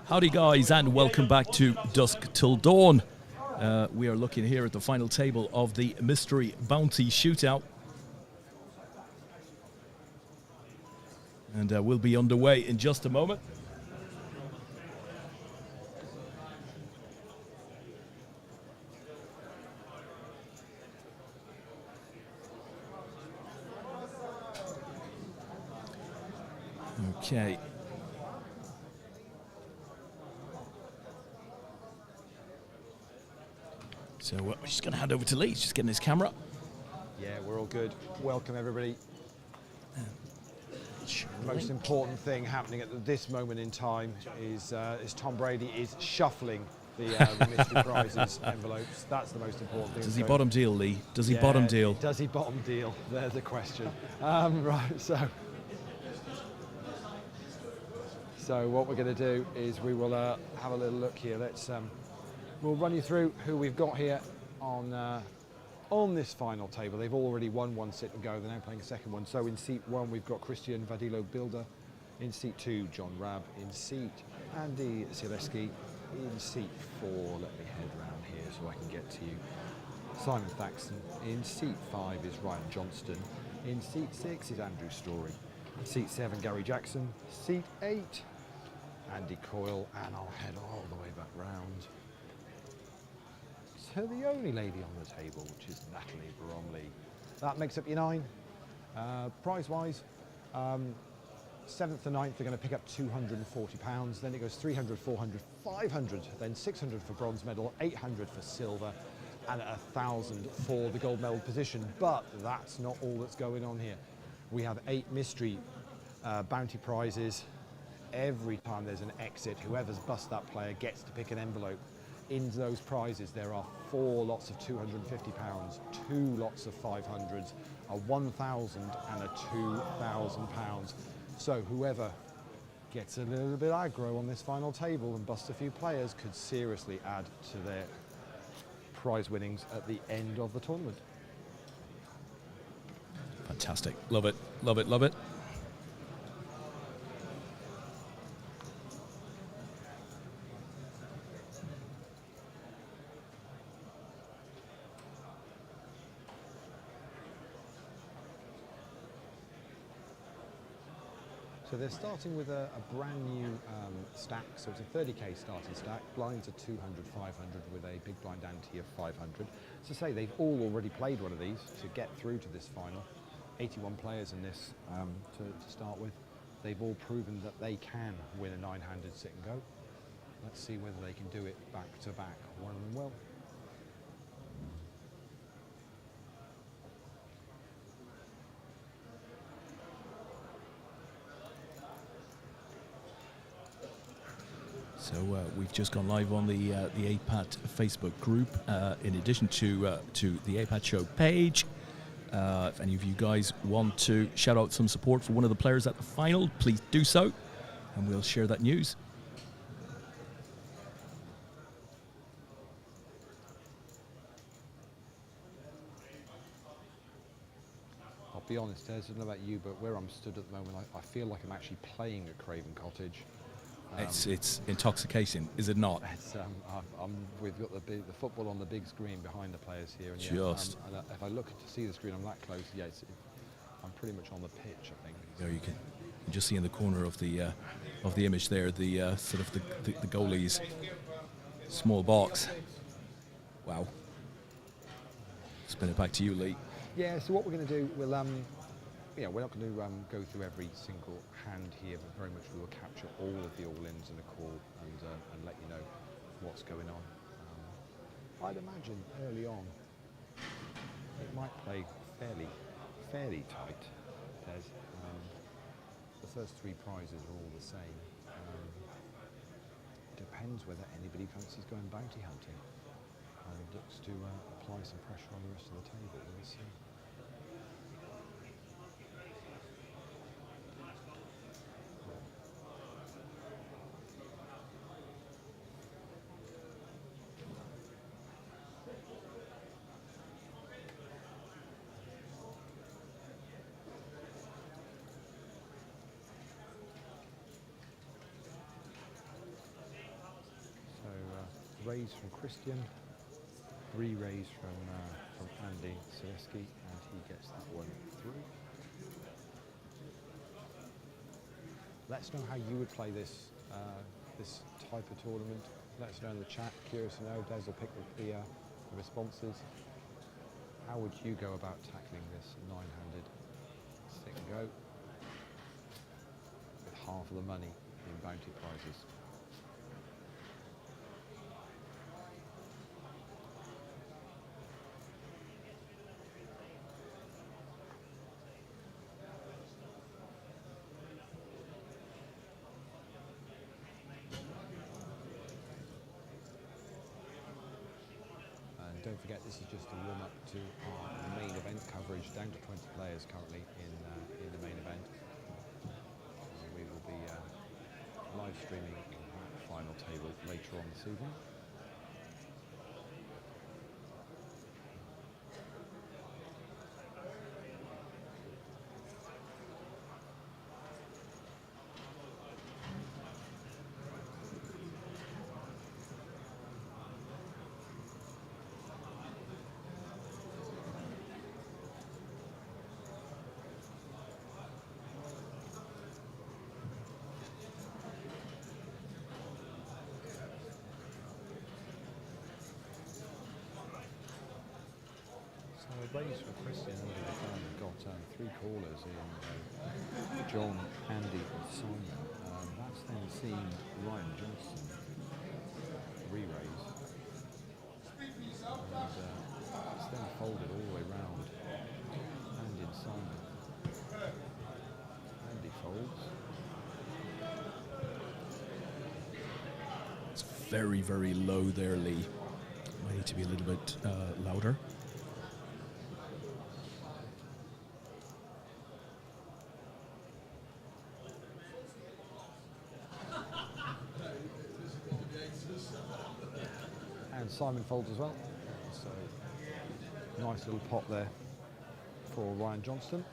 Howdy guys, and welcome back to Dusk Till Dawn. We are looking here at the final table of the Mystery Bounty Shootout. And we'll be underway in just a moment. Okay. So we're just going to hand over to Lee. He's just getting his camera. Yeah, we're all good. Welcome, everybody. The most important thing happening at this moment in time is Tom Brady is shuffling the mystery prizes envelopes. That's the most important thing. Does he bottom deal, Lee? Does he bottom deal? Does he bottom deal? There's the question. Right, so what we're going to do is we will have a little look here. We'll run you through who we've got here on this final table. They've already won one sit and go. They're now playing a second one. So in seat 1, we've got Christian Vadilo Bilder. In seat 2, John Rabb. In seat, Andy Sileski. In seat 4, let me head round here so I can get to you, Simon Thaxton. In seat 5 is Ryan Johnston. In seat 6 is Andrew Story. In seat 7, Gary Jackson. Seat 8, Andy Coyle. And I'll head all the way back round to the only lady on the table, which is Natalie Bromley. That makes up your 9. Prize-wise, 7th to 9th, they're going to pick up £240. Then it goes 300, 400, 500, then 600 for bronze medal, 800 for silver, and 1,000 for the gold medal position. But that's not all that's going on here. We have 8 mystery bounty prizes. Every time there's an exit, whoever's bust that player gets to pick an envelope. In those prizes, there are 4 lots of £250, 2 lots of 500s, a 1,000 and a £2,000. So whoever gets a little bit aggro on this final table and busts a few players could seriously add to their prize winnings at the end of the tournament. Fantastic. Love it, love it, love it. So they're starting with a brand new stack, so it's a 30k starting stack, blinds are 200, 500 with a big blind ante of 500. So say they've all already played one of these to get through to this final. 81 players in this to start with. They've all proven that they can win a 9-handed sit and go. Let's see whether they can do it back to back. One of them will. So we've just gone live on the APAT Facebook group. In addition to the APAT show page, if any of you guys want to shout out some support for one of the players at the final, please do so, and we'll share that news. I'll be honest, Des, I don't know about you, but where I'm stood at the moment, I feel like I'm actually playing at Craven Cottage. It's intoxicating, is it not? We've got the football on the big screen behind the players here. And if I look to see the screen, I'm that close. Yeah, I'm pretty much on the pitch, I think. There you can just see in the corner of the image there the sort of the goalie's small box. Wow. Spin it back to you, Lee. Yeah. So what we're going to do, we're not going to go through every single hand here, but very much we will capture all of the all-ins and the call and let you know what's going on. I'd imagine early on it might play fairly tight, Des. The first 3 prizes are all the same. Depends whether anybody fancies going bounty hunting and looks to apply some pressure on the rest of the table. We'll see. raise from Christian, 3 raise from Andy Selesky, and he gets that one through. Let us know how you would play this this type of tournament. Let us know in the chat. Curious to know. Des will pick the responses. How would you go about tackling this 9-handed stick and go with half of the money in bounty prizes? Don't forget, this is just a warm-up to our main event coverage, down to 20 players currently in the main event. We will be live streaming the final table later on this evening. Raise for Christian got 3 callers in John, Andy and Simon. That's then seen Ryan Johnson re-raise. And it's then folded all the way round. Andy and Simon. Andy folds. It's very, very low there, Lee. Might need to be a little bit louder. And Simon folds as well. So nice little pot there for Ryan Johnston.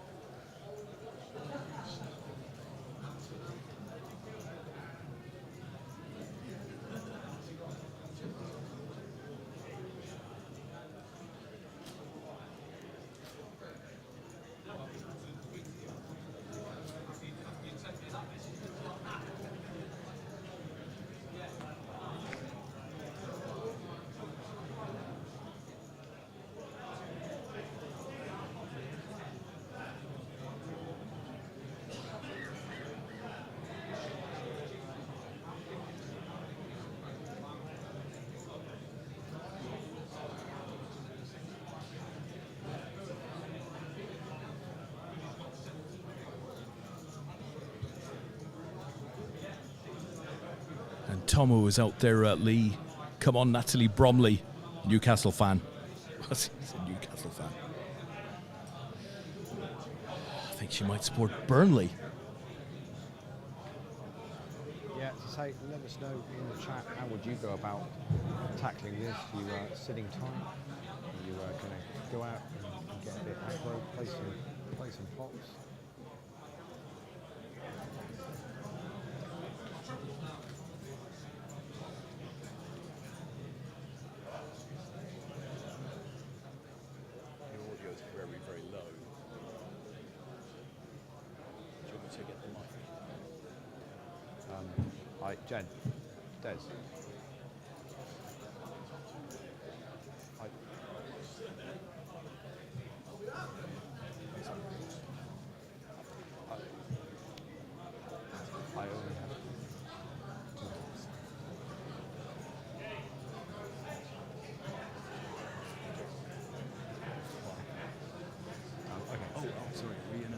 And Tomo is out there at Lee. Come on, Natalie Bromley, Newcastle fan. He's a Newcastle fan. I think she might support Burnley. Yeah, to say, let us know in the chat, how would you go about tackling this? You sitting time? You going to go out and get a bit aggro, play some pots? Jen, Des. I only have 2 minutes. Okay. Oh, sorry. Are we in a...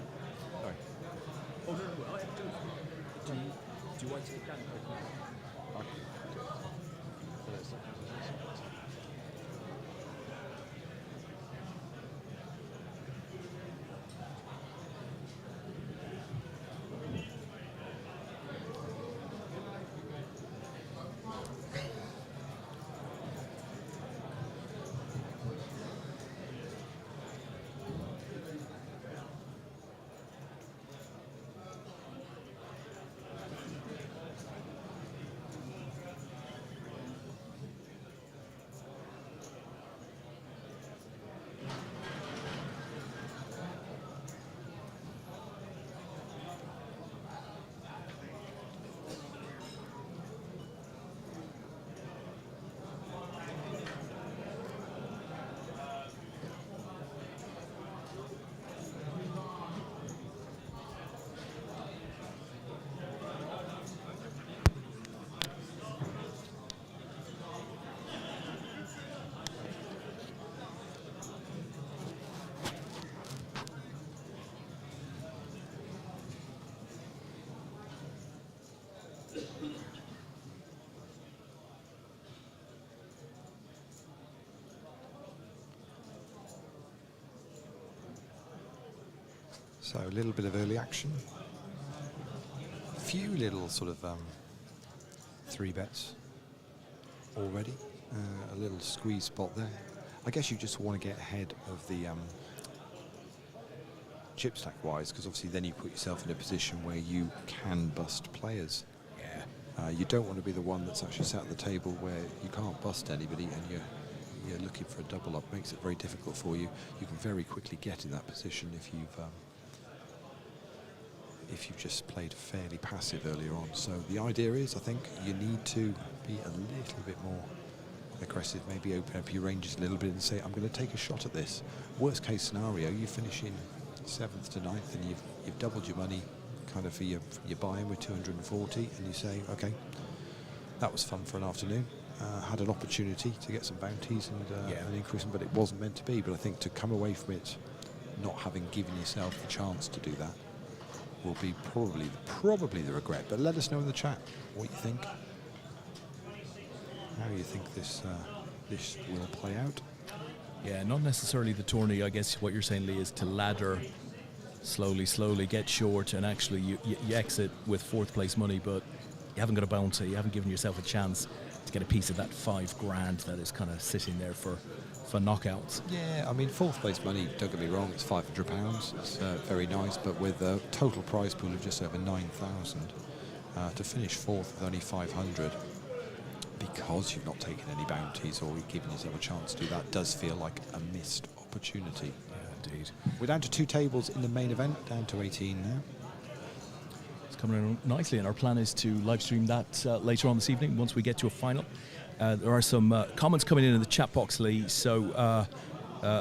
Sorry. Oh, no, I have to do it. Do you want to take that? Okay. So a little bit of early action. A few little sort of 3 bets already. A little squeeze spot there. I guess you just want to get ahead of the chip stack wise, because obviously then you put yourself in a position where you can bust players. Yeah. You don't want to be the one that's actually sat at the table where you can't bust anybody and you're looking for a double up. Makes it very difficult for you. You can very quickly get in that position if you've just played fairly passive earlier on. So the idea is, I think, you need to be a little bit more aggressive, maybe open up your ranges a little bit and say, I'm going to take a shot at this. Worst case scenario, you finish in 7th to 9th and you've doubled your money kind of for your buy-in with 240, and you say, okay, that was fun for an afternoon. Had an opportunity to get some bounties and increase them, but it wasn't meant to be. But I think to come away from it not having given yourself the chance to do that will be probably the regret. But let us know in the chat what you think. How you think this will play out. Yeah, not necessarily the tourney. I guess what you're saying, Lee, is to ladder slowly, get short, and actually you exit with 4th place money, but you haven't got a bounty. You haven't given yourself a chance to get a piece of that $5,000 that is kind of sitting there for knockouts. Yeah, I mean, 4th place money, don't get me wrong, it's £500. It's very nice, but with a total prize pool of just over 9,000, to finish 4th with only 500, because you've not taken any bounties or you've given yourself a chance to do that, does feel like a missed opportunity. Yeah, indeed. We're down to 2 tables in the main event, down to 18 now. It's coming in nicely, and our plan is to live stream that later on this evening once we get to a final. There are some comments coming in the chat box, Lee. So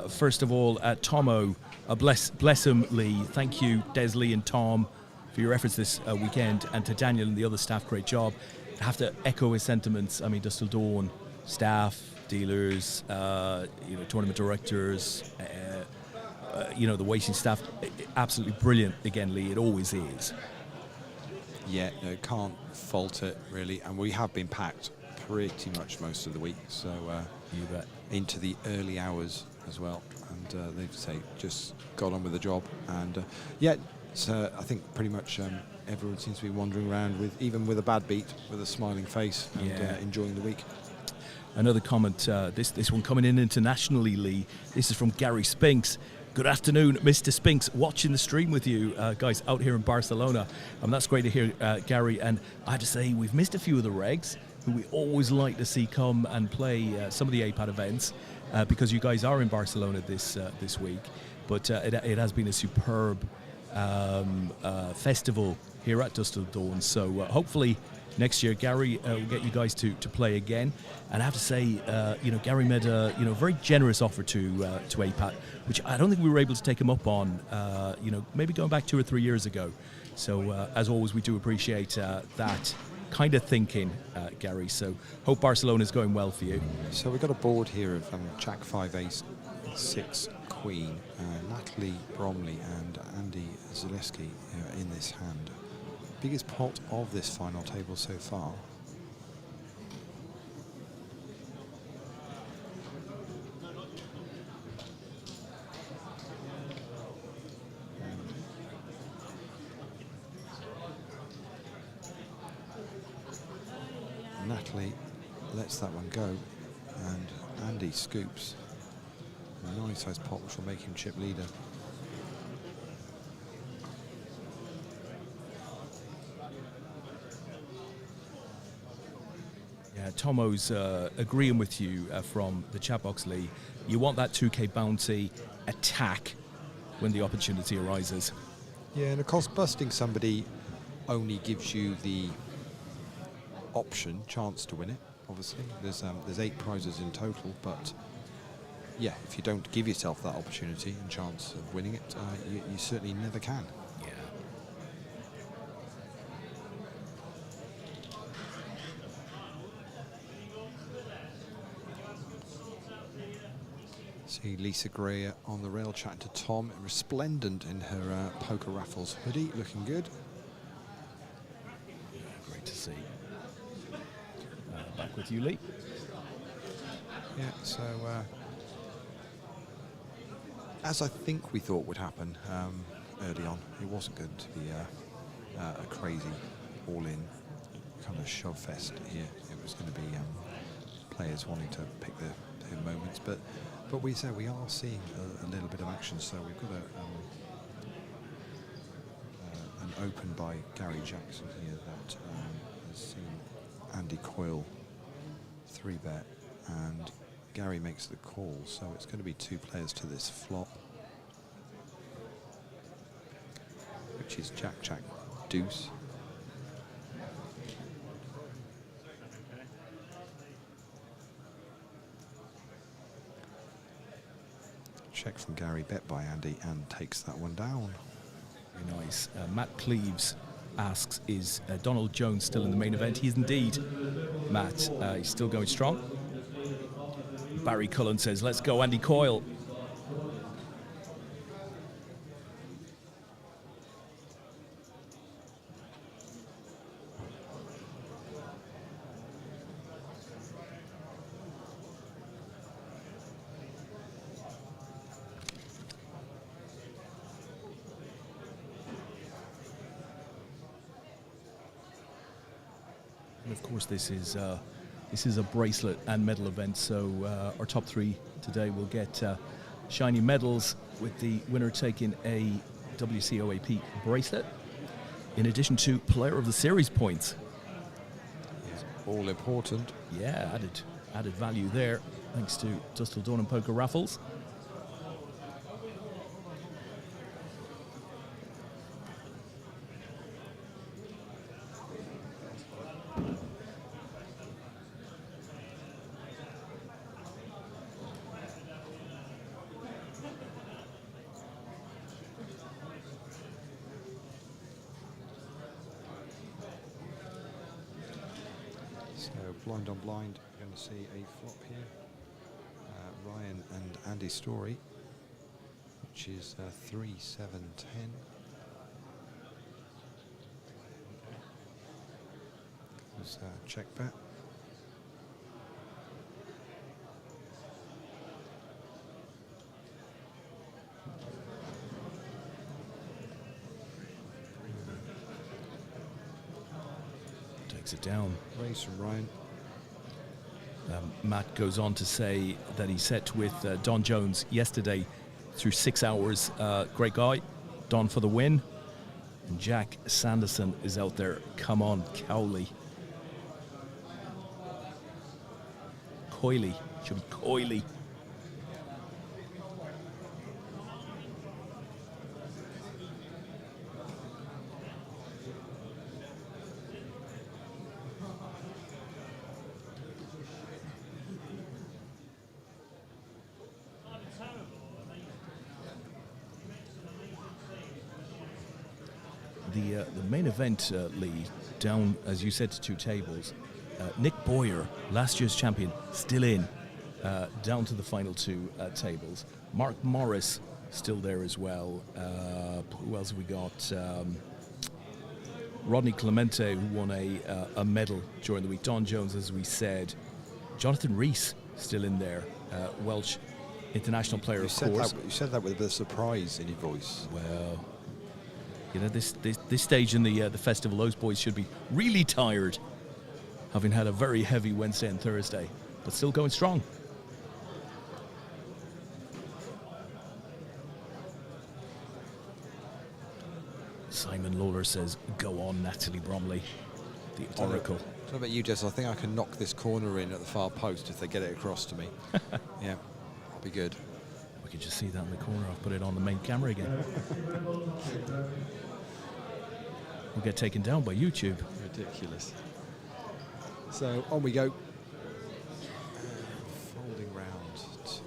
first of all, Tomo, bless him, Lee. Thank you, Des, Lee and Tom, for your efforts this weekend, and to Daniel and the other staff, great job. I have to echo his sentiments. I mean, Dustin Dawn, staff, dealers, tournament directors, the waiting staff, absolutely brilliant again, Lee. It always is. Yeah, no, can't fault it really, and we have been packed pretty much most of the week, so you bet. Into the early hours as well, and they've just got on with the job, and I think pretty much everyone seems to be wandering around even with a bad beat, with a smiling face, and enjoying the week. Another comment, this one coming in internationally, Lee. This is from Gary Spinks. Good afternoon, Mr. Spinks, watching the stream with you guys out here in Barcelona. That's great to hear, Gary. And I have to say, we've missed a few of the regs who we always like to see come and play some of the APAT events because you guys are in Barcelona this week. But it has been a superb festival here at Dust Till Dawn. So hopefully next year, Gary will get you guys to play again. And I have to say, Gary made a very generous offer to APAT, which I don't think we were able to take him up on, maybe going back 2 or 3 years ago. So as always, we do appreciate that kind of thinking, Gary. So hope Barcelona is going well for you. So we've got a board here of Jack 5 Ace, 6 Queen, Natalie Bromley and Andy Zaleski in this hand. Biggest pot of this final table so far. Natalie lets that one go, and Andy scoops a nice size pot which will make him chip leader. Yeah, Tomo's agreeing with you from the chat box, Lee. You want that 2K bounty attack when the opportunity arises. Yeah, and of course busting somebody only gives you the chance to win it. Obviously, there's 8 prizes in total, but yeah, if you don't give yourself that opportunity and chance of winning it, you certainly never can. Yeah. See Lisa Gray on the rail chatting to Tom, resplendent in her Poker Raffles hoodie, looking good. Great to see. Back with you, Lee. Yeah, so as I think we thought would happen early on. It wasn't going to be a crazy all-in kind of shove fest here. It was going to be players wanting to pick their moments, but we said we are seeing a little bit of action. So we've got an open by Gary Jackson here that has seen Andy Coyle 3-bet, and Gary makes the call. So it's going to be 2 players to this flop, which is Jack, Deuce. Check from Gary, bet by Andy, and takes that one down. Very nice. Matt Cleaves asks, is Donald Jones still in the main event? He is indeed, Matt. He's still going strong. Barry Cullen says, let's go, Andy Coyle. And of course, this is a bracelet and medal event, so our top 3 today will get shiny medals, with the winner taking a WCOAP bracelet, in addition to Player of the Series points. It's all important. Yeah, added value there, thanks to Dustle Dawn and Poker Raffles. Blind on blind, you're going to see a flop here. Ryan and Andy Story, which is 3, 7, 10. There's a check bet. Takes it down. Raise from Ryan. Matt goes on to say that he set with Don Jones yesterday through 6 hours. Great guy. Don for the win. And Jack Sanderson is out there. Come on, Cowley. Coily. Should be Coily. The main event lead down, as you said, to 2 tables. Nick Boyer, last year's champion, still in, down to the final 2 tables. Mark Morris still there as well. Who else have we got? Rodney Clemente, who won a medal during the week. Don Jones, as we said. Jonathan Rees still in there. Welsh international player, of course. You said that with a bit of surprise in your voice. Well, you know, this stage in the festival, those boys should be really tired, having had a very heavy Wednesday and Thursday, but still going strong. Simon Lawler says, go on, Natalie Bromley, the Oracle. What about you, Jess? I think I can knock this corner in at the far post if they get it across to me. Yeah, I'll be good. We can just see that in the corner. I'll put it on the main camera again. We'll get taken down by YouTube. Ridiculous. So on we go. Folding round to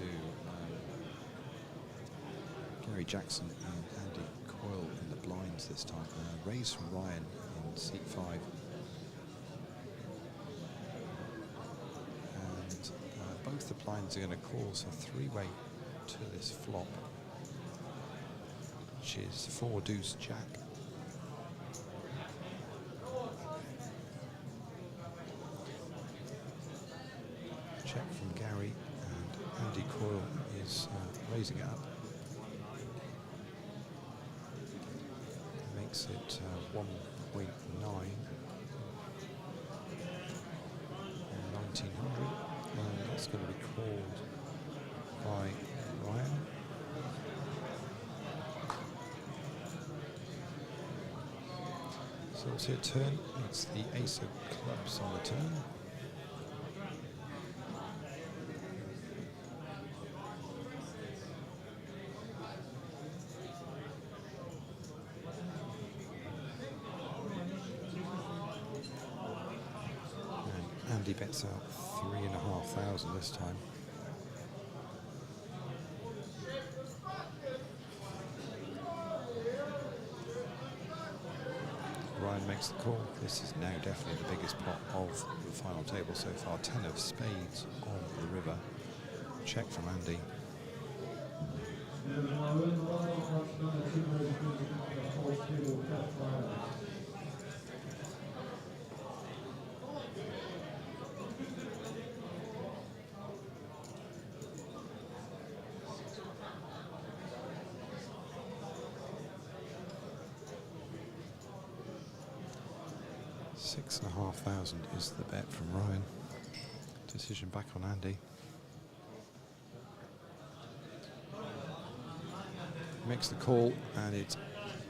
Gary Jackson and Andy Coyle in the blinds this time. Raise from Ryan in seat 5. And both the blinds are going to cause a 3-way to this flop, which is 4 deuce jack. Check from Gary, and Andy Coyle is raising it up. makes it 1.9. 1900, and that's going to be called by Ryan. So we'll see a turn. It's the ace of clubs on the turn. And Andy bets out 3,500 this time. Ryan makes the call. This is now definitely the biggest pot of the final table so far. 10 of spades on the river. Check from Andy. $6,500 is the bet from Ryan. Decision back on Andy. Makes the call, and it's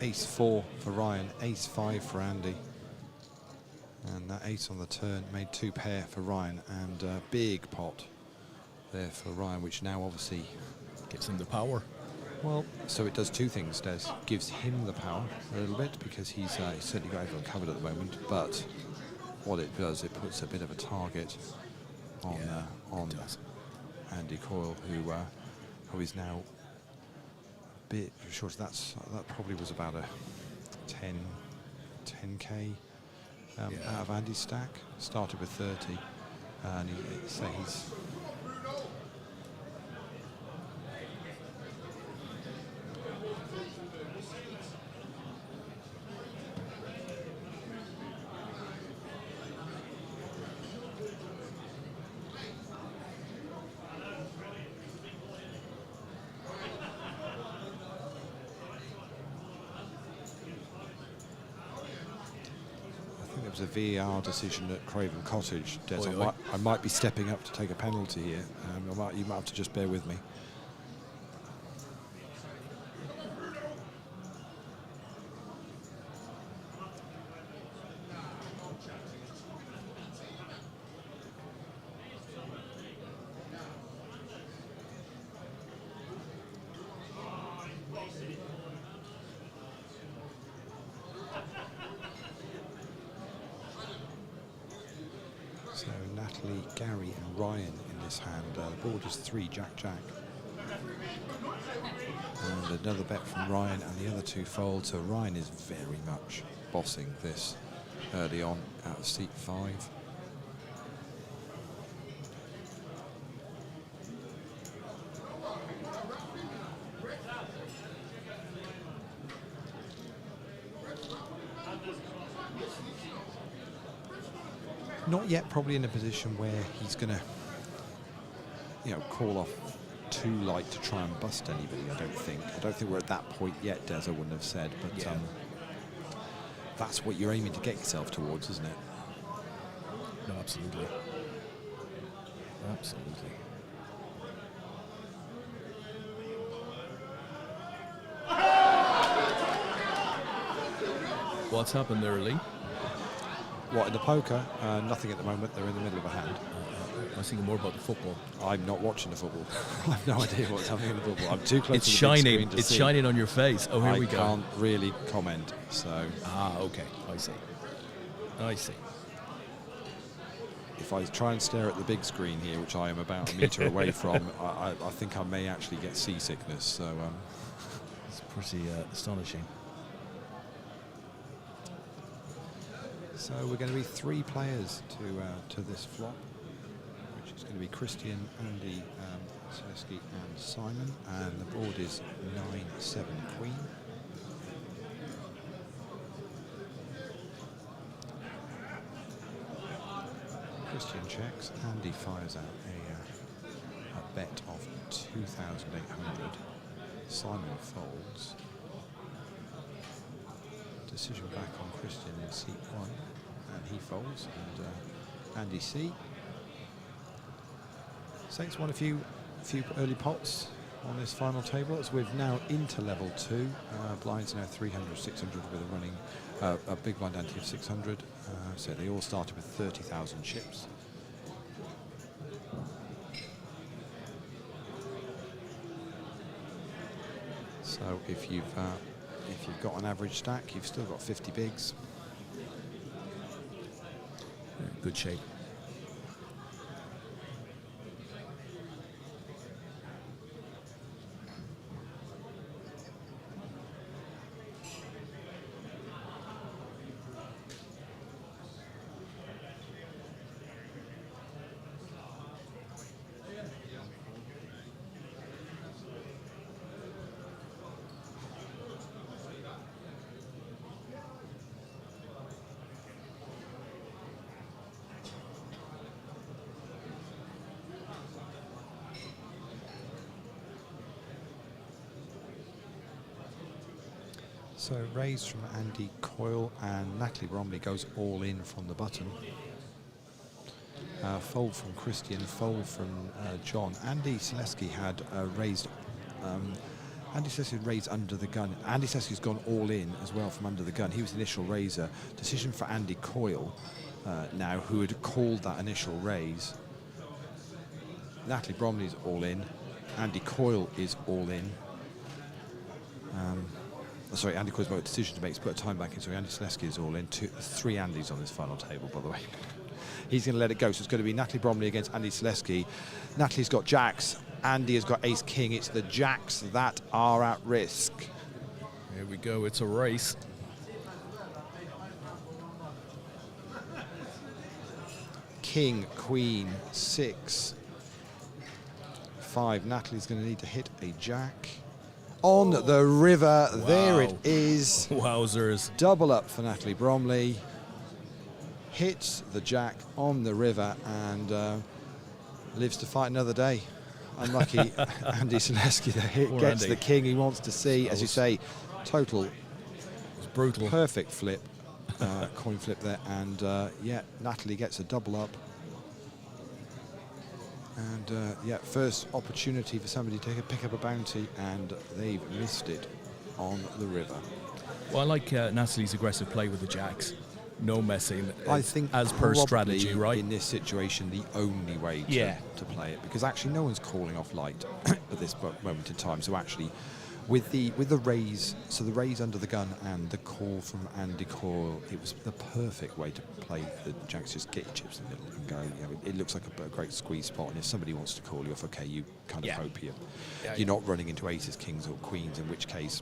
ace-4 for Ryan, ace-5 for Andy. And that ace on the turn made 2 pair for Ryan, and a big pot there for Ryan, which now obviously Gives him the power. well, so it does 2 things, Des. Gives him the power a little bit, because he's certainly got everyone covered at the moment, but what it does, it puts a bit of a target on, on Andy Coyle, who is now a bit short. That probably was about a 10k out of Andy's stack. Started with 30, and he's a VAR decision at Craven Cottage, Des. I might be stepping up to take a penalty here. You might have to just bear with me. So Natalie, Gary and Ryan in this hand. The board is 3 Jack-Jack. And another bet from Ryan, and the other 2 fold. So Ryan is very much bossing this early on out of seat 5. Not yet probably in a position where he's going to, call off too light to try and bust anybody, I don't think. I don't think we're at that point yet, Des, I wouldn't have said, but that's what you're aiming to get yourself towards, isn't it? No, absolutely. Absolutely. What's happened there, Lee? What, in the poker? Nothing at the moment. They're in the middle of a hand. I was thinking more about the football. I'm not watching the football. I have no idea what's happening in the football. I'm too close It's to the shining. big screen to It's see. shining on your face. Oh, here we go. I can't really comment, so... Okay. I see. I see. If I try and stare at the big screen here, which I am about a metre away from, I think I may actually get seasickness, so... It's pretty astonishing. So we're going to be 3 players to this flop, which is going to be Christian, Andy, Selesky and Simon, and the board is 9-7 Queen. Christian checks, Andy fires out a bet of 2,800. Simon folds. decision back on Christian in seat 1, and he folds, and Andy C. Saints won a few early pots on this final table, as we've now into level 2. Blinds now 300, 600 with a running, a big blind ante of 600. So they all started with 30,000 chips. So if you've got an average stack, you've still got 50 bigs. Good shape. So raise from Andy Coyle, and Natalie Bromley goes all in from the button. Fold from Christian, fold from John. Andy Selesky had raised. Andy Selesky had raised under the gun. Andy Selesky's gone all in as well from under the gun. He was the initial raiser. Decision for Andy Coyle now, who had called that initial raise. Natalie Bromley's all in. Andy Coyle is all in. Sorry, Andy Coyle's got a decision to make to put a time back in. So Andy Selesky is all in. 3 Andys on this final table, by the way. He's going to let it go. So it's going to be Natalie Bromley against Andy Selesky. Natalie's got jacks. Andy has got ace king. It's the jacks that are at risk. Here we go. It's a race. King, queen, 6, 5. Natalie's going to need to hit a jack. On the river, wow. There it is. Wowzers. Double up for Natalie Bromley. Hits the jack on the river and lives to fight another day. Unlucky Andy Selesky there. Gets Andy. The king he wants to see. As you say, total. It was brutal. Perfect flip. Coin flip there. And yeah, Natalie gets a double up. And yeah, first opportunity for somebody to pick up a bounty, and they've missed it on the river. Well, I like Natalie's aggressive play with the jacks. No messing. I think as per strategy, right? In this situation, the only way to play it, because actually no one's calling off light at this moment in time. So actually, with the raise, so the raise under the gun and the call from Andy Coyle, it was the perfect way to play the jacks. Just get your chips in the middle and go. You know, it looks like a great squeeze spot, and if somebody wants to call you off, okay, you kind of hope you're not running into aces, kings, or queens, in which case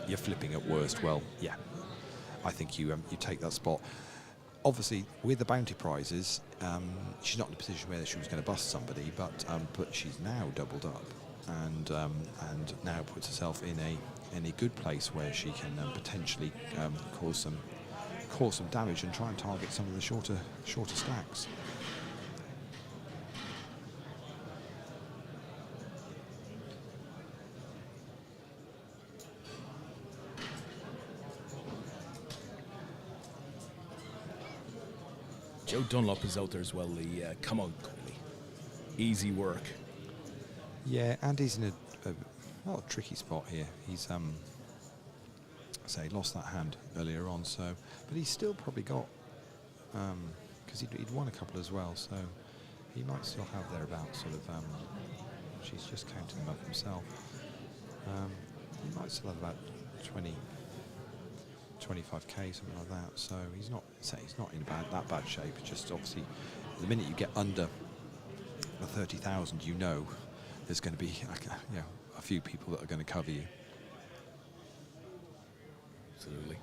you're flipping at worst. Well, yeah, I think you take that spot. Obviously, with the bounty prizes, she's not in a position where she was going to bust somebody, but she's now doubled up. And now puts herself in a good place where she can potentially cause some damage and try and target some of the shorter stacks. Joe Dunlop is out there as well. The come on, Coley. Easy work. Yeah, Andy's in a tricky spot here. He's lost that hand earlier on, so but he's still probably got because he'd won a couple as well, so he might still have thereabouts sort of. She's just counting them up himself. He might still have about 20, 25k, something like that. So he's not in that bad shape. It's just obviously the minute you get under the 30,000, you know there's going to be a few people that are going to cover you. Absolutely.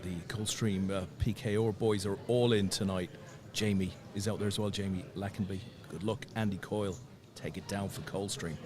The Coldstream PKO boys are all in tonight. Jamie is out there as well. Jamie Lackenby. Good luck. Andy Coyle. Take it down for Coldstream.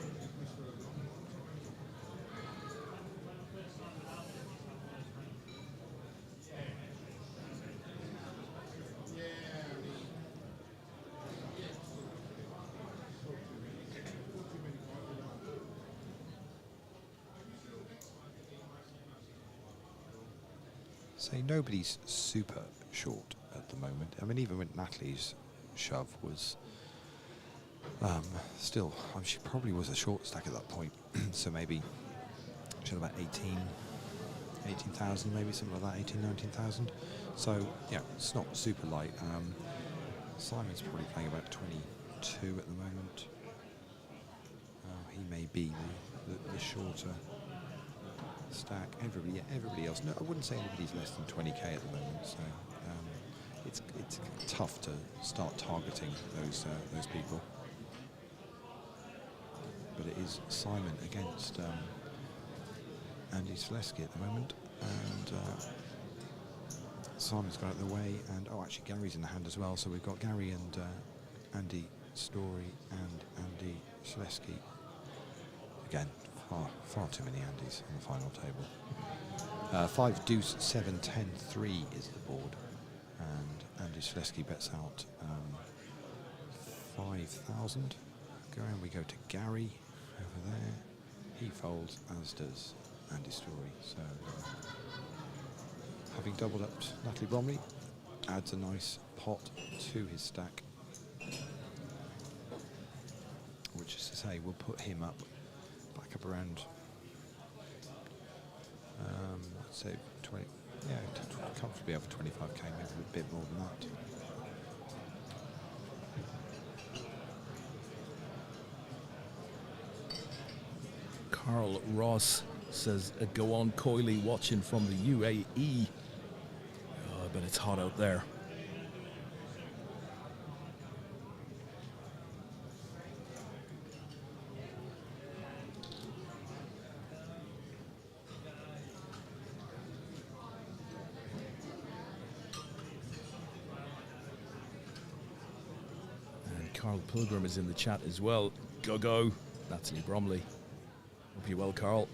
say nobody's super short at the moment. I mean, even when Natalie's shove was still, she probably was a short stack at that point. So maybe she had about 18,000, maybe something like that, 18, 19,000. So yeah, it's not super light. Simon's probably playing about 22 at the moment. He may be the shorter stack. Everybody else. No, I wouldn't say anybody's less than 20k at the moment. So it's tough to start targeting those people. But it is Simon against Andy Selesky at the moment, and Simon's got out of the way, and actually Gary's in the hand as well. So we've got Gary and Andy Story and Andy Selesky. Again, far too many Andys on the final table. 5 deuce 7 10 3 is the board, and Andy Selesky bets out 5,000. Going, we go to Gary over there. He folds, as does Andy Story. So having doubled up Natalie Bromley, adds a nice pot to his stack, which is to say will put him up back up around let's say 20, comfortably over 25k, maybe a bit more than that. Carl Ross says, go on coyly watching from the UAE. Oh, I bet it's hot out there. And Carl Pilgrim is in the chat as well. Go, Natalie Bromley. Hope you're well, Carl.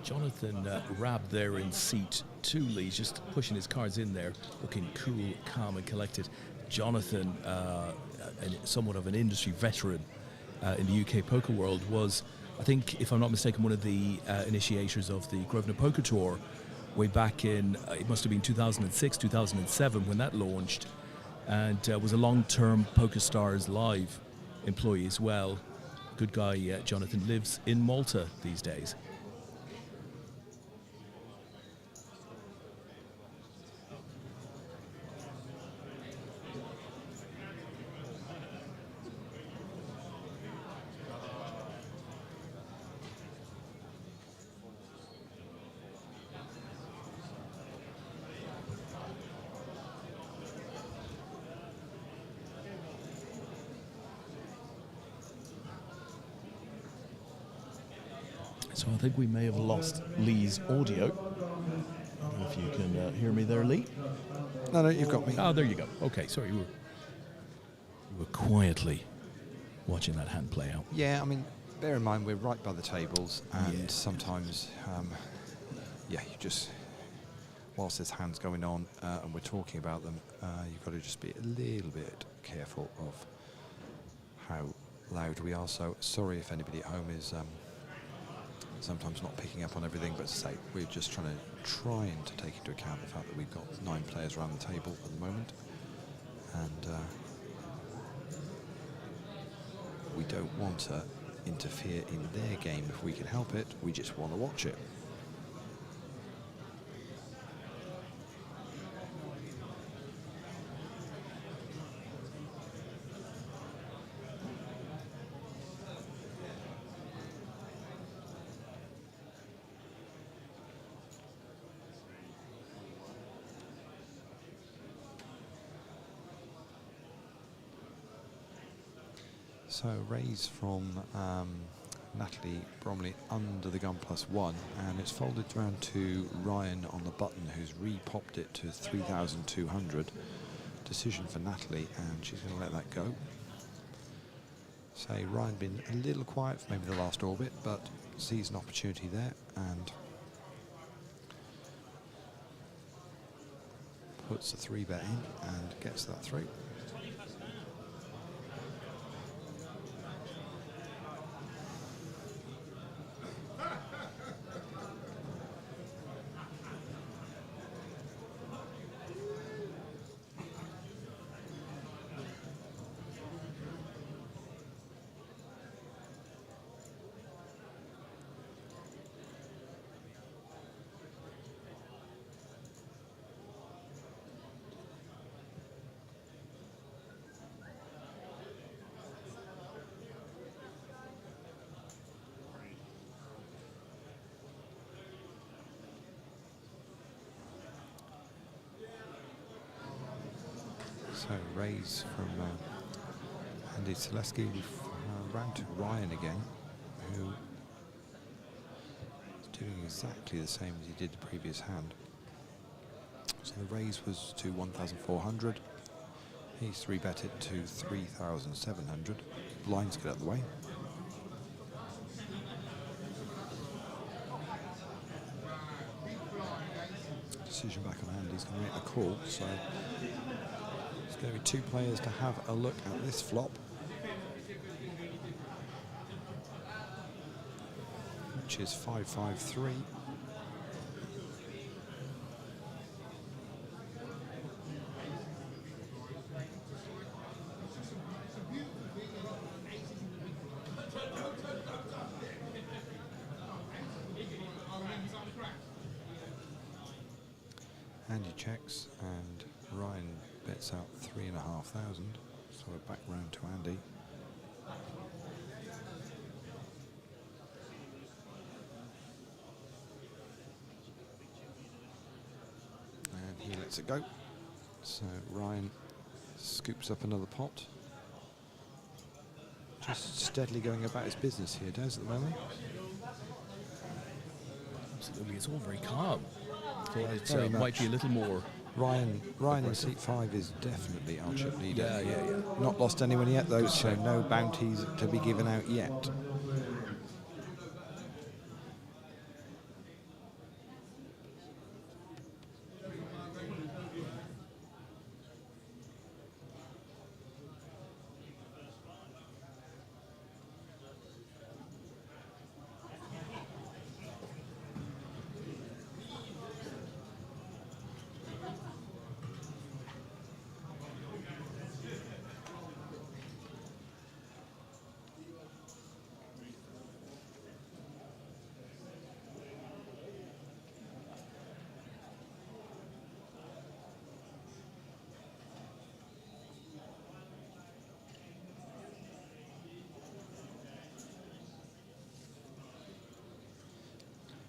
Jonathan Rabb there in seat 2, Lee, just pushing his cards in there, looking cool, calm and collected. Jonathan, somewhat of an industry veteran in the UK poker world, was, I think, if I'm not mistaken, one of the initiators of the Grosvenor Poker Tour way back in, it must have been 2006, 2007 when that launched, and was a long-term PokerStars Live employee as well. Good guy, Jonathan, lives in Malta these days. So I think we may have lost Lee's audio. I don't know if you can hear me there, Lee. No, you've got me. Oh, there you go. Okay, sorry, you were quietly watching that hand play out. Yeah, I mean, bear in mind we're right by the tables, and sometimes, you just, whilst there's hands going on and we're talking about them, you've got to just be a little bit careful of how loud we are. So sorry if anybody at home is sometimes not picking up on everything, but say we're just trying to take into account the fact that we've got 9 players around the table at the moment, and we don't want to interfere in their game if we can help it. We just want to watch it. So raise from Natalie Bromley under the gun +1, and it's folded round to Ryan on the button, who's re-popped it to 3,200. Decision for Natalie, and she's going to let that go. Say Ryan been a little quiet for maybe the last orbit, but sees an opportunity there and puts the 3-bet in and gets that through. So raise from Andy Selesky round to Ryan again, who is doing exactly the same as he did the previous hand. So the raise was to 1,400. He's 3-bet it to 3,700. Blinds get out of the way. Decision back on Andy's going to make the call. So there's going to be 2 players to have a look at this flop, which is 5-5-3. Andy checks and Ryan bets out 3,500, so we're back round to Andy. And he lets it go. So Ryan scoops up another pot. Just steadily going about his business here, Des, at the moment. Absolutely, it's all very calm. Thought it Very might much. be a little more. Ryan in seat 5 is definitely our chip leader. Yeah. Not lost anyone yet though, so no bounties to be given out yet.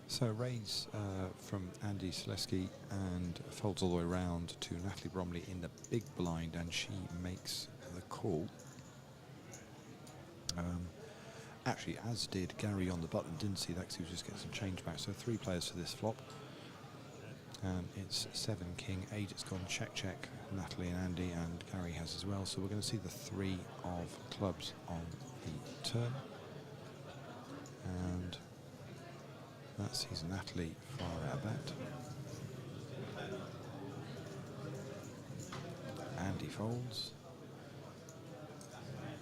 So raise from Andy Selesky and folds all the way around to Natalie Bromley in the big blind, and she makes the call. Actually, as did Gary on the button, didn't see that because he was just getting some change back. So 3 players for this flop. It's 7 king, 8 it's gone check check, Natalie and Andy, and Gary has as well. So we're going to see the 3 of clubs on the turn. And that sees Natalie far out bet. Andy folds.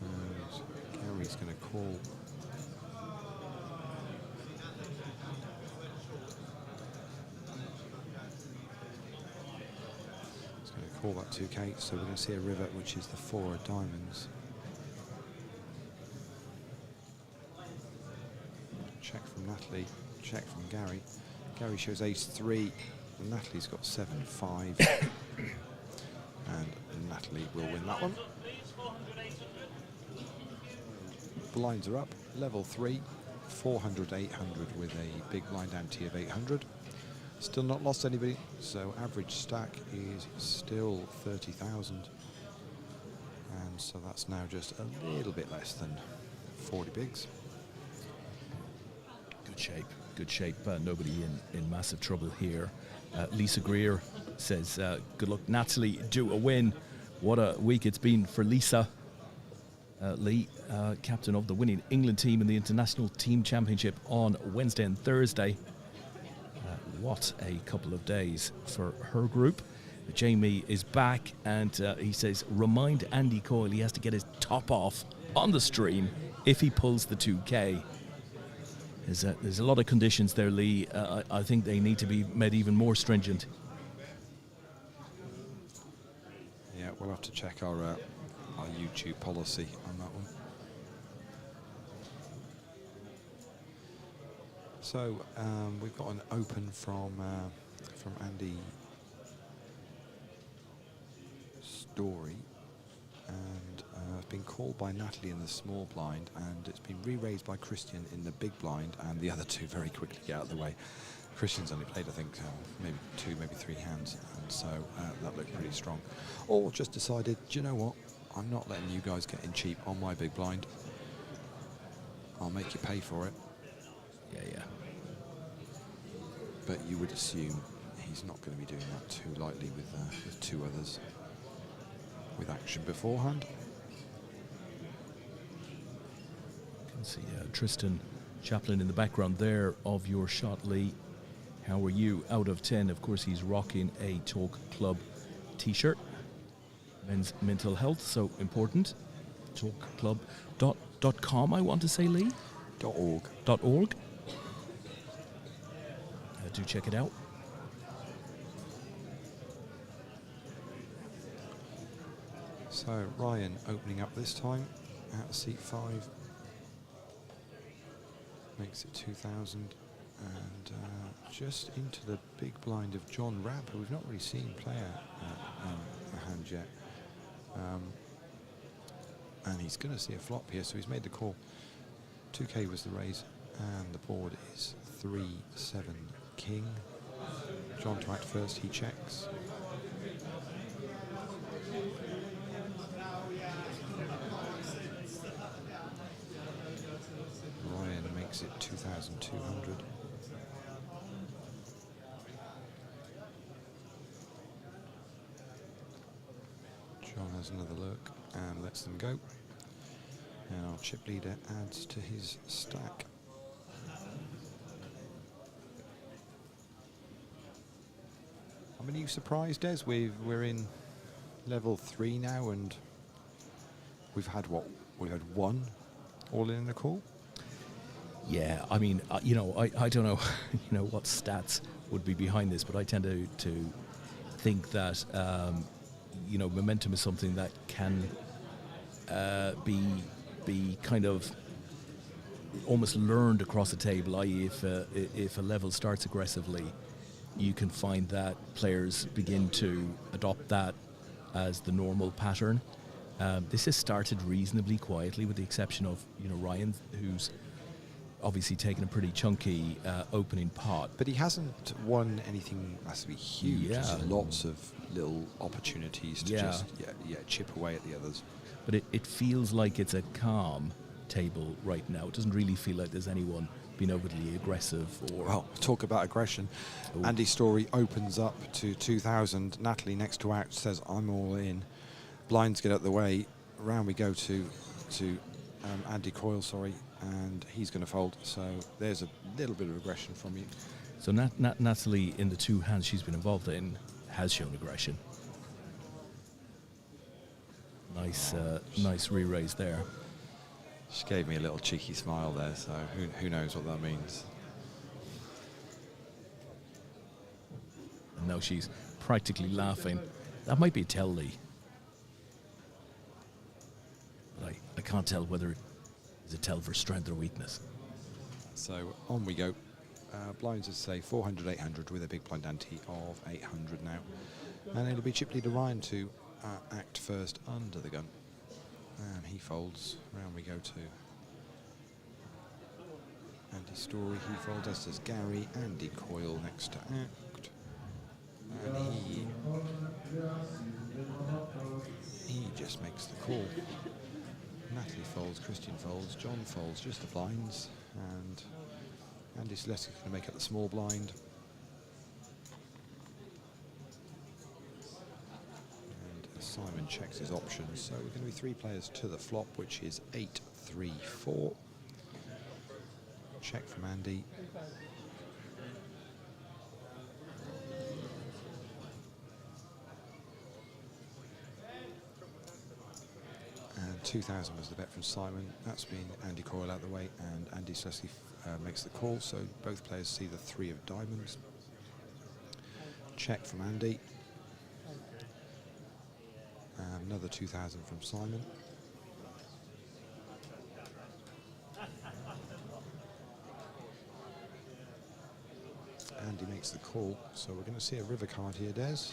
And Gary's going to call. He's going to call that 2K, so we're going to see a river, which is the 4 of diamonds. Check from Natalie, check from Gary. Gary shows ace-3, Natalie's got 7-5, and Natalie will win that one. Blinds are up, level 3, 400, 800 with a big blind ante of 800. Still not lost anybody, so average stack is still 30,000. And so that's now just a little bit less than 40 bigs. Good shape. Nobody in massive trouble here. Lisa Greer says, good luck, Natalie, do a win. What a week it's been for Lisa. Lee, captain of the winning England team in the International Team Championship on Wednesday and Thursday. What a couple of days for her group. Jamie is back, and he says, remind Andy Coyle he has to get his top off on the stream if he pulls the 2K. There's a lot of conditions there, Lee. I think they need to be made even more stringent. Yeah, we'll have to check our YouTube policy on that one. So we've got an open from Andy Story, and it's been called by Natalie in the small blind, and it's been re-raised by Christian in the big blind, and the other two very quickly get out of the way. Christian's only played, I think, maybe 2, maybe 3 hands, and so that looked pretty strong. Or just decided, do you know what? I'm not letting you guys get in cheap on my big blind. I'll make you pay for it. Yeah. But you would assume he's not going to be doing that too lightly with 2 others with action beforehand. You can see Tristan Chaplin in the background there of your shot, Lee. How are you out of 10? Of course, he's rocking a Talk Club t-shirt. Men's mental health, so important. Talkclub.com, I want to say, Lee. .org. Do check it out. So Ryan opening up this time at seat 5. Makes it 2,000. And just into the big blind of John Rabb, who we've not really seen play a hand yet. And he's going to see a flop here, so he's made the call. 2K was the raise, and the board is 3-7 king. John to act first, he checks. Ryan makes it 2,200. John has another look and lets them go. And our chip leader adds to his stack. I mean, are you surprised, Des? We're in level 3 now, and we've had what? We've had 1 all in the call. Yeah, I mean, I don't know, what stats would be behind this, but I tend to think that, momentum is something that can be kind of almost learned across the table, i.e. if a level starts aggressively, you can find that players begin to adopt that as the normal pattern. This has started reasonably quietly, with the exception of Ryan, who's obviously taken a pretty chunky opening pot. But he hasn't won anything massively huge. Yeah. There's lots of little opportunities to just chip away at the others. But it feels like it's a calm table right now. It doesn't really feel like there's anyone being overly aggressive or... Well, talk about aggression. Ooh. Andy's story opens up to 2,000. Natalie next to out says, I'm all in. Blinds get out the way. Round we go to Andy Coyle, and he's going to fold. So there's a little bit of aggression from you. So Natalie, in the 2 hands she's been involved in, has shown aggression. Nice re-raise there. She gave me a little cheeky smile there, so who knows what that means. And now she's practically laughing That might be a tell, Lee. But I can't tell whether it's a tell for strength or weakness. So on we go. Blinds as say 400, 800 with a big blind ante of 800 now. And it'll be chip leader Ryan to act first under the gun. And he folds. Round we go to Andy Story. He folds, as does Gary. Andy Coyle next to act. And he just makes the call. Natalie folds, Christian folds, John folds, just the blinds. And Andy Selesky's going to make up the small blind. And Simon checks his options. So we're going to be 3 players to the flop, which is 8, 3, 4. Check from Andy. And 2,000 was the bet from Simon. That's been Andy Coyle out the way, and Andy Selesky makes the call, so both players see the 3 of diamonds. Check from Andy. And another 2,000 from Simon. Andy makes the call, so we're going to see a river card here, Des.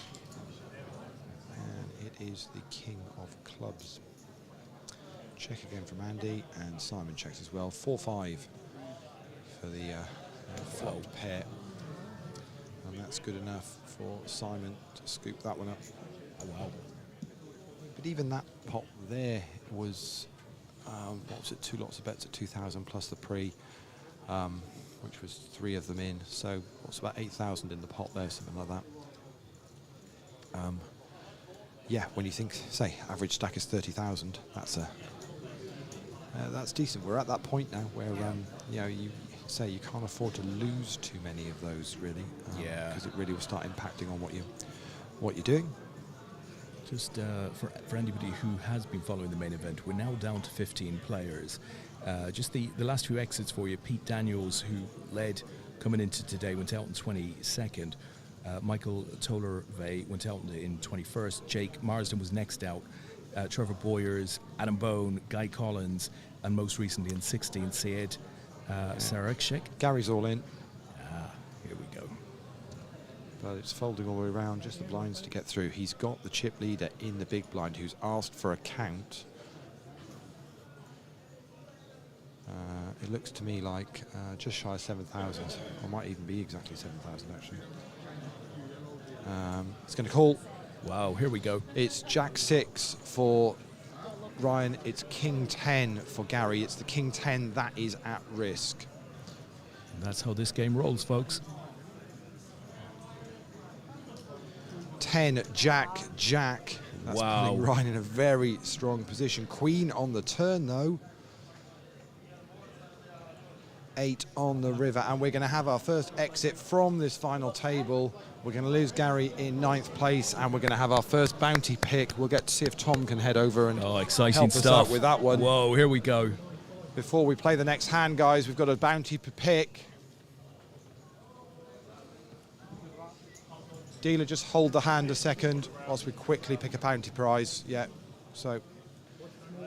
And it is the King of Clubs. Check again from Andy, and Simon checks as well. 4-5 for the flopped pair. And that's good enough for Simon to scoop that one up. Oh, wow. But even that pot there was, what was it, 2 lots of bets at 2,000 plus the pre, which was 3 of them in. So what's about 8,000 in the pot there, something like that. Yeah, when you think, say, average stack is 30,000, that's decent. We're at that point now where you know, you say you can't afford to lose too many of those, really. Yeah. Because it really will start impacting on what you're doing. Just for anybody who has been following the main event, we're now down to 15 players. Just the last few exits for you. Pete Daniels, who led coming into today, went out in 22nd. Michael Tolervey went out in 21st. Jake Marsden was next out. Trevor Boyers, Adam Bone, Guy Collins, and most recently in 16th, Syed Sarakshik. Gary's all in. Here we go. But it's folding all the way around, just the blinds to get through. He's got the chip leader in the big blind who's asked for a count. It looks to me like just shy of 7,000. Or might even be exactly 7,000 actually. It's going to call. Wow, here we go. It's Jack 6 for Ryan. It's King 10 for Gary. It's the King 10 that is at risk. And that's how this game rolls, folks. 10, Jack, Jack. That's putting Ryan in a very strong position. Queen on the turn, though. 8 on the river, and we're going to have our first exit from this final table. We're going to lose Gary in 9th place, and we're going to have our first bounty pick. We'll get to see if Tom can head over and exciting help stuff us out with that one. Whoa, here we go. Before we play the next hand, guys, we've got a bounty pick. Dealer, just hold the hand a second whilst we quickly pick a bounty prize. Yeah, so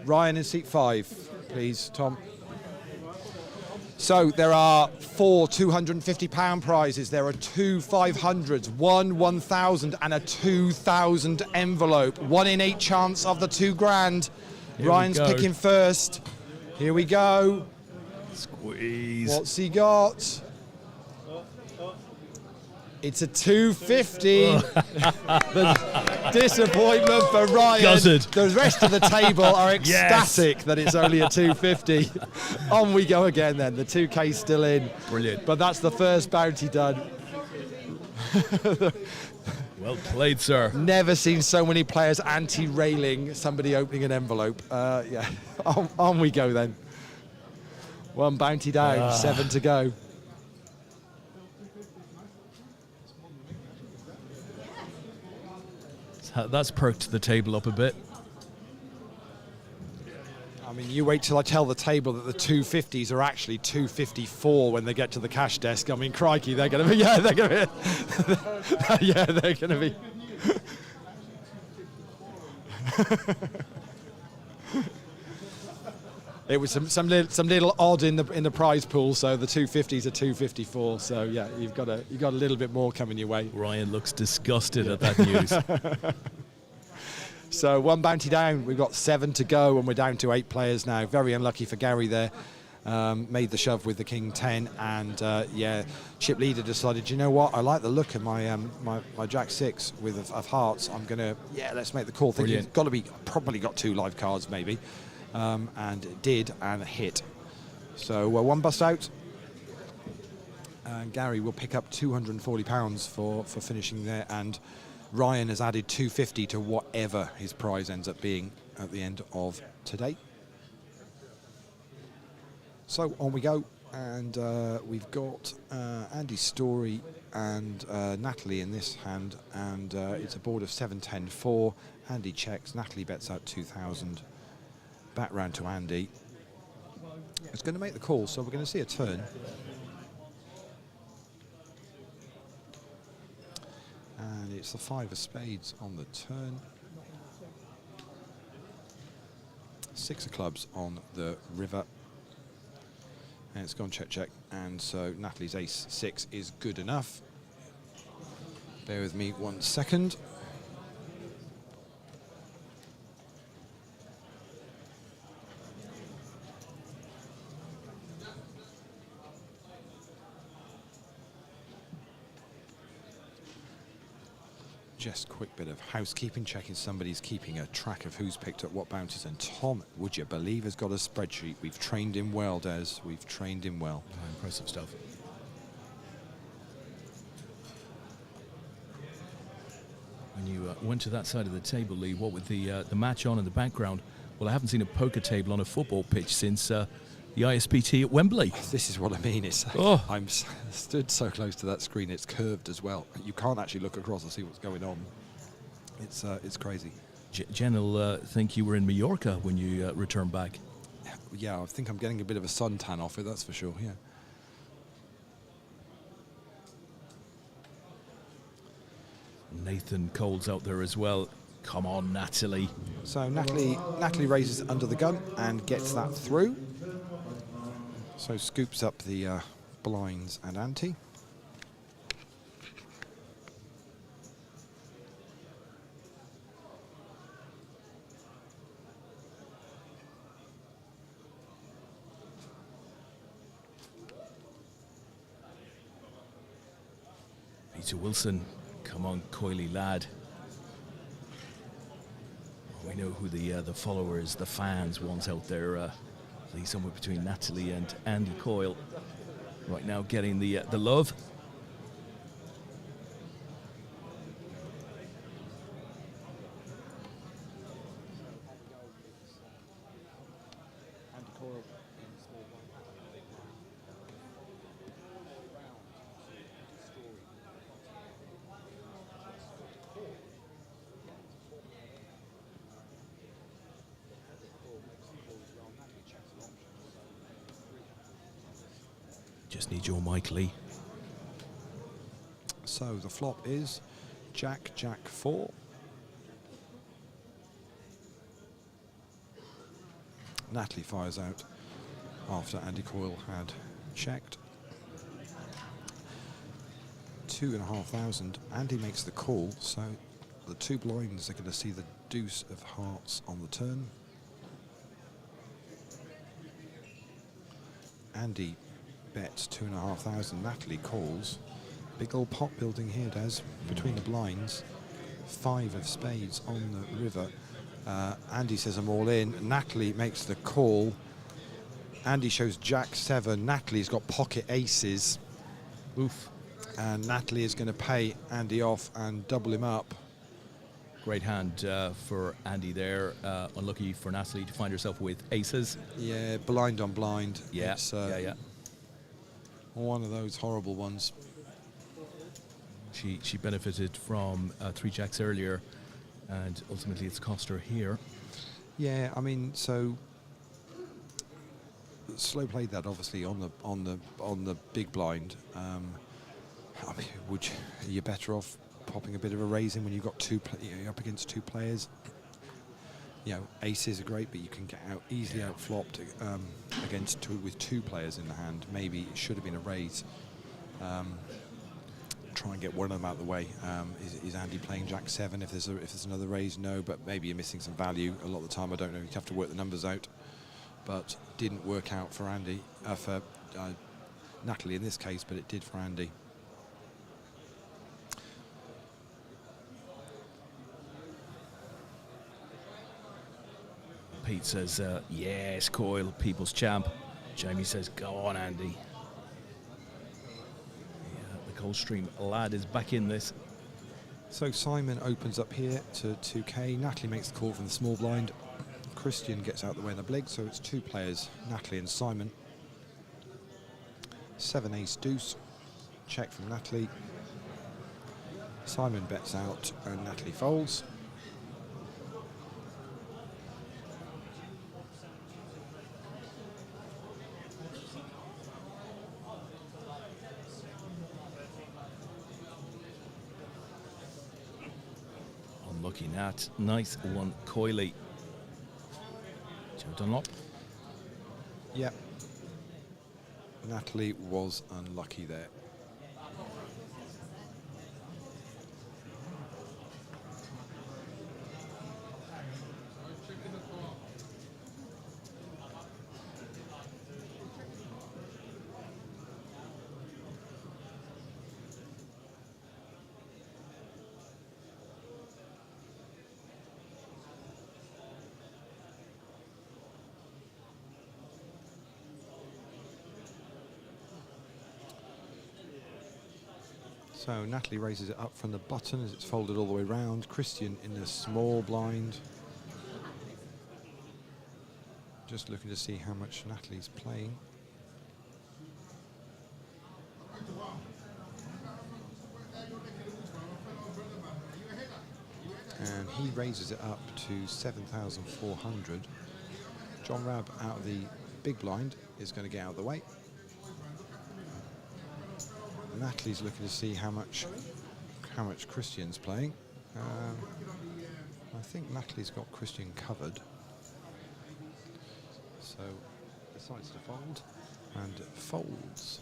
Ryan in seat 5, please, Tom. So there are 4 £250 prizes. There are 2 500s, 1 1,000 and a 2,000 envelope. 1 in 8 chance of the £2,000. Ryan's picking first. Here we go. Squeeze. What's he got? It's a 250. The disappointment for Ryan. Guzzled. The rest of the table are ecstatic that it's only a 250. On we go again then. The 2K's still in. Brilliant. But that's the first bounty done. Well played, sir. Never seen so many players anti-railing somebody opening an envelope. Yeah. On we go then. 1 bounty down, 7 to go. That's perked the table up a bit. I mean, you wait till I tell the table that the 250s are actually 254 when they get to the cash desk. I mean, crikey, they're going to be, they're going to be. It was some little odd in the prize pool, so the 250s are 254. So yeah, you got a little bit more coming your way. Ryan looks disgusted at that news. So one bounty down. We've got 7 to go, and we're down to 8 players now. Very unlucky for Gary there. Made the shove with the king 10, and yeah, chip leader decided, you know what, I like the look of my my jack 6 with of hearts. I'm gonna, yeah, let's make the call. Thinking it's got to be, probably got 2 live cards maybe, and it did, and hit. So one bust out, and Gary will pick up £240 for finishing there, and Ryan has added 250 to whatever his prize ends up being at the end of today. So on we go, and we've got Andy's Story and Natalie in this hand, and it's a board of 7-10-4. Andy checks, Natalie bets out 2,000. Back round to Andy. It's going to make the call, so we're going to see a turn. And it's the 5 of spades on the turn. 6 of clubs on the river. And it's gone check, check. And so Natalie's ace 6 is good enough. Bear with me 1 second. Just quick bit of housekeeping, checking somebody's keeping a track of who's picked up what bounties. And Tom, would you believe, has got a spreadsheet. We've trained him well, Des. We've trained him well. Oh, impressive stuff. When you went to that side of the table, Lee, what with the match on in the background? Well, I haven't seen a poker table on a football pitch since the ISPT at Wembley. This is what I mean. It's I'm stood so close to that screen. It's curved as well. You can't actually look across and see what's going on. It's crazy. Jen will think you were in Mallorca when you returned back. Yeah, I think I'm getting a bit of a suntan off it. That's for sure. Yeah. Nathan Cole's out there as well. Come on, Natalie. So Natalie raises under the gun and gets that through. So scoops up the blinds and ante. Peter Wilson, come on, coily lad. We know who the followers, the fans want out there. He's somewhere between Natalie and Andy Coyle. Right now getting the love. Just need your mic, Lee. So the flop is Jack, Jack 4. Natalie fires out after Andy Coyle had checked. 2,500. Andy makes the call, so the 2 blinds are going to see the deuce of hearts on the turn. Andy bets 2,500. Natalie calls. Big old pot building here, Des, between the blinds. 5 of spades on the river. Andy says I'm all in. Natalie makes the call. Andy shows Jack 7. Natalie's got pocket aces. Oof. And Natalie is going to pay Andy off and double him up. Great hand for Andy there. Unlucky for Natalie to find herself with aces. Yeah, blind on blind. Yeah, yeah. One of those horrible ones. She benefited from 3 jacks earlier, and ultimately it's cost her here. Yeah, I mean, so slow played that obviously on the big blind. I mean, you're better off popping a bit of a raise in when you've got you're up against 2 players. you know, aces are great, but you can get out easily out-flopped with two players in the hand. Maybe it should have been a raise. Try and get one of them out of the way. Is Andy playing Jack 7 if there's another raise? No, but maybe you're missing some value. A lot of the time, I don't know. You have to work the numbers out, but didn't work out for Andy, for Natalie in this case, but it did for Andy. Pete says, yes, Coyle, people's champ. Jamie says, go on, Andy. The Coldstream lad is back in this. So Simon opens up here to 2K. Natalie makes the call from the small blind. Christian gets out the way in the blig, so it's two players, Natalie and Simon. 7 ace deuce. Check from Natalie. Simon bets out and Natalie folds. Unlucky Nat. Nice one, Coyley. Joe Dunlop. Yep. Natalie was unlucky there. So Natalie raises it up from the button as it's folded all the way round. Christian in the small blind. Just looking to see how much Natalie's playing. And he raises it up to 7,400. John Rabb out of the big blind is going to get out of the way. Natalie's looking to see how much Christian's playing. I think Natalie's got Christian covered. So decides to fold and folds.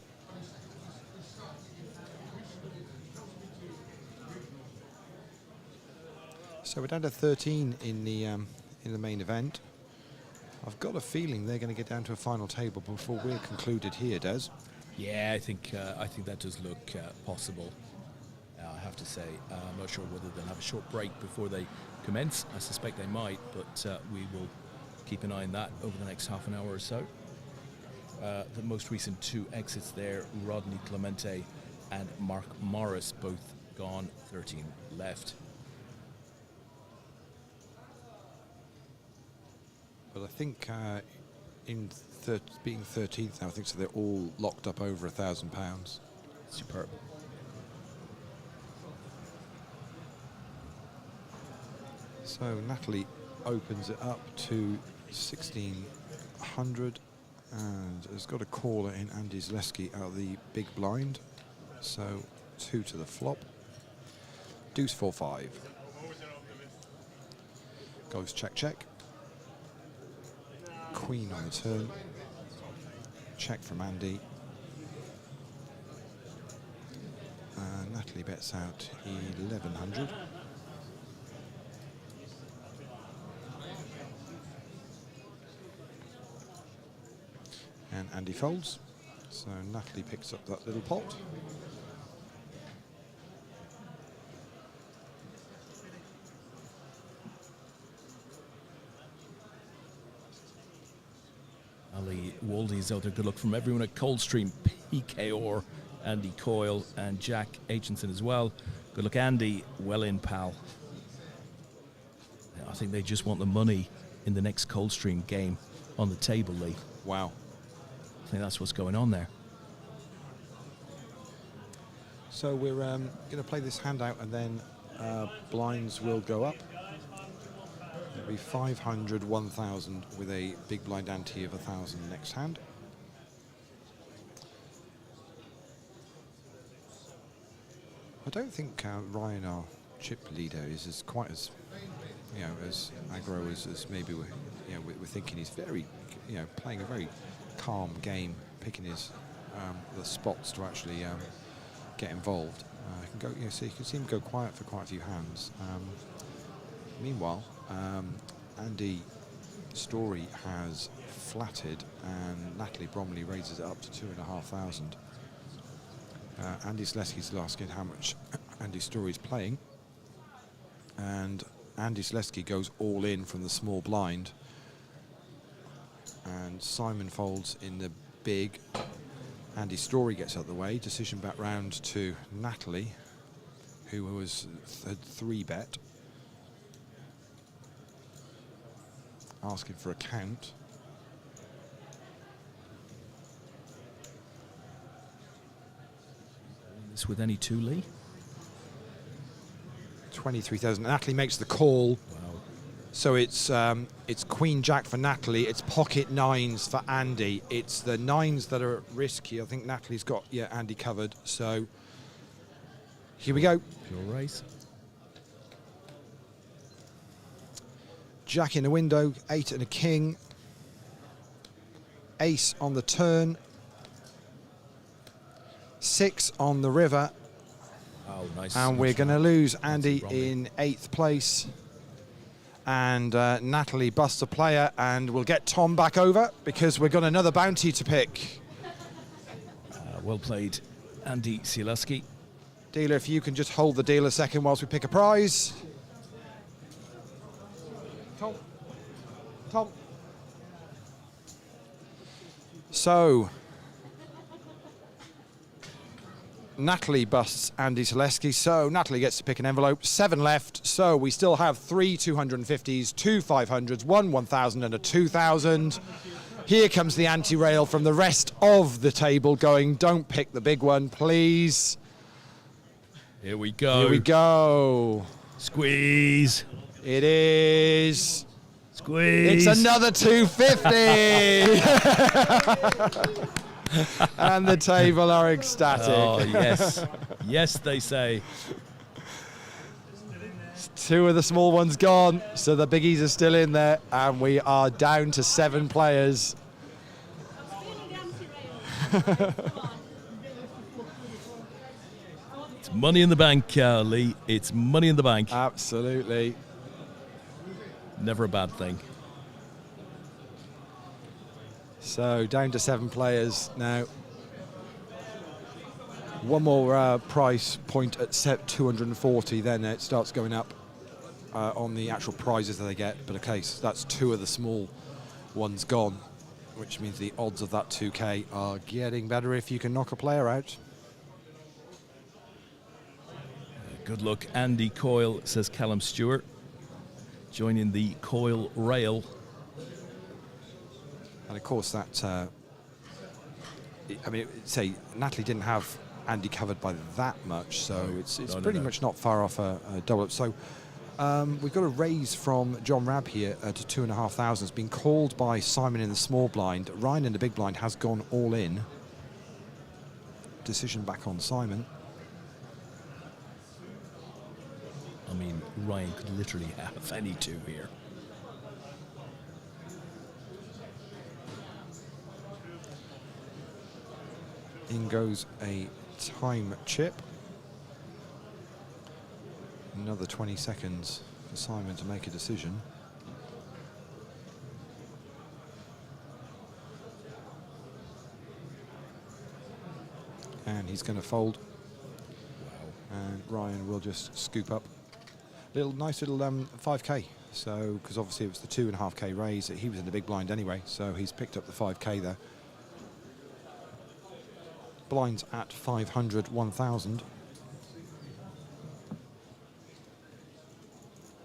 So we're down to 13 in the main event. I've got a feeling they're going to get down to a final table before we're concluded here, Des. Yeah, I think that does look possible. I have to say, I'm not sure whether they'll have a short break before they commence. I suspect they might, but we will keep an eye on that over the next half an hour or so. The most recent two exits there, Rodney Clemente and Mark Morris, both gone, 13 left. But I think being 13th now, I think so they're all locked up over £1,000. Superb. So Natalie opens it up to 1,600 and has got a caller in Andy Zaleski out of the big blind. So 2 to the flop. Deuce 4-5. Goes check, check. Queen on the turn. Check from Andy. Natalie bets out 1,100. And Andy folds. So Natalie picks up that little pot. Ali Waldy's out there. Good luck from everyone at Coldstream, PK Orr, Andy Coyle, and Jack Aitchison as well. Good luck, Andy. Well in, pal. I think they just want the money in the next Coldstream game on the table, Lee. Wow. I think that's what's going on there. So we're going to play this hand out and then blinds will go up. It'll be 500, 1,000 with a big blind ante of 1,000 next hand. I don't think Ryan, our chip leader, is quite as you know, as aggro as maybe we're thinking. He's very, playing a very calm game, picking his the spots to actually get involved. Can go, so you can see him go quiet for quite a few hands. Meanwhile, Andy Story has flatted, and Natalie Bromley raises it up to 2,500. Andy Selesky's asking how much Andy Story's playing, and Andy Selesky goes all in from the small blind, and Simon folds in the big. Andy Story gets out of the way. Decision back round to Natalie, who had 3-bet, asking for a count. This with any two, Lee? 23,000. Natalie makes the call. Wow. So it's Queen Jack for Natalie. It's pocket nines for Andy. It's the nines that are risky. I think Natalie's got Andy covered. So here we go. Pure race. Jack in the window, 8 and a king. Ace on the turn. 6 on the river. Oh, nice. And we're going to lose Andy in 8th place. And Natalie busts a player, and we'll get Tom back over because we've got another bounty to pick. Well played, Andy Selesky. Dealer, if you can just hold the deal a second whilst we pick a prize. Tom. So, Natalie busts Andy Selesky, so Natalie gets to pick an envelope. 7 left, so we still have 3 250s, 2 500s, 1 1,000 and a 2,000. Here comes the anti-rail from the rest of the table going, don't pick the big one, please. Here we go. Here we go. Squeeze. It is. Squeeze. It's another 250. And the table are ecstatic. Oh, yes. Yes, they say. 2 of the small ones gone, so the biggies are still in there, and we are down to 7 players. It's money in the bank, Lee. It's money in the bank. Absolutely. Never a bad thing. So down to 7 players now. One more price point at set 240, then it starts going up on the actual prizes that they get. But okay, so that's 2 of the small ones gone, which means the odds of that 2K are getting better if you can knock a player out. Good luck, Andy Coyle, says Callum Stewart. Joining the Coyle rail. And of course that, I mean, say Natalie didn't have Andy covered by that much, so it's pretty much not far off a double up. So we've got a raise from John Rabb here to 2,500. It's been called by Simon in the small blind. Ryan in the big blind has gone all in. Decision back on Simon. I mean, Ryan could literally have any 2 here. In goes a time chip. Another 20 seconds for Simon to make a decision. And he's going to fold. Wow. And Ryan will just scoop up. Nice little 5K. So, because obviously it was the 2.5K raise. He was in the big blind anyway, so he's picked up the 5K there. Blinds at 500, 1,000.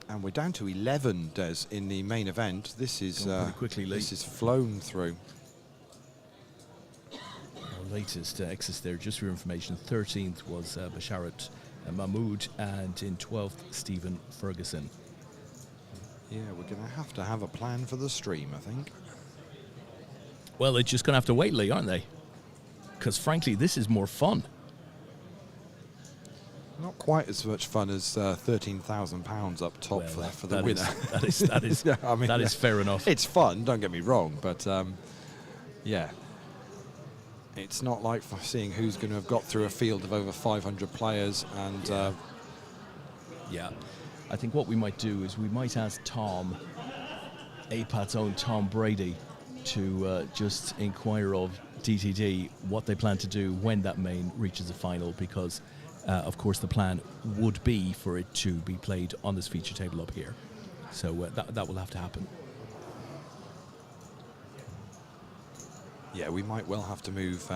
And we're down to 11, Des, in the main event. This is quickly, Lee. This is flown through. Our latest exits there, just for your information. 13th was Basharat Mahmood, and in 12th, Stephen Ferguson. Yeah, we're going to have a plan for the stream, I think. Well, they're just going to have to wait, Lee, aren't they? Because, frankly, this is more fun. Not quite as much fun as £13,000 up top Well, for the that winner. That is Yeah, I mean, that is fair enough. It's fun, don't get me wrong, but yeah. It's not like seeing who's going to have got through a field of over 500 players. And Yeah. I think what we might do is we might ask Tom, APAT's own Tom Brady, to just inquire of DTD what they plan to do when that main reaches the final, because of course the plan would be for it to be played on this feature table up here. So that will have to happen. yeah, we might well have to move.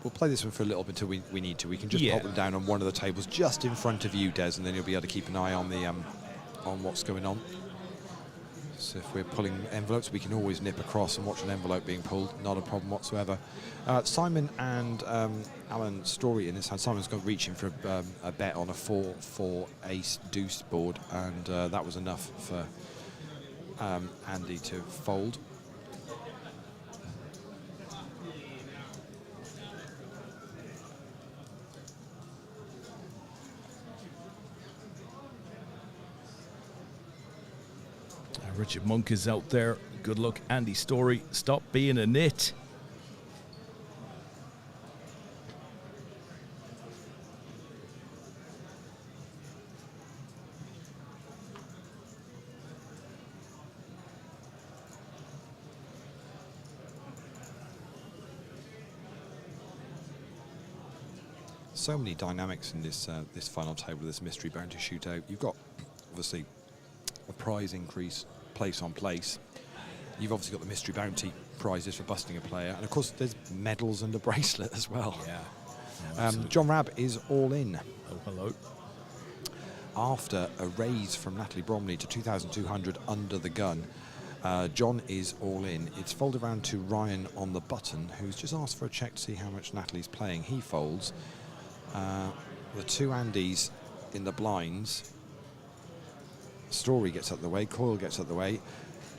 We'll play this one for a little bit until we need to. We can just pop them down on one of the tables just in front of you, Des, and then you'll be able to keep an eye on the on what's going on. So if we're pulling envelopes, we can always nip across and watch an envelope being pulled. Not a problem whatsoever. Simon and Alan Story in this hand. Simon's got reaching for a bet on a 4-4 ace deuce board, and that was enough for Andy to fold. Richard Monk is out there. Good luck, Andy Story. Stop being a nit. So many dynamics in this this final table, this mystery bounty shootout. You've got obviously a prize increase place on place. You've obviously got the mystery bounty prizes for busting a player, and of course there's medals and a bracelet as well. Yeah. John Rabb is all in. Oh, hello. After a raise from Natalie Bromley to 2,200 under the gun, John is all in. It's folded around to Ryan on the button, who's just asked for a check to see how much Natalie's playing. He folds. The two Andys in the blinds. Story gets up the way, Coyle gets up the way.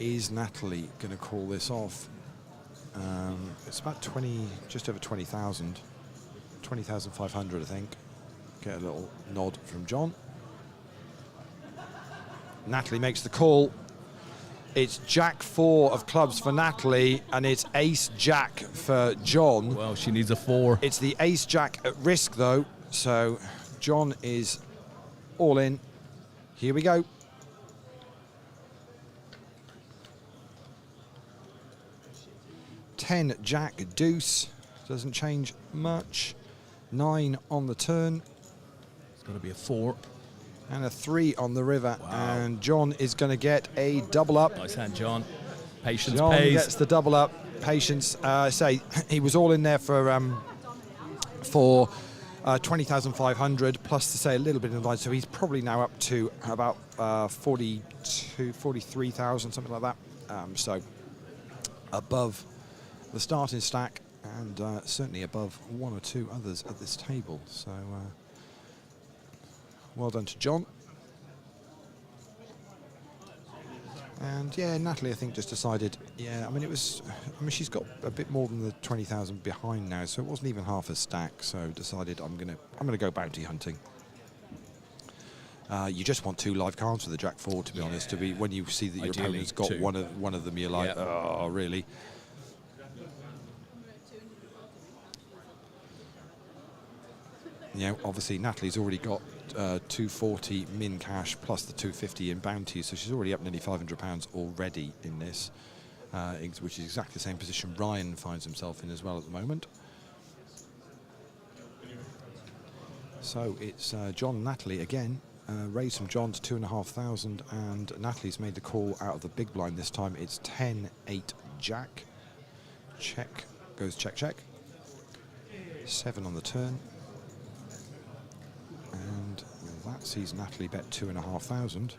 Is Natalie going to call this off? It's about 20, just over 20,000. 20,500, I think. Get a little nod from John. Natalie makes the call. It's Jack 4 of clubs for Natalie, and it's Ace Jack for John. Well, she needs a 4. It's the Ace Jack at risk, though, so John is all in. Here we go. 10 Jack deuce, doesn't change much. 9 on the turn. It's got to be a 4. And a 3 on the river. Wow. And John is going to get a double up. Nice hand, John. Patience John pays. gets the double up. Patience. Say he was all in there for 20,500 plus to say a little bit in the line. So he's probably now up to about 43,000, something like that. So above the starting stack, and certainly above one or two others at this table. So well done to John. And yeah, Natalie, I think, just decided, yeah, I mean, she's got a bit more than the 20,000 behind now, so it wasn't even half a stack, so decided I'm gonna go bounty hunting. You just want 2 live cards with the Jack 4, to be honest, to be when you see that your Ideally, opponent's got 2. one of them, you're like, oh, really? You know, obviously Natalie's already got 240 min cash plus the 250 in bounties, so she's already up nearly £500 already in this, which is exactly the same position Ryan finds himself in as well at the moment. So it's John and Natalie again, raised from John to 2,500, and Natalie's made the call out of the big blind this time. It's 10-8 Jack. Check, goes check, check. 7 on the turn. And that sees Natalie bet 2,500.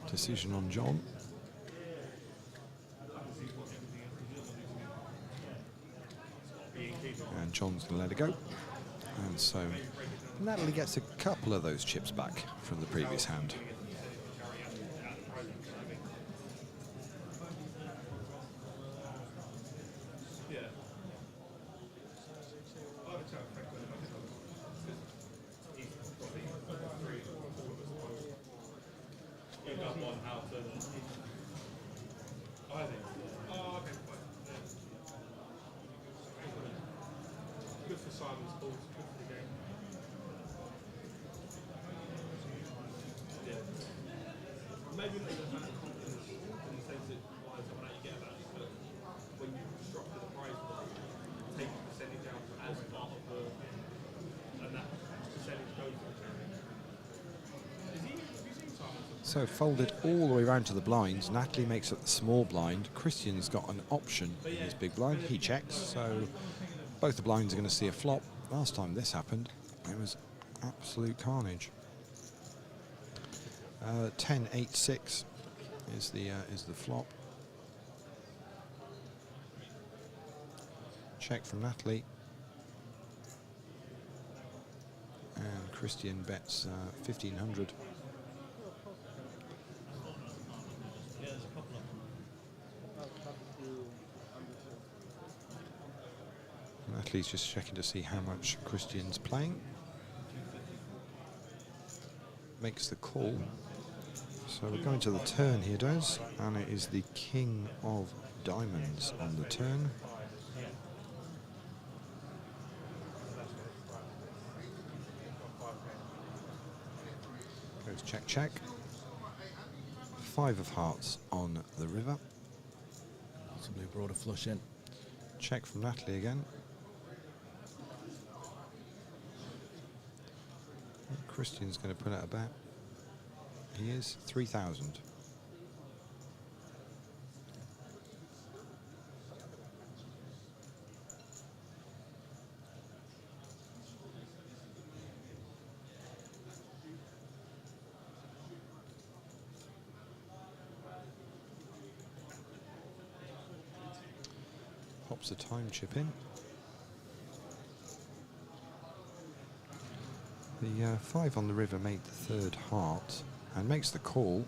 Decision on John. And John's going to let it go. And so Natalie gets a couple of those chips back from the previous hand. So folded all the way around to the blinds. Natalie makes up the small blind. Christian's got an option in his big blind. He checks, so both the blinds are going to see a flop. Last time this happened, it was absolute carnage. 10-8-6 is the flop. Check from Natalie. And Christian bets 1,500. Natalie's just checking to see how much Christian's playing. Makes the call. So we're going to the turn here, does, and it is the king of diamonds on the turn. Goes check, check. 5 of hearts on the river. Possibly brought a flush in. Check from Natalie again. Christian's going to put out a bet. He is 3,000. Pops a time chip in. The 5 on the river made the 3rd heart and makes the call,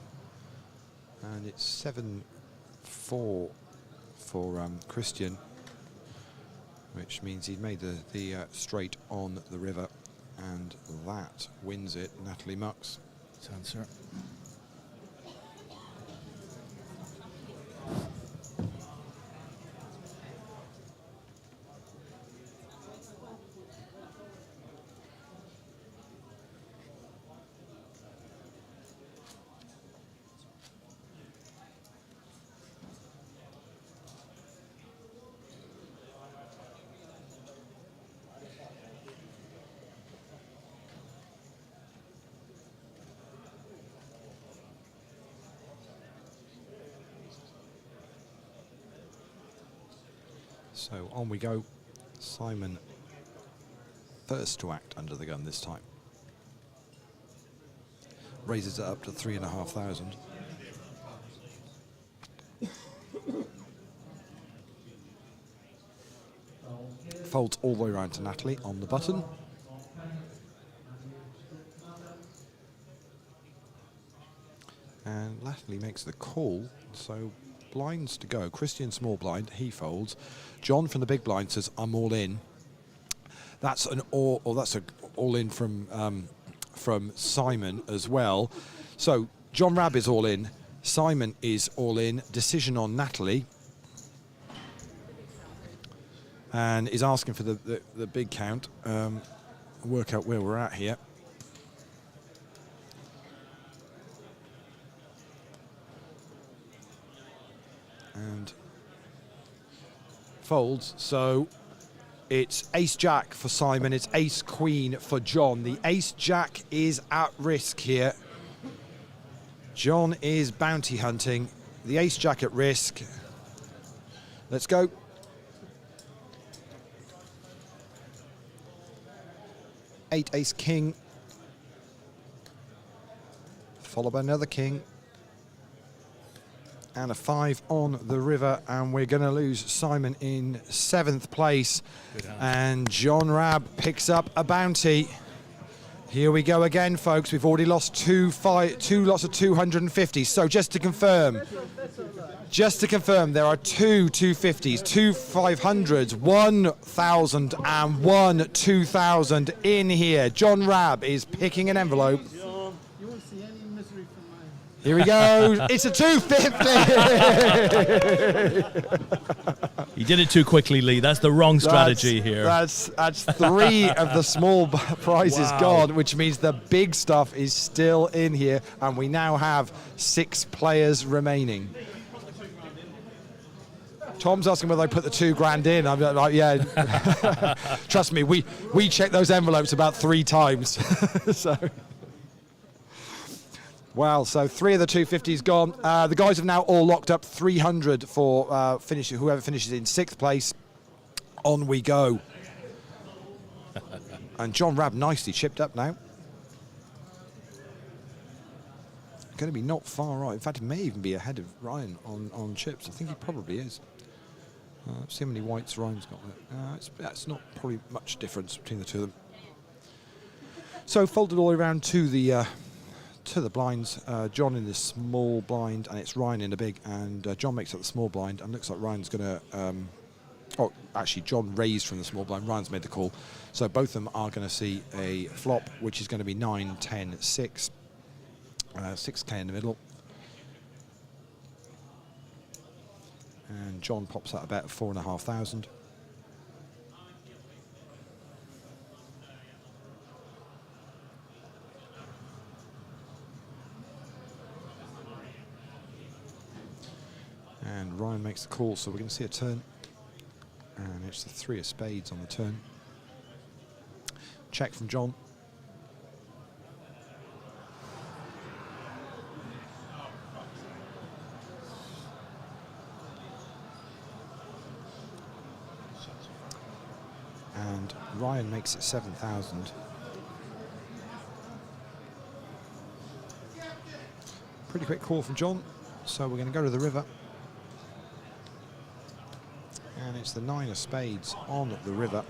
and it's 7-4 for Christian, which means he made the straight on the river, and that wins it. Natalie mucks. Sounds sir. So on we go. Simon first to act under the gun this time. Raises it up to 3,500. Folds all the way around to Natalie on the button. And Natalie makes the call, so blinds to go. Christian small blind, he folds. John from the big blind says, I'm all in. That's an all, or that's a all in from Simon as well. So John Rabb is all in. Simon is all in. Decision on Natalie. And is asking for the big count. Work out where we're at here. And folds, so it's ace-jack for Simon, it's ace-queen for John. The ace-jack is at risk here. John is bounty hunting. The ace-jack at risk. Let's go. Eight ace-king. Followed by another king. And a 5 on the river, and we're going to lose Simon in 7th place. And John Rabb picks up a bounty. Here we go again, folks. We've already lost two lots of 250. So just to confirm, there are two 250s, two 500s, 1,000 and one 2,000 in here. John Rabb is picking an envelope. You won't see any Here we go. It's a 250. You did it too quickly, Lee. That's the wrong strategy here. That's 3 of the small prizes gone, which means the big stuff is still in here, and we now have 6 players remaining. Tom's asking whether I put the $2,000 in. I'm like, yeah. Trust me, we check those envelopes about 3 times. So. Well, so 3 of the 250s gone. The guys have now all locked up 300 for whoever finishes in 6th place. On we go. And John Rabb nicely chipped up now. Going to be not far right. In fact, he may even be ahead of Ryan on chips. I think he probably is. See how many whites Ryan's got there. That's not probably much difference between the two of them. So folded all the way around to the blinds. John in the small blind, and it's Ryan in the big. And John makes up the small blind, and looks like Ryan's going to. Actually, John raised from the small blind. Ryan's made the call. So both of them are going to see a flop, which is going to be 9, 10, 6. 6K in the middle. And John pops out about 4,500. And Ryan makes the call, so we're going to see a turn. And it's the 3 of spades on the turn. Check from John. And Ryan makes it 7,000. Pretty quick call from John, so we're going to go to the river. And it's the 9 of spades on the river.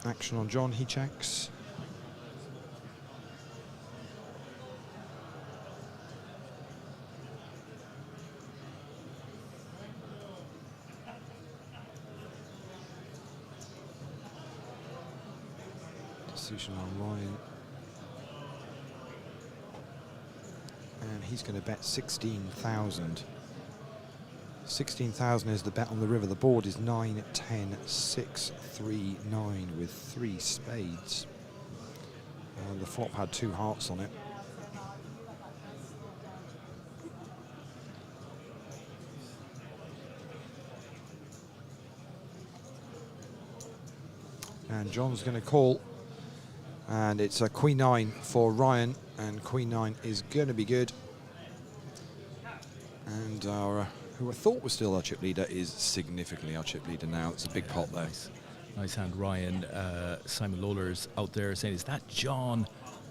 Action on John, he checks. Decision on Ryan. And he's going to bet 16,000. 16,000 is the bet on the river. The board is 9, 10, 6, 3, 9 with 3 spades. And the flop had 2 hearts on it. And John's going to call. And it's a Queen 9 for Ryan, and Queen 9 is going to be good. And our, who I thought was still our chip leader, is significantly our chip leader now. It's a big pot there. Nice hand, Ryan. Simon Lawler's out there saying, is that John,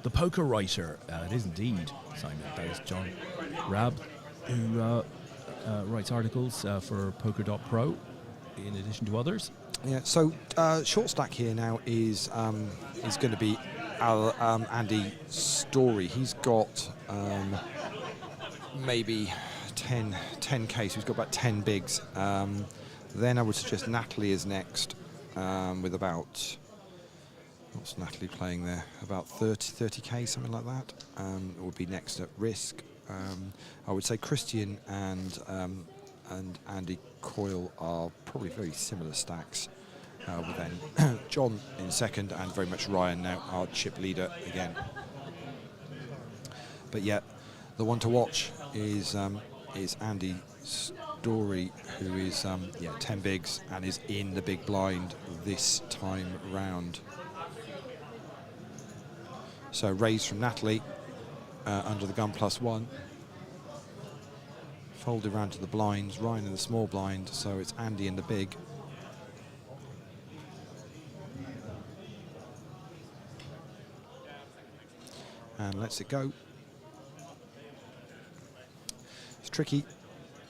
the poker writer? It is indeed, Simon. That is John Rabb, who writes articles for poker.pro, in addition to others. Yeah, so short stack here now is going to be Andy Story. He's got maybe 10K, so he's got about 10 bigs. Then I would suggest Natalie is next with about, what's Natalie playing there? About 30K, something like that. Would be next at risk. I would say Christian and Andy Coyle are probably very similar stacks. With then John in second, and very much Ryan now our chip leader again. But yet, the one to watch is Andy Story, who is 10 bigs and is in the big blind this time round. So raise from Natalie under the gun +1. Folded round to the blinds, Ryan in the small blind, so it's Andy in the big. And lets it go. It's tricky.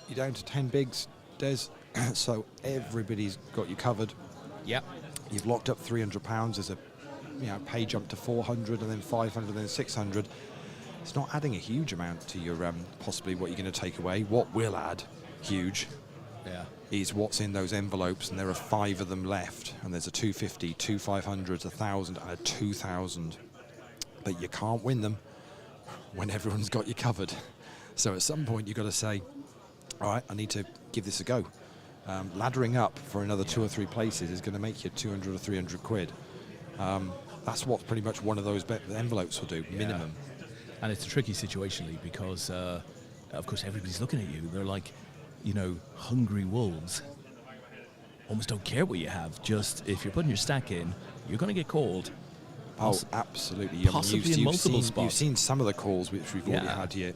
You're down to 10 bigs, Des, so everybody's got you covered. Yep. You've locked up £300. There's a pay jump to 400, and then 500, and then 600. It's not adding a huge amount to your possibly what you're going to take away. What will add huge is what's in those envelopes, and there are 5 of them left, and there's a 250, 2 500s, 1,000 and a 2,000. But you can't win them when everyone's got you covered. So at some point you've got to say, all right, I need to give this a go. Laddering up for another 2 or 3 places is going to make you 200 or 300 quid. That's what pretty much one of those envelopes will do, minimum. And it's a tricky situation, Lee, because of course everybody's looking at you. They're like, you know, hungry wolves. Almost don't care what you have. Just if you're putting your stack in, you're going to get called. Oh, absolutely. Possibly in multiple spots. You've seen some of the calls which we've already had here.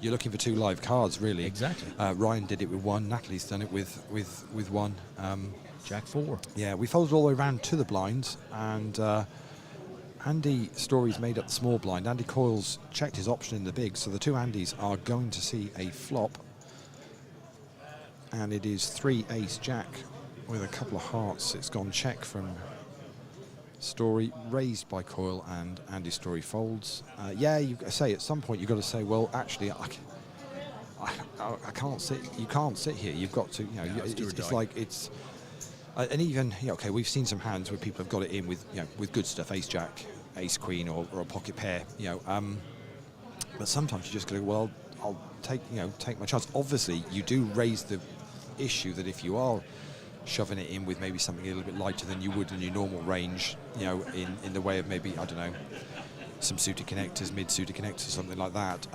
You're looking for 2 live cards, really. Exactly. Ryan did it with 1. Natalie's done it with 1. Jack 4. Yeah, we folded all the way around to the blinds, and Andy Story's made up the small blind. Andy Coyle's checked his option in the big, so the 2 Andys are going to see a flop. And it is 3 ace jack with a couple of hearts. It's gone check from Story, raised by Coyle, and Andy Story folds. You say at some point you've got to say, well, actually, I can't sit. You can't sit here. You've got to, you know, it's like it's. And even, okay, we've seen some hands where people have got it in with, with good stuff, ace jack, ace queen, or a pocket pair, but sometimes you just go, well, I'll take my chance. Obviously, you do raise the issue that if you are shoving it in with maybe something a little bit lighter than you would in your normal range, in the way of maybe, I don't know, some suited connectors, mid-suited connectors, something like that.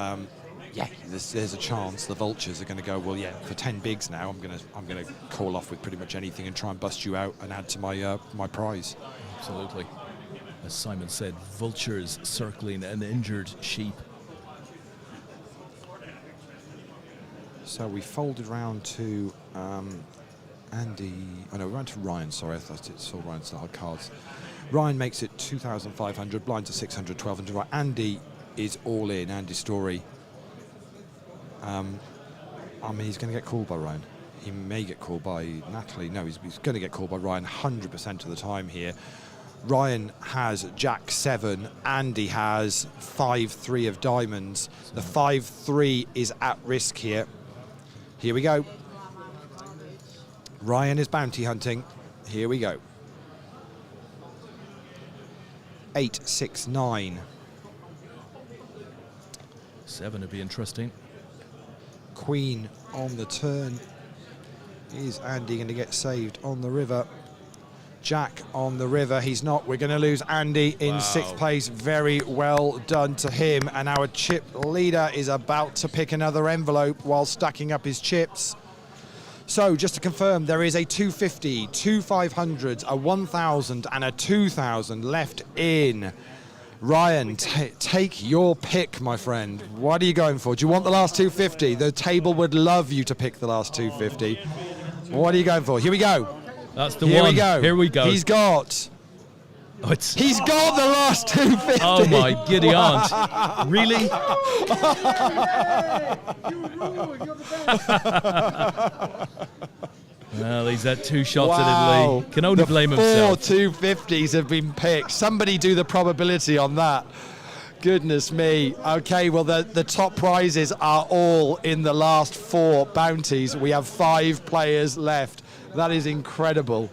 There's a chance the vultures are going to go, well, for 10 bigs now, I'm going to call off with pretty much anything and try and bust you out and add to my my prize. Absolutely. As Simon said, vultures circling an injured sheep. So we folded round to Andy. Oh no, we ran to Ryan. Sorry, I thought it saw Ryan's hard cards. Ryan makes it 2,500. Blinds are 600, 1,200. Right. Andy is all in. Andy Story. He's going to get called by Ryan. He may get called by Natalie. No, he's going to get called by Ryan 100% of the time here. Ryan has Jack 7. Andy has 5-3 of diamonds. The 5-3 is at risk here. Here we go. Ryan is bounty hunting. Here we go. 8, 6, 9. 7 would be interesting. Queen on the turn. Is Andy going to get saved on the river? Jack on the river. He's not. We're going to lose Andy in 6th place. Very well done to him. And our chip leader is about to pick another envelope while stacking up his chips. So just to confirm, there is a 250, 2 500s, a 1,000 and a 2,000 left in. Ryan, take your pick, my friend. What are you going for? Do you want the last 250? The table would love you to pick the last 250. What are you going for? Here we go. That's the one. Here we go. Here we go. He's got. He's got the last 250. Oh my giddy aunt! Really? Well, he's had 2 shots at it, Lee. Can only blame himself. 4 250s have been picked. Somebody do the probability on that. Goodness me. Okay, well, the top prizes are all in the last 4 bounties. We have 5 players left. That is incredible.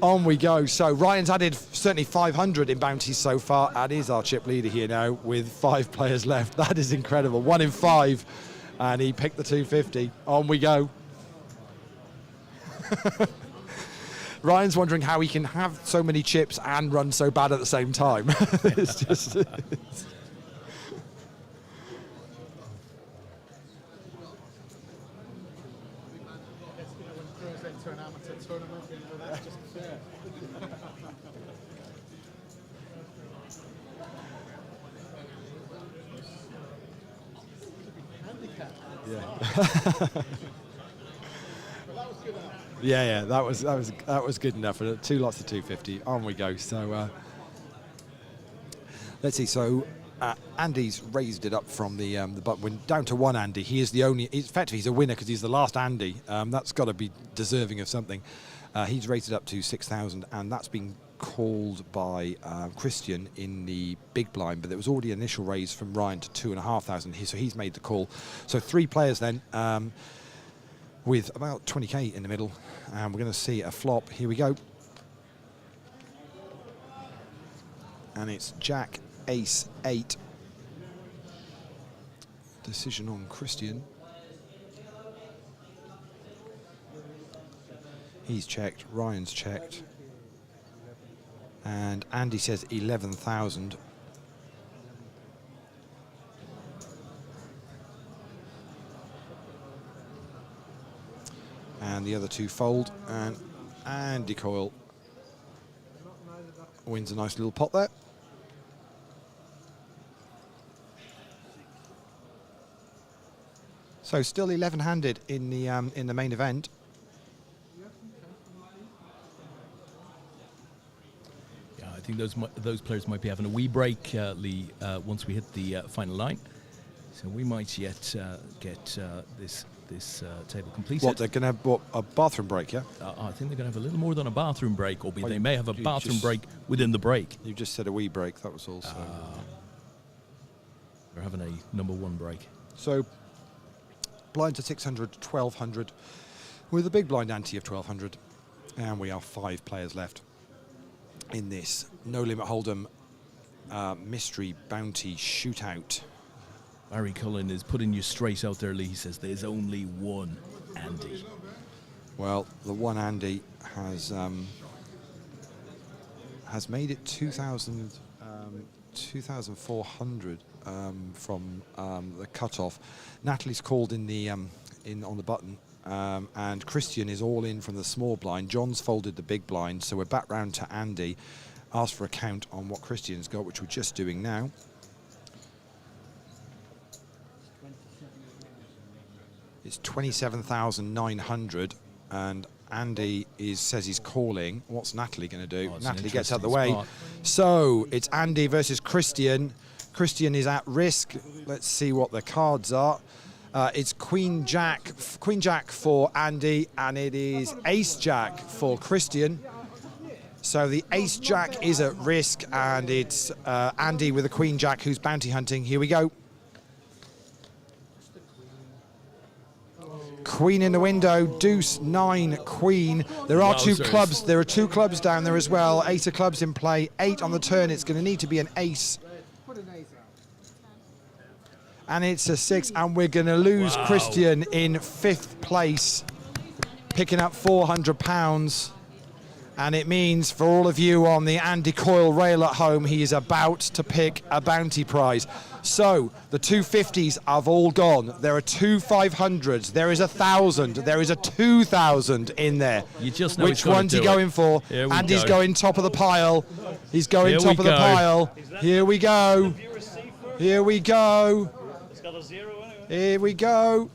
On we go. So Ryan's added certainly 500 in bounties so far, and is our chip leader here now with 5 players left. That is incredible. 1 in 5, and he picked the 250. On we go. Ryan's wondering how he can have so many chips and run so bad at the same time. It's just... Yeah, that was good enough. 2 lots of 250. On we go. So let's see. So Andy's raised it up from the button down to 1 Andy. He is the only. Effectively, he's a winner because he's the last Andy. That's got to be deserving of something. He's raised it up to 6,000, and that's been called by Christian in the big blind. But there was already an initial raise from Ryan to 2,500. So he's made the call. So 3 players then. with about 20k in the middle, and we're going to see a flop. Here we go. And it's Jack, Ace, 8. Decision on Christian. He's checked, Ryan's checked. And Andy says 11,000. And the other two fold, and Andy Coyle wins a nice little pot there. So still 11-handed in the main event. Yeah, I think those players might be having a wee break, Lee, once we hit the final line. So we might yet get this table completed. What, they're going to have a bathroom break, yeah? I think they're going to have a little more than a bathroom break, or they may have a bathroom break within the break. You just said a wee break, that was also. They're having a number 1 break. So blind to 600, 1,200, with a big blind ante of 1,200. And we are 5 players left in this No Limit Hold'em mystery bounty shootout. Barry Cullen is putting you straight out there, Lee. He says there's only one Andy. Well, the one Andy has made it 2,400 from the cutoff. Natalie's called in the on the button, and Christian is all in from the small blind. John's folded the big blind, so we're back round to Andy. Asked for a count on what Christian's got, which we're just doing now. It's 27,900, and Andy says he's calling. What's Natalie going to do? Natalie gets out of the way. Spot. So it's Andy versus Christian. Christian is at risk. Let's see what the cards are. It's Queen Jack for Andy, and it is Ace Jack for Christian. So the Ace Jack is at risk, and it's Andy with a Queen Jack who's bounty hunting. Here we go. Queen in the window, deuce, 9, queen. There are two clubs. There are 2 clubs down there as well. 8 of clubs in play. 8 on the turn. It's going to need to be an ace. And it's a 6, and we're going to lose Christian in 5th place, picking up £400. And it means for all of you on the Andy Coyle rail at home, he is about to pick a bounty prize. So the 250s have all gone. There are 2 500s. There is 1,000. There is a 2,000 in there. You just know which one's he going for? Andy's going top of the pile. He's going top of the pile. Here we go. Here we go. It's got a 0 anyway. Here we go.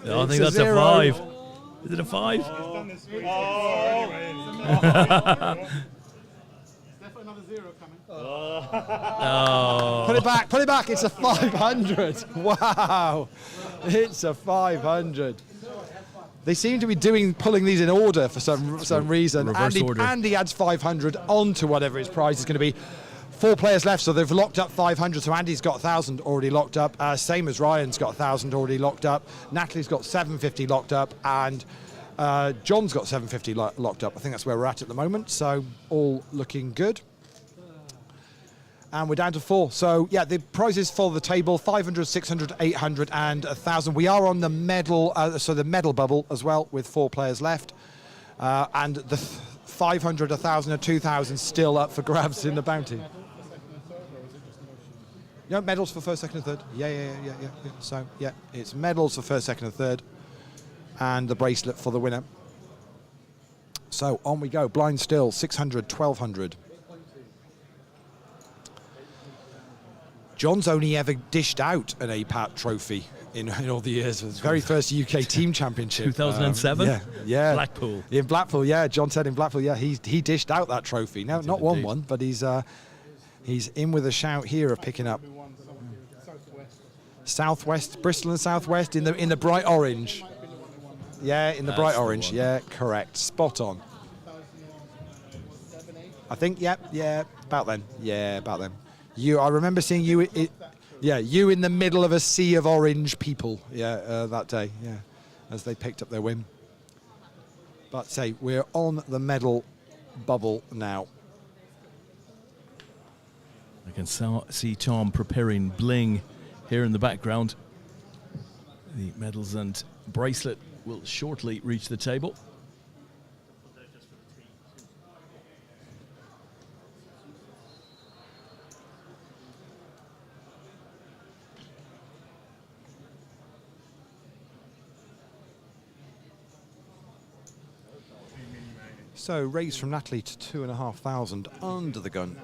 I think that's a 5. Is it a 5? Put it back, it's a 500. Wow, it's a 500. They seem to be pulling these in order for some reason. Andy adds 500 onto whatever his prize is going to be. 4 players left, so they've locked up 500. So Andy's got 1,000 already locked up. Same as Ryan's got 1,000 already locked up. Natalie's got 750 locked up, and John's got 750 locked up. I think that's where we're at the moment. So all looking good. And we're down to 4. So yeah, the prizes for the table: 500, 600, 800, and 1,000. We are on the medal, so the medal bubble as well, with 4 players left, and the 500, 1,000, and 2,000 still up for grabs in the bounty. Yeah, medals for first, second, and third. Yeah. So yeah, it's medals for first, second, and third, and the bracelet for the winner. So on we go. Blind still, 600, 1,200. John's only ever dished out an APAT trophy in all the years. It was the very first UK team championship. 2007? Yeah. Blackpool. In Blackpool, yeah. John said in Blackpool, yeah, he dished out that trophy. Now, not won one, but he's in with a shout here of picking up Southwest, Bristol and Southwest in the bright orange. Yeah, in the bright orange. Yeah, correct. Spot on. I think, yeah, about then. Yeah, about then. I remember seeing you, you in the middle of a sea of orange people, that day, yeah. as they picked up their win. But say, we're on the medal bubble now. I can see Tom preparing bling here in the background. The medals and bracelet will shortly reach the table. So raise from Natalie to 2,500 under the gun.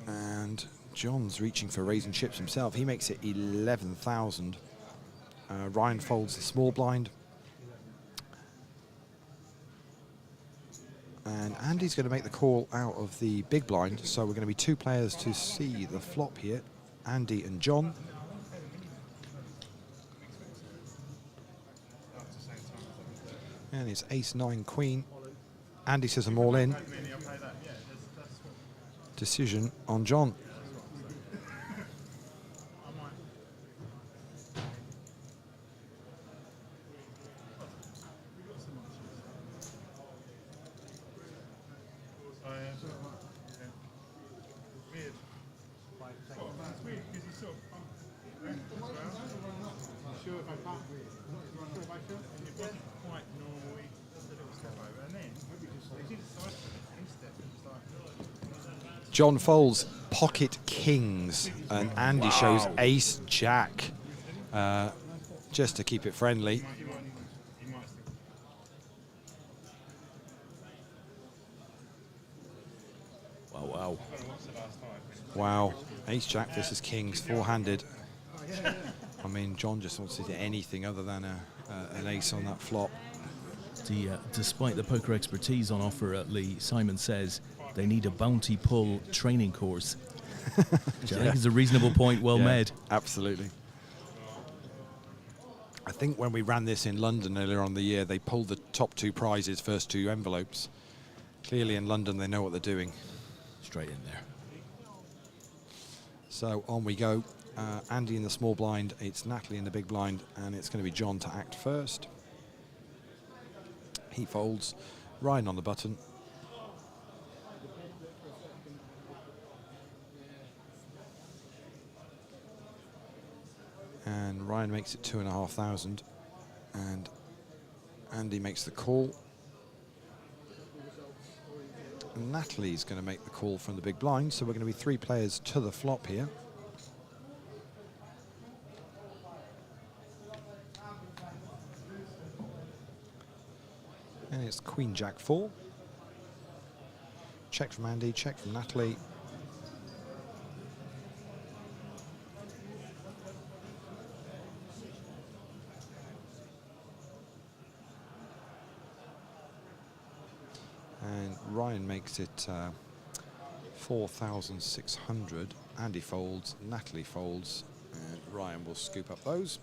And John's reaching for raising chips himself. He makes it 11,000. Ryan folds the small blind. And Andy's going to make the call out of the big blind. So we're going to be two players to see the flop here, Andy and John. And it's ace, nine, queen. Andy says I'm all in. Decision on John. John folds pocket kings, and Andy shows ace jack, just to keep it friendly. Wow. Wow, ace jack versus kings, four-handed. I mean, John just wants to do anything other than an ace on that flop. Despite the poker expertise on offer, Lee, Simon says they need a bounty pull training course, which I think is a reasonable point, well made. Absolutely. I think when we ran this in London earlier on in the year, they pulled the top two prizes, first two envelopes. Clearly in London, they know what they're doing. Straight in there. So on we go. Andy in the small blind, it's Natalie in the big blind, and it's going to be John to act first. He folds, Ryan on the button. And Ryan makes it 2,500, and Andy makes the call. And Natalie's going to make the call from the big blind, so we're going to be three players to the flop here. And it's Queen Jack 4. Check from Andy, check from Natalie. And Ryan makes it 4,600. Andy folds, Natalie folds, and Ryan will scoop up those.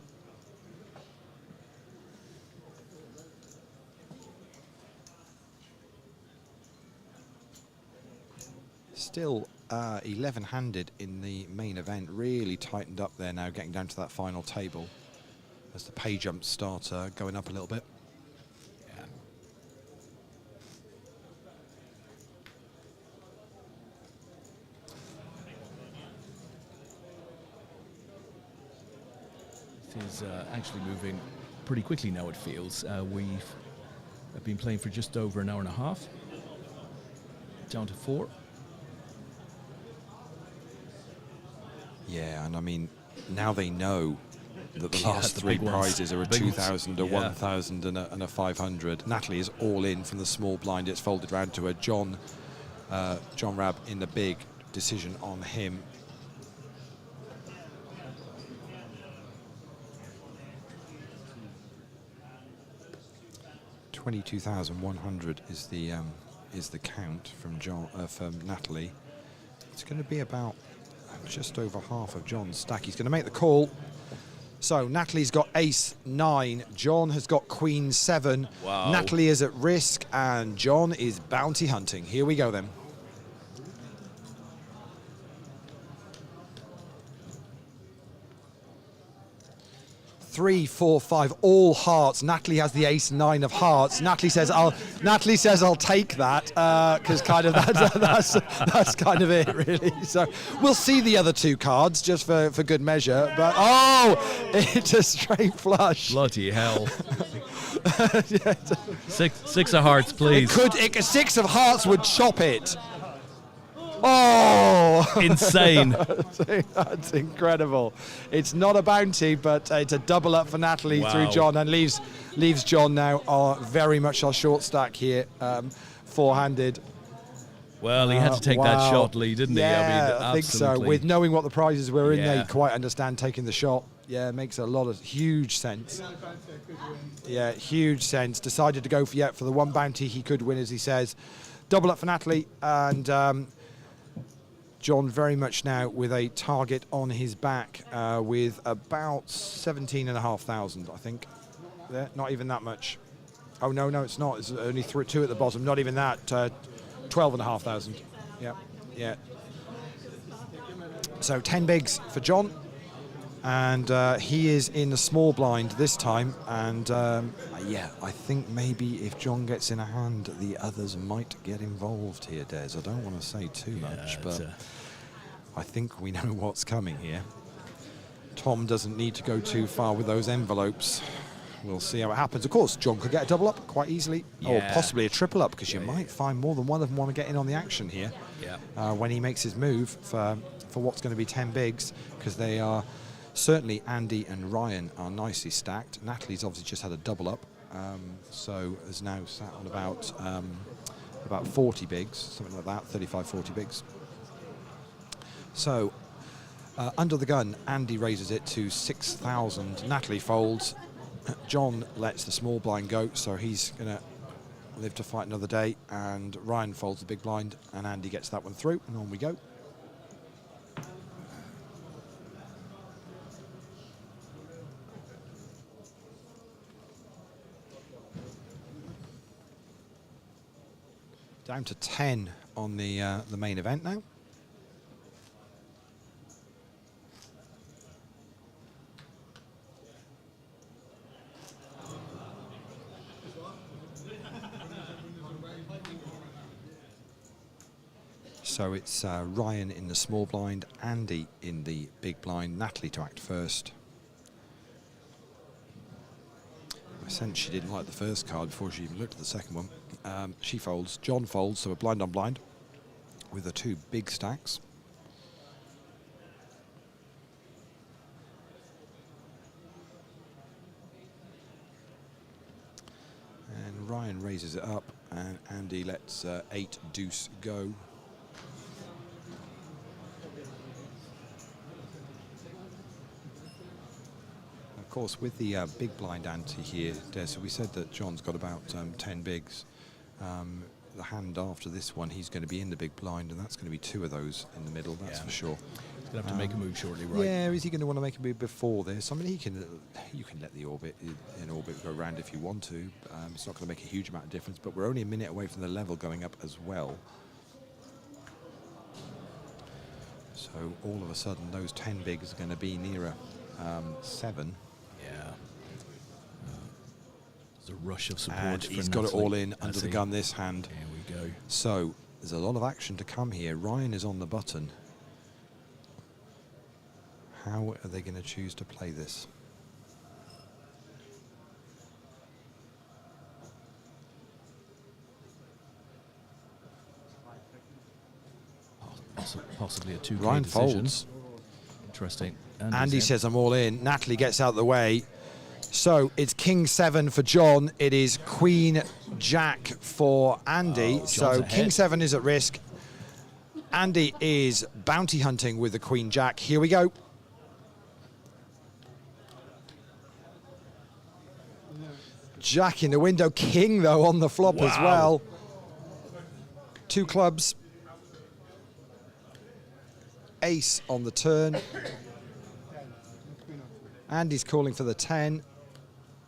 Still 11-handed in the main event, really tightened up there now, getting down to that final table as the pay jumps start going up a little bit. Yeah. It is actually moving pretty quickly now, it feels. We've been playing for just over an hour and a half, down to 4. Yeah, and I mean, now they know that the last three prizes are a 2,000, a 1,000 and a 500. Natalie is all in from the small blind. It's folded round to a John Rabb in the big, decision on him. $22,100 is the count from from Natalie. It's going to be about just over half of John's stack. He's going to make the call. So Natalie's got ace 9. John has got queen 7. Wow. Natalie is at risk, and John is bounty hunting. Here we go then. 3, 4, 5, all hearts. Natalie has the ace 9 of hearts. Natalie says I'll take that, because kind of that's kind of it, really. So we'll see the other 2 cards just for good measure. But it's a straight flush. Bloody hell. Yeah. Six of hearts, please. 6 of hearts would chop it. Oh! Insane. That's incredible. It's not a bounty, but it's a double up for Natalie through John, and leaves John now very much our short stack here, four-handed. Well, he had to take that shot, Lee, didn't he? Yeah, I mean, I think so. With knowing what the prizes were in there, you quite understand taking the shot. Yeah, it makes a lot of huge sense. Yeah, huge sense. Decided to go for the one bounty he could win, as he says. Double up for Natalie, and John very much now with a target on his back, with about 17,500, I think. Yeah, not even that much. Oh, no, it's not. It's only 2 at the bottom. Not even that. 12,500. Yeah. So 10 bigs for John, and he is in the small blind this time. And I think maybe if John gets in a hand, the others might get involved here, Des. I don't want to say too much, but I think we know what's coming here. Tom doesn't need to go too far with those envelopes. We'll see how it happens. Of course, John could get a double up quite easily, or possibly a triple up, because you might find more than one of them want to get in on the action here when he makes his move for what's going to be 10 bigs, because they are certainly, Andy and Ryan are nicely stacked. Natalie's obviously just had a double up, so is now sat on about 40 bigs, something like that, 35, 40 bigs. So under the gun, Andy raises it to 6,000. Natalie folds. John lets the small blind go, so he's going to live to fight another day, and Ryan folds the big blind, and Andy gets that one through, and on we go. Down to 10 on the main event now. So it's Ryan in the small blind, Andy in the big blind, Natalie to act first. I sense she didn't like the first card before she even looked at the second one. She folds, John folds, so we're blind on blind with the 2 big stacks. And Ryan raises it up, and Andy lets 8 deuce go. Of course, with the big blind ante here, so we said that John's got about 10 bigs. The hand after this one, he's going to be in the big blind, and that's going to be 2 of those in the middle, that's for sure. He's going to have to make a move shortly, right? Yeah, is he going to want to make a move before this? I mean, you can let the orbit go around if you want to. It's not going to make a huge amount of difference, but we're only a minute away from the level going up as well. So all of a sudden, those 10 bigs are going to be nearer 7. Yeah. There's a rush of support. And he's got it all in under the gun this hand. Here we go. So there's a lot of action to come here. Ryan is on the button. How are they going to choose to play this? Possibly a 2K Ryan decision. folds. Interesting. Andy says I'm all in. Natalie gets out of the way. So it's King 7 for John. It is Queen Jack for Andy. So King 7 is at risk. Andy is bounty hunting with the Queen Jack. Here we go. Jack in the window. King, though, on the flop as well. 2 clubs. Ace on the turn. Andy's calling for the 10.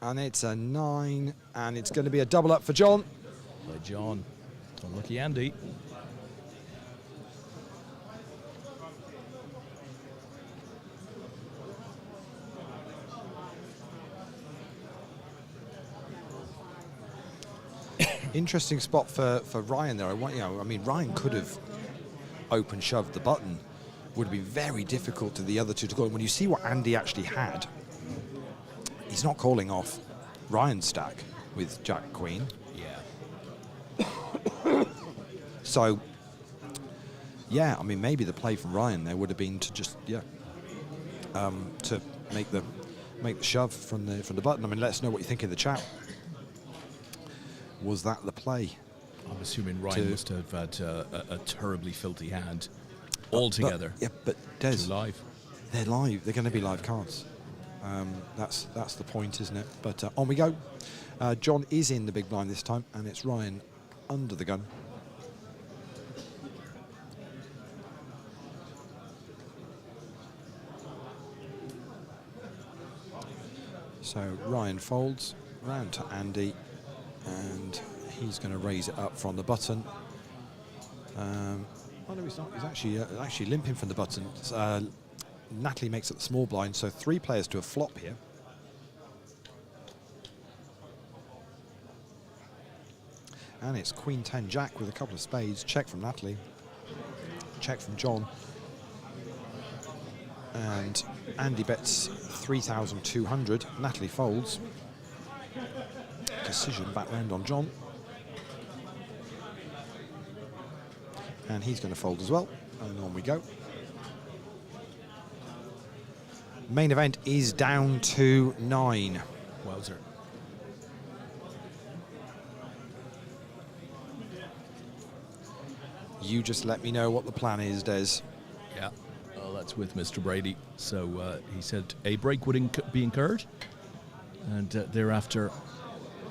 And it's a 9. And it's going to be a double up for John. By John. Unlucky Andy. Interesting spot for Ryan there. I mean, Ryan could have open shoved the button. Would be very difficult to the other two to call. When you see what Andy actually had, he's not calling off Ryan's stack with Jack Queen. Yeah. So, yeah, I mean, maybe the play from Ryan there would have been to just to make the shove from the button. I mean, let us know what you think in the chat. Was that the play? I'm assuming Ryan must have had a terribly filthy hand altogether. But Des, live. They're live. They're going to be live cards. That's the point, isn't it? But on we go. John is in the big blind this time, and it's Ryan under the gun. So Ryan folds round to Andy, and he's going to raise it up from the button. Oh no, he's not. He's actually limping from the button. Natalie makes it the small blind, so 3 players to a flop here. And it's Queen 10 Jack with a couple of spades. Check from Natalie. Check from John. And Andy bets 3,200. Natalie folds. Decision back round on John. And he's going to fold as well. And on we go. Main event is down to 9. Wowzer. You just let me know what the plan is, Des. Yeah, well, that's with Mr. Brady. So he said a break would be incurred, and thereafter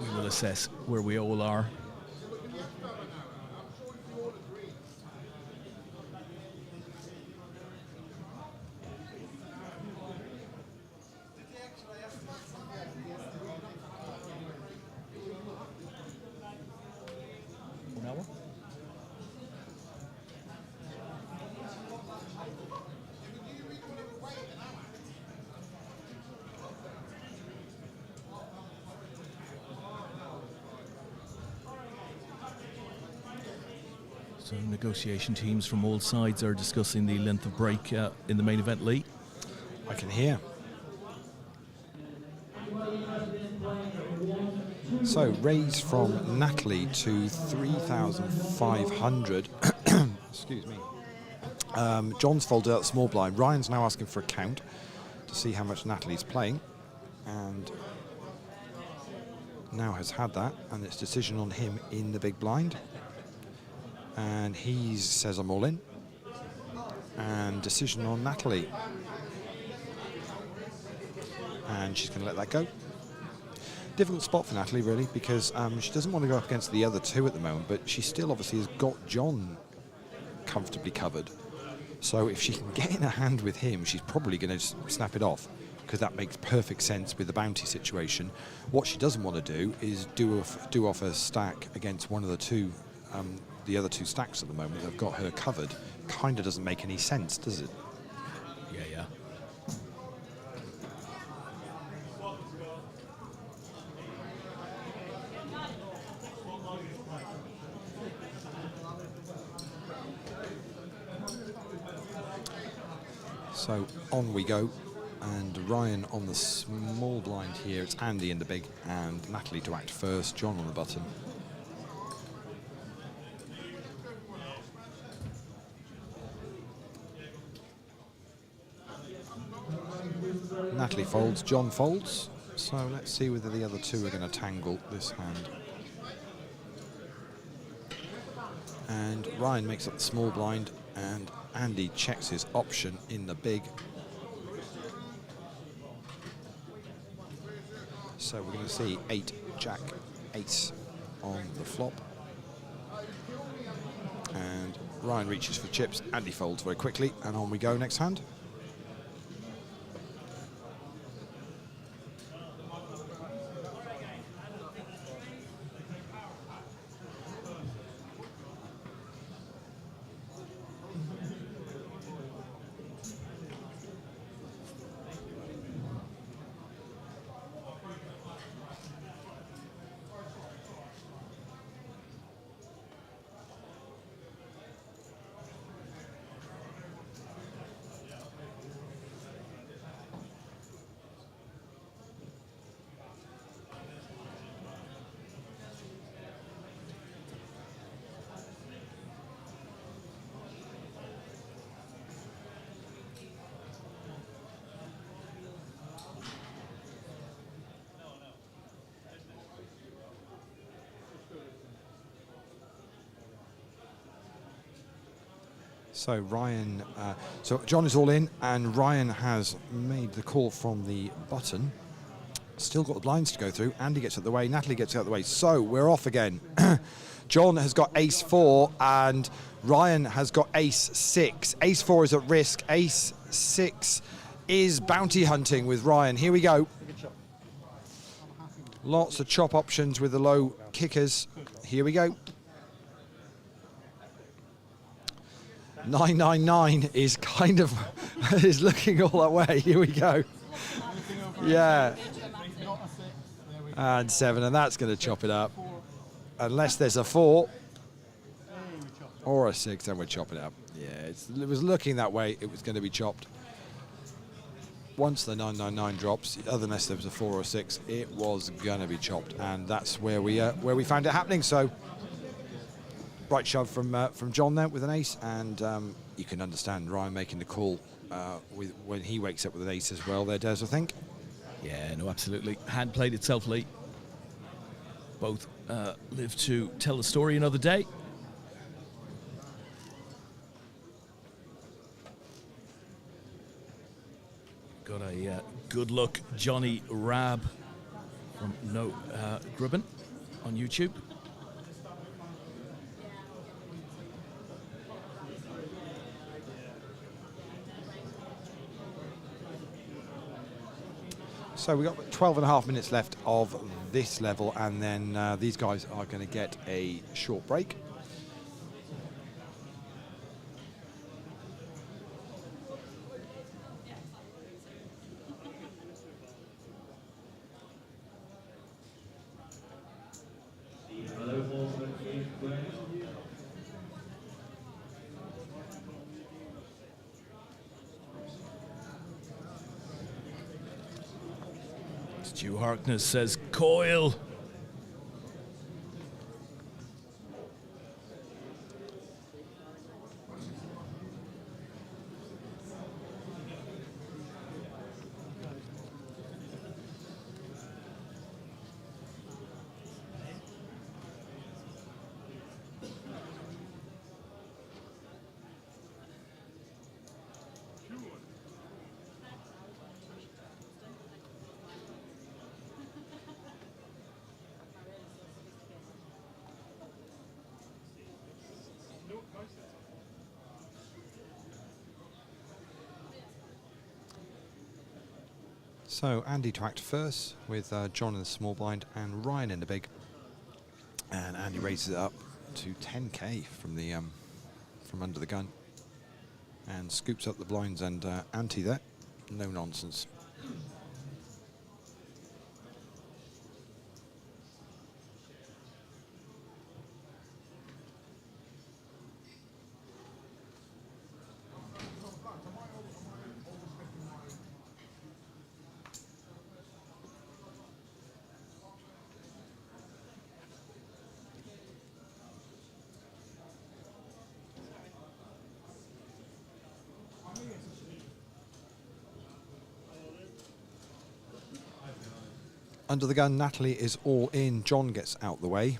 we will assess where we all are. So negotiation teams from all sides are discussing the length of break in the main event, Lee. I can hear. So raise from Natalie to 3,500. Excuse me. John's folded out small blind. Ryan's now asking for a count to see how much Natalie's playing, and now has had that, and it's decision on him in the big blind. And he says I'm all in. And decision on Natalie. And she's going to let that go. Difficult spot for Natalie, really, because she doesn't want to go up against the other two at the moment, but she still obviously has got John comfortably covered. So if she can get in a hand with him, she's probably going to snap it off, because that makes perfect sense with the bounty situation. What she doesn't want to do is do off a stack against one of the two, the other two stacks at the moment that have got her covered. Kind of doesn't make any sense, does it? Yeah. So on we go, and Ryan on the small blind here. It's Andy in the big, and Natalie to act first. John on the button. Natalie folds, John folds. So let's see whether the other two are going to tangle this hand. And Ryan makes up the small blind, and Andy checks his option in the big. So we're going to see 8, Jack, Ace on the flop. And Ryan reaches for chips, Andy folds very quickly, and on we go next hand. So Ryan, so John is all in, and Ryan has made the call from the button. Still got the blinds to go through. Andy gets out the way, Natalie gets out the way. So we're off again. John has got ace 4 and Ryan has got ace 6. Ace 4 is at risk. Ace 6 is bounty hunting with Ryan. Here we go. Lots of chop options with the low kickers. Here we go. 999 is kind of is looking all that way. Here we go. Yeah. And 7, and that's going to chop it up. Unless there's a 4 or a 6, then we're chopping it up. Yeah, it was looking that way. It was going to be chopped. Once the 999 drops, unless there was a 4 or 6, it was going to be chopped, and that's where we found it happening. So, bright shove from John there with an ace, and you can understand Ryan making the call when he wakes up with an ace as well. There, Des, I think. Yeah, no, absolutely. Hand played itself, Lee. Both live to tell the story another day. Got a good look, Johnny Rab from No Grubben on YouTube. So we've got 12.5 minutes left of this level, and then these guys are going to get a short break. Stu Harkness says coil. So Andy to act first with John in the small blind and Ryan in the big, and Andy raises it up to 10k from the from under the gun and scoops up the blinds and ante there. No nonsense. Under the gun, Natalie is all in. John gets out the way.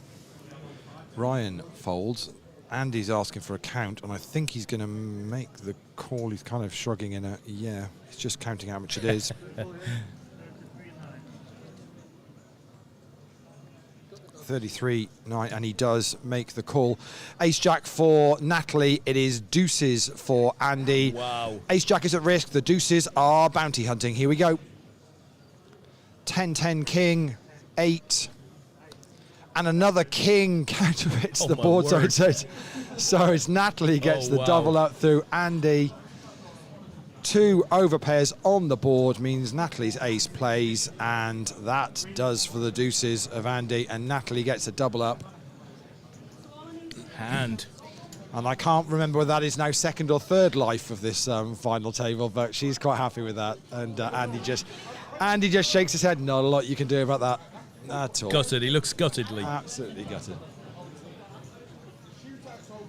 Ryan folds. Andy's asking for a count, and I think he's going to make the call. He's kind of shrugging in a, yeah, he's just counting how much it is. 33.9, and he does make the call. Ace Jack for Natalie. It is deuces for Andy. Wow. Ace Jack is at risk. The deuces are bounty hunting. Here we go. 10-10 king, 8, and another king counterfeits the board. So it's Natalie gets the double up through Andy. 2 overpairs on the board means Natalie's ace plays, and that does for the deuces of Andy, and Natalie gets a double up. Hand. And I can't remember whether that is now second or third life of this final table, but she's quite happy with that. And Andy just shakes his head. Not a lot you can do about that at all. Gutted. He looks gutted, Lee. Absolutely gutted.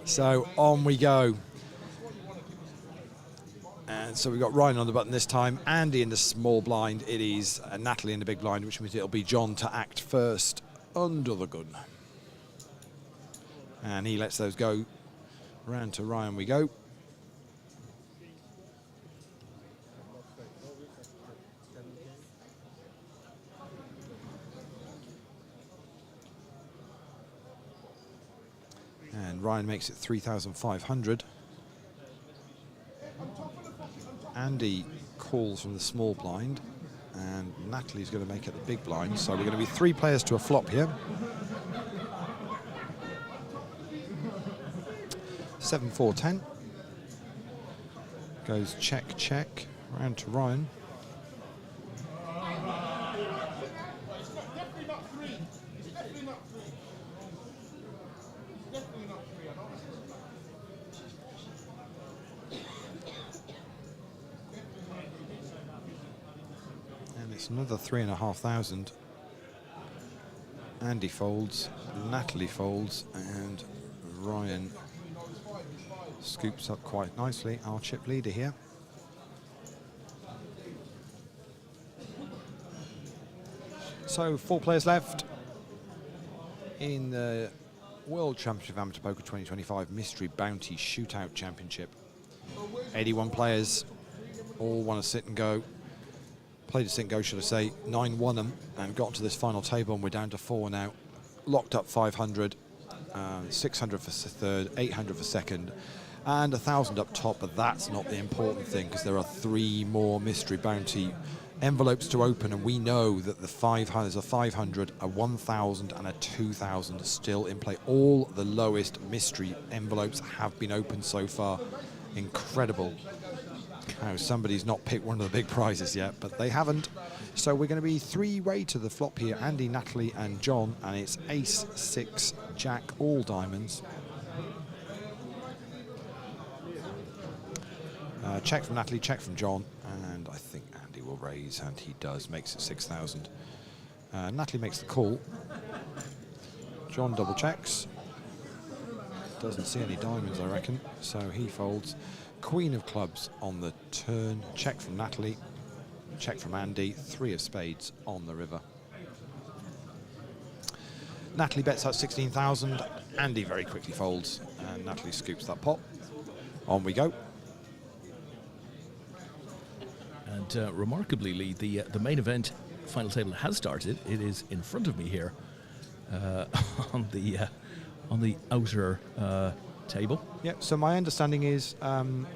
So on we go. And so we've got Ryan on the button this time. Andy in the small blind. It is Natalie in the big blind, which means it'll be John to act first under the gun. And he lets those go. Round to Ryan we go. Ryan makes it 3,500. Andy calls from the small blind, and Natalie's going to make it the big blind. So we're going to be 3 players to a flop here. 7, 4, 10. Goes check, check, round to Ryan. And it's another 3,500. Andy folds, Natalie folds, and Ryan scoops up quite nicely, our chip leader here. So 4 players left in the World Championship of Amateur Poker 2025 Mystery Bounty Shootout Championship. 81 players, all want to sit and go. Played a sit and go, should I say. 9 won them and got to this final table, and we're down to 4 now. Locked up 500, 600 for third, 800 for second, and 1,000 up top, but that's not the important thing, because there are 3 more Mystery Bounty envelopes to open, and we know that there's a 500, a 1,000 and a 2,000 still in play. All the lowest mystery envelopes have been opened so far. Incredible how somebody's not picked one of the big prizes yet, but they haven't. So we're going to be 3-way to the flop here, Andy, Natalie and John, and it's ace, 6, jack, all diamonds. Check from Natalie, check from John, and I think Andy will raise, and he does, makes it 6,000. Natalie makes the call. John double checks. Doesn't see any diamonds, I reckon, so he folds. Queen of clubs on the turn, check from Natalie, check from Andy, 3 of spades on the river. Natalie bets out 16,000, Andy very quickly folds, and Natalie scoops that pot. On we go. And remarkably, Lee, the main event final table has started. It is in front of me here on the outer table. Yeah, so my understanding is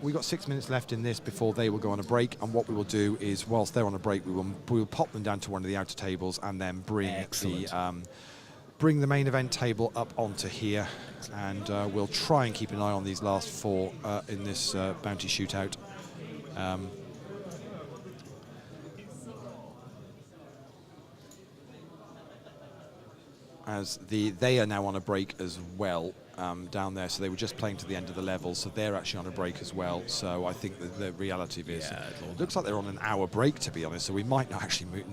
we've got 6 minutes left in this before they will go on a break, and what we will do is, whilst they're on a break, we will pop them down to one of the outer tables and then bring the main event table up onto here, and we'll try and keep an eye on these last 4 in this bounty shootout. As they are now on a break as well down there, so they were just playing to the end of the level, so they're actually on a break as well. So I think that the reality is, it looks like they're on an hour break, to be honest, so we might not actually move.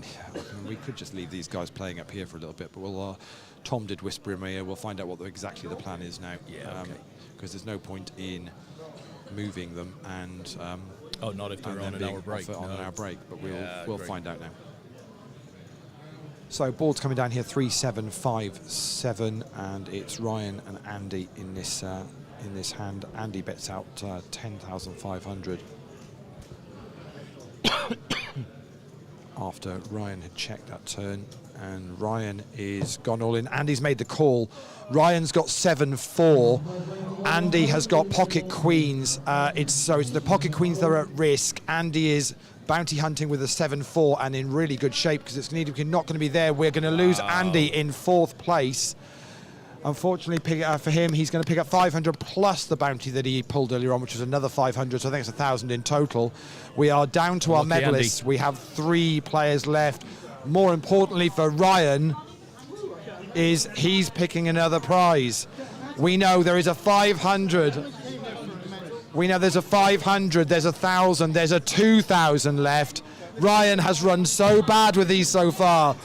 We could just leave these guys playing up here for a little bit, but we'll Tom did whisper in my ear, we'll find out what exactly the plan is now, because there's no point in moving them and not if they're on an hour break. On an hour break, but we'll find out now. So board's coming down here, 3, 7, 5, 7, and it's Ryan and Andy in this hand. Andy bets out 10,500 after Ryan had checked that turn, and Ryan is gone all in. Andy's made the call. Ryan's got 7-4. Andy has got pocket queens. It's the pocket queens that are at risk. Andy is bounty hunting with a 7-4 and in really good shape, because it's not going to be there. We're going to lose Andy in 4th place. Unfortunately, for him, he's going to pick up 500 plus the bounty that he pulled earlier on, which was another 500, so I think it's 1,000 in total. We are down to our medalists. Andy. We have 3 players left. More importantly for Ryan is he's picking another prize. We know there is a 500. We know there's a 500, there's 1,000, there's a 2,000 left. Ryan has run so bad with these so far.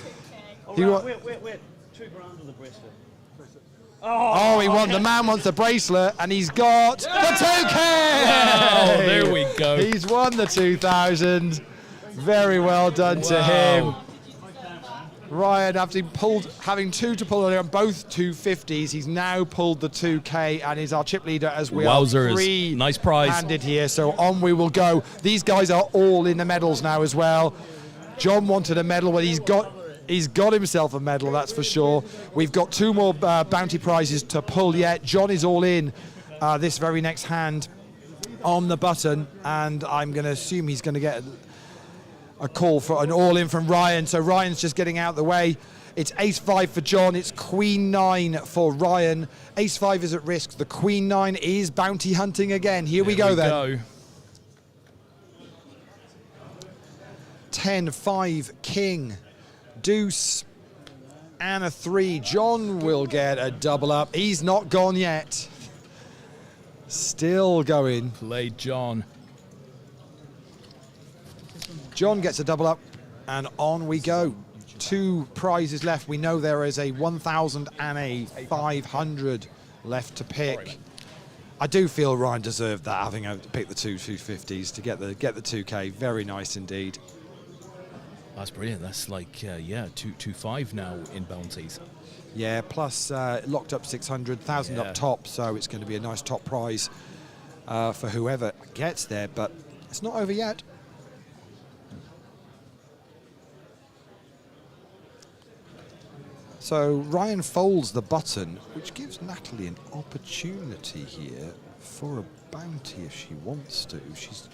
Wait, 2 grand on the bracelet. He won. The man wants the bracelet, and he's got the 2K! Oh, there we go. He's won the 2,000. Very well done to him. Ryan, after having 2 to pull earlier on, both 250s, he's now pulled the 2K and is our chip leader as we are 3 nice prize handed here. So on we will go. These guys are all in the medals now as well. John wanted a medal, but He's got himself a medal, that's for sure. We've got 2 more bounty prizes to pull yet. John is all in this very next hand on the button, and I'm going to assume he's going to get a call for an all-in from Ryan. So Ryan's just getting out of the way. It's ace-5 for John. It's queen-9 for Ryan. Ace-5 is at risk. The queen-9 is bounty hunting again. Here we go then. 10, 5, king, deuce, and a 3. John will get a double up. He's not gone yet. Still going. Played John. John gets a double up, and on we go. 2 prizes left. We know there is a 1,000 and a 500 left to pick. I do feel Ryan deserved that, having picked the 250s to get the 2K. Very nice indeed. That's brilliant. That's like 225 now in bounties. Yeah, plus locked up 600, 1,000 up top, so it's going to be a nice top prize for whoever gets there. But it's not over yet. So Ryan folds the button, which gives Natalie an opportunity here for a bounty if she wants to. She's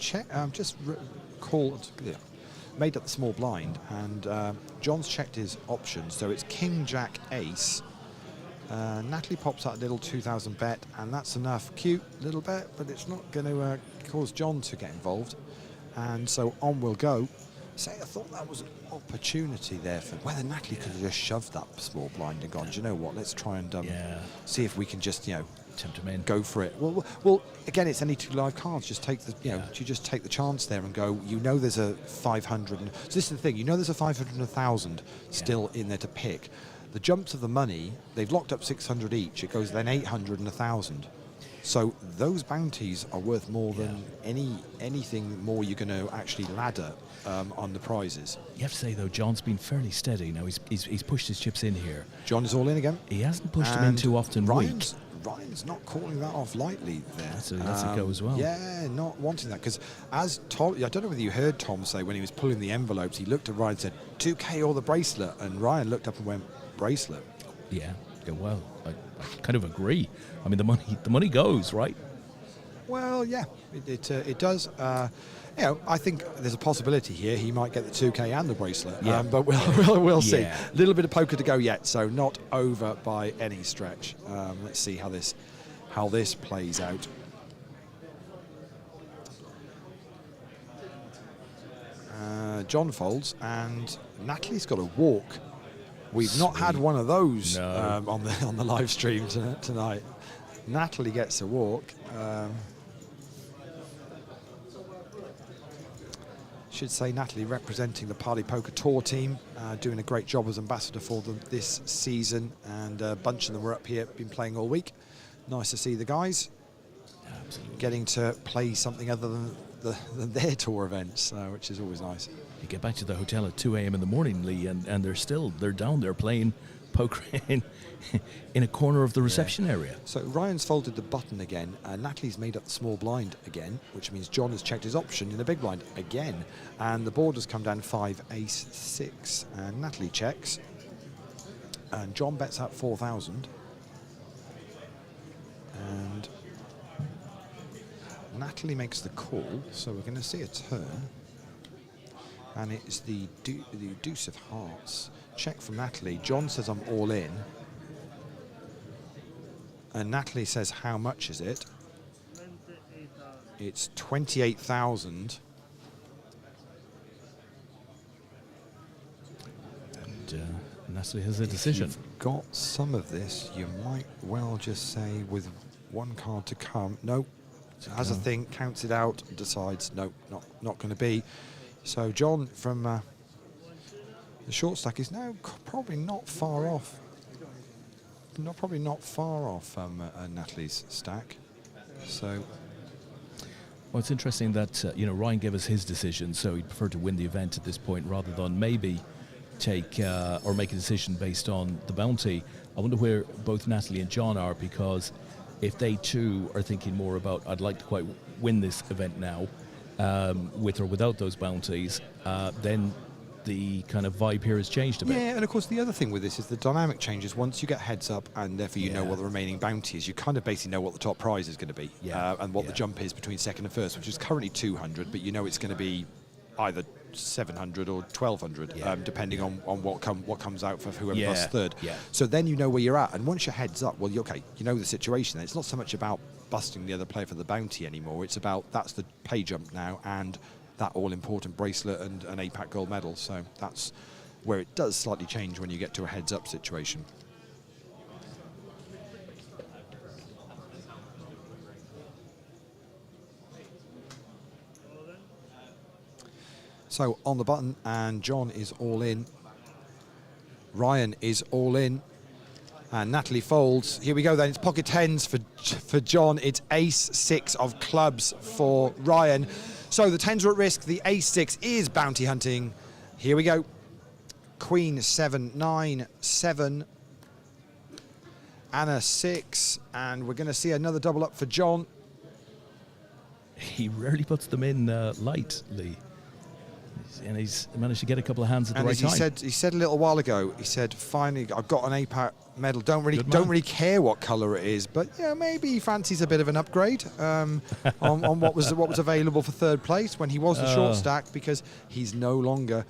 made up the small blind, and John's checked his options. So it's king, jack, ace. Natalie pops out a little 2,000 bet, and that's enough. Cute little bet, but it's not going to cause John to get involved. And so on we'll go. I thought that was an opportunity there for whether Natalie could have just shoved that small blind and gone, do you know what, let's try and see if we can just, tempt him in. Go for it. Well, again, it's only 2 live cards. Just take the, you just take the chance there and go. There's a 500. So this is the thing. There's a 500 and 1,000 still in there to pick. The jumps of the money, they've locked up 600 each. It goes then 800 and 1,000. So those bounties are worth more than anything more you're going to actually ladder on the prizes. You have to say, though, John's been fairly steady. Now, he's pushed his chips in here. John is all in again. He hasn't pushed them in too often. Ryan's not calling that off lightly there. That's a go as well. Yeah, not wanting that. Because as Tom, I don't know whether you heard Tom say when he was pulling the envelopes, he looked at Ryan and said, 2K or the bracelet. And Ryan looked up and went, bracelet. Yeah, well, I kind of agree. I mean, the money goes, right? Well, yeah, it does. I think there's a possibility here he might get the 2K and the bracelet. Yeah. But we'll see. A little bit of poker to go yet, so not over by any stretch. Let's see how this plays out. John folds, and Natalie's got a walk. We've not had one of those on the live stream tonight. Natalie gets a walk. Should say Natalie representing the Party Poker Tour team, doing a great job as ambassador for them this season, and a bunch of them were up here, been playing all week. Nice to see the guys getting to play something other than their tour events, which is always nice. You get back to the hotel at 2 a.m. in the morning, Lee, and they're down there playing poker in a corner of the reception area. So Ryan's folded the button again. Natalie's made up the small blind again, which means John has checked his option in the big blind again. And the board has come down 5, ace, 6. And Natalie checks. And John bets out 4,000. And Natalie makes the call, so we're going to see a turn. And it's the deuce of hearts. Check from Natalie. John says I'm all in. And Natalie says, how much is it? 28,000. It's 28,000. And Natalie has a decision. If you've got some of this, you might well just say, with one card to come, no, has a thing, counts it out, and decides, no, not going to be. So John from the short stack is now probably not far off. Probably not far off Natalie's stack. So, well, it's interesting that Ryan gave us his decision, so he'd prefer to win the event at this point rather than maybe take or make a decision based on the bounty. I wonder where both Natalie and John are, because if they too are thinking more about, I'd like to quite win this event now, with or without those bounties, then the kind of vibe here has changed a bit. Yeah, and of course the other thing with this is the dynamic changes. Once you get heads up and therefore you know Yeah. what the remaining bounty is, you kind of basically know what the top prize is going to be, and what the jump is between second and first, which is currently 200, but you know it's going to be either 700 or 1200, depending on what comes out for whoever does third. Yeah. So then you know where you're at, and once your head's up, well, okay, you know the situation. It's not so much about busting the other player for the bounty anymore. It's about that's the pay jump now and that all-important bracelet and an APAC gold medal. So that's where it does slightly change when you get to a heads-up situation. So on the button, and John is all in. Ryan is all in. And Natalie folds. Here we go then. It's pocket tens for John. It's ace six of clubs for Ryan. So the tens are at risk. The ace six is bounty hunting. Here we go. Queen 7, 9, 7. Anna 6. And we're going to see another double up for John. He rarely puts them in lightly. And he's managed to get a couple of hands at the right time. He said a little while ago, he said, finally, I've got an APAC medal. Don't really care what colour it is, but yeah, maybe he fancies a bit of an upgrade on what was available for third place when he was the short stack, because he's no longer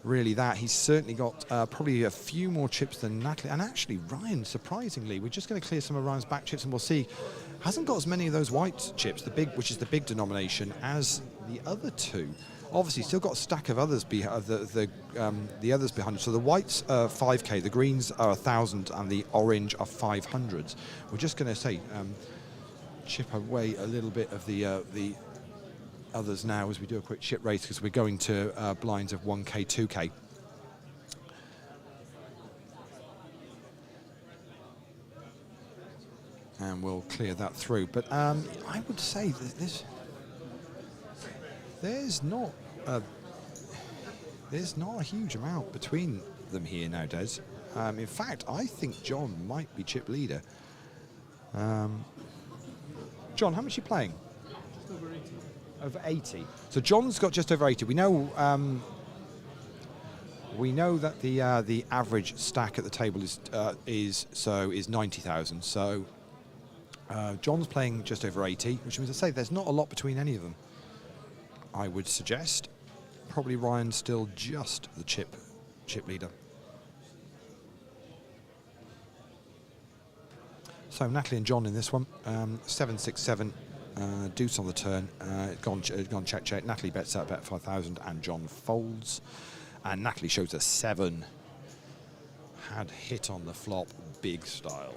really that. He's certainly got probably a few more chips than Natalie, and actually Ryan, surprisingly, we're just going to clear some of Ryan's back chips and we'll see, hasn't got as many of those white chips, which is the big denomination, as the other two. Obviously, still got a stack of others the others behind. So the whites are 5k, the greens are 1,000, and the orange are 500s. We're just going to say chip away a little bit of the others now as we do a quick chip race, because we're going to blinds of 1k, 2k. And we'll clear that through. But I would say that there's not a huge amount between them here now, Des. In fact, I think John might be chip leader. John, how much are you playing? Just over 80. Over 80. So John's got just over 80. We know that the average stack at the table is 90,000. So John's playing just over 80, which means, I say, there's not a lot between any of them. I would suggest probably Ryan's still just the chip leader. So Natalie and John in this one, 7, 6, 7, deuce on the turn, gone check. Natalie bets out bet 5,000, and John folds, and Natalie shows a 7. Had hit on the flop, big style.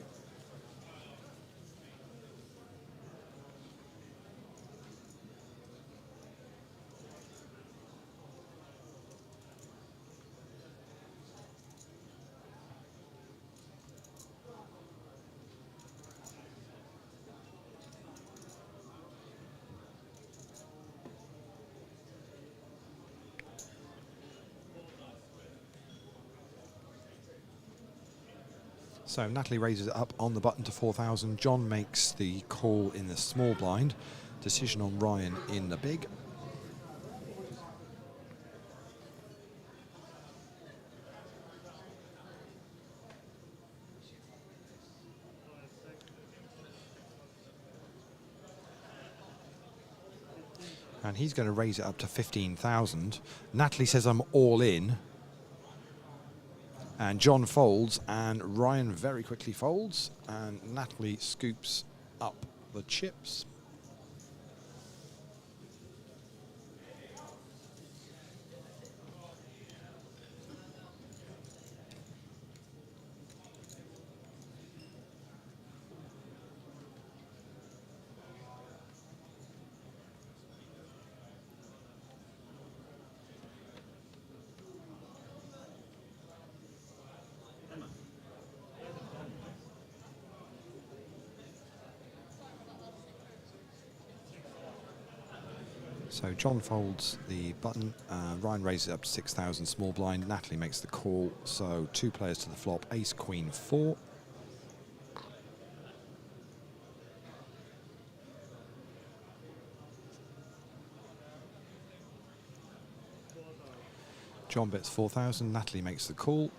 So Natalie raises it up on the button to 4,000. John makes the call in the small blind. Decision on Ryan in the big. And he's going to raise it up to 15,000. Natalie says, I'm all in. And John folds, and Ryan very quickly folds, and Natalie scoops up the chips. So John folds the button, Ryan raises it up to 6,000 small blind, Natalie makes the call, so 2 players to the flop, ace, queen, 4. John bets 4,000. Natalie makes the call.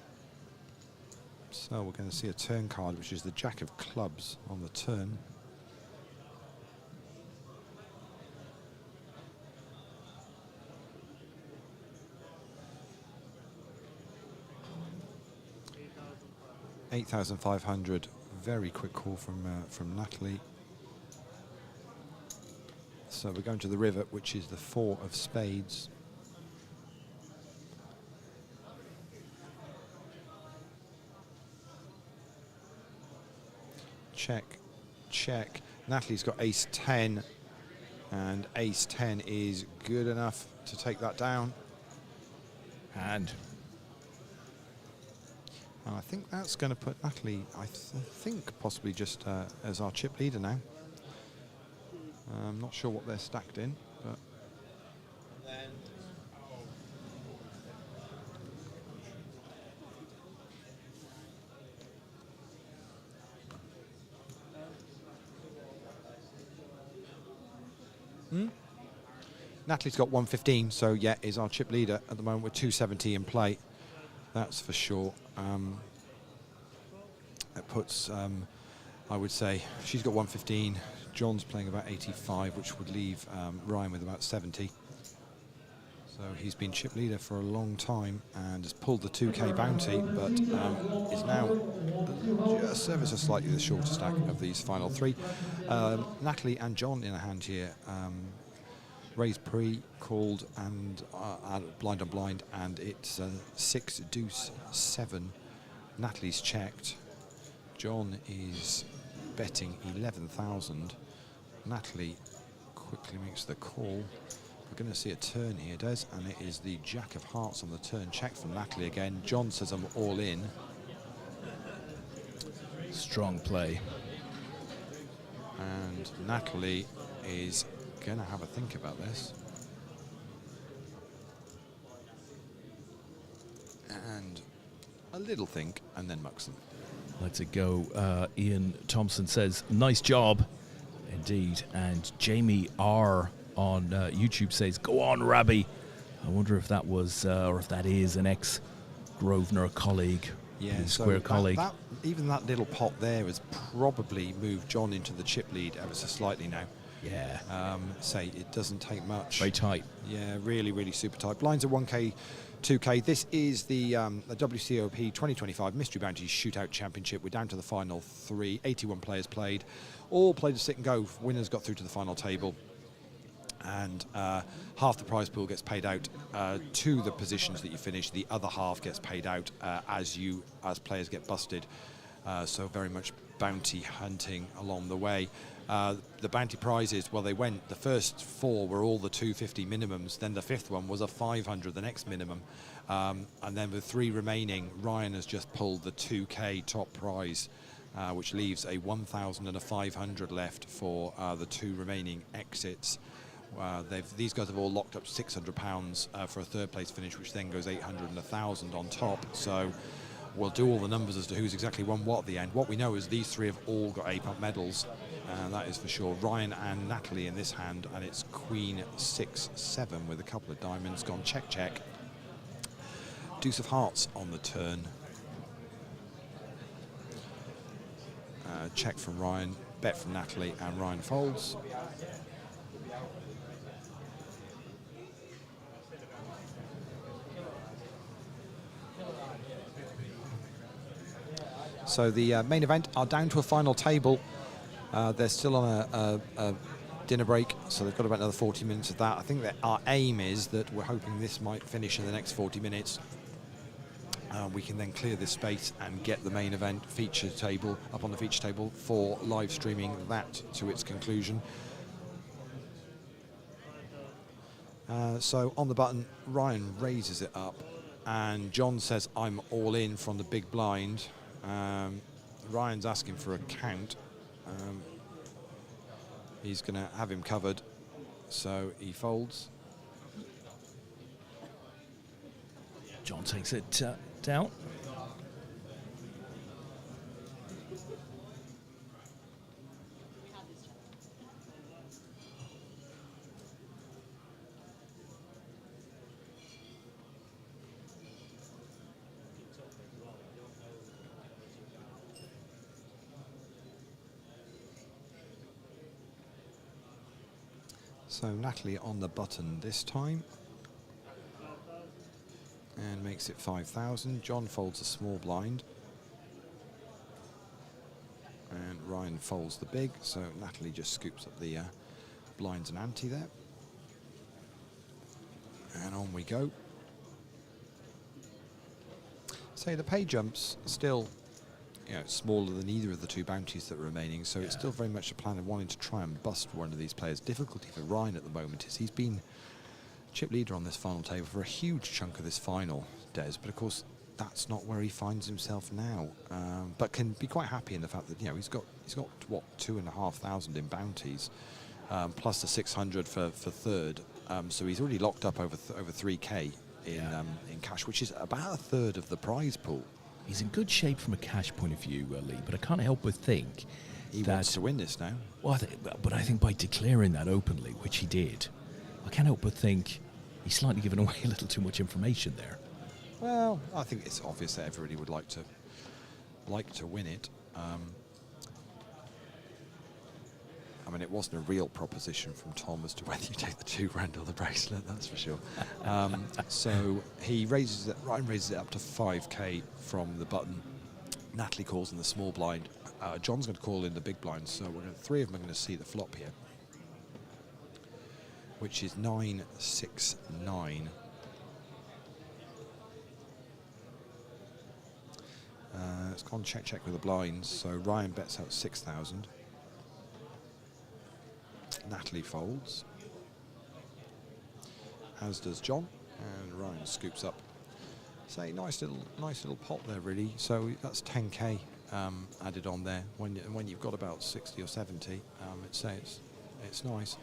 So we're going to see a turn card, which is the Jack of Clubs on the turn. $8,500. Very quick call from Natalie. So we're going to the river, which is the 4 of spades. Check, check. Natalie's got ace 10, and ace 10 is good enough to take that down. And I think that's going to put Natalie, I think, possibly just as our chip leader now. I'm not sure what they're stacked in, but... Natalie's got 115, so yeah, is our chip leader at the moment with 270 in play. That's for sure. That puts, I would say, she's got 115. John's playing about 85, which would leave Ryan with about 70. So he's been chip leader for a long time and has pulled the 2K bounty, but is now just ever so slightly the shorter stack of these final three. Natalie and John in a hand here. Raised pre, called, and blind on blind, and it's 6 deuce 7. Natalie's checked. John is betting 11,000. Natalie quickly makes the call. We're going to see a turn here, Des, and it is the Jack of Hearts on the turn. Check from Natalie again. John says I'm all in. strong play. And Natalie is going to have a think about this. And a little think, and then mucks them. Let's it go. Ian Thompson says, nice job. Indeed. And Jamie R on YouTube says, go on, Rabbi. I wonder if that was, or if that is an ex-Grosvenor colleague. Yeah, Square colleague. Even that little pot there has probably moved John into the chip lead ever so slightly now. Yeah. Say it doesn't take much. Very tight. Yeah, really, really super tight. Blinds are 1K, 2K. This is the WCOAP 2025 Mystery Bounty Shootout Championship. We're down to the final three. 81 players played. All played a sit and go. Winners got through to the final table. And half the prize pool gets paid out to the positions that you finish. The other half gets paid out as players get busted. So very much bounty hunting along the way. The bounty prizes, well, the first four were all the 250 minimums. Then the fifth one was a 500, the next minimum. And then with three remaining, Ryan has just pulled the 2K top prize, which leaves a 1,000 and a 500 left for the two remaining exits. These guys have all locked up £600 for a third place finish, which then goes 800 and 1,000 on top. So we'll do all the numbers as to who's exactly won what at the end. What we know is these three have all got APUP medals, and that is for sure. Ryan and Natalie in this hand, and it's Queen 6-7 with a couple of diamonds gone check check. Deuce of Hearts on the turn. Check from Ryan, bet from Natalie, and Ryan folds. So the main event are down to a final table. They're still on a dinner break, so they've got about another 40 minutes of that. I think that our aim is that we're hoping this might finish in the next 40 minutes. We can then clear this space and get the main event feature table up on the feature table for live streaming that to its conclusion. So on the button, Ryan raises it up, and John says, I'm all in from the big blind. Ryan's asking for a count. He's going to have him covered, so he folds. John takes it down. So Natalie on the button this time. And makes it 5,000. John folds a small blind. And Ryan folds the big, so Natalie just scoops up the blinds and ante there. And on we go. Say the pay jumps still, smaller than either of the two bounties that are remaining, so it's still very much a plan of wanting to try and bust one of these players. Difficulty for Ryan at the moment is he's been chip leader on this final table for a huge chunk of this final, Des, but of course that's not where he finds himself now, but can be quite happy in the fact that he's got what, 2,500 in bounties, plus the 600 for third, so he's already locked up over 3k in cash, which is about a third of the prize pool. He's in good shape from a cash point of view, Lee, but I can't help but think he wants to win this now. Well, I think by declaring that openly, which he did, I can't help but think he's slightly given away a little too much information there. Well, I think it's obvious that everybody would like to win it. I mean, it wasn't a real proposition from Tom as to whether you take the £2 or the bracelet, that's for sure. So he Ryan raises it up to 5k from the button. Natalie calls in the small blind. John's going to call in the big blind, so three of them are going to see the flop here, which is 969. It's gone check with the blinds, so Ryan bets out 6,000. Natalie folds, as does John, and Ryan scoops up. Say, nice little pop there, really. So that's 10k added on there. When you've got about 60 or 70, it's nice.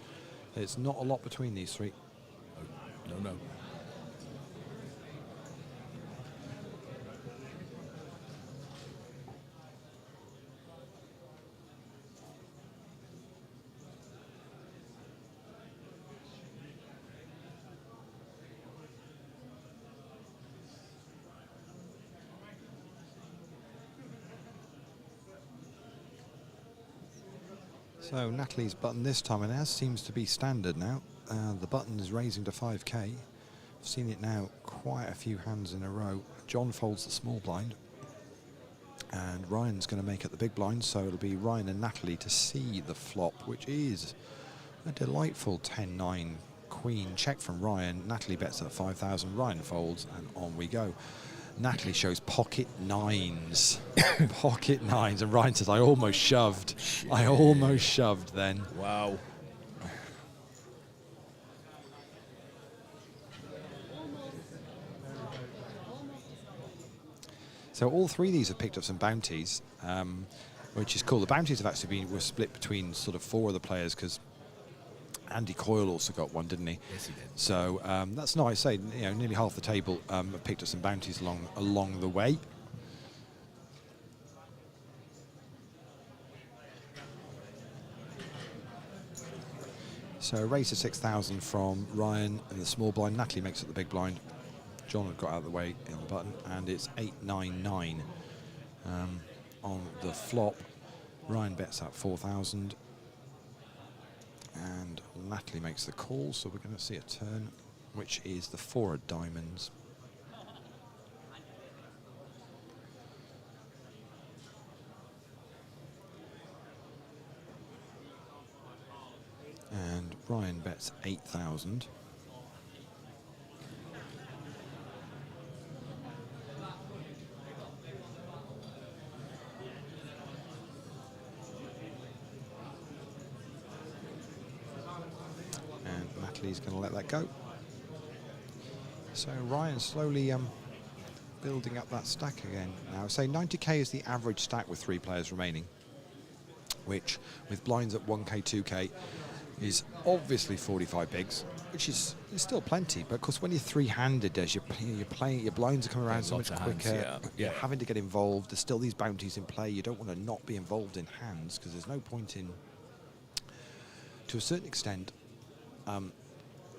There's not a lot between these three. No. So Natalie's button this time, and as seems to be standard now, the button is raising to 5k. I've seen it now quite a few hands in a row. John folds the small blind, and Ryan's going to make it the big blind, so it'll be Ryan and Natalie to see the flop, which is a delightful 10-9 queen check from Ryan. Natalie bets at 5,000, Ryan folds, and on we go. Natalie shows pocket nines. Pocket nines. And Ryan says, I almost shoved. Shit. I almost shoved then. Wow. So all three of these have picked up some bounties, which is cool. The bounties have actually were split between sort of four of the players, because Andy Coyle also got one, didn't he? Yes, he did. So that's nice. Say, nearly half the table have picked up some bounties along the way. So raise to 6,000 from Ryan in the small blind. Natalie makes it the big blind. John had got out of the way in the button, and it's 899 on the flop. Ryan bets out 4,000. And Natalie makes the call, so we're going to see a turn, which is the 4 of diamonds. And Ryan bets 8,000. Natalie's going to let that go. So Ryan slowly building up that stack again. Now, say 90k is the average stack with 3 players remaining, which with blinds at 1k, 2k, is obviously 45 bigs, which is still plenty. But of course, when you're three-handed, as you're playing, your blinds are coming around so much quicker. You're having to get involved. There's still these bounties in play. You don't want to not be involved in hands, because there's no point in, to a certain extent,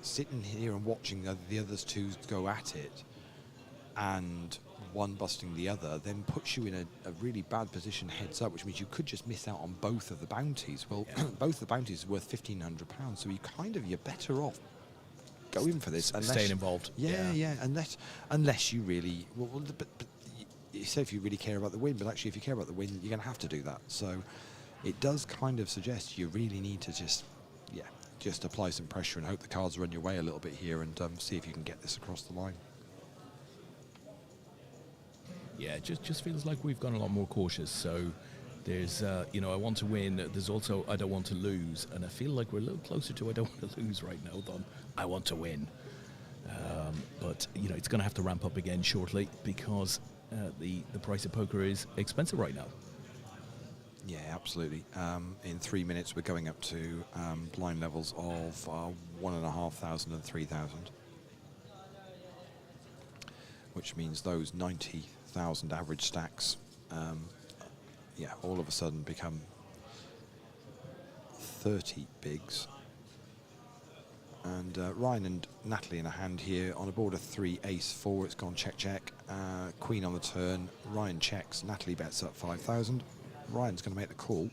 sitting here and watching the others two go at it and one busting the other then puts you in a really bad position heads up, which means you could just miss out on both of the bounties. Well, both the bounties are worth £1,500, so you're better off going for this. Staying involved. Yeah, unless you really, but you say if you really care about the win, but actually if you care about the win, you're going to have to do that. So it does kind of suggest you really need to just apply some pressure and hope the cards run your way a little bit here, and see if you can get this across the line. Yeah, it just feels like we've gone a lot more cautious. So there's, I want to win. There's also I don't want to lose. And I feel like we're a little closer to I don't want to lose right now than I want to win. But, it's going to have to ramp up again shortly because the price of poker is expensive right now. Yeah, absolutely. In 3 minutes, we're going up to blind levels of 1,500 and 3,000, which means those 90,000 average stacks, all of a sudden become 30 bigs. And Ryan and Natalie in a hand here on a board of 3 ace-4. It's gone check. Queen on the turn. Ryan checks. Natalie bets up 5,000. Ryan's going to make the call.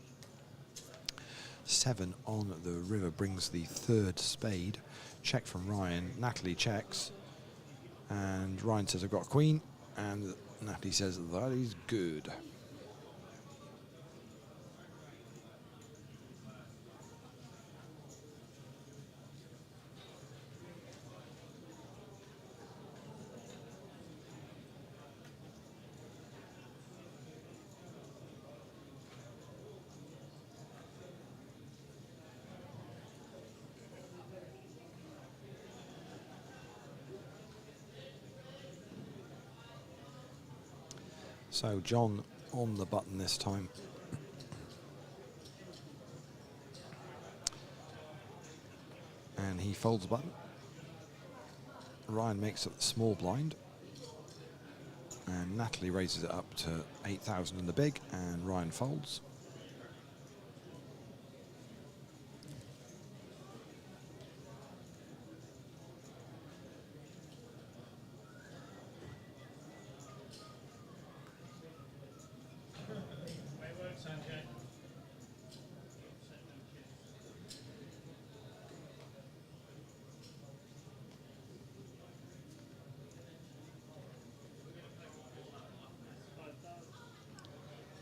7 on the river brings the third spade. Check from Ryan. Natalie checks. And Ryan says, I've got a queen. And Natalie says, that is good. So John on the button this time. And he folds the button. Ryan makes up the small blind. And Natalie raises it up to 8,000 in the big, and Ryan folds.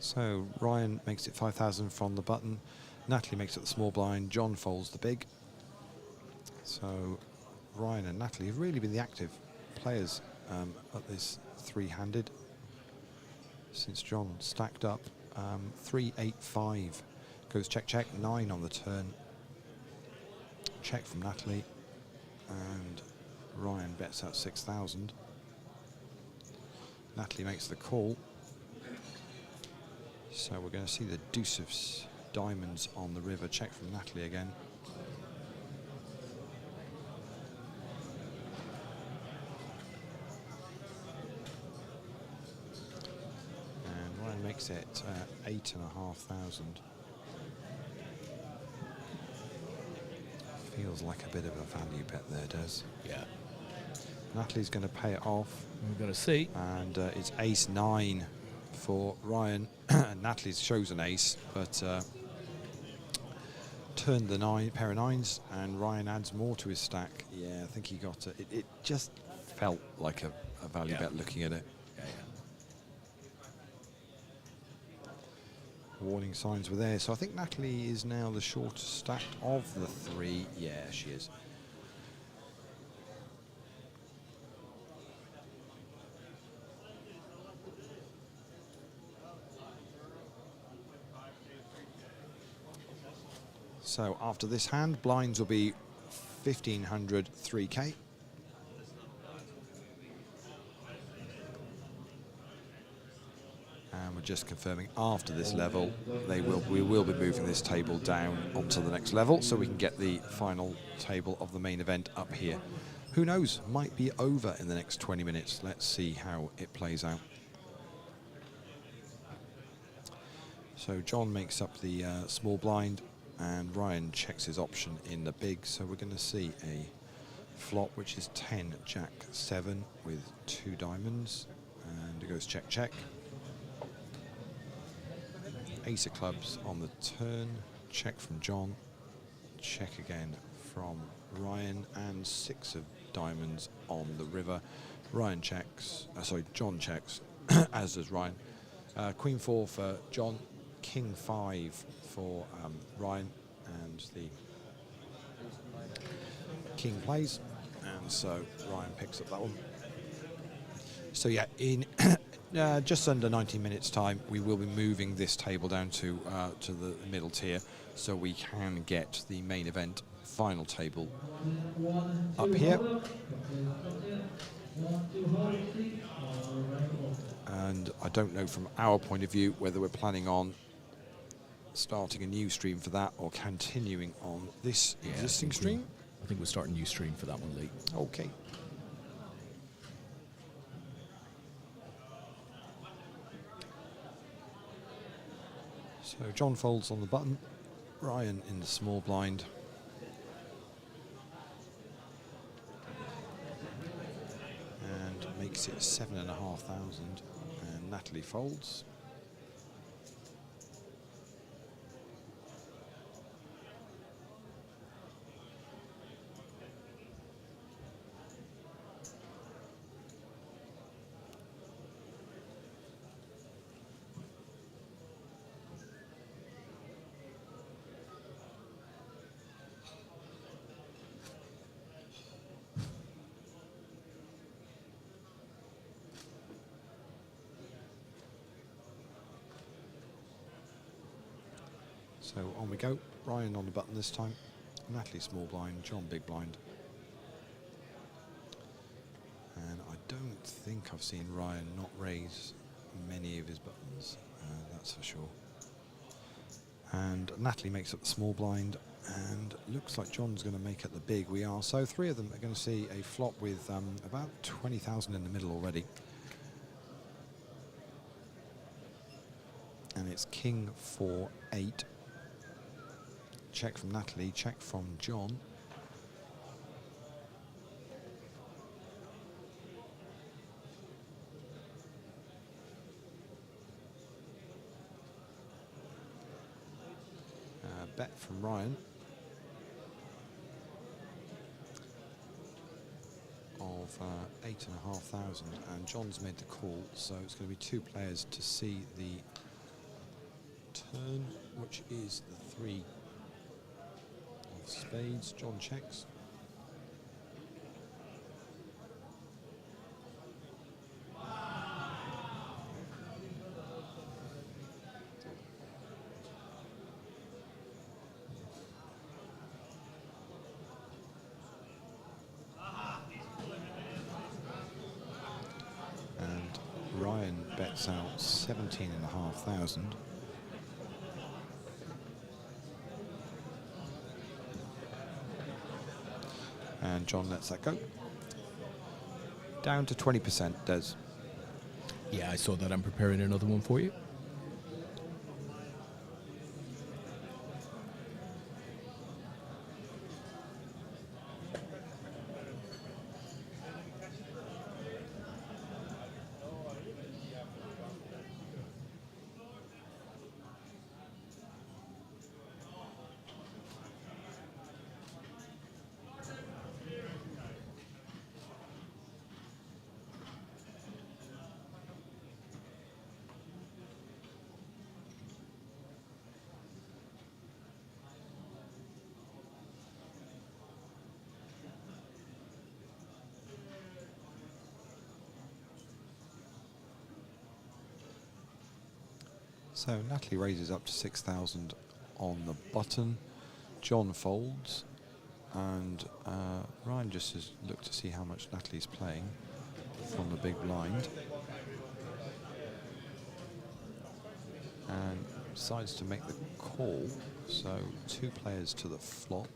So Ryan makes it 5,000 from the button. Natalie makes it the small blind. John folds the big. So Ryan and Natalie have really been the active players at this three-handed since John stacked up. 3, 8, 5 goes check. 9 on the turn. Check from Natalie, and Ryan bets out 6,000. Natalie makes the call. So we're going to see the deuce of diamonds on the river. Check from Natalie again. And Ryan makes it 8,500. Feels like a bit of a value bet there, does. Yeah. Natalie's going to pay it off. We're going to see. And it's ace-9 for Ryan. Natalie shows an ace, but turned the pair of nines, and Ryan adds more to his stack. Yeah, I think he got it. It just felt like a value bet looking at it. Yeah. Warning signs were there. So I think Natalie is now the shortest stacked of the three. Yeah, she is. So after this hand, blinds will be 1,500, 3K. And we're just confirming after this level, we will be moving this table down onto the next level so we can get the final table of the main event up here. Who knows, might be over in the next 20 minutes. Let's see how it plays out. So John makes up the small blind, and Ryan checks his option in the big. So we're going to see a flop, which is 10, Jack 7 with 2 diamonds. And it goes check, check. Ace of clubs on the turn. Check from John. Check again from Ryan. And 6 of diamonds on the river. Ryan checks. John checks, as does Ryan. Queen 4 for John. King 5 for Ryan. And the king plays. And so Ryan picks up that one. So yeah, in just under 90 minutes time, we will be moving this table down to the middle tier, so we can get the main event final table up here. And I don't know from our point of view whether we're planning on starting a new stream for that or continuing on this existing stream. I think we'll start a new stream for that one, Lee. Okay. So John folds on the button, Ryan in the small blind. And makes it 7,500, and Natalie folds. So on we go. Ryan on the button this time. Natalie small blind, John big blind. And I don't think I've seen Ryan not raise many of his buttons, that's for sure. And Natalie makes up the small blind, and looks like John's going to make it the big. We are. So 3 of them are going to see a flop with about 20,000 in the middle already. And it's King 4, 8. Check from Natalie, check from John. Bet from Ryan of 8,500, and John's made the call, so it's going to be 2 players to see the turn, which is the 3 of spades. John checks. And Ryan bets out 17,500. And John lets that go. Down to 20%, Des. Yeah, I saw that. I'm preparing another one for you. So Natalie raises up to 6,000 on the button. John folds, and Ryan just has looked to see how much Natalie's playing from the big blind, and decides to make the call. So 2 players to the flop,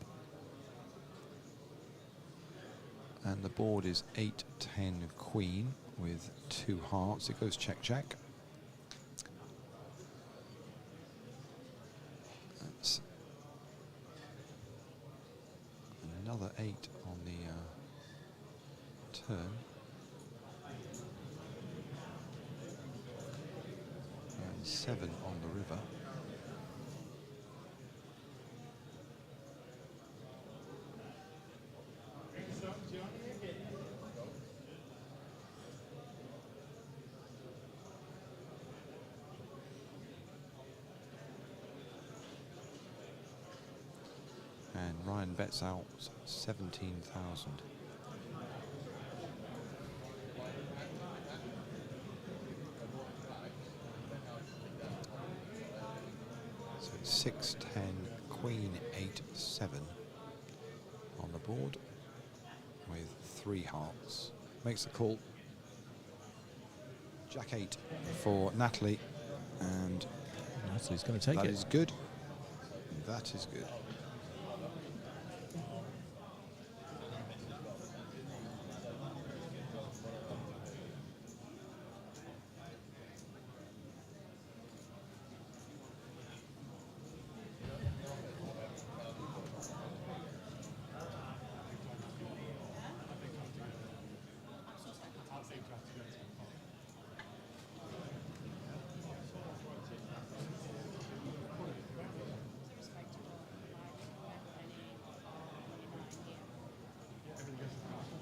and the board is 8-10 queen with 2 hearts. It goes check check. Another 8 on the turn. 7 on the river. And Ryan bets out 17,000. So it's 6-10, Queen 8-7 on the board with 3 hearts. Makes the call. Jack 8 for Natalie, and Natalie's going to take that it. is good. That is good.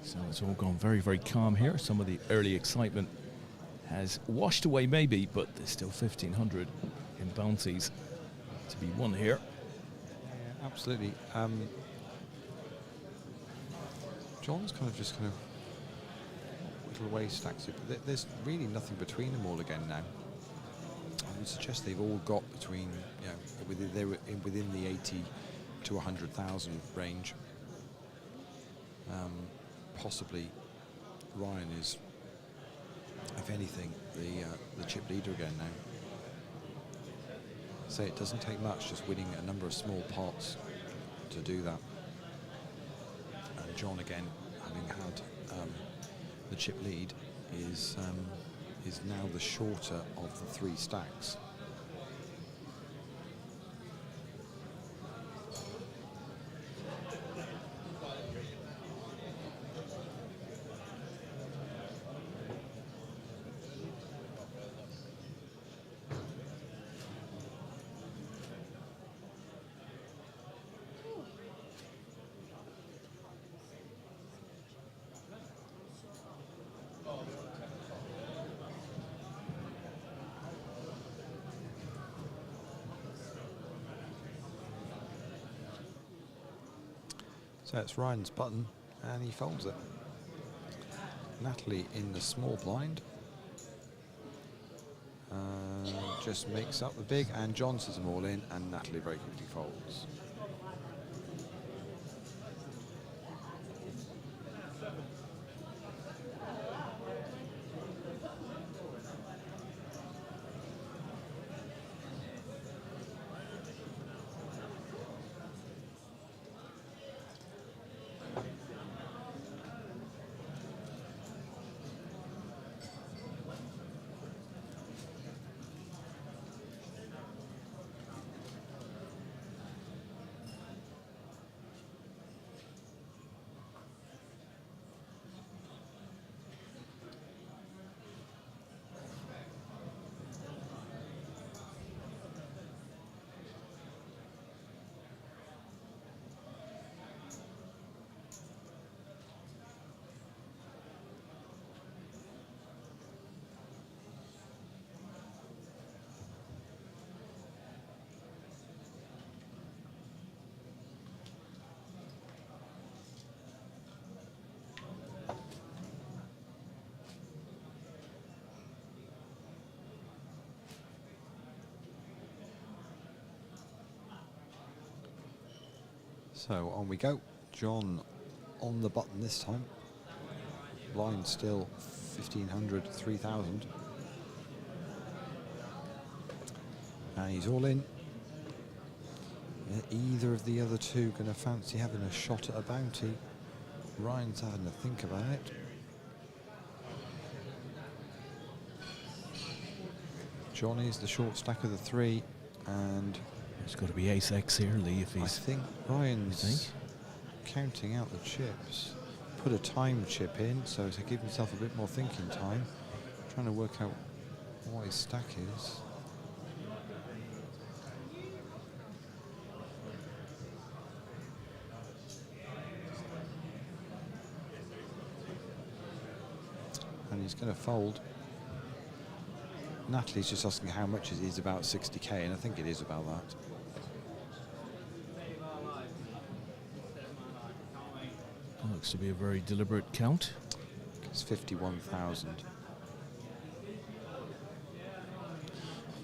So it's all gone very, very calm here. Some of the early excitement has washed away maybe, but there's still 1,500 in bounties to be won here. Yeah, absolutely. John's kind of whittle away stacks it, but there's really nothing between them all again now. I would suggest they've all got between, they're within the 80 to 100,000 range. Possibly Ryan is, if anything, the chip leader again now. So it doesn't take much, just winning a number of small pots to do that. And John, again, having had the chip lead, is now the shorter of the 3 stacks. So it's Ryan's button, and he folds it. Natalie in the small blind. Just makes up the big, and John says them all in, and Natalie very quickly folds. So on we go. John on the button this time. Blind still 1,500, 3,000. And he's all in. Either of the other two going to fancy having a shot at a bounty? Ryan's having to think about it. John is the short stack of the 3, and It's got to be ace-X here, Lee, if I he's... think Ryan's counting out the chips. Put a time chip in, so to give himself a bit more thinking time. Trying to work out what his stack is. and he's going to fold. Natalie's just asking how much it is, about 60k, and I think it is about that. That looks to be a very deliberate count. It's 51,000.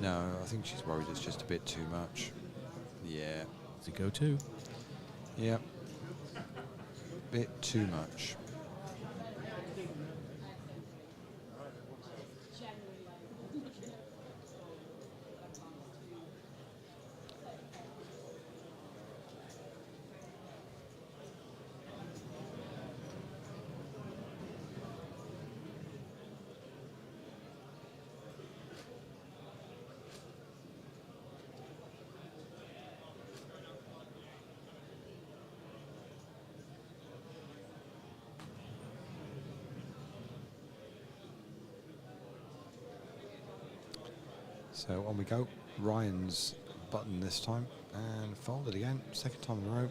No, I think she's worried it's just a bit too much. Yeah. Does it go to? Yep. Bit too much. So on we go. Ryan's button this time and folded again, second time in a row.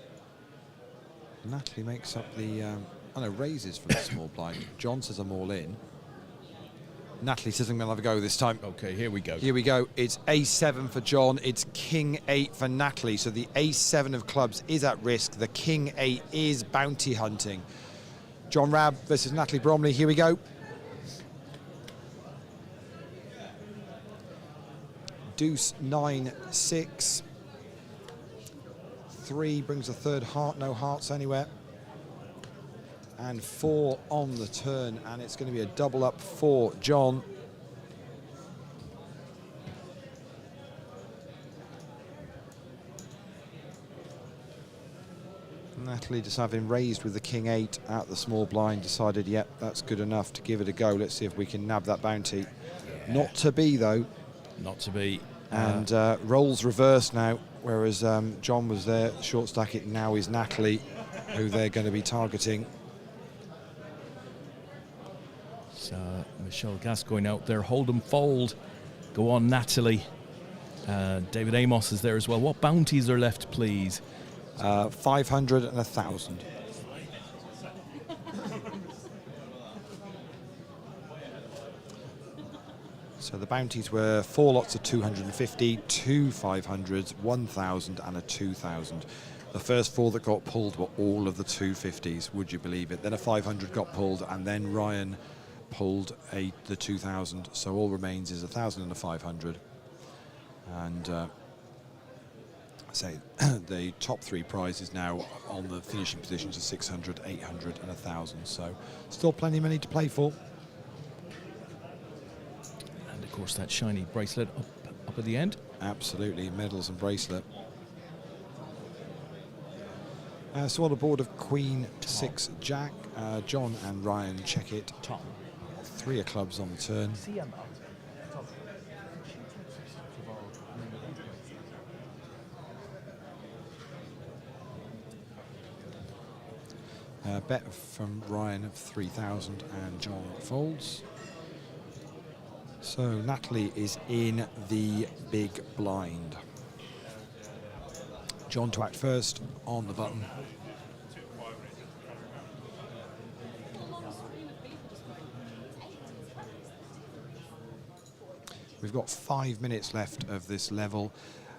Natalie makes up the raises from the small blind. John says I'm all in. Natalie says I'm going to have a go this time. Okay, here we go. Here we go. It's ace-7 for John. It's king-8 for Natalie. So the ace-7 of clubs is at risk. The king-8 is bounty hunting. John Rabb versus Natalie Bromley. Here we go. Deuce 9 6. 3 brings a third heart, no hearts anywhere. And 4 on the turn, and it's going to be a double up for John. Natalie, just having raised with the king-8 at the small blind, decided, yep, that's good enough to give it a go. Let's see if we can nab that bounty. Yeah. Not to be, though. Not to be. And roles reversed now, whereas John was there, short stack it, now is Natalie, who they're going to be targeting. So Michelle Gascoigne out there, hold 'em fold. Go on, Natalie. David Amos is there as well. What bounties are left, please? 500 and 1,000. So the bounties were 4 lots of 250, 2 500s, 1,000 and a 2,000. The first 4 that got pulled were all of the 250s, would you believe it? Then a 500 got pulled, and then Ryan pulled the 2,000. So all remains is 1,000 and a 500. And say the top 3 prizes now on the finishing positions are 600, 800 and 1,000. So still plenty of money to play for. Of course, that shiny bracelet up at the end. Absolutely, medals and bracelet. So on the board of Queen, Tom. 6 Jack, John and Ryan check it. Tom. 3 of clubs on the turn. Bet from Ryan of 3,000 and John folds. So Natalie is in the big blind. John to act first on the button. We've got 5 minutes left of this level,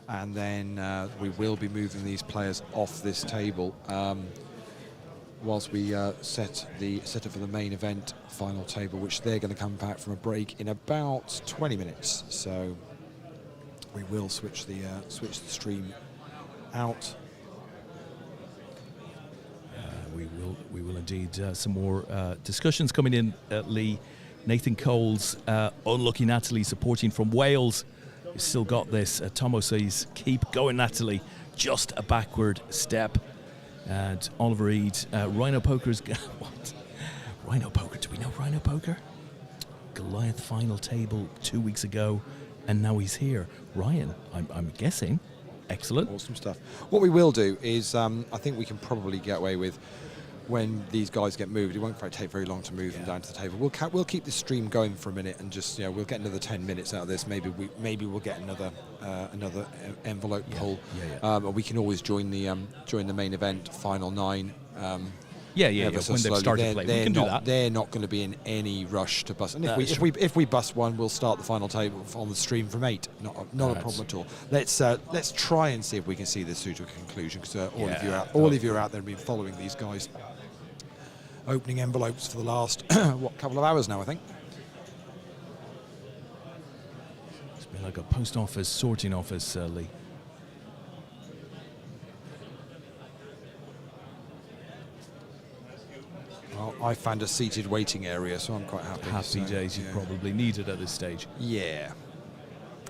and then we will be moving these players off this table whilst we set up for the main event final table, which they're going to come back from a break in about 20 minutes. So we will switch the stream out. We will indeed. Some more discussions coming in, Lee. Nathan Coles, unlucky Natalie supporting from Wales. You've still got this. Tomo says, keep going, Natalie. Just a backward step. And Oliver Eade, Rhino Poker's... what? Rhino Poker, do we know Rhino Poker? Goliath final table 2 weeks ago, and now he's here. Ryan, I'm guessing. Excellent. Awesome stuff. What we will do is, I think we can probably get away with, when these guys get moved, it won't take very long to move them down to the table. We'll keep the stream going for a minute and just, we'll get another 10 minutes out of this. Maybe we'll get another envelope pull. Or we can always join the main event final 9. Yeah. ever so When they've slowly. started They're- play, we they're can do not- that. They're not going to be in any rush to bust. And if That's if we bust one, we'll start the final table on the stream from 8. Not a That's- problem at all. Let's try and see if we can see this through to a conclusion, because all of you Yeah, all of you are out there and been following these guys. Opening envelopes for the last couple of hours now, I think. It's been like a post office sorting office, Lee. Well, I found a seated waiting area, so I'm quite happy. Happy So, days, you yeah. probably needed at this stage. Yeah.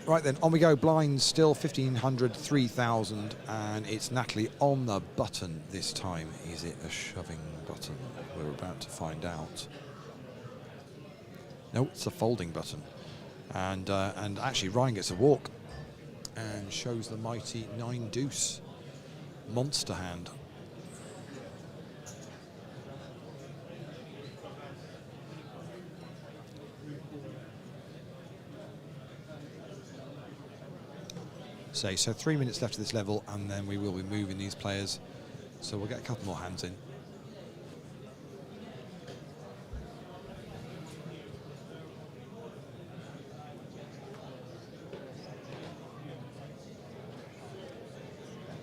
Right then, on we go. Blinds still 1,500, 3,000, and it's Natalie on the button this time. Is it a shoving button? We're about to find out. No, it's a folding button. And actually Ryan gets a walk and shows the mighty 9 deuce monster hand. So 3 minutes left of this level, and then we will be moving these players. So we'll get a couple more hands in.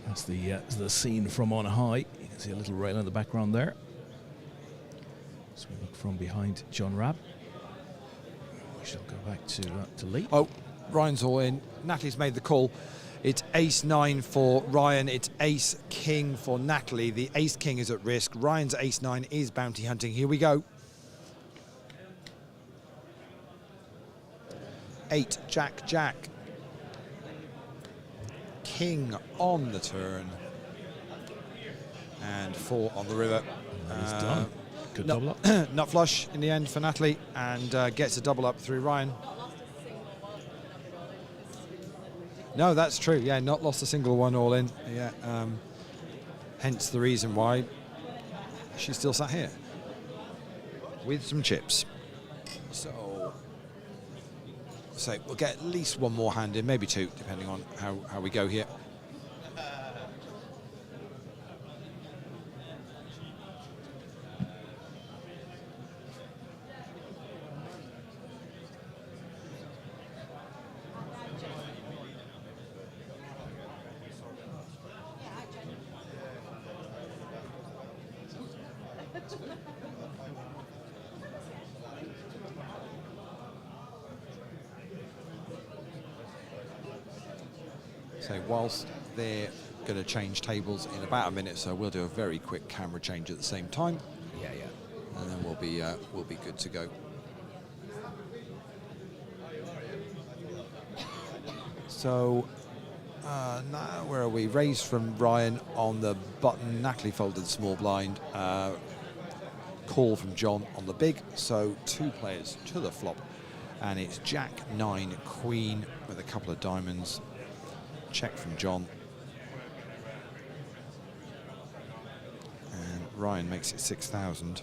That's the scene from on high. You can see a little rail in the background there. So we look from behind John Rabb. We shall go back to Lee. Oh, Ryan's all in. Natalie's made the call. It's ace-9 for Ryan. It's ace-king for Natalie. The ace-king is at risk. Ryan's ace-9 is bounty hunting. Here we go. 8, Jack, Jack. King on the turn. And 4 on the river. He's done. Good nut- double up. Nut flush in the end for Natalie, and gets a double up through Ryan. No, that's true. Yeah, not lost a single one all in. Yeah, hence the reason why she's still sat here with some chips. So we'll get at least one more hand in, maybe 2, depending on how we go here. So whilst they're going to change tables in about a minute, so we'll do a very quick camera change at the same time. Yeah. And then we'll be good to go. So now where are we? Raise from Ryan on the button. Natalie folded small blind. Call from John on the big. So 2 players to the flop, and it's Jack 9 Queen with a couple of diamonds. Check from John. And Ryan makes it 6,000.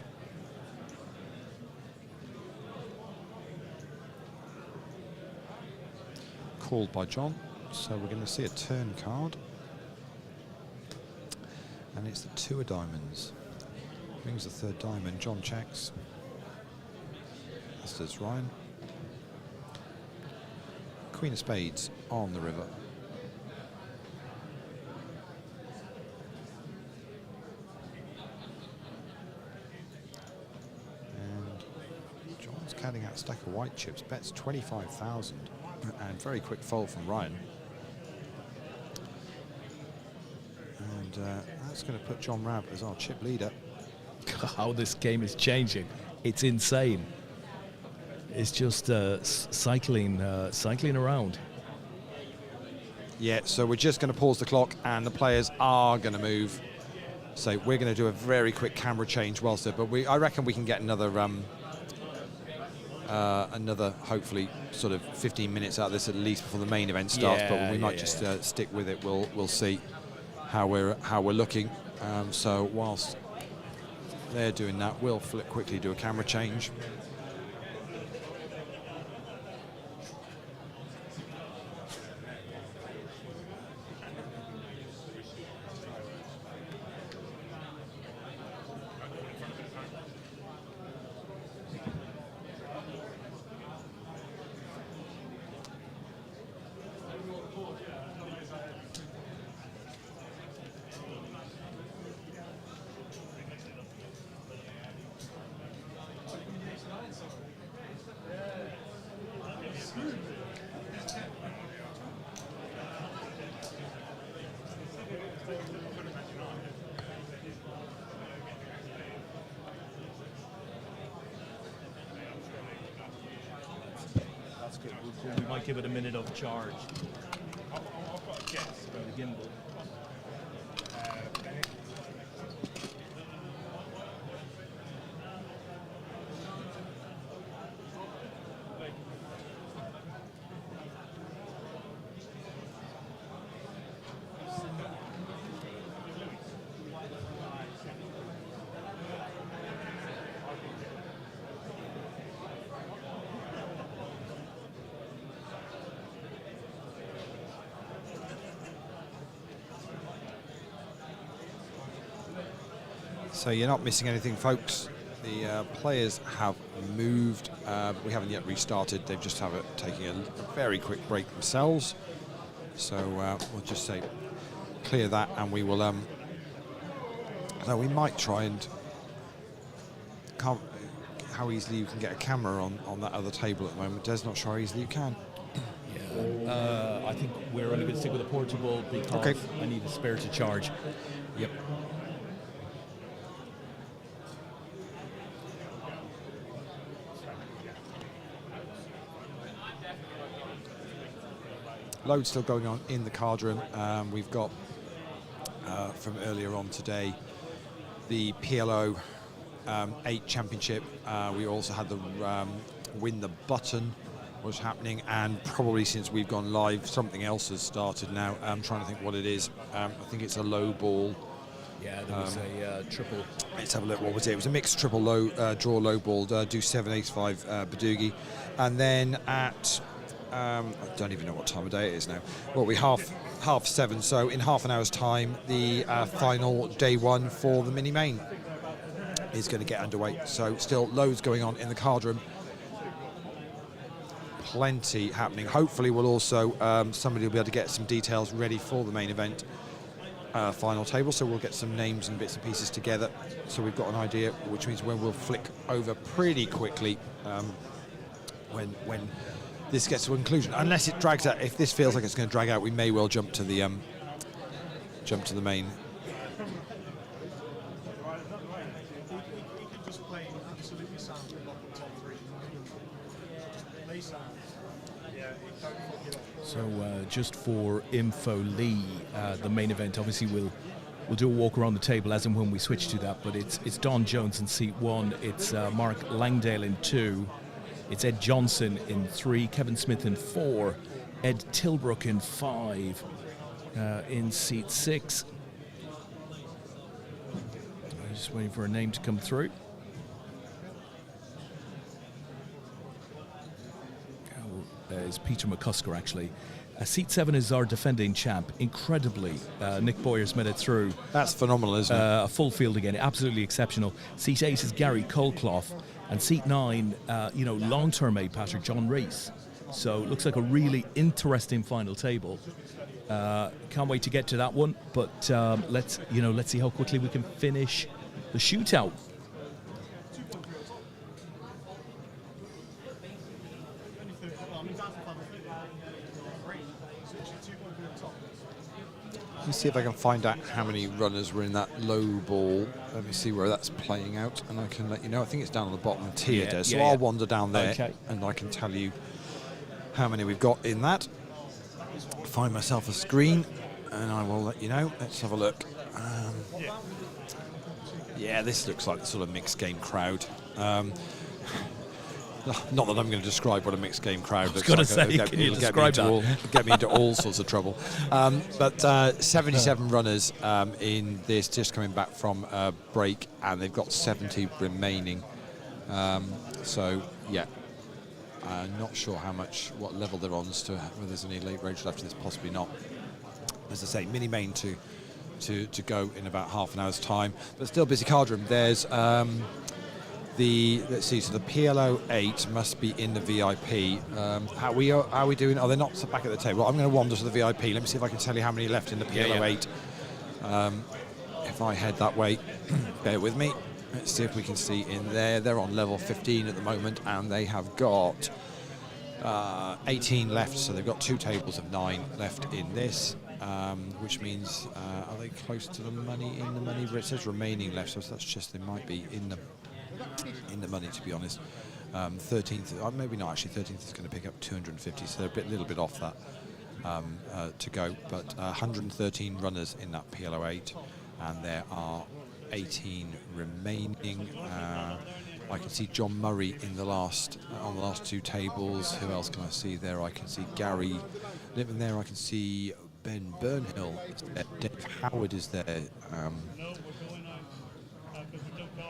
Called by John. So we're going to see a turn card. And it's the 2 of diamonds. Brings the 3rd diamond. John checks. As does Ryan. Queen of spades on the river. And John's counting out a stack of white chips. Bets 25,000. And very quick fold from Ryan. And that's going to put John Rabb as our chip leader. How this game is changing. It's insane. It's just cycling around. Yeah, so we're just going to pause the clock, and the players are going to move. So we're going to do a very quick camera change whilst there, but I reckon we can get another hopefully sort of 15 minutes out of this at least before the main event starts. But we might just stick with it. We'll see how we're looking. So whilst they're doing that, we'll quickly do a camera change. We might give it a minute of charge. Yes, the gimbal. So you're not missing anything, folks. The players have moved. We haven't yet restarted. They've just taking a very quick break themselves. So we'll just say clear that, and we will. No, we might try and how easily you can get a camera on that other table at the moment. Des, not sure how easily you can. Yeah, I think we're only going to stick with a portable because I need a spare to charge. Yep. Loads still going on in the card room. We've got from earlier on today the PLO 8 championship. We also had the win the button was happening, and probably since we've gone live something else has started now. I'm trying to think what it is. I think it's a low ball. Yeah, there was a triple. Let's have a look. What was it? It was a mixed triple low draw low ball. Do 7 ace 5 Badugi, and then at I don't even know what time of day it is now. Well, we half 7. So in half an hour's time, the final day 1 for the mini main is going to get underway. So still loads going on in the card room. Plenty happening. Hopefully, we'll also somebody will be able to get some details ready for the main event final table. So we'll get some names and bits and pieces together. So we've got an idea, which means when we'll flick over pretty quickly when this gets to a conclusion. Unless it drags out. If this feels like it's going to drag out, we may well jump to the main. So just for info, Lee, the main event, obviously we'll do a walk around the table as and when we switch to that, but it's Don Jones in seat 1, it's Mark Langdale in 2, it's Ed Johnson in 3, Kevin Smith in 4, Ed Tilbrook in 5, in seat 6. I'm just waiting for a name to come through. Is Peter McCusker, actually. Seat 7 is our defending champ. Incredibly, Nick Boyer's made it through. That's phenomenal, isn't it? A full field again, absolutely exceptional. Seat 8 is Gary Colclough, and seat 9, long-term A Patrick John Rees. So it looks like a really interesting final table. Can't wait to get to that one. But let's see how quickly we can finish the shootout. Let me see if I can find out how many runners were in that low ball. Let me see where that's playing out, and I can let you know. I think it's down on the bottom tier there, so I'll wander down there, and I can tell you how many we've got in that. Find myself a screen, and I will let you know. Let's have a look. Yeah, this looks like the sort of mixed game crowd. Not that I'm going to describe what a mixed game crowd looks like. It'll get me into all sorts of trouble. But 77 runners in this, just coming back from a break, and they've got 70 remaining. So, yeah, I'm not sure what level they're on as to whether there's any late range left in this, possibly not. As I say, mini main to go in about half an hour's time. But still busy card room. There's... let's see, so the PLO 8 must be in the VIP. How are we doing? Oh, they're not back at the table. I'm going to wander to the VIP. Let me see if I can tell you how many left in the PLO 8. If I head that way, bear with me. Let's see if we can see in there. They're on level 15 at the moment, and they have got 18 left, so they've got 2 tables of 9 left in this. Which means, are they close to the money, in the money? But it says remaining left, so that's just, they might be in the money, to be honest. 13th, maybe not actually, 13th is going to pick up 250, so they're a little bit off that to go. But 113 runners in that PLO8, and there are 18 remaining. I can see John Murray in the last on the last two tables. Who else can I see there? I can see Gary Lippman there. I can see Ben Burnhill. Dave Howard is there.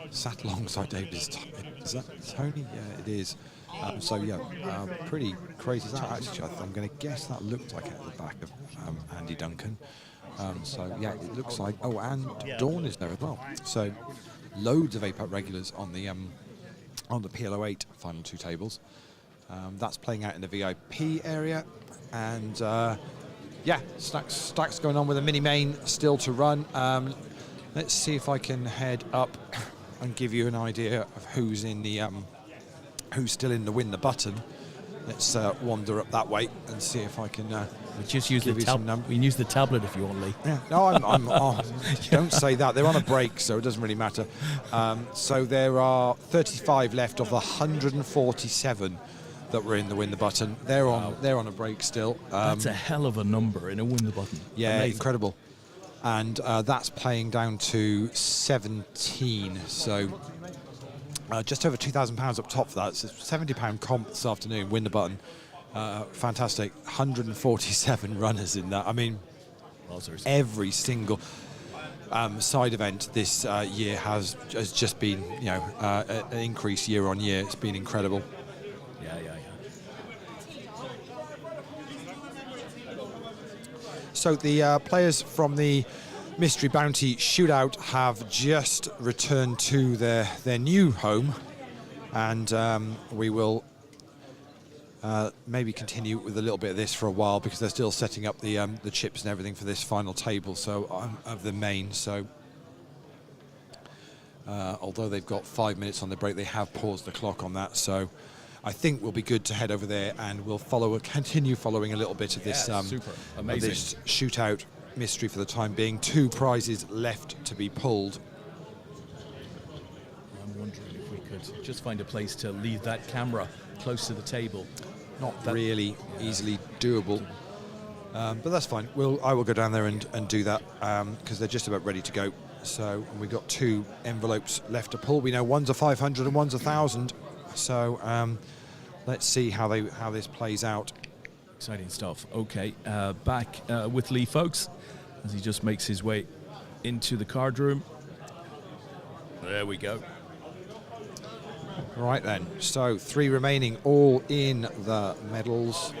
Sat alongside David. Is that Tony? Yeah, it is. So yeah, pretty crazy. Actually, I'm going to guess that looked like at the back of Andy Duncan. So yeah, it looks like. Oh, and Dawn is there as well. So loads of APAT regulars on the PLO8 final two tables. That's playing out in the VIP area, and yeah, stacks going on with a mini main still to run. Let's see if I can head up and give you an idea of who's in the who's still in the win the button. Let's wander up that way and see if I can. We just use the tablet. We can use the tablet if you want, Lee. Yeah. No, don't say that. They're on a break, so it doesn't really matter. So there are 35 left of the 147 that were in the win the button. They're on a break still. That's a hell of a number in a win the button. Yeah, amazing. Incredible. And that's playing down to 17. So just over £2,000 up top for that. It's a £70 comp this afternoon. Win the button. Fantastic. 147 runners in that. I mean, every single side event this year has just been, an increase year on year. It's been incredible. Yeah. So the players from the Mystery Bounty Shootout have just returned to their new home, and we will maybe continue with a little bit of this for a while because they're still setting up the chips and everything for this final table of the main. So although they've got 5 minutes on the break, they have paused the clock on that. So I think we'll be good to head over there, and we'll continue following a little bit of this super amazing this Shootout mystery for the time being. 2 prizes left to be pulled. I'm wondering if we could just find a place to leave that camera close to the table. Not really easily doable, but that's fine. I will go down there and do that because they're just about ready to go. So we've got 2 envelopes left to pull. We know one's a 500 and one's 1,000. So let's see how this plays out. Exciting stuff. Okay, back with Lee, folks, as he just makes his way into the card room. There we go. Right then, so 3 remaining, all in the medals.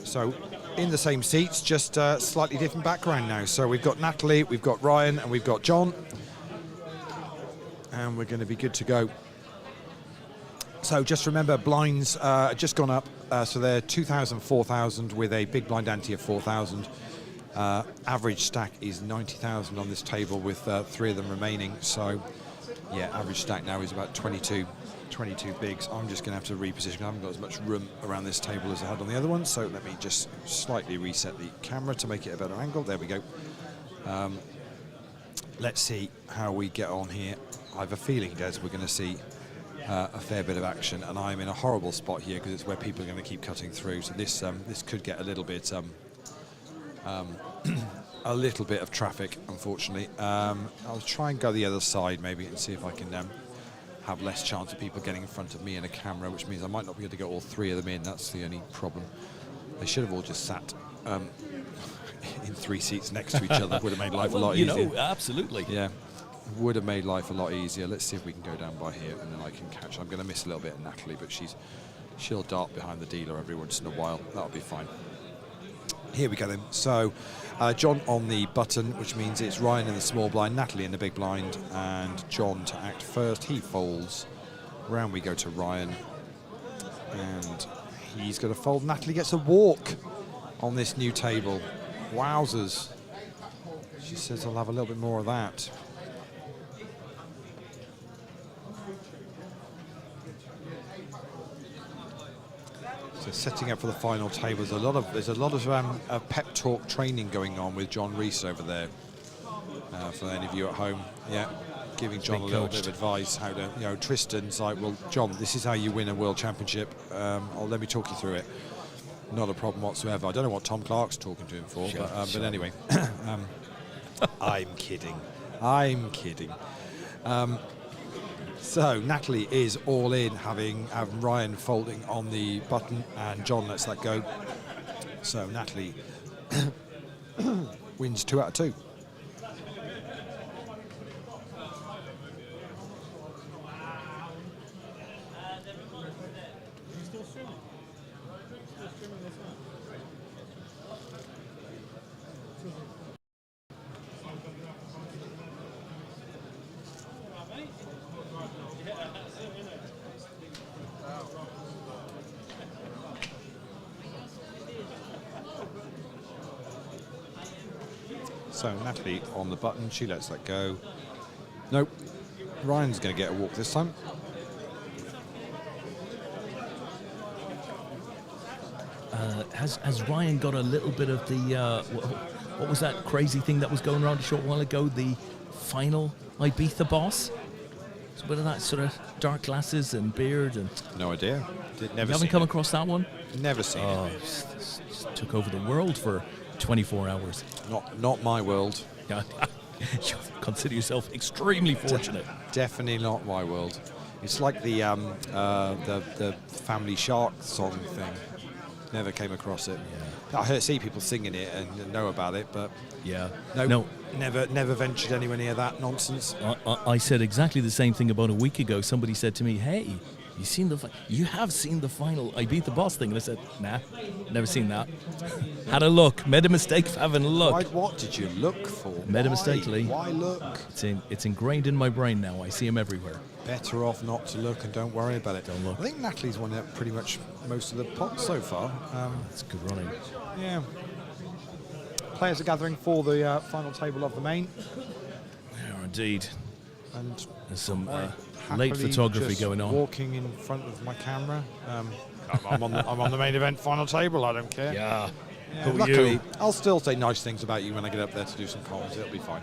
So in the same seats, just slightly different background now. So we've got Natalie, we've got Ryan, and we've got John. And we're going to be good to go. So just remember, blinds just gone up. So they're 2,000, 4,000 with a big blind ante of 4,000. Average stack is 90,000 on this table with 3 of them remaining. So yeah, average stack now is about 22 bigs. I'm just going to have to reposition. I haven't got as much room around this table as I had on the other one. So let me just slightly reset the camera to make it a better angle. There we go. Let's see how we get on here. I have a feeling, Des, we're going to see a fair bit of action, and I'm in a horrible spot here because it's where people are going to keep cutting through. So this could get a little bit a little bit of traffic, unfortunately. I'll try and go the other side maybe and see if I can have less chance of people getting in front of me in a camera, which means I might not be able to get all 3 of them in. That's the only problem. They should have all just sat in 3 seats next to each other. Would have made life a lot easier. Absolutely. Yeah, would have made life a lot easier. Let's see if we can go down by here, and then I can catch. I'm going to miss a little bit of Natalie, but she'll dart behind the dealer every once in a while. That'll be fine. Here we go then. So John on the button, which means it's Ryan in the small blind, Natalie in the big blind, and John to act first. He folds. Round we go to Ryan, and he's going to fold. Natalie gets a walk on this new table. Wowzers. She says I'll have a little bit more of that. So setting up for the final table, there's a lot of pep talk training going on with John Reese over there. For any of you at home, yeah. giving John a Being little coached. bit of advice how to, you know, Tristan's like, well, John, this is how you win a world championship. Let me talk you through it. Not a problem whatsoever. I don't know what Tom Clark's talking to him for, but anyway. I'm kidding. I'm kidding. So Natalie is all in, having Ryan folding on the button, and John lets that go. So Natalie wins 2 out of 2. So Natalie on the button, she lets that go. Nope, Ryan's going to get a walk this time. Has Ryan got a little bit of the what was that crazy thing that was going around a short while ago? The final Ibiza boss. So a bit of that sort of dark glasses and beard and. No idea. You haven't come across that one? Never seen it. Just took over the world for 24 hours. Not my world. Yeah, you consider yourself extremely fortunate. Definitely not my world. It's like the Family Shark song thing. Never came across it. Yeah. I see people singing it and know about it, but Yeah. no, never ventured anywhere near that nonsense. I said exactly the same thing about a week ago. Somebody said to me, "Hey, you have seen the final Ibiza boss thing?" And I said, "Nah, never seen that." Had a look, made a mistake of having a look. What did you look for? Made a mistake, Lee. Why look? It's ingrained in my brain now. I see him everywhere. Better off not to look and don't worry about it. Don't look. I think Natalie's won pretty much most of the pots so far. It's good running. Yeah. Players are gathering for the final table of the main. Yeah, indeed. And There's some happily late photography just going on. walking in front of my camera. I'm on the main event final table. I don't care. Yeah. Yeah, Who are luckily, you? I'll still say nice things about you when I get up there to do some comms. It'll be fine.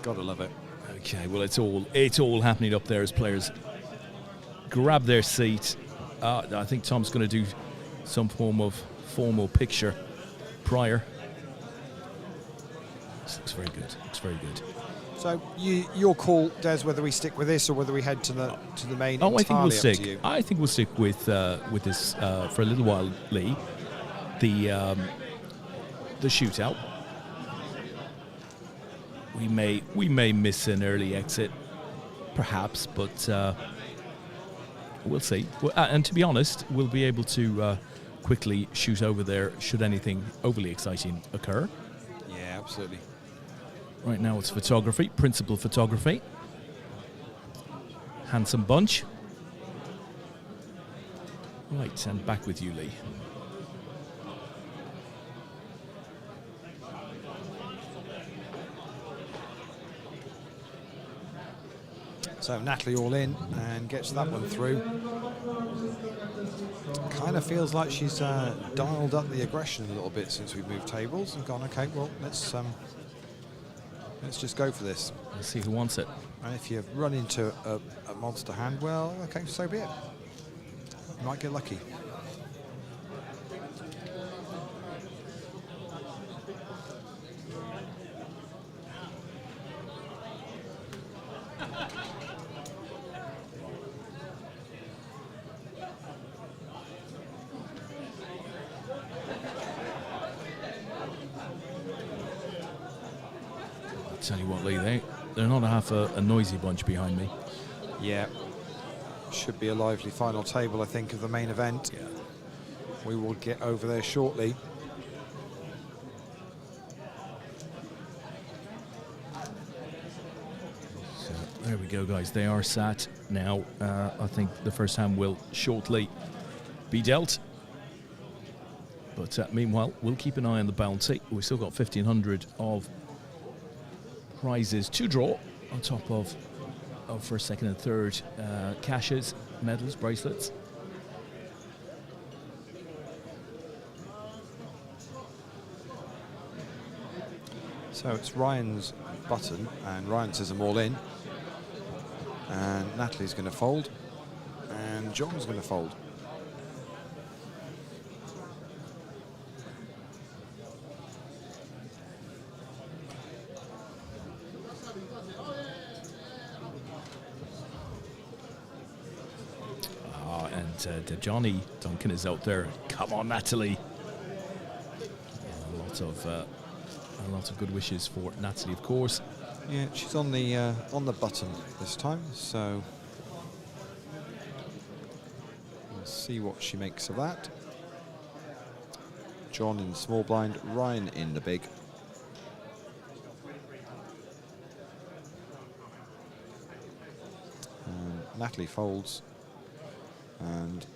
Gotta love it. Okay, well, it's all happening up there as players grab their seat. I think Tom's going to do some form of formal picture prior. This looks very good. Looks very good. So your call, Des, whether we stick with this or whether we head to the main. Oh, I think we'll entirely up to stick. you. I think we'll stick with this for a little while, Lee. The shootout. We may miss an early exit, perhaps, but we'll see. And to be honest, we'll be able to quickly shoot over there should anything overly exciting occur. Yeah, absolutely. Right now it's photography, principal photography. Handsome bunch. Right, and back with you, Lee. So Natalie all in and gets that one through. Kind of feels like she's dialed up the aggression a little bit since we've moved tables and gone, okay, well, let's just go for this. Let's see who wants it. And if you run into a monster hand, well, okay, so be it. You might get lucky. Tell you what, Lee, they're not half a noisy bunch behind me. Yeah. Should be a lively final table, I think, of the main event. Yeah. We will get over there shortly. So there we go, guys. They are sat now. I think the first hand will shortly be dealt. But meanwhile, we'll keep an eye on the bounty. We've still got 1,500 of prizes to draw on top of first, second and third caches, medals, bracelets. So it's Ryan's button, and Ryan says I'm all in. And Natalie's going to fold, and John's going to fold. And Johnny Duncan is out there. Come on, Natalie. A lot of good wishes for Natalie, of course. Yeah, she's on the button this time, so we'll see what she makes of that. John in the small blind, Ryan in the big. And Natalie folds, and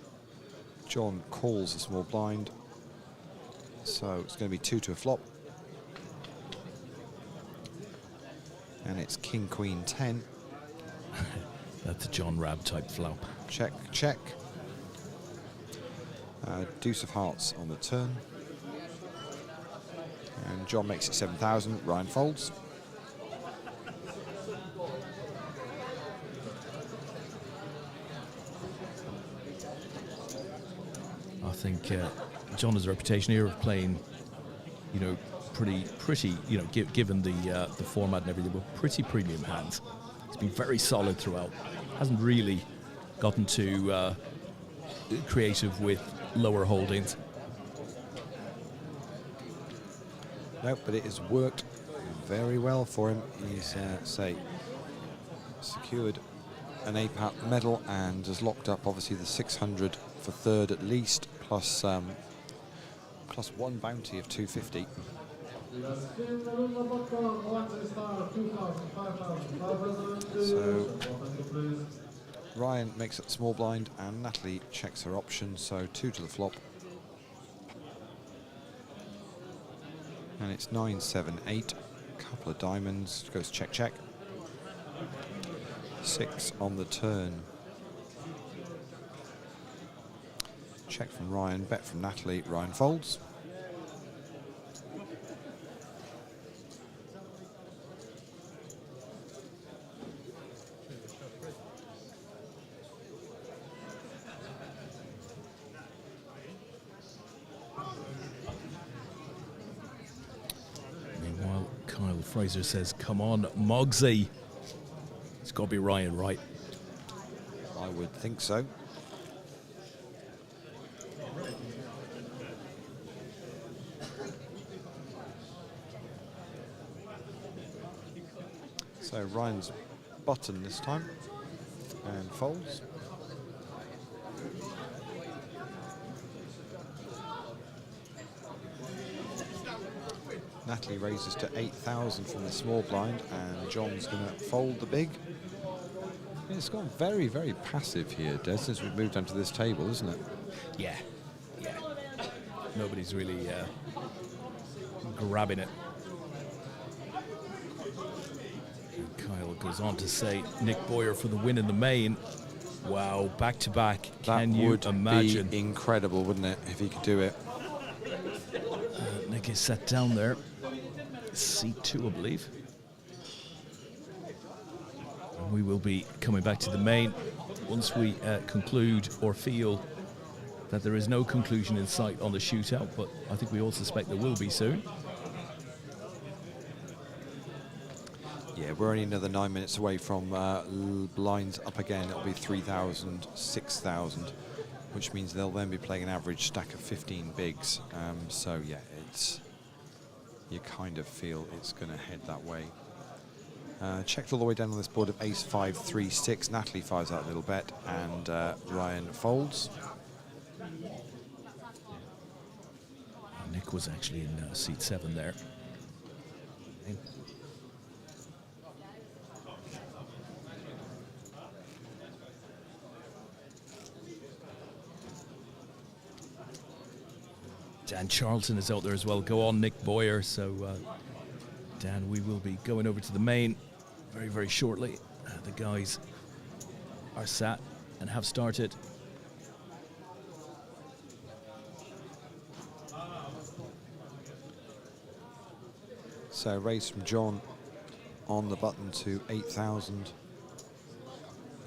John calls the small blind, so it's going to be 2 to a flop. And it's King, Queen, 10. That's a John Rabb type flop. Check, check. Deuce of hearts on the turn. And John makes it 7,000. Ryan folds. I think John has a reputation here of playing, you know, pretty, you know, given the format and everything, but pretty premium hands. He's been very solid throughout. Hasn't really gotten too creative with lower holdings. No, but it has worked very well for him. He's, secured an APAT medal and has locked up, obviously, the 600 for third at least, plus one bounty of 250. So Ryan makes it small blind and Natalie checks her option, so 2 to the flop. And it's 9, 7, 8. Couple of diamonds, goes check, check. 6 on the turn. Check from Ryan, bet from Natalie. Ryan folds. Meanwhile, Kyle Fraser says, come on, Mogsy. It's got to be Ryan, right? I would think so. So Ryan's button this time and folds. Natalie raises to 8,000 from the small blind, and John's going to fold the big. It's gone very, very passive here, Des, since we've moved onto this table, isn't it? Yeah. Nobody's really grabbing it. And Kyle goes on to say, Nick Boyer for the win in the main. Wow, back to back. Can you imagine? Be incredible, wouldn't it, if he could do it? Nick is set down there. C2, I believe. And we will be coming back to the main once we conclude or feel that there is no conclusion in sight on the shootout, but I think we all suspect there will be soon. Yeah, we're only another 9 minutes away from blinds up again. It'll be 3,000, 6,000, which means they'll then be playing an average stack of 15 bigs. So yeah, you kind of feel it's going to head that way. Checked all the way down on this board of ace 5, 3, 6. Natalie fires out a little bet, and Ryan folds. Nick was actually in seat 7 there. Dan Charlton is out there as well. Go on, Nick Boyer. So, Dan, we will be going over to the main very, very shortly. The guys are sat and have started. So raise from John on the button to 8,000.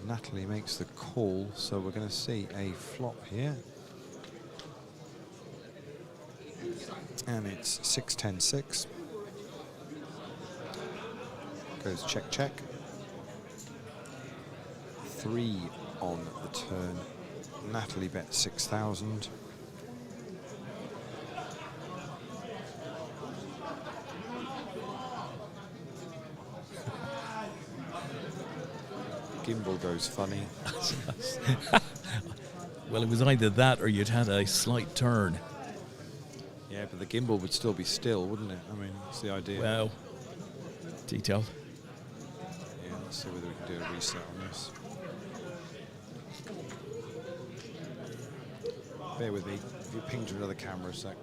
Natalie makes the call, so we're going to see a flop here. And it's 6-10-6. Goes check, check. 3 on the turn. Natalie bet 6,000. Gimbal goes funny. Well, it was either that or you'd had a slight turn. Yeah, but the gimbal would still be still, wouldn't it? I mean, that's the idea. Well, detail. Yeah, let's see whether we can do a reset on this. Bear with me. If you ping to another camera a sec.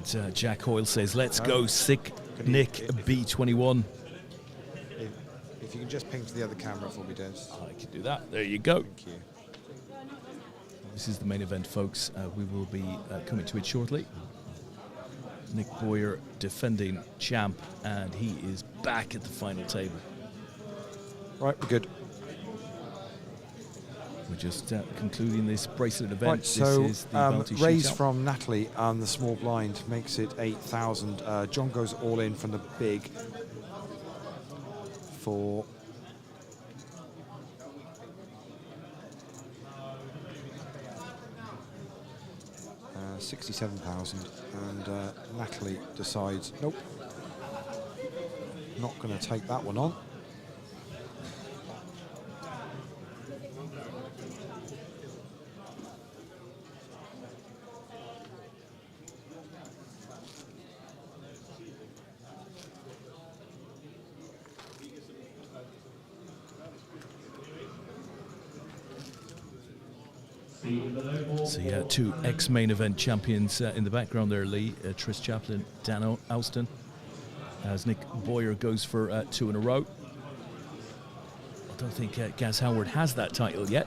And Jack Hoyle says, let's go, sick Nick B21. If you can just ping to the other camera for me, Des. I can do that. There you go. Thank you. This is the main event, folks. We will be coming to it shortly. Nick Boyer, defending champ, and he is back at the final table. Right, we're good. We're just concluding this bracelet event. Right, so this is the bounty raise shootout. from Natalie on the small blind makes it 8,000. John goes all in from the big for 67,000, and Natalie decides, nope, not going to take that one on. So yeah, 2 ex-main event champions in the background there, Lee. Tris Chaplin, Dan Alston. As Nick Boyer goes for 2 in a row. I don't think Gaz Howard has that title yet.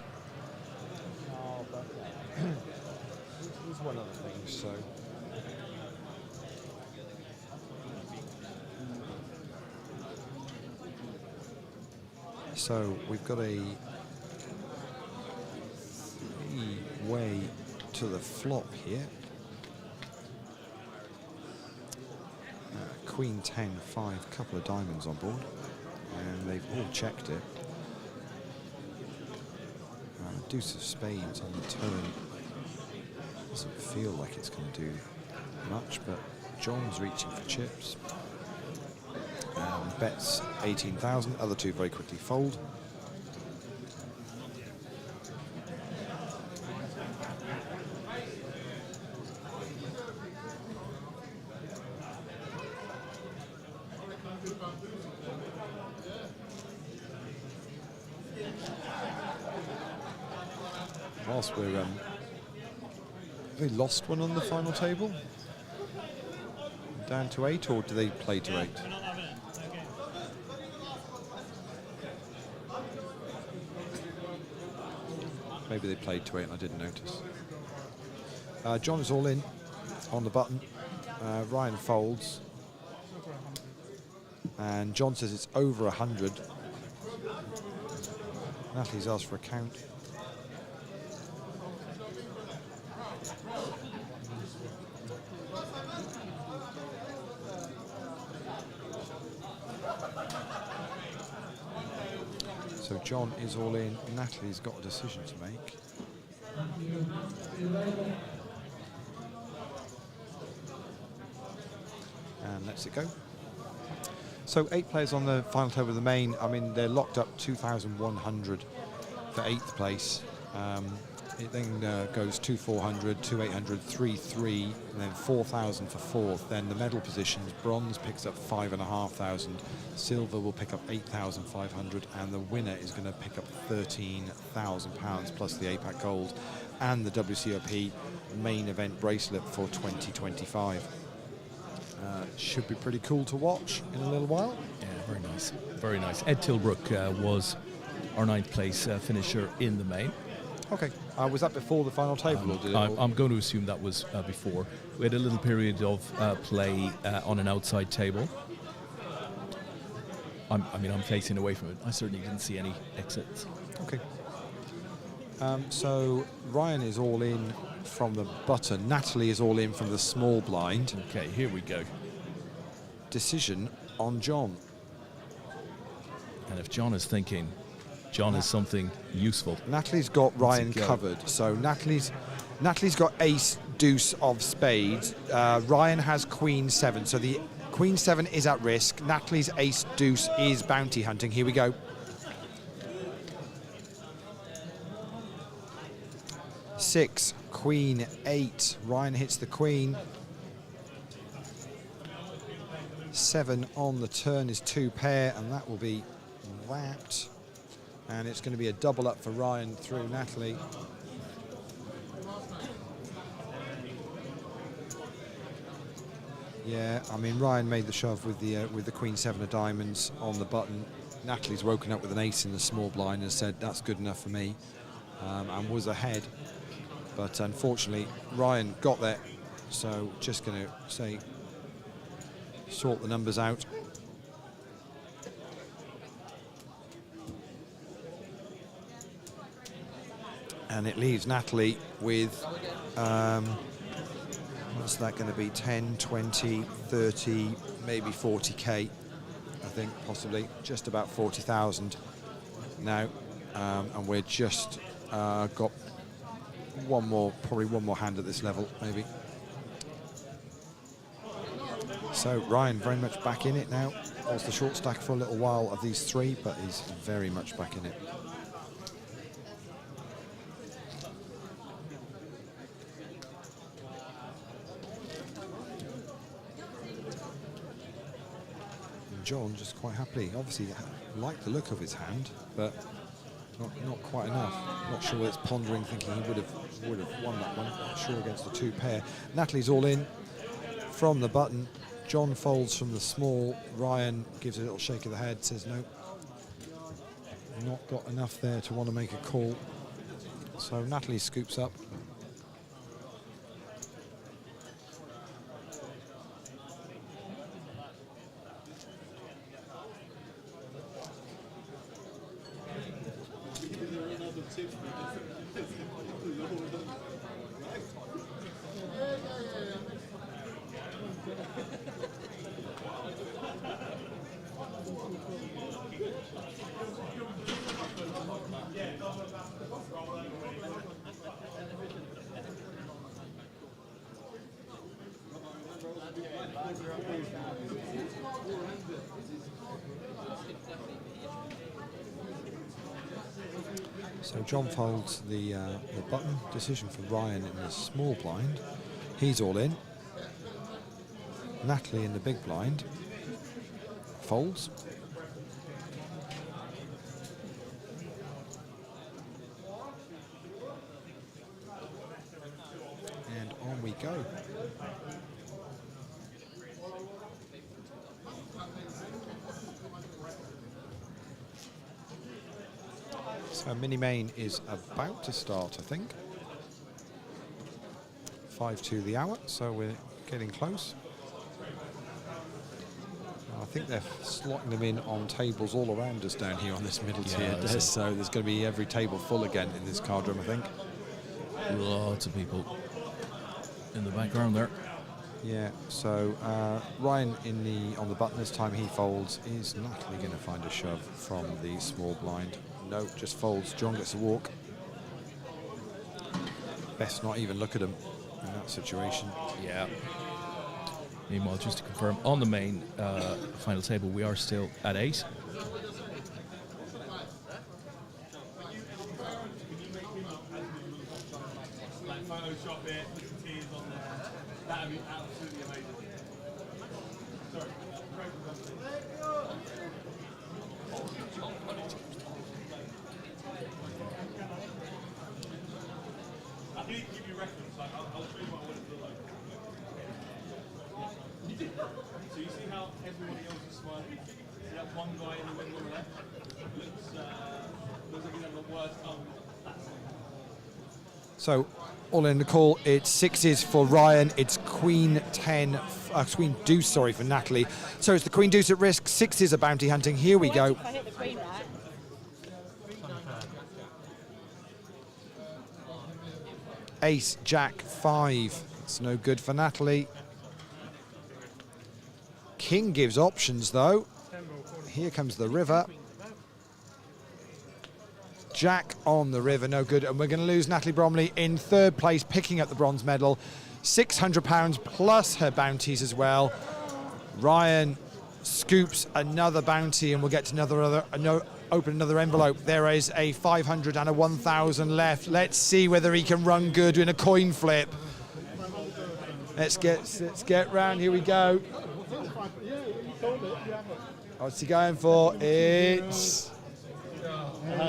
Oh, but he's one of the things, so. So we've got a way to the flop here. Queen 10, 5, couple of diamonds on board, and they've all checked it. Deuce of spades on the turn. Doesn't feel like it's going to do much, but John's reaching for chips. Bets 18,000, other two very quickly fold. Whilst we're have they lost one on the final table? Down to 8, or do they play to 8? Maybe they played to 8 and I didn't notice. John is all in on the button. Ryan folds. And John says it's over 100. Natalie's asked for a count. So John is all in. Natalie's got a decision to make. And lets it go. So 8 players on the final table of the main. I mean, they're locked up 2,100 for 8th place. It then goes 2,400, 2,800, 3,300, and then 4,000 for 4th. Then the medal positions, bronze picks up 5,500, silver will pick up 8,500, and the winner is going to pick up £13,000 plus the APAC gold and the WCOAP main event bracelet for 2025. Should be pretty cool to watch in a little while. Yeah, very nice. Very nice. Ed Tilbrook was our ninth place finisher in the main. Okay. Was that before the final table, or did it? I'm going to assume that was before. We had a little period of play on an outside table. I'm facing away from it. I certainly didn't see any exits. Okay. So Ryan is all in from the button. Natalie is all in from the small blind. Okay, here we go. Decision on John. And if John is thinking, John is something useful. Natalie's got Ryan go. covered. So Natalie's got ace, deuce of spades. Ryan has queen 7. So the queen 7 is at risk. Natalie's ace, deuce is bounty hunting. Here we go. 6, queen 8. Ryan hits the queen. 7 on the turn is 2 pair, and that will be that. And it's going to be a double up for Ryan through Natalie. Yeah, I mean, Ryan made the shove with the queen 7 of diamonds on the button. Natalie's woken up with an ace in the small blind and said that's good enough for me, and was ahead. But unfortunately, Ryan got there. So just going to say, sort the numbers out. And it leaves Natalie with, what's that going to be, 10, 20, 30, maybe 40K, I think, possibly, just about 40,000 now. And we're just got probably one more hand at this level, maybe. So Ryan very much back in it now. Was the short stack for a little while of these 3, but he's very much back in it. John just quite happily, obviously liked the look of his hand, but not quite enough. Not sure it's pondering, thinking he would have won that one. Not sure against the 2 pair. Natalie's all in from the button. John folds from the small. Ryan gives a little shake of the head, says no. Not got enough there to want to make a call. So Natalie scoops up. So John folds the button. Decision for Ryan in the small blind. He's all in. Natalie in the big blind folds. And on we go. So mini main is about to start, I think. 5 to the hour, so we're getting close. I think they're slotting them in on tables all around us down here on this middle tier. So there's going to be every table full again in this card room, I think. Lots of people in the background there. Yeah, so Ryan on the button this time, he folds. Is Natalie going to find a shove from the small blind? No, just folds. John gets a walk. Best not even look at him in that situation. Yeah. Meanwhile, just to confirm, on the main final table, we are still at 8. Photoshop it, put the tears on there. That would be absolutely amazing. Sorry. I need to give you reference. Like, I'll show you what I want it to look like. So you see how everybody else is smiling? See that one guy in the middle on the left? Looks So, all in the call, it's sixes for Ryan, it's Queen 10, Queen Deuce, sorry, for Natalie. So it's the Queen Deuce at risk, sixes are bounty hunting, here we go. If I hit the queen right. Ace, Jack, 5, it's no good for Natalie. King gives options though. Here comes the river. Jack on the river, no good, and we're going to lose Natalie Bromley in third place, picking up the bronze medal. £600 plus her bounties as well. Ryan scoops another bounty, and we'll get to open another envelope. There is a 500 and a 1,000 left. Let's see whether he can run good in a coin flip. Let's get round. Here we go. What's he going for?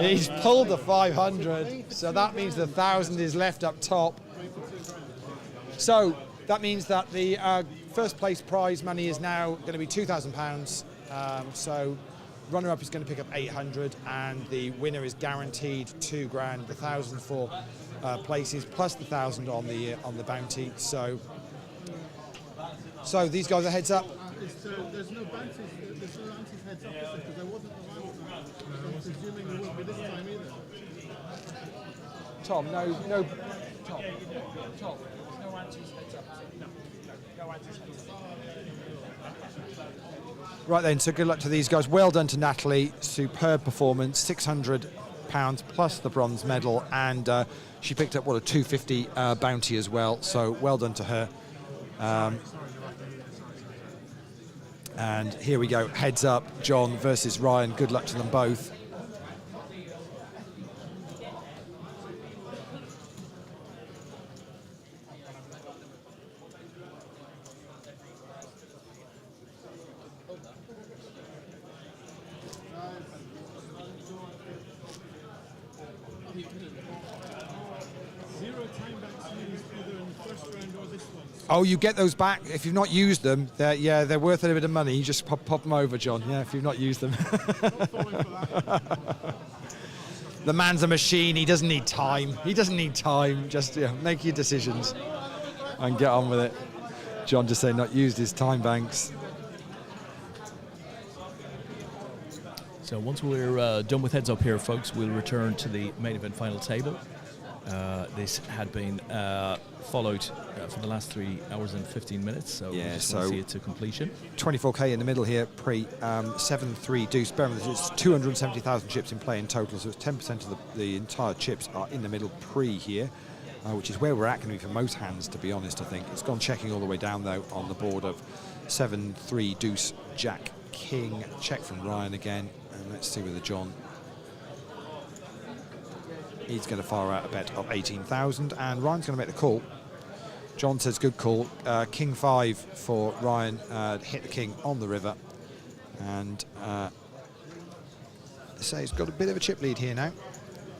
He's pulled the 500, so that means the 1,000 is left up top. So that means that the first place prize money is now going to be £2,000. So runner-up is going to pick up 800, and the winner is guaranteed £2 grand, the 1,000 for places plus the 1,000 on the bounty. So these guys are heads up. There's no bounties. There's no bounties heads up because there wasn't the last time. So I'm presuming there won't be this time either. Tom, no, Tom, no antis heads up. No antis heads up. Right then, so good luck to these guys. Well done to Natalie, superb performance, £600 plus the bronze medal, and she picked up, what, a 250 bounty as well, so well done to her. And here we go, heads up, John versus Ryan. Good luck to them both. Oh, you get those back if you've not used them. They're worth a little bit of money. You just pop them over, John. Yeah, if you've not used them. The man's a machine. He doesn't need time. Just make your decisions and get on with it. John just saying not used his time banks. So once we're done with heads up here, folks, we'll return to the main event final table. This had been followed for the last 3 hours and 15 minutes, so we just want to see it to completion. 24k in the middle here, pre 7-3 deuce. Bear in mind, it's 270,000 chips in play in total, so it's 10% of the entire chips are in the middle pre here, which is where we're at going to be for most hands, to be honest, I think. It's gone checking all the way down, though, on the board of 7-3 deuce, Jack, King. Check from Ryan again, and let's see whether John... He's going to fire out a bet of 18,000, and Ryan's going to make the call. John says good call. King 5 for Ryan, hit the king on the river, and say he's got a bit of a chip lead here now.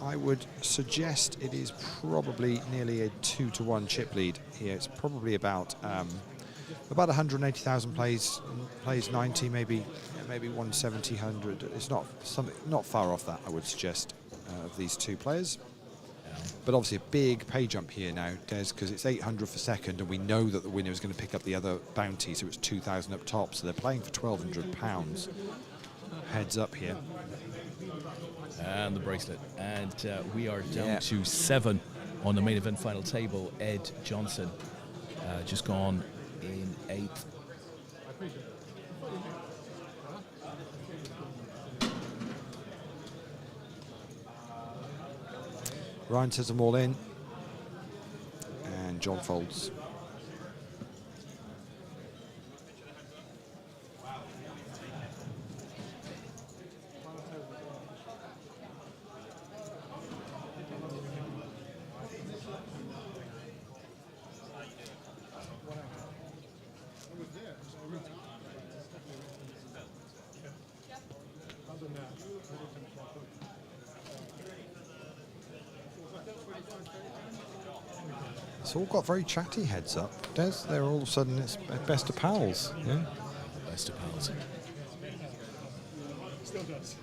I would suggest it is probably nearly a 2-to-1 chip lead here. It's probably about 180,000 plays 90, maybe 170, 100. It's not far off that, I would suggest. Of these two players, but obviously a big pay jump here now, Des, because it's 800 for second, and we know that the winner is going to pick up the other bounty, so it's 2,000 up top, so they're playing for £1,200. Heads up here. And the bracelet, and we are down to 7 on the main event final table. Ed Johnson just gone in 8th. Ryan says them all in, and John folds. It's all got very chatty heads up, Des. They're all of a sudden it's best of pals. Yeah, Best of pals. Still does.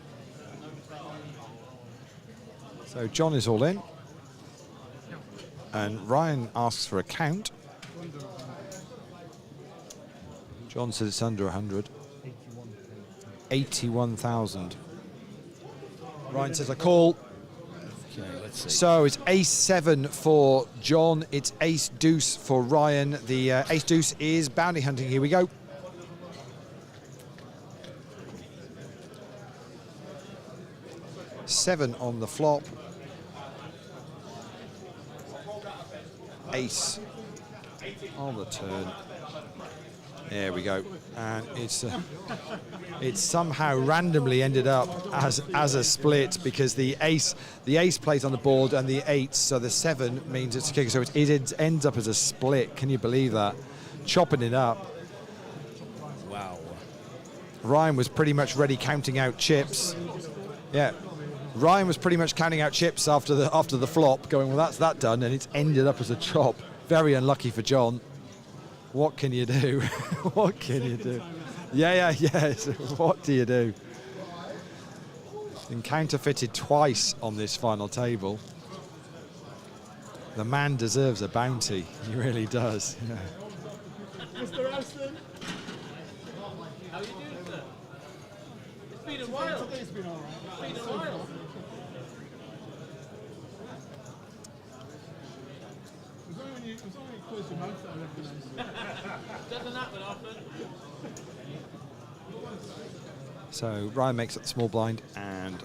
So So John is all in. And Ryan asks for a count. John says it's under 100. 81,000. Ryan says a call. Okay, let's see. So it's ace-7 for John. It's ace-deuce for Ryan. The ace-deuce is bounty hunting. Here we go. Seven on the flop. Ace on the turn. There we go. And it's somehow randomly ended up as a split because the ace plays on the board and the 8, so the 7 means it's a kicker. So it ends up as a split. Can you believe that? Chopping it up. Wow. Ryan was pretty much ready counting out chips. Yeah. Ryan was pretty much counting out chips after the flop, going, well, that's that done, and it's ended up as a chop. Very unlucky for John. What can you do? What can you do? Yeah. What do you do? Been counterfeited twice on this final table. The man deserves a bounty. He really does. Yeah. Mr. Aston. How are you doing, sir? It's been a while. Today's been all right. It's been a while. It was only when you closed your mouth that I recognised you. Doesn't happen often. So Ryan makes up the small blind and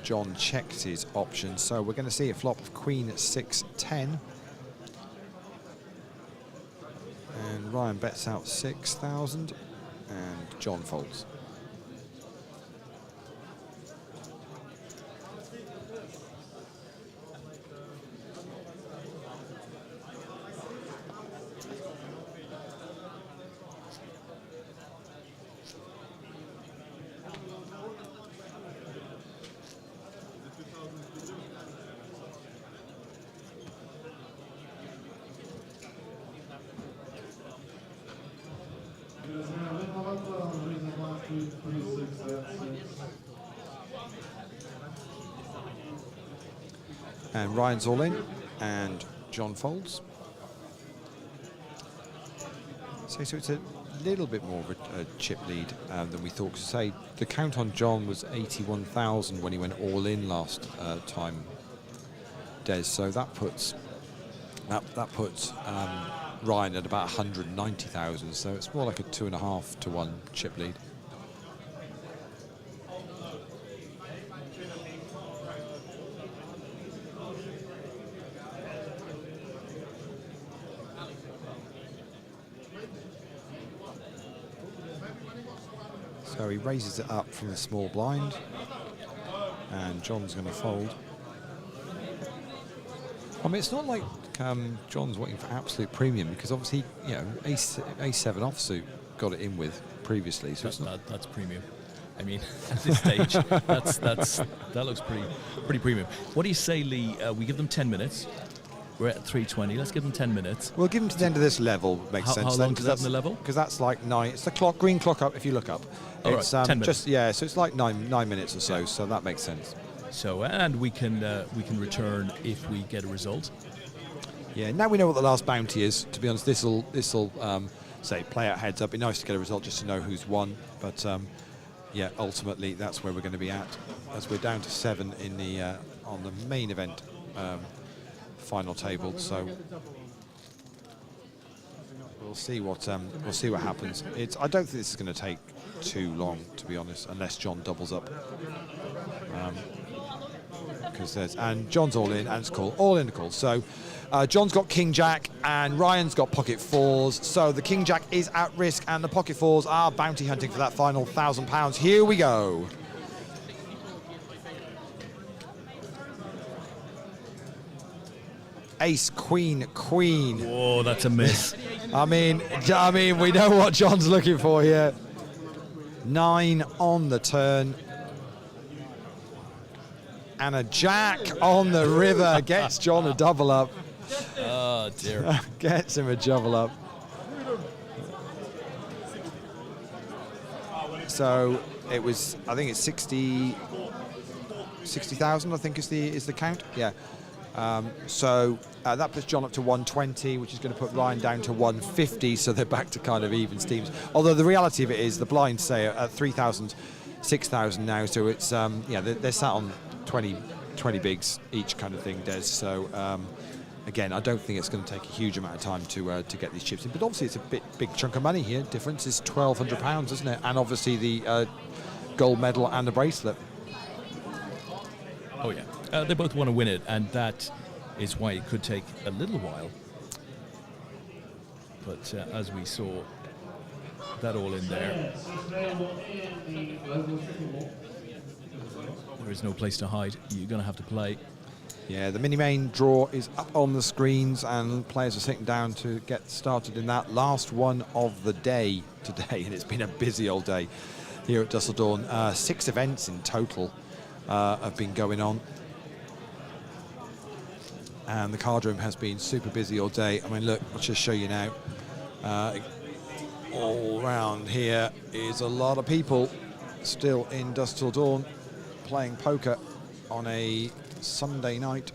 John checks his options. So we're going to see a flop of Queen 6, 10. And Ryan bets out 6,000 and John folds. And Ryan's all in, and John folds. So it's a little bit more of a chip lead than we thought. Because say the count on John was 81,000 when he went all in last time, Des. So that puts Ryan at about 190,000. So it's more like a 2.5 to 1 chip lead. So he raises it up from the small blind, and John's going to fold. I mean, it's not like John's waiting for absolute premium, because obviously, you know, A7 offsuit got it in with previously. So That's premium. I mean, at this stage, that looks pretty premium. What do you say, Lee? We give them 10 minutes. We're at 3:20. Let's give them 10 minutes. we'll give him to the end of this level. Makes sense. How long is that in the level? Because that's like 9. It's the clock, green clock up. If you look up, All it's right, 10 minutes. So it's like 9 minutes or so. So that makes sense. So, and we can return if we get a result. Yeah. Now we know what the last bounty is. To be honest, this'll say play out heads up. Be nice to get a result just to know who's won. But yeah, ultimately that's where we're going to be at, as we're down to 7 in the on the main event final table. So we'll see what happens. I don't think this is going to take too long, to be honest, unless John doubles up. And John's all in, and it's call, all in the call. So John's got King Jack and Ryan's got pocket 4s. So the King Jack is at risk and the pocket 4s are bounty hunting for that final £1,000. Here we go. Ace, Queen, Queen. Whoa, that's a miss. I mean, we know what John's looking for here. 9 on the turn. And a jack on the river gets John a double up. Oh, dear. Gets him a double up. So it was, I think it's 60. 60,000, I think is the count. Yeah. So that puts John up to 120, which is going to put Ryan down to 150. So they're back to kind of even Steves. Although the reality of it is the blinds say at 3,000, 6,000 now. So it's yeah, they're sat on 20 bigs each kind of thing, Des. So again, I don't think it's going to take a huge amount of time to get these chips in. But obviously, it's a big chunk of money here. Difference is £1,200, isn't it? And obviously the gold medal and the bracelet. Oh yeah, they both want to win it, and that is why it could take a little while. But as we saw, that all in there. There is no place to hide. You're going to have to play. Yeah, the mini-main draw is up on the screens, and players are sitting down to get started in that last one of the day today, and it's been a busy old day here at Dusseldorn. 6 events in total have been going on, and the card room has been super busy all day. I mean, look, I'll just show you now. All round here is a lot of people still in Dusseldorn playing poker on a Sunday night.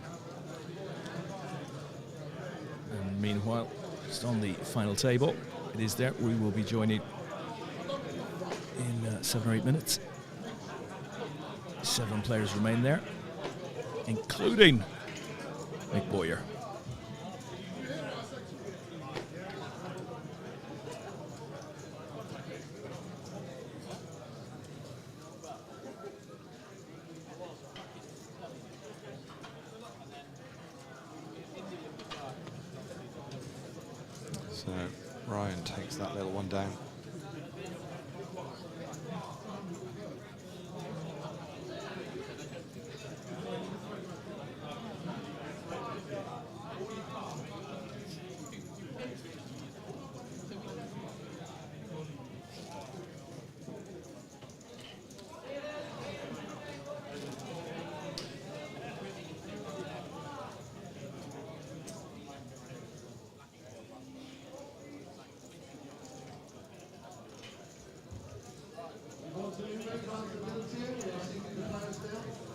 And meanwhile, just on the final table, it is there. We will be joining in 7 or 8 minutes. 7 players remain there, including Mick Boyer. So Ryan takes that little one down.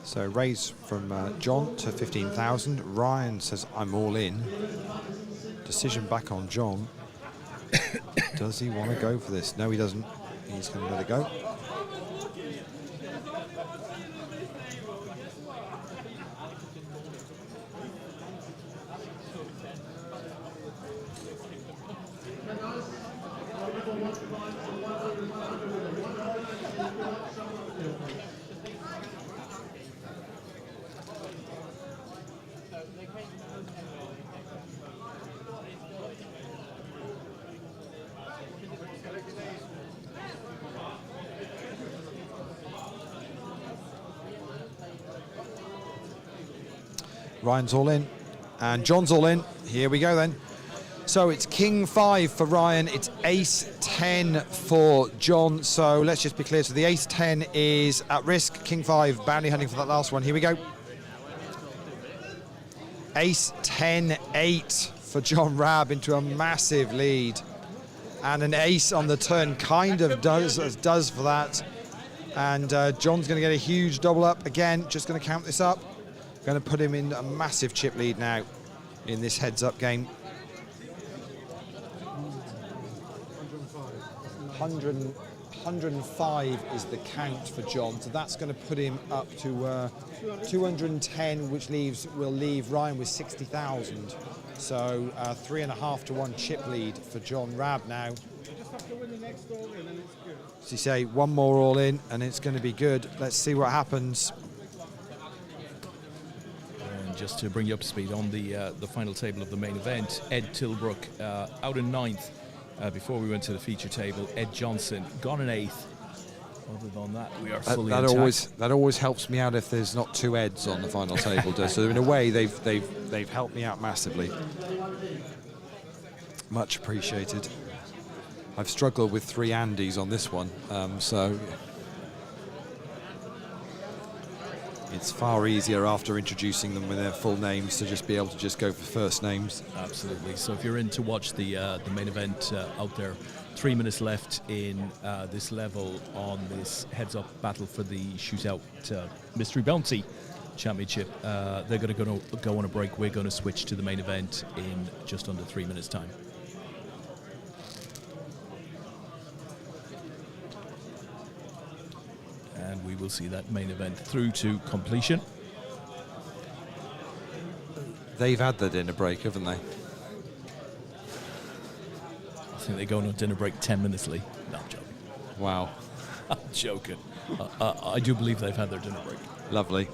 So raise from John to 15,000. Ryan says, I'm all in. Decision back on John. Does he want to go for this? No, he doesn't. He's going to let it go. Ryan's all in, and John's all in. Here we go then. So it's King 5 for Ryan, it's Ace 10 for John. So let's just be clear. So the Ace 10 is at risk, King 5 bounty hunting for that last one. Here we go. Ace 10 8 for John Rabb into a massive lead. And an ace on the turn kind of does for that. And John's going to get a huge double up again. Just going to count this up. Going to put him in a massive chip lead now in this heads-up game. 105 is the count for John, so that's going to put him up to 210, which will leave Ryan with 60,000. So 3.5 to 1 chip lead for John Rabb now. You just have to win the next all in and it's good. So you say one more all in and it's going to be good. Let's see what happens. Just to bring you up to speed on the final table of the main event, Ed Tilbrook out in 9th before we went to the feature table. Ed Johnson gone in 8th. Other than that, we are fully intact. That always helps me out if there's not 2 Eds on the final table. So in a way, they've helped me out massively. Much appreciated. I've struggled with 3 Andys on this one, so. It's far easier after introducing them with their full names to just be able to just go for first names. Absolutely. So if you're in to watch the main event out there, 3 minutes left in this level on this heads-up battle for the Shootout Mystery Bounty Championship. They're going to go on a break. We're going to switch to the main event in just under 3 minutes' time. And we will see that main event through to completion. They've had their dinner break, haven't they? I think they go on a dinner break 10 minutes, Lee. No, I'm joking. Wow. I'm joking. I do believe they've had their dinner break. Lovely.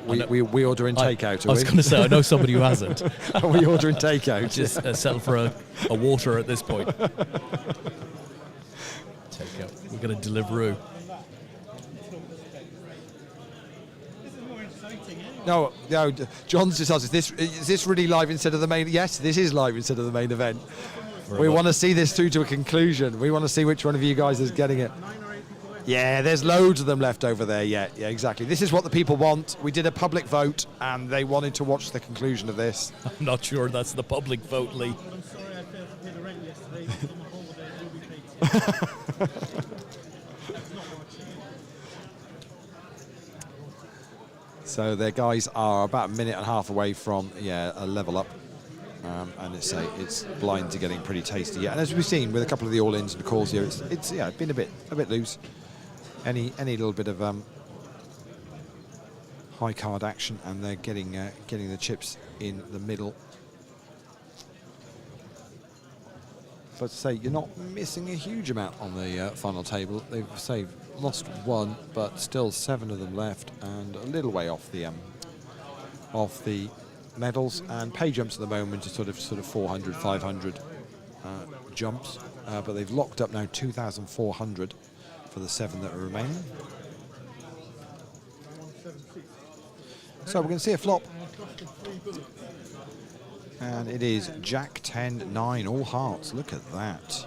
We ordering takeout, I was going to say, I know somebody who hasn't. Are we ordering takeout? Just settle for a water at this point. Takeout. We're going to Deliveroo. This is more exciting, eh? No, John's just asked, is this really live instead of the main? Yes, this is live instead of the main event. We want to see this through to a conclusion. We want to see which one of you guys is getting it. 9 or 8 people left. Yeah, there's loads of them left over there. Yeah, exactly. This is what the people want. We did a public vote, and they wanted to watch the conclusion of this. I'm not sure that's the public vote, Lee. I'm sorry I failed to pay the rent yesterday. I'm on holiday. It will be paid to you. So their guys are about a minute and a half away from a level up, and it's blinds are getting pretty tasty. Yeah, and as we've seen with a couple of the all-ins and calls here, it's been a bit loose. Any little bit of high card action, and they're getting the chips in the middle. But to say you're not missing a huge amount on the final table. They've lost one, but still 7 of them left, and a little way off the medals. And pay jumps at the moment are sort of 400, 500 jumps, but they've locked up now 2,400 for the 7 that are remaining. So we're going to see a flop. And it is Jack 10-9, all hearts. Look at that.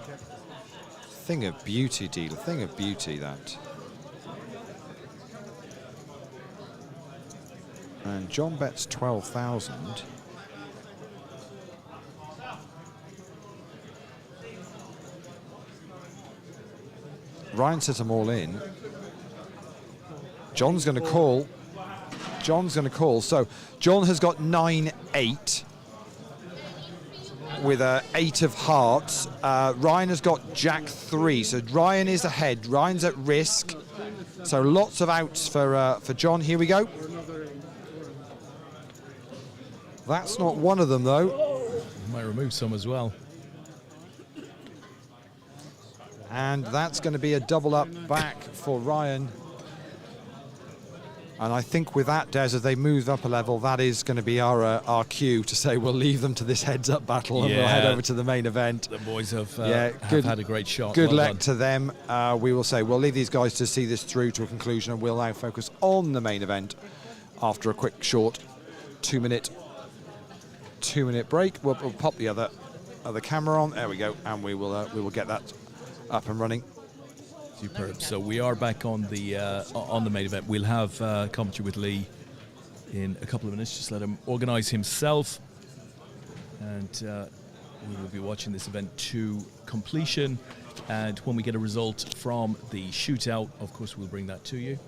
Thing of beauty, dealer. Thing of beauty, that. And John bets 12,000. Ryan set them all in. John's going to call. So John has got 9-8. With 8 of hearts. Ryan has got Jack 3, so Ryan is ahead. Ryan's at risk, so lots of outs for John. Here we go. That's not one of them, though. Might remove some as well. And that's going to be a double up back for Ryan. And I think with that, Des, as they move up a level, that is going to be our cue to say we'll leave them to this heads-up battle and we'll head over to the main event. The boys have had a great shot. Good luck to them. We will say we'll leave these guys to see this through to a conclusion, and we'll now focus on the main event after a quick, short 2-minute break. We'll pop the other camera on. There we go, and we will get that up and running. Superb. So we are back on the main event. We'll have commentary with Lee in a couple of minutes. Just let him organise himself, and we will be watching this event to completion. And when we get a result from the shootout, of course, we'll bring that to you.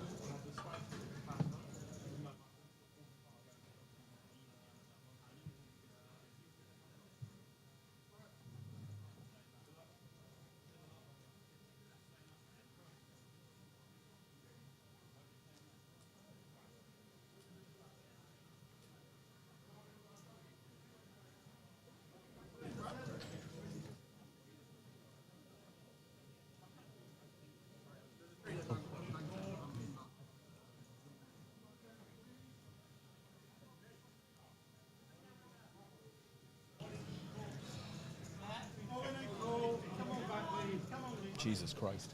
Jesus Christ.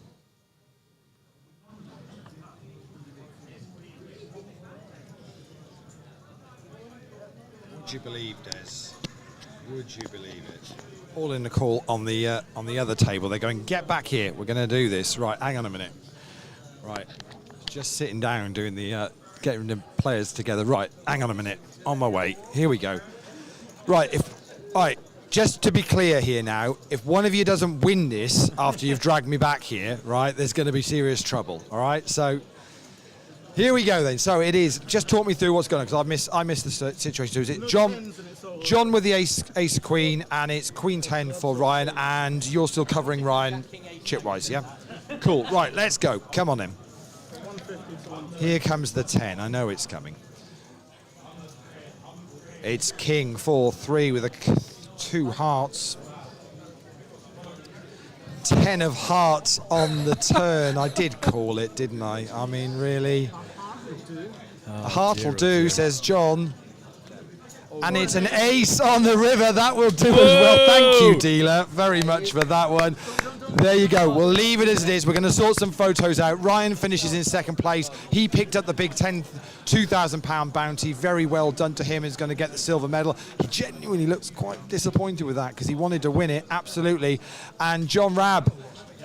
Would you believe, Des? Would you believe it? All in the call on the other table. They're going, get back here. We're going to do this. Right, hang on a minute. Right, just sitting down doing the getting the players together. Right, hang on a minute, on my way. Here we go. Right, just to be clear here now, if one of you doesn't win this after you've dragged me back here, right, there's going to be serious trouble. All right, so here we go then. So it is. Just talk me through what's going on because I missed the situation too. Is it John with the ace queen, and it's queen 10 for Ryan, and you're still covering Ryan chipwise, yeah? Cool. Right, let's go. Come on then. Here comes the 10. I know it's coming. It's king 4-3 with a 2 hearts. 10 of hearts on the turn. I did call it, didn't I? I mean, really. A heart will do, says John. And it's an ace on the river. That will do as well. Thank you, dealer, very much for that one. There you go. We'll leave it as it is. We're going to sort some photos out. Ryan finishes in second place. He picked up the big £2,000 bounty. Very well done to him. He's going to get the silver medal. He genuinely looks quite disappointed with that because he wanted to win it, absolutely. And John Rabb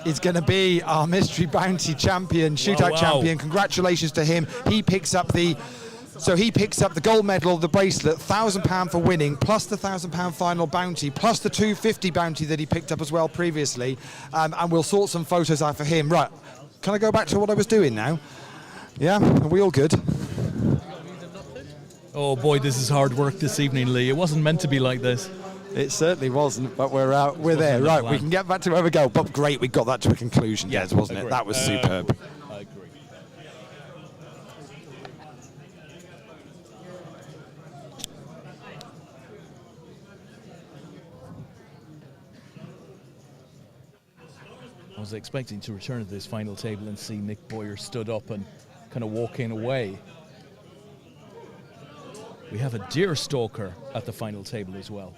is going to be our mystery bounty champion, shootout champion. Congratulations to him. He picks up the gold medal, the bracelet, £1,000 for winning, plus the £1,000 final bounty, plus the £250 bounty that he picked up as well previously. And we'll sort some photos out for him. Right, can I go back to what I was doing now? Yeah, are we all good? Oh boy, this is hard work this evening, Lee. It wasn't meant to be like this. It certainly wasn't, but we're out. We're there. Right, we can get back to where we go. But great, we got that to a conclusion, Des, wasn't it? That was superb. I agree. I was expecting to return to this final table and see Nick Boyer stood up and kind of walking away. We have a deer stalker at the final table as well.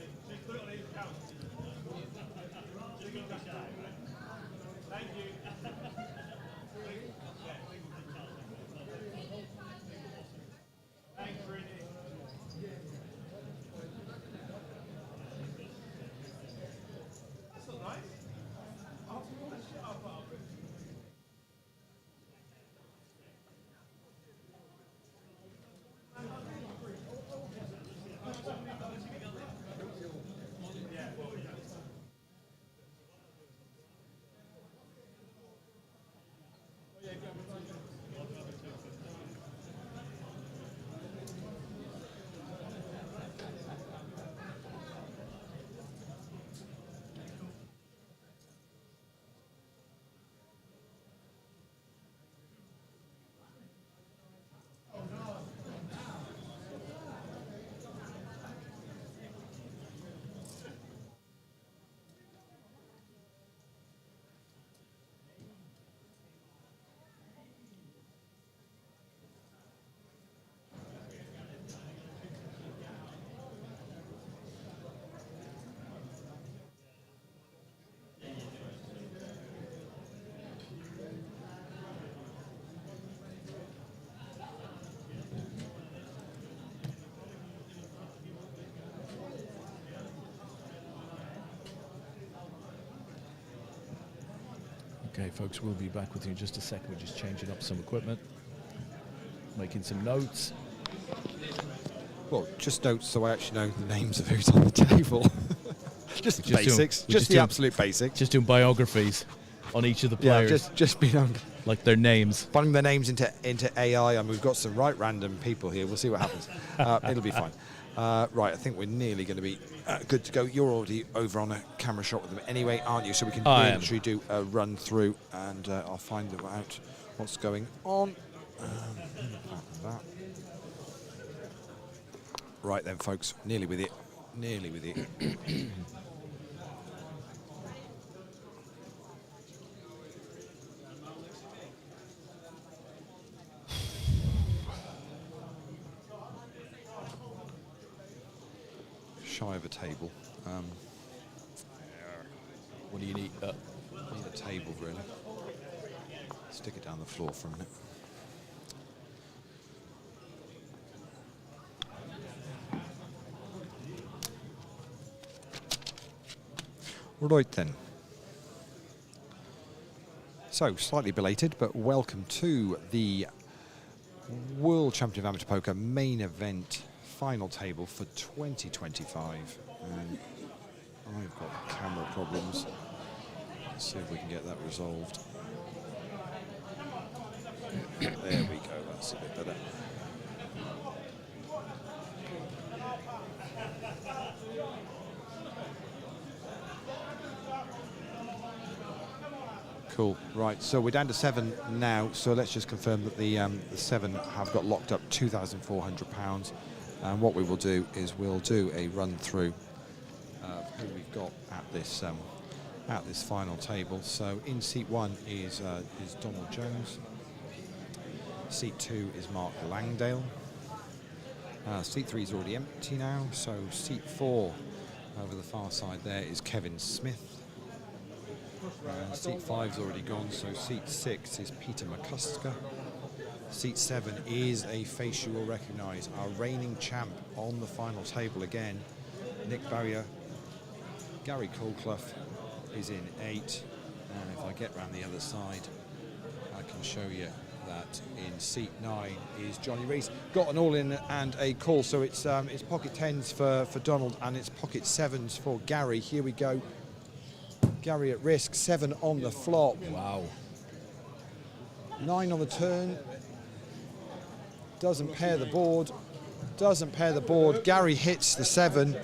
Okay, folks, we'll be back with you in just a second. We're just changing up some equipment, making some notes. Well, just notes so I actually know the names of who's on the table. just the basics, just the absolute basics. Just doing biographies on each of the players. Yeah, just be known. Like their names. Putting their names into AI, and we've got some right random people here. We'll see what happens. It'll be fine. Right, I think we're nearly going to be good to go. You're already over on a camera shot with them anyway, aren't you? So we can literally do a run through, and I'll find out what's going on. That. Right then, folks, nearly with it. Nearly with it. Shy of a table. What do you need? I need a table, really. Stick it down the floor for a minute. Right then. So, slightly belated, but welcome to the World Championship of Amateur Poker main event final table for 2025. And I've got camera problems. Let's see if we can get that resolved. There we go, that's a bit better. Cool. Right, so we're down to 7 now, so let's just confirm that the 7 have got locked up £2,400. And what we will do is we'll do a run through of who we've got at this final table. So in seat 1 is Donald Jones. Seat 2 is Mark Langdale. Seat 3 is already empty now, so seat 4 over the far side there is Kevin Smith. Seat 5 is already gone, so seat 6 is Peter McCusker. Seat 7 is a face you will recognise, our reigning champ on the final table again, Nick Barrier. Gary Colclough is in 8, and if I get round the other side, I can show you that in seat 9 is Johnny Rees. Got an all-in and a call, so it's pocket 10s for Donald and it's pocket 7s for Gary. Here we go. Gary at risk, 7 on the flop. Wow. 9 on the turn. Doesn't pair the board. Doesn't pair the board. Gary hits the 7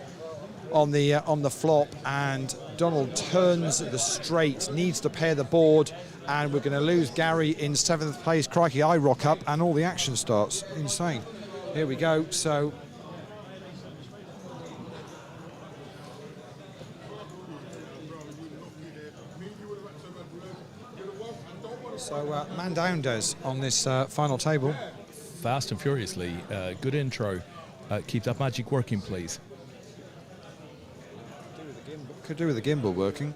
on the flop, and Donald turns the straight, needs to pair the board, and we're going to lose Gary in 7th place. Crikey, I rock up and all the action starts. Insane. Here we go. So man down does on this final table. Fast and furiously. Good intro. Keep that magic working, please. Could do with the gimbal working.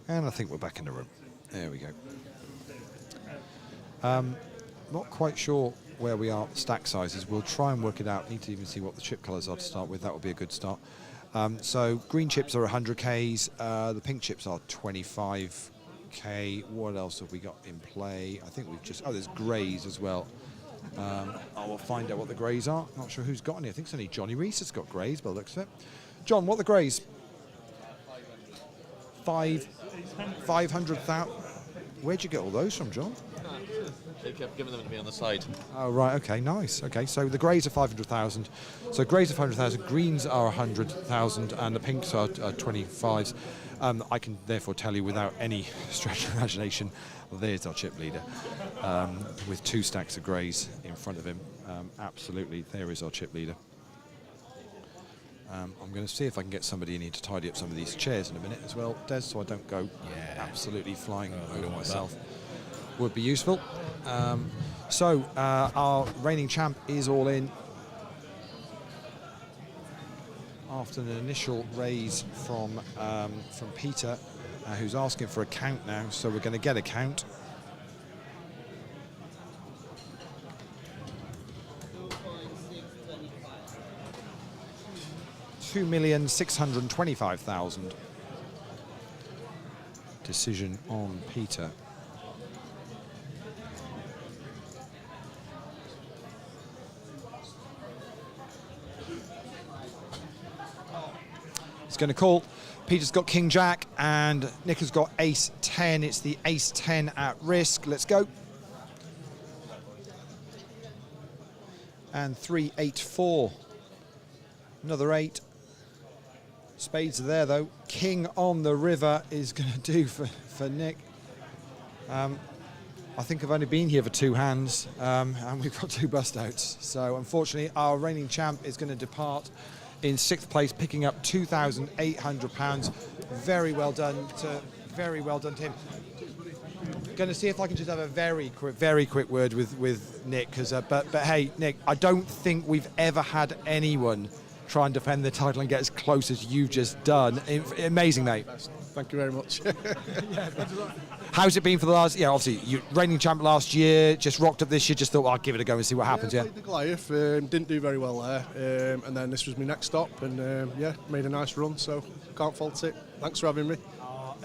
And I think we're back in the room. There we go. Not quite sure where we are stack sizes. We'll try and work it out. Need to even see what the chip colours are to start with. That would be a good start. So green chips are 100Ks. The pink chips are 25K. What else have we got in play? I think we've just... Oh, there's greys as well. I will find out what the greys are. Not sure who's got any. I think it's only Johnny Rees that's got greys by the looks of it. John, what are the greys? 500,000. Where'd you get all those from, John? They kept giving them to me on the side. Oh, right, okay, nice. Okay, so the greys are 500,000. So greys are 500,000, greens are 100,000, and the pinks are 25s. I can therefore tell you without any stretch of imagination, there's our chip leader with 2 stacks of greys in front of him. Absolutely, there is our chip leader. I'm going to see if I can get somebody in here to tidy up some of these chairs in a minute as well, Des, so I don't go absolutely flying over myself. Would be useful. So our reigning champ is all in after an initial raise from Peter, who's asking for a count now. So we're going to get a count. $2,625,000. Decision on Peter. He's going to call. Peter's got King Jack and Nick has got Ace 10. It's the Ace 10 at risk. Let's go. And 3, 8, 4. Another 8. Spades are there though. King on the river is going to do for Nick. I think I've only been here for 2 hands and we've got 2 bust outs. So unfortunately our reigning champ is going to depart in 6th place, picking up £2,800. Very well done to him. Going to see if I can just have a very quick word with Nick, because but hey, Nick, I don't think we've ever had anyone try and defend the title and get as close as you've just done. Amazing, mate. Thank you very much. How's it been for the last? Yeah, obviously you reigning champ last year, just rocked up this year. Just thought, well, I'll give it a go and see what happens. Yeah. Played the Goliath, didn't do very well there, and then this was my next stop, and made a nice run. So can't fault it. Thanks for having me.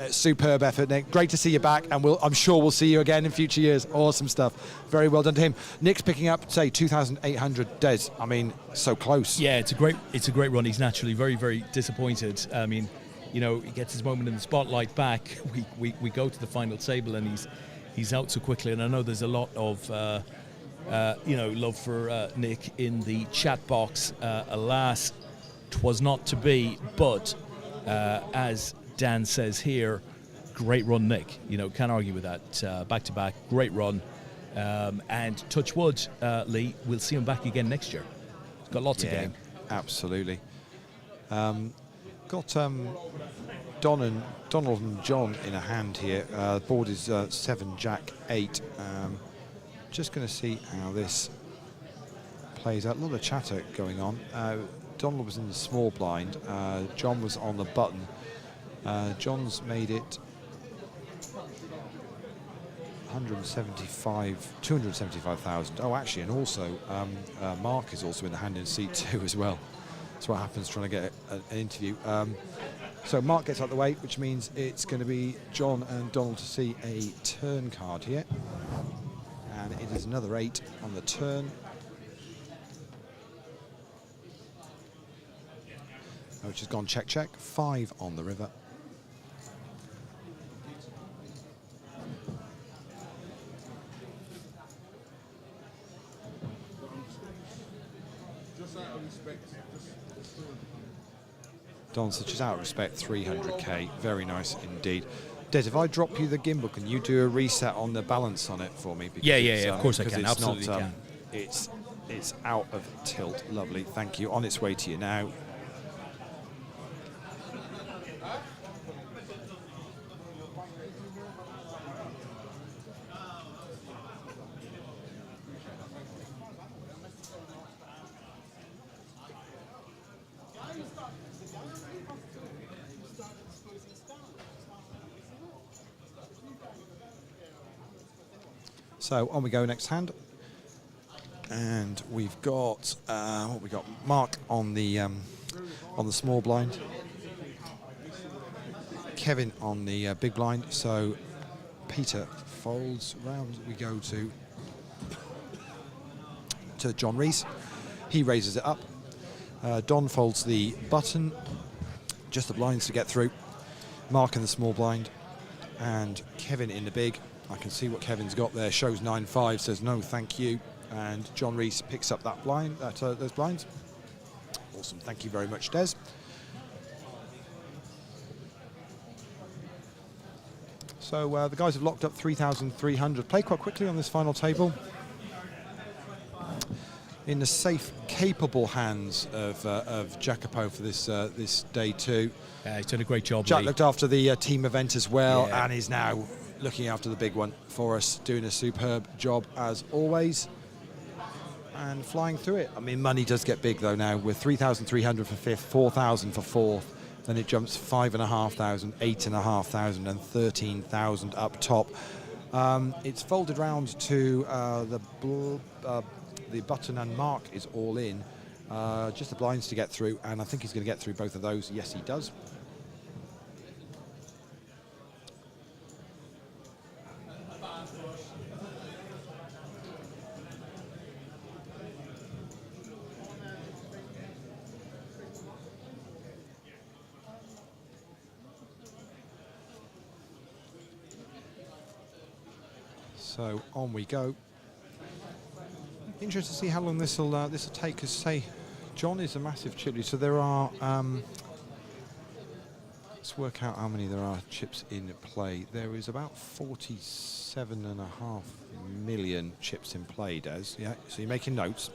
Superb effort, Nick. Great to see you back, and I'm sure we'll see you again in future years. Awesome stuff. Very well done to him. Nick's picking up, say, 2,800. Des, I mean, so close. Yeah, it's a great run. He's naturally very, very disappointed. I mean, you know, he gets his moment in the spotlight back. We go to the final table, and he's out so quickly. And I know there's a lot of love for Nick in the chat box. Alas, 'twas not to be. But as Dan says here, great run, Nick. You know, can't argue with that. Back to back, great run. And touch wood, Lee, we'll see him back again next year. He's got lots of game. Absolutely. Got Donald and John in a hand here. The board is 7, Jack, 8. Just going to see how this plays out. A lot of chatter going on. Donald was in the small blind. John was on the button. John's made it 275,000. Oh, actually, and also Mark is also in the hand in seat 2 as well. That's what happens trying to get an interview. So Mark gets out the way, which means it's going to be John and Donald to see a turn card here. And it is another 8 on the turn. Which has gone check, check. 5 on the river. Don says, just out of respect, 300k. Very nice indeed. Des, if I drop you the gimbal, can you do a reset on the balance on it for me? Because Yeah, of course I can. It's Absolutely not, can. It's out of tilt. Lovely. Thank you. On its way to you now. So on we go, next hand, and we've got what we got. Mark on the small blind, Kevin on the big blind. So Peter folds round. We go to John Rees. He raises it up. Don folds the button, just the blinds to get through. Mark in the small blind, and Kevin in the big. I can see what Kevin's got there. Shows 9-5, says no, thank you. And John Rees picks up that blind, those blinds. Awesome, thank you very much, Des. So the guys have locked up 3,300. Play quite quickly on this final table. In the safe, capable hands of Jacopo for this day 2. He's done a great job. Jack Lee. looked after the team event as well, Yeah. and is now looking after the big one for us, doing a superb job as always, and flying through it. I mean, money does get big though now. With 3,300 for 5th, 4,000 for 4th, then it jumps 5,500, 8,500, and 13,000 up top. It's folded round to the button, and Mark is all in. Just the blinds to get through, and I think he's going to get through both of those. Yes, he does. So on we go. Interested to see how long this will take. Because say, John is a massive chip lead, so there are. Let's work out how many there are chips in play. There is about 47.5 million chips in play, Des. Yeah. So you're making notes.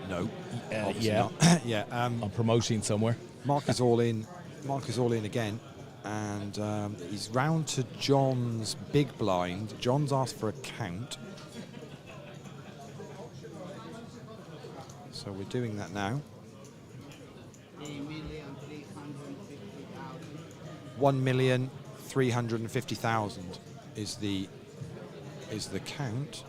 No. Yeah. Not. Yeah. I'm promoting somewhere. Mark is all in. Mark is all in again, and he's round to John's big blind. John's asked for a count. So we're doing that now. 1,350,000 is the count.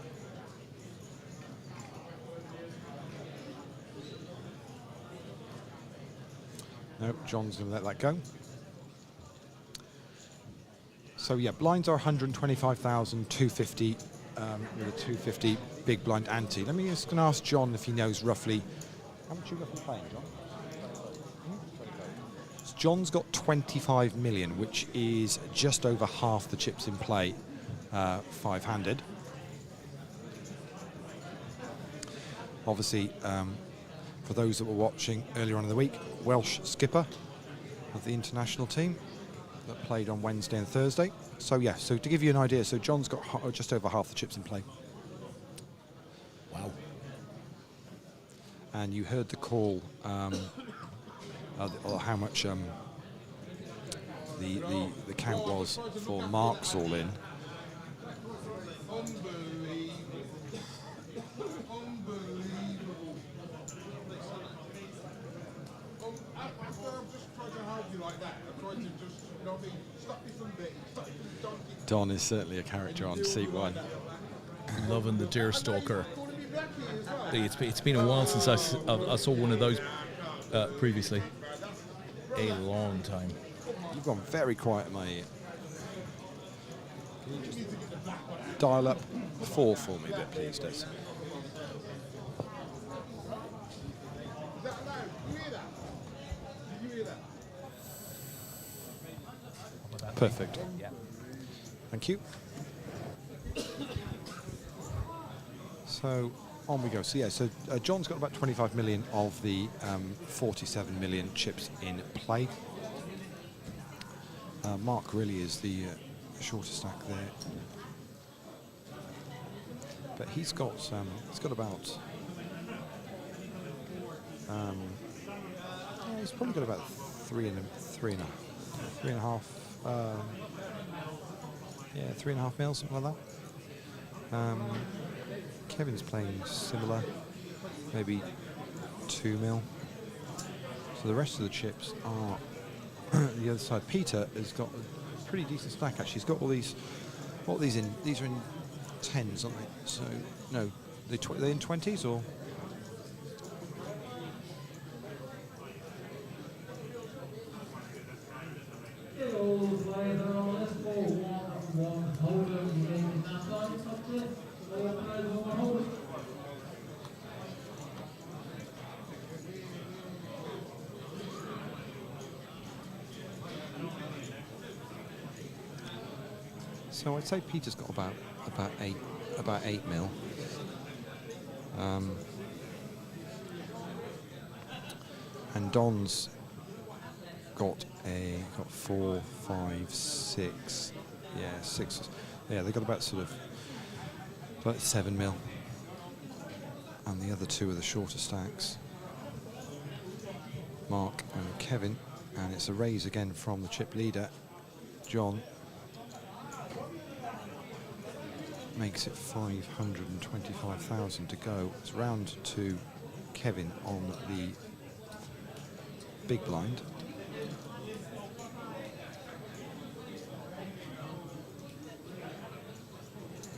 Nope, John's going to let that go. So yeah, blinds are 125,250 with a 250 big blind ante. Let me just going to ask John if he knows roughly how much you roughly playing, John. So John's got 25 million, which is just over half the chips in play, five-handed. Obviously, for those that were watching earlier on in the week, Welsh skipper of the international team that played on Wednesday and Thursday. So yeah, so to give you an idea, so John's got just over half the chips in play. Wow. And you heard the call, or how much the count was for Mark's all in. Don is certainly a character on seat one. Loving the deer stalker. It's been a while since I saw one of those previously. A long time. You've gone very quiet in my ear. Can you just dial up 4 for me a bit, please, Des? Perfect. Yeah. Thank you. So on we go. So yeah, so John's got about 25 million of the 47 million chips in play. Mark really is the shorter stack there, but he's got about he's probably got about three and a half. 3.5 mil, something like that. Kevin's playing similar, maybe 2 mil. So the rest of the chips are the other side. Peter has got a pretty decent stack actually. He's got all these. What are these in? These are in 10s, aren't they? So no, they're in 20s or. So I'd say Peter's got about 8 mil. And Don's got 4, 5, 6. Yeah, 6. Yeah, they got about sort of about 7 mil. And the other two are the shorter stacks. Mark and Kevin, and it's a raise again from the chip leader, John. Makes it 525,000 to go. It's round to Kevin on the big blind.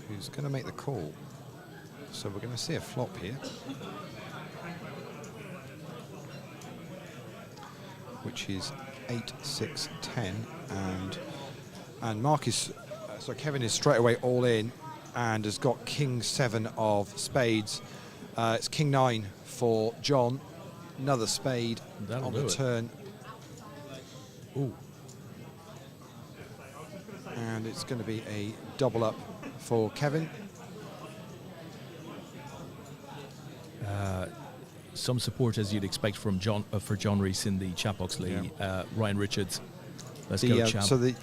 Who's going to make the call? So we're going to see a flop here, which is 8, 6, 10, and Mark is so Kevin is straight away all in and has got King 7 of spades. It's King 9 for John. Another spade on the turn. Ooh. And it's going to be a double up for Kevin. Some support, as you'd expect from John for John Rees in the chat box league. Yeah. Ryan Richards. Let's go, champ. So the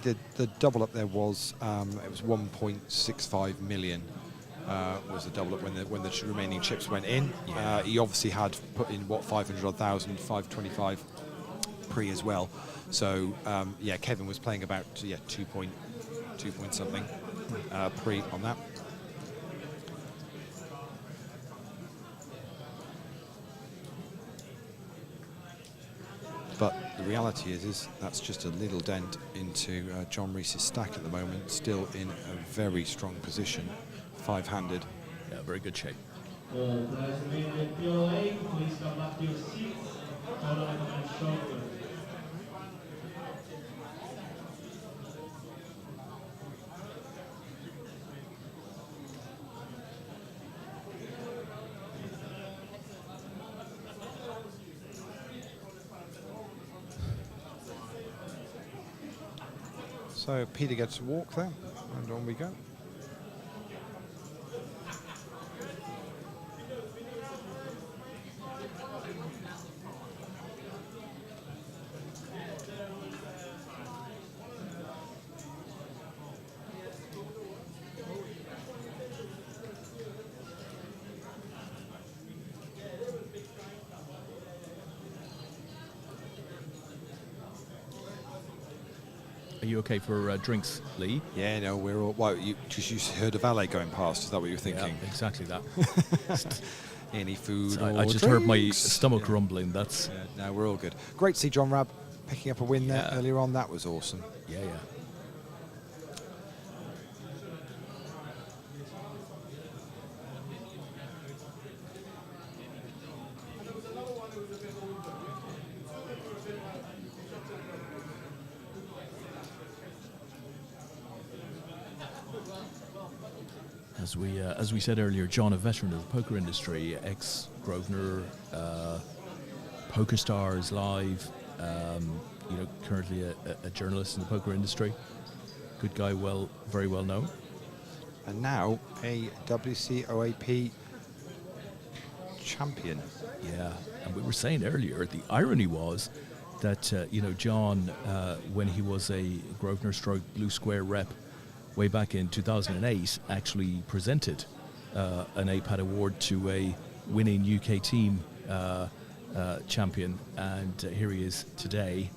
double up there was it was 1.65 million was the double up when the remaining chips went in. Yeah. He obviously had put in what 500,000, 525. pre as well. So yeah, Kevin was playing about 2 point something pre on that. But the reality is that's just a little dent into John Reese's stack at the moment, still in a very strong position, 5-handed. Yeah, very good shape. Please come back to your seats. Following and shoulder. So Peter gets a walk there, and on we go. Are you okay for drinks, Lee? Yeah, no, we're all. Well, you heard a valet going past. Is that what you were thinking? Yeah, exactly that. Any food? So or I just heard my drinks? stomach rumbling. That's No, we're all good. Great to see John Rabb picking up a win there Yeah. earlier on. That was awesome. yeah. As we said earlier, John, a veteran of the poker industry, ex-Grosvenor, Poker Stars Live, currently a journalist in the poker industry. Good guy, very well known. And now a WCOAP champion. Yeah, and we were saying earlier, the irony was that, John, when he was a Grosvenor Stroke Blue Square rep way back in 2008, actually presented an APAT award to a winning UK team champion. And here he is today,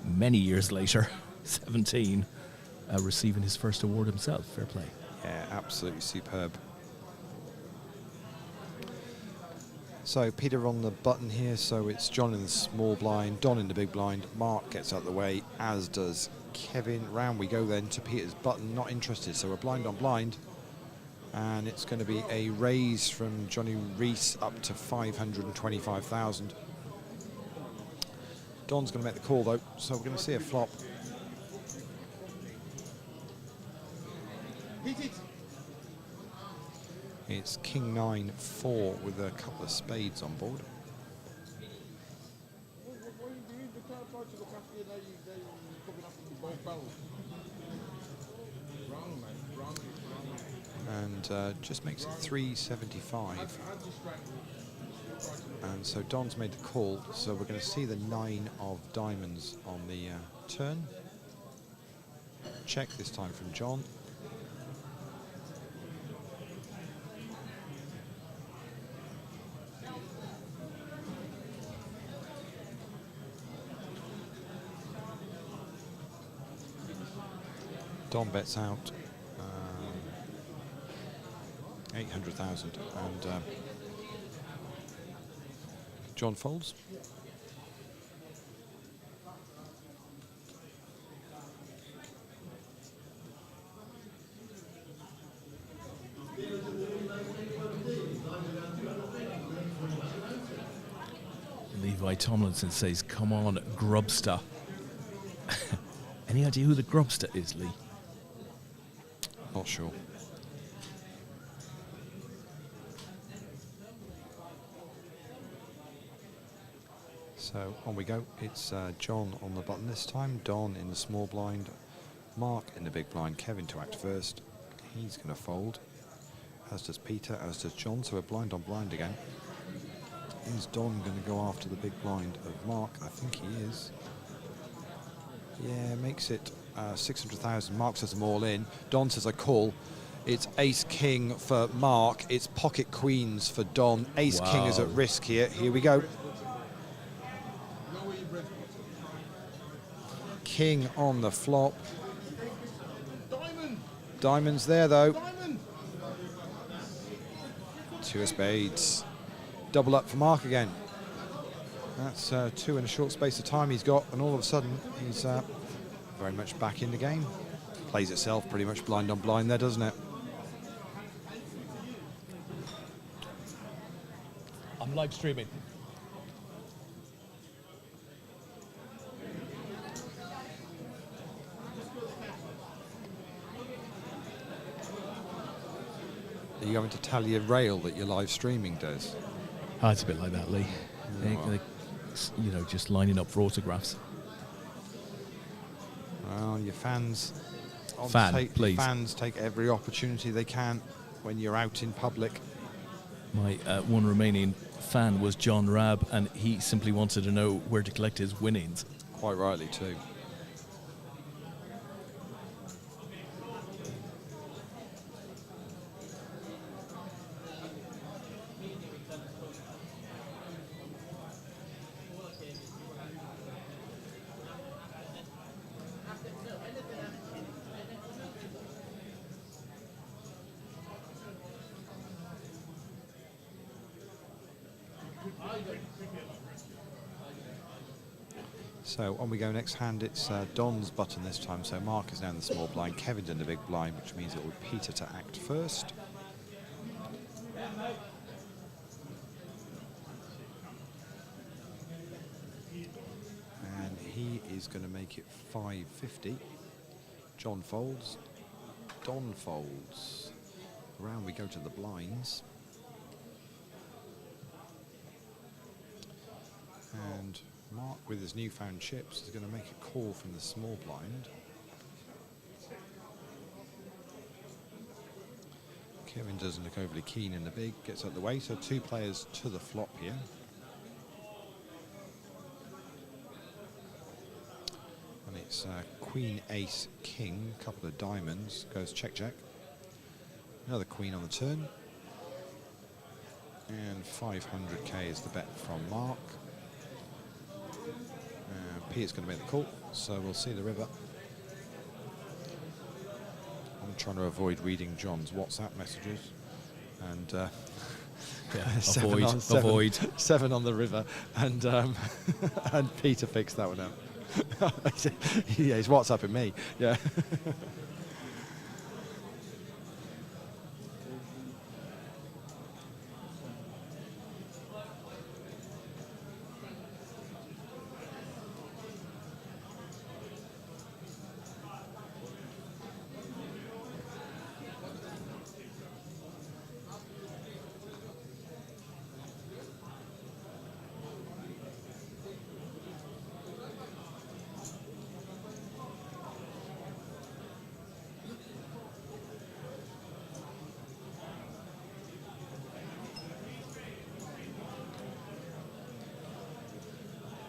many years later, 17, receiving his first award himself. Fair play. Yeah, absolutely superb. So Peter on the button here, so it's John in the small blind, Don in the big blind, Mark gets out of the way, as does Kevin. Round we go then to Peter's button, not interested, so we're blind on blind. And it's going to be a raise from Johnny Reese up to 525,000. Don's going to make the call though, so we're going to see a flop. It's King 9-4 with a couple of spades on board. And just makes it 375. And so Don's made the call, so we're going to see the 9 of diamonds on the turn. Check this time from John. Don bets out 800,000 and John folds. Levi Tomlinson says, "Come on, Grubster." Any idea who the Grubster is, Lee? Not sure. So on we go. It's John on the button this time, Don in the small blind, Mark in the big blind, Kevin to act first. He's going to fold, as does Peter, as does John, so we're blind on blind again. Is Don going to go after the big blind of Mark? I think he is. Yeah, makes it 600,000. Mark says them all in. Don says I call. It's ace-king for Mark. It's pocket queens for Don. Ace-king is at risk here. Here we go. king on the flop. Diamonds there though. Two of spades. Double up for Mark again. That's two in a short space of time he's got, and all of a sudden he's very much back in the game. Plays itself pretty much blind on blind there, doesn't it? I'm live streaming. Are you going to tell your rail that your live streaming does? Oh, it's a bit like that, Lee. You know, just lining up for autographs. Well, your fans... Please. Fans take every opportunity they can when you're out in public. My one remaining fan was John Rabb, and he simply wanted to know where to collect his winnings. Quite rightly, too. So on we go next hand, it's Don's button this time, so Mark is now in the small blind, Kevin's in the big blind, which means it will be Peter to act first. And he is going to make it 550. John folds, Don folds. Around we go to the blinds. And Mark, with his newfound chips, is going to make a call from the small blind. Kevin doesn't look overly keen in the big, gets out the way, so two players to the flop here. And it's Queen, Ace, King, couple of diamonds, goes check, check. Another queen on the turn. And 500k is the bet from Mark. Peter's going to make the call, so we'll see the river. I'm trying to avoid reading John's WhatsApp messages. And avoid. Seven on the river, and and Peter fixed that one out. Yeah, he's WhatsApping me. Yeah.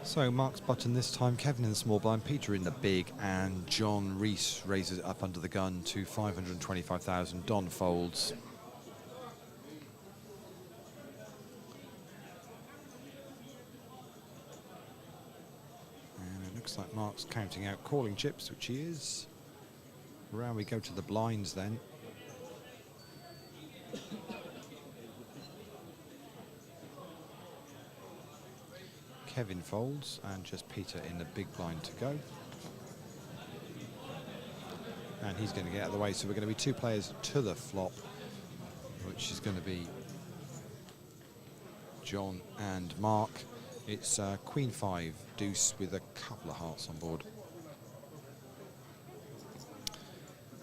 So Mark's button this time, Kevin in the small blind, Peter in the big, and John Rees raises it up under the gun to 525,000. Don folds. And it looks like Mark's counting out calling chips, which he is. Around we go to the blinds then. Kevin folds, and just Peter in the big blind to go. And he's going to get out of the way, so we're going to be two players to the flop, which is going to be John and Mark. It's Queen 5, deuce with a couple of hearts on board.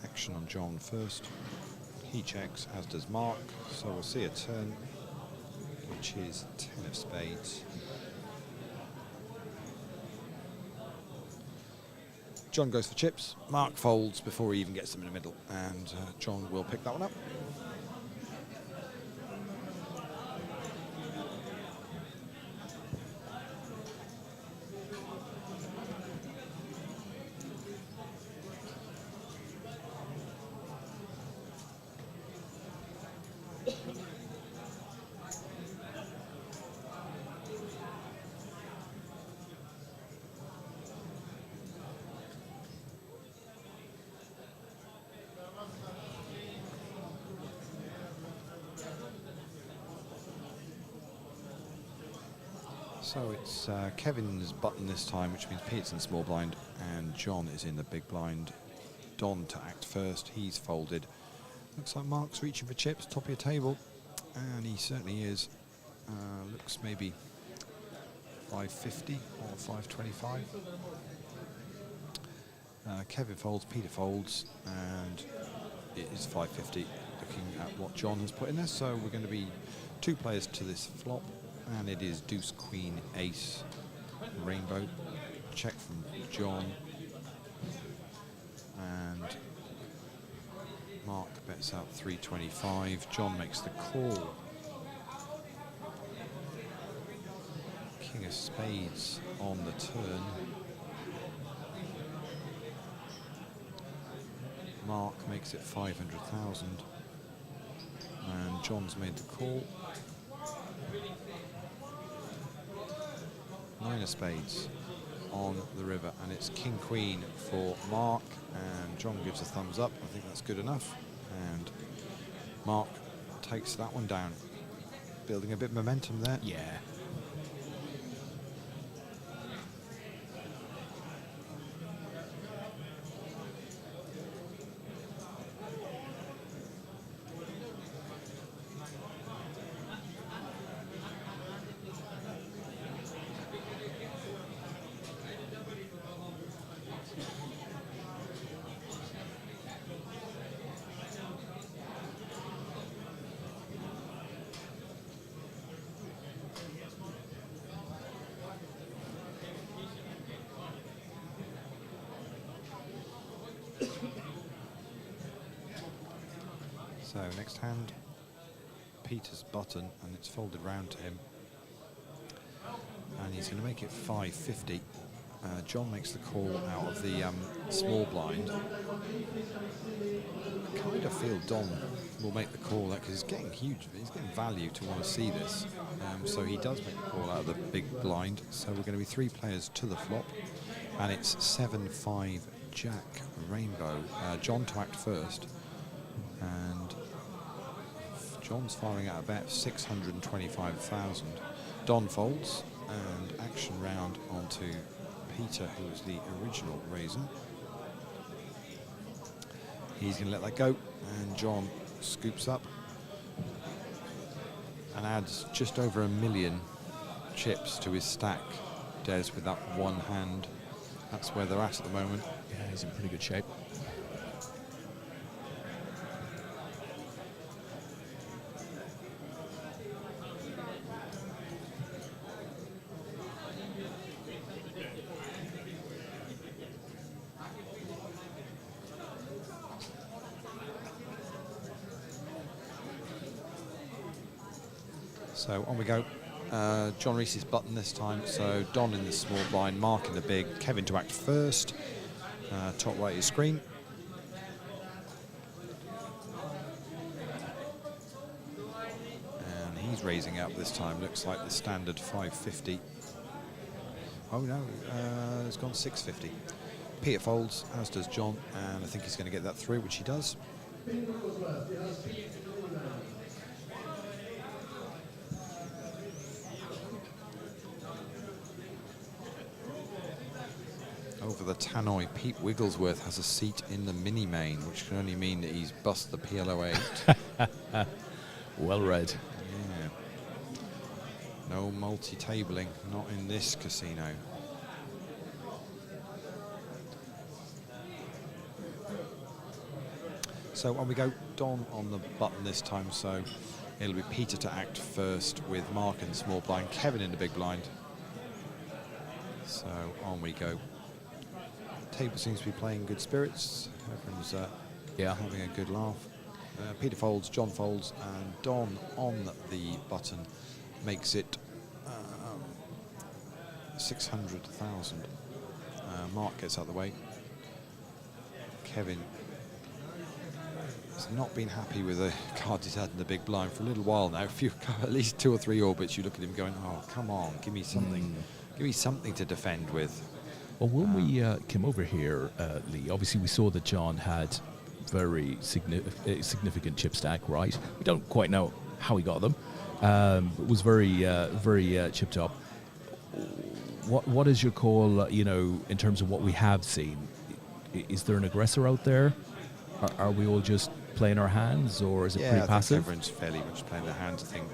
Action on John first. He checks, as does Mark, so we'll see a turn, which is 10 of spades. John goes for chips, Mark folds before he even gets them in the middle, and John will pick that one up. So it's Kevin's button this time, which means Pete's in small blind and John is in the big blind. Don to act first, he's folded. Looks like Mark's reaching for chips, top of your table, and he certainly is. Looks maybe 550 or 525. Kevin folds, Peter folds, and it is 550 looking at what John has put in there. So we're going to be 2 players to this flop, and it is deuce, queen, ace, rainbow. Check from John, and Mark bets out 325. John makes the call. King of spades on the turn. Mark makes it 500,000, and John's made the call. 9 of spades on the river, and it's king queen for Mark, and John gives a thumbs up. I think that's good enough, and Mark takes that one down, building a bit of momentum there. Yeah. So next hand, Peter's button, and it's folded round to him, and he's going to make it 550. John makes the call out of the small blind. I kind of feel Don will make the call because he's getting huge. He's getting value to want to see this, so he does make the call out of the big blind. So we're going to be 3 players to the flop, and it's 7-5 Jack rainbow. John to act first, and John's firing out a bet of 625,000. Don folds, and action round onto Peter, who was the original raisin. He's going to let that go, and John scoops up and adds just over 1 million chips to his stack. Des with that one hand. That's where they're at the moment. Yeah, he's in pretty good shape. So on we go. John Reese's button this time. So Don in the small blind, Mark in the big, Kevin to act first. Top right of your screen. And he's raising up this time. Looks like the standard 550. Oh no, it's gone 650. Peter folds, as does John, and I think he's going to get that through, which he does. Over the tannoy, Pete Wigglesworth has a seat in the mini main, which can only mean that he's bust the PLO8. Well read. Yeah. No multi-tabling, not in this casino. So on we go. Don on the button this time, so it'll be Peter to act first with Mark in the small blind, Kevin in the big blind. So on we go. Table seems to be playing good spirits. Everyone's having a good laugh. Peter folds, John folds, and Don on the button makes it 600,000. Mark gets out of the way. Kevin has not been happy with the cards he's had in the big blind for a little while now. If you at least 2 or 3 orbits, you look at him going, "Oh, come on, give me something, give me something to defend with." Well, when we came over here, Lee, obviously we saw that John had very significant chip stack, right? We don't quite know how he got them. It was very chipped up. what is your call? In terms of what we have seen, is there an aggressor out there? Are we all just playing our hands, or is it pretty I passive? think everyone's fairly much playing their hands. I think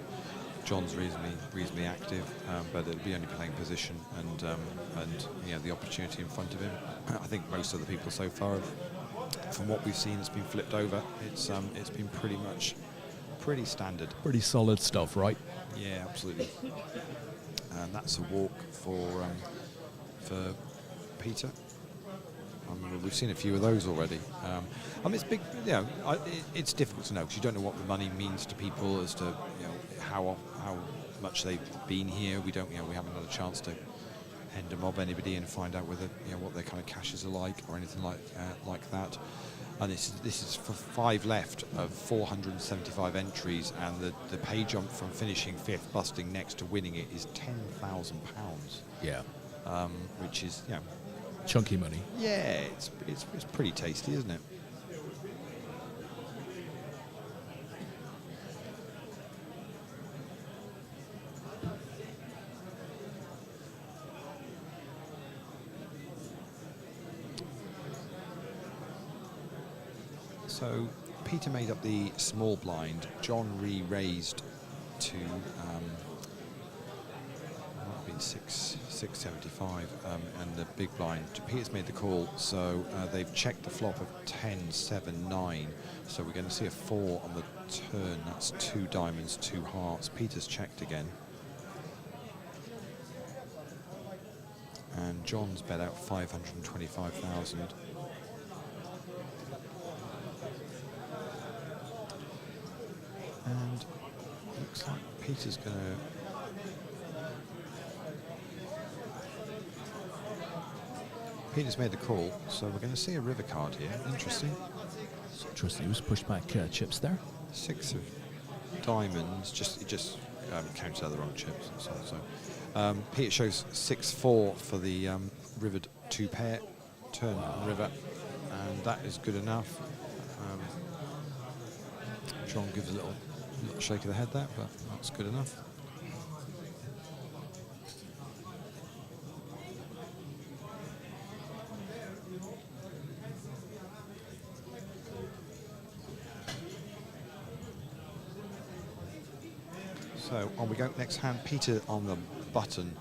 John's reasonably active, but it'll be only playing position and the opportunity in front of him. I think most of the people so far, from what we've seen, it's been flipped over. It's been pretty standard. Pretty solid stuff, right? Yeah, absolutely. And that's a walk for Peter. We've seen a few of those already. It's big. It's difficult to know because you don't know what the money means to people as to how much they've been here. We don't. We haven't had a chance to hand mob anybody and find out whether what their kind of cashes are like or anything like that. And this is for 5 left of 475 entries, and the pay jump from finishing 5th, busting next to winning it is £10,000. Yeah. Which is Chunky money. Yeah, it's pretty tasty, isn't it? So Peter made up the small blind. John re-raised to been 675, and the big blind. Peter's made the call, so they've checked the flop of 10, 7, 9. So we're going to see a 4 on the turn. That's 2 diamonds, 2 hearts. Peter's checked again. And John's bet out 525,000. And looks like Peter's going to... Peter's made the call, so we're going to see a river card here. Interesting. It's interesting. He was pushed back chips there. 6 of diamonds. It just counts out the wrong chips. So Peter shows 6-4 for the rivered 2 pair turn river, and that is good enough. John gives a little shake of the head there, but that's good enough. So on we go. Next hand, Peter on the button,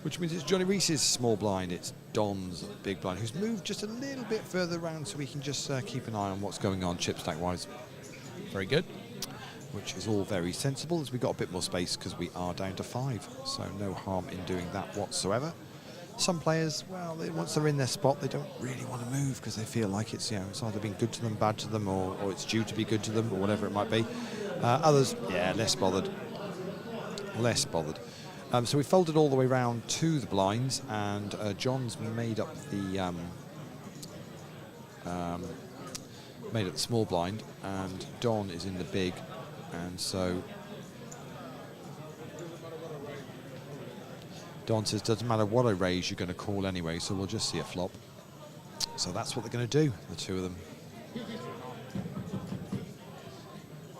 which means it's Johnny Reese's small blind. It's Don's big blind, who's moved just a little bit further around so we can just keep an eye on what's going on chip stack wise. Very good. Which is all very sensible, as we've got a bit more space because we are down to 5. So no harm in doing that whatsoever. Some players, well, once they're in their spot, they don't really want to move because they feel like it's either been good to them, bad to them, or it's due to be good to them, or whatever it might be. Others, less bothered. Less bothered. So we folded all the way round to the blinds, and John's made up the small blind, and Don is in the big, and so Don says, doesn't matter what I raise, you're going to call anyway, so we'll just see a flop. So that's what they're going to do, the two of them.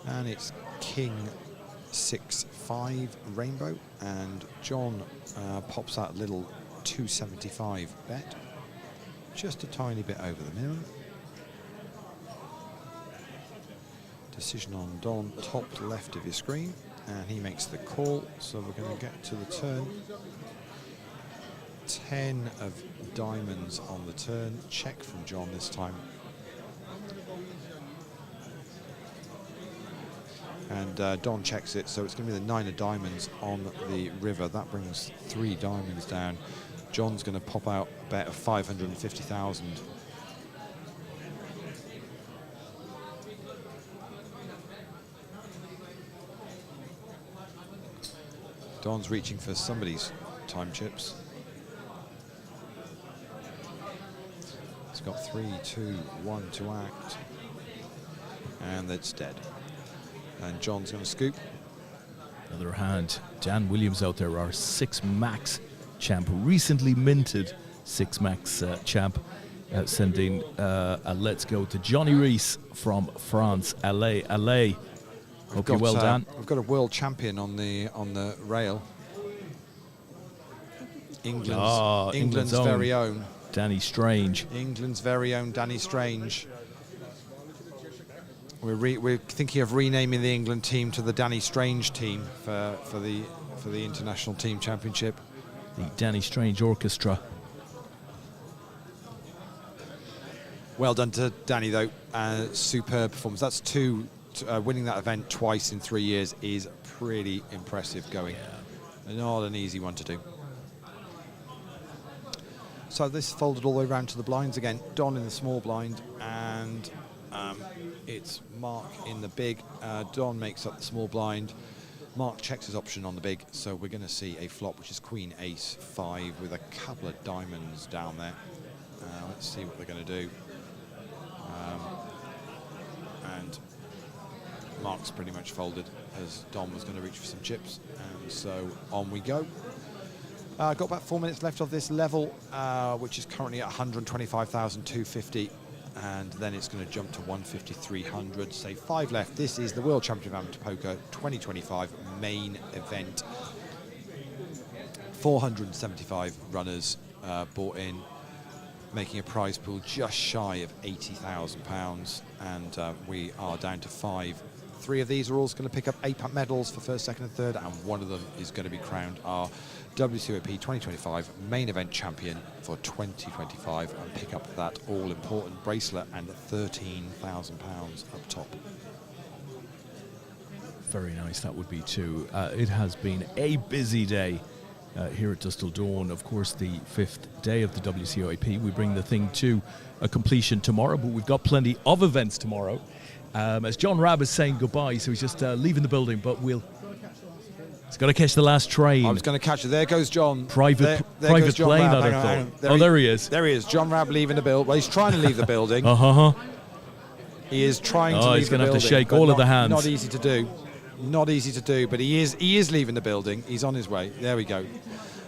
And it's King 6-5 rainbow, and John pops out a little 275 bet, just a tiny bit over the minimum. Decision on Don, top left of your screen, and he makes the call, so we're going to get to the turn. 10 of diamonds on the turn, check from John this time. And Don checks it, so it's going to be the 9 of diamonds on the river. That brings 3 diamonds down. John's going to pop out a bet of 550,000. Don's reaching for somebody's time chips. He's got 3, 2, 1 to act. And it's dead. And John's going to scoop. Other hand, Dan Williams out there, our 6 max champ, recently minted 6 max champ, sending a let's go to Johnny Rees from France, LA. Hope you're well, Dan. We've got a world champion on the rail England's very own. Danny Strange. England's very own Danny Strange. We're thinking of renaming the England team to the Danny Strange team for the International Team Championship. The Danny Strange Orchestra. Well done to Danny, though. Superb performance. That's winning that event twice in 3 years is pretty impressive going. Yeah. Not an easy one to do. So this folded all the way around to the blinds again. Don in the small blind, and it's Mark in the big. Don makes up the small blind. Mark checks his option on the big, so we're going to see a flop, which is Queen Ace 5 with a couple of diamonds down there. Let's see what they're going to do. And Mark's pretty much folded as Don was going to reach for some chips, and so on we go. Got about 4 minutes left of this level, which is currently at 125,250, and then it's going to jump to 150,300. Say 5 left. This is the World Championship of Amateur Poker 2025 main event. 475 runners bought in, making a prize pool just shy of £80,000, and we are down to 5. 3 of these are all going to pick up APAT medals for first, second and third, and one of them is going to be crowned our WCOAP 2025 main event champion for 2025 and pick up that all-important bracelet and £13,000 up top. Very nice, that would be too. It has been a busy day here at Dustal Dawn. Of course, the 5th day of the WCOAP. We bring the thing to a completion tomorrow, but we've got plenty of events tomorrow. As John Rabb is saying goodbye, so he's just leaving the building, but he's got to catch the last train. I was going to catch it. There goes John. Private goes John plane, Rabb. I'd have thought. There he is. There he is. John Rabb leaving the building. Well, he's trying to leave the building. He is trying to leave the building. He's going to have to shake all of the hands. Not easy to do. Not easy to do, but he is leaving the building. He's on his way. There we go.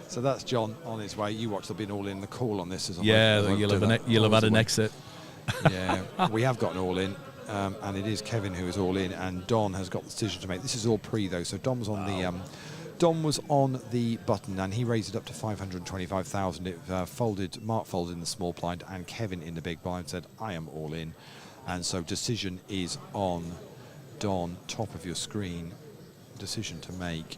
So that's John on his way. You watch, there'll be an all in the call on this as well. Yeah, you'll have had an exit. Yeah, we have got an all in. And it is Kevin who is all in, and Don has got the decision to make. This is all pre though, so Don was on the button, and he raised it up to 525,000. It folded. Mark folded in the small blind, and Kevin in the big blind said, "I am all in," and so decision is on Don. Top of your screen, decision to make.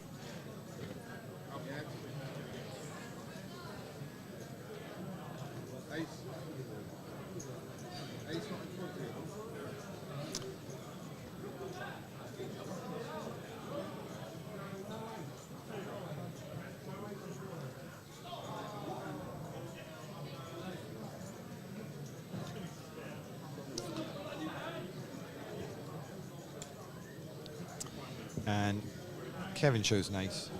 And Kevin chose an ace.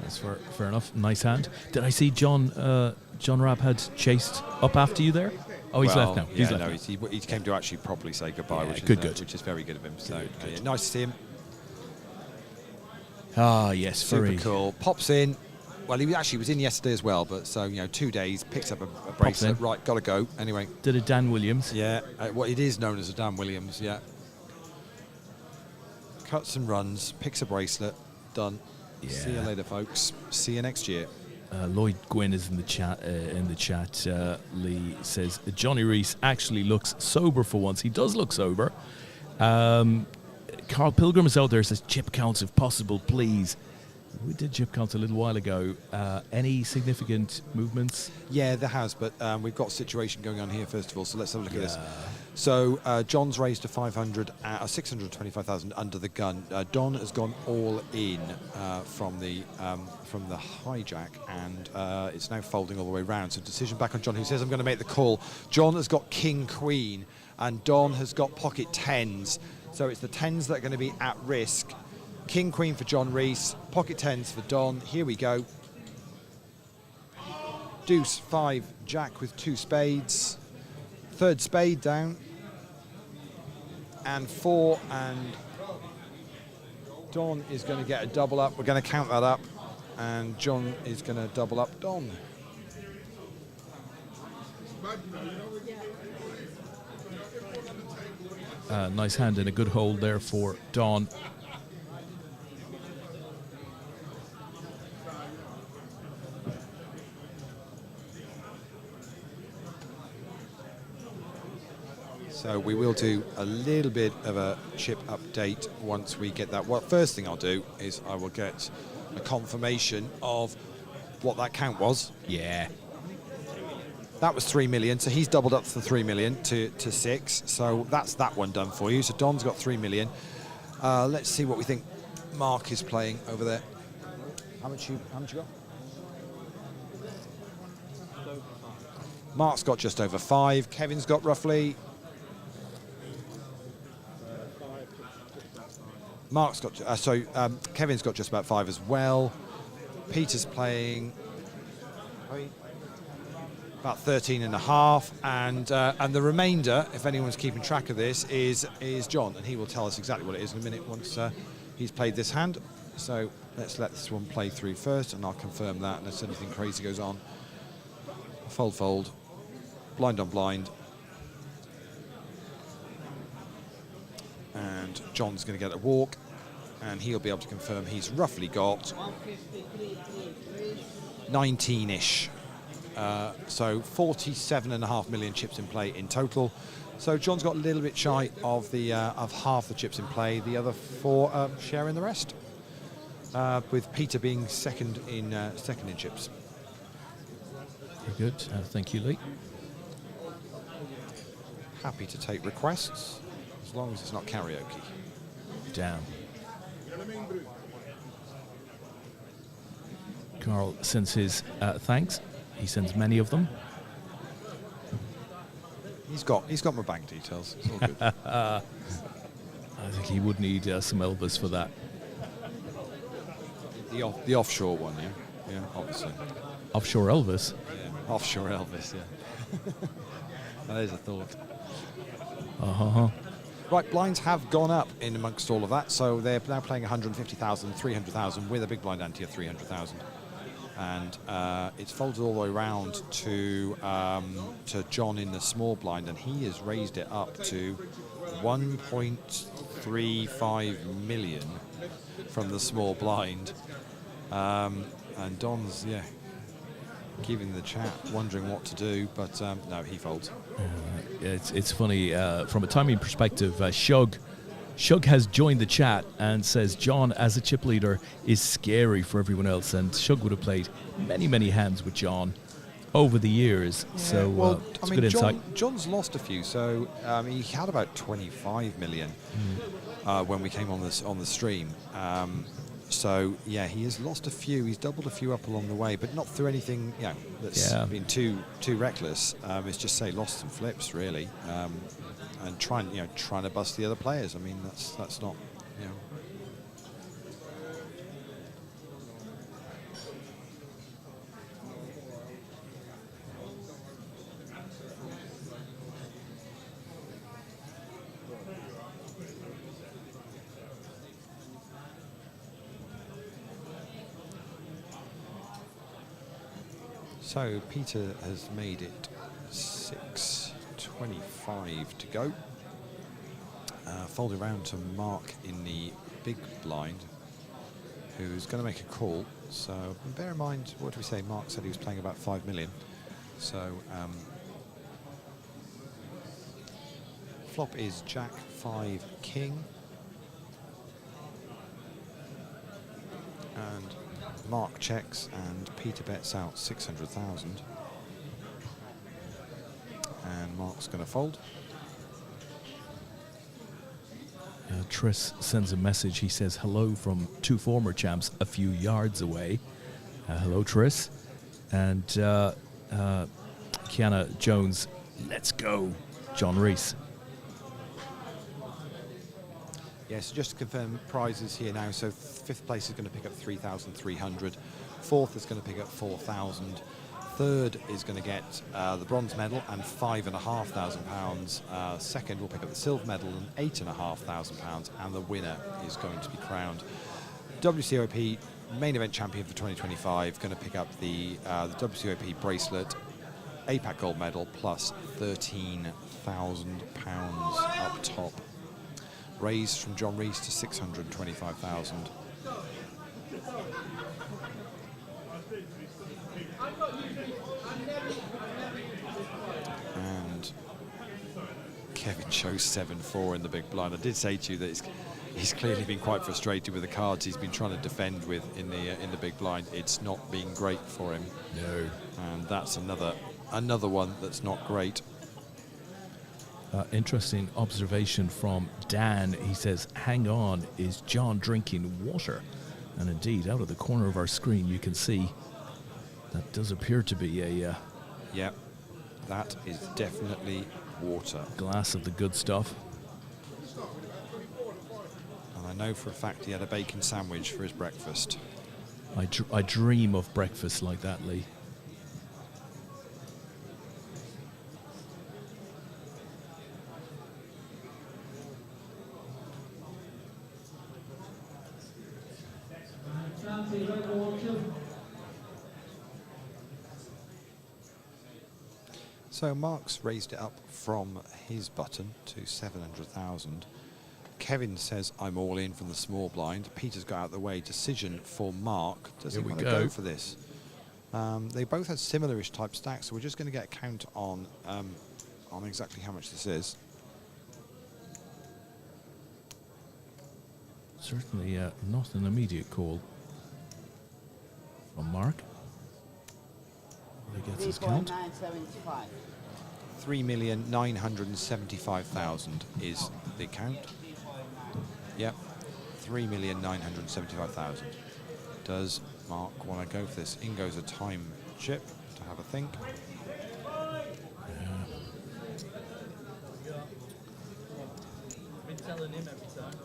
That's fair enough. Nice hand. Did I see John Rabb had chased up after you there? Oh, he's left now. He's left now. He came to actually properly say goodbye, Yeah, which is very good of him. So good. Nice to see him. Ah, yes, Super cool. Pops in. Well, he actually was in yesterday as well, but so 2 days, picks up a bracelet. Right, gotta go. Anyway. Did a Dan Williams. Yeah, what it is known as a Dan Williams. Yeah. Cuts and runs, picks a bracelet, done. Yeah. See you later, folks. See you next year. Lloyd Gwynn is in the chat. Lee says Johnny Rees actually looks sober for once. He does look sober. Carl Pilgrim is out there. Says chip counts if possible, please. We did chip counts a little while ago. Any significant movements? Yeah, there has, but we've got a situation going on here first of all. So let's have a look at this. So John's raised to 625,000 under the gun. Don has gone all in from the hijack, and it's now folding all the way around. So decision back on John, who says I'm going to make the call. John has got King Queen, and Don has got pocket tens. So it's the tens that are going to be at risk. King Queen for John Rees, pocket tens for Don. Here we go. Deuce 5 Jack with 2 spades. Third spade down. And 4, and Don is going to get a double up. We're going to count that up, and John is going to double up Don. Nice hand and a good hold there for Don. So we will do a little bit of a chip update once we get that. Well, first thing I'll do is I will get a confirmation of what that count was. Yeah. That was 3 million, so he's doubled up the 3 million to 6. So that's that one done for you. So Don's got 3 million. Let's see what we think Mark is playing over there. How much you got? Mark's got just over 5. Kevin's got roughly. Mark's got. Kevin's got just about 5 as well. Peter's playing about 13.5, and the remainder, if anyone's keeping track of this, is John, and he will tell us exactly what it is in a minute once he's played this hand. So let's let this one play through first, and I'll confirm that unless anything crazy goes on. Fold, fold, blind on blind, and John's going to get a walk, and he'll be able to confirm he's roughly got 19-ish. So 47.5 million chips in play in total. So John's got a little bit shy of the of half the chips in play. The other 4 sharing the rest, with Peter being second in chips. Very good. Thank you, Lee. Happy to take requests as long as it's not karaoke. Damn. Carl sends his thanks. He sends many of them. He's got my bank details. It's all good. I think he would need some Elvis for that. The offshore one, yeah, obviously. Offshore Elvis. Yeah, offshore Elvis, yeah. That is a thought. Right, blinds have gone up in amongst all of that, so they're now playing 150,000, 300,000 with a big blind ante of 300,000. And it's folded all the way around to John in the small blind, and he has raised it up to 1.35 million from the small blind. And Don's, keeping the chat wondering what to do, but no, he folds. It's funny, from a timing perspective, Shug has joined the chat and says John as a chip leader is scary for everyone else, and Shug would have played many hands with John over the years. Yeah, so it's good insight. John's lost a few, so he had about 25 million when we came on the stream. So yeah, he has lost a few. He's doubled a few up along the way, but not through anything that's been too reckless. It's just say lost some flips really. And trying to bust the other players. I mean, that's not, So Peter has made it 6:25 to go. Fold around to Mark in the big blind, who's going to make a call. So bear in mind, what do we say? Mark said he was playing about 5 million. So flop is Jack 5 King, and Mark checks and Peter bets out 600,000. And Mark's going to fold. Tris sends a message. He says hello from 2 former champs a few yards away. Hello, Tris. And Kiana Jones, let's go, John Rees. Yes, just to confirm prizes here now. So 5th place is going to pick up 3,300. 4th is going to pick up 4,000. 3rd is going to get the bronze medal and £5,500. 2nd will pick up the silver medal and £8,500, and the winner is going to be crowned WCOAP main event champion for 2025. Going to pick up the WCOAP bracelet, APAC gold medal, plus £13,000 up top. Raised from John Rees to 625,000. And Kevin shows 7-4 in the big blind. I did say to you that he's clearly been quite frustrated with the cards he's been trying to defend with in the big blind. It's not been great for him. No. And that's another one that's not great. Interesting observation from Dan. He says, hang on, is John drinking water? And indeed, out of the corner of our screen, you can see that does appear to be a Yep, that is definitely water. glass of the good stuff. And I know for a fact he had a bacon sandwich for his breakfast. I dream of breakfast like that, Lee. So Mark's raised it up from his button to 700,000. Kevin says, I'm all in from the small blind. Peter's got out of the way. Decision for Mark. Does he Here we want to go. go for this? They both had similar-ish type stacks, so we're just going to get a count on exactly how much this is. Certainly not an immediate call from Mark. He gets his count. 3.975. 3,975,000 is the count. Yep, 3,975,000. Does Mark want to go for this? In goes a time chip to have a think. Been telling him every time.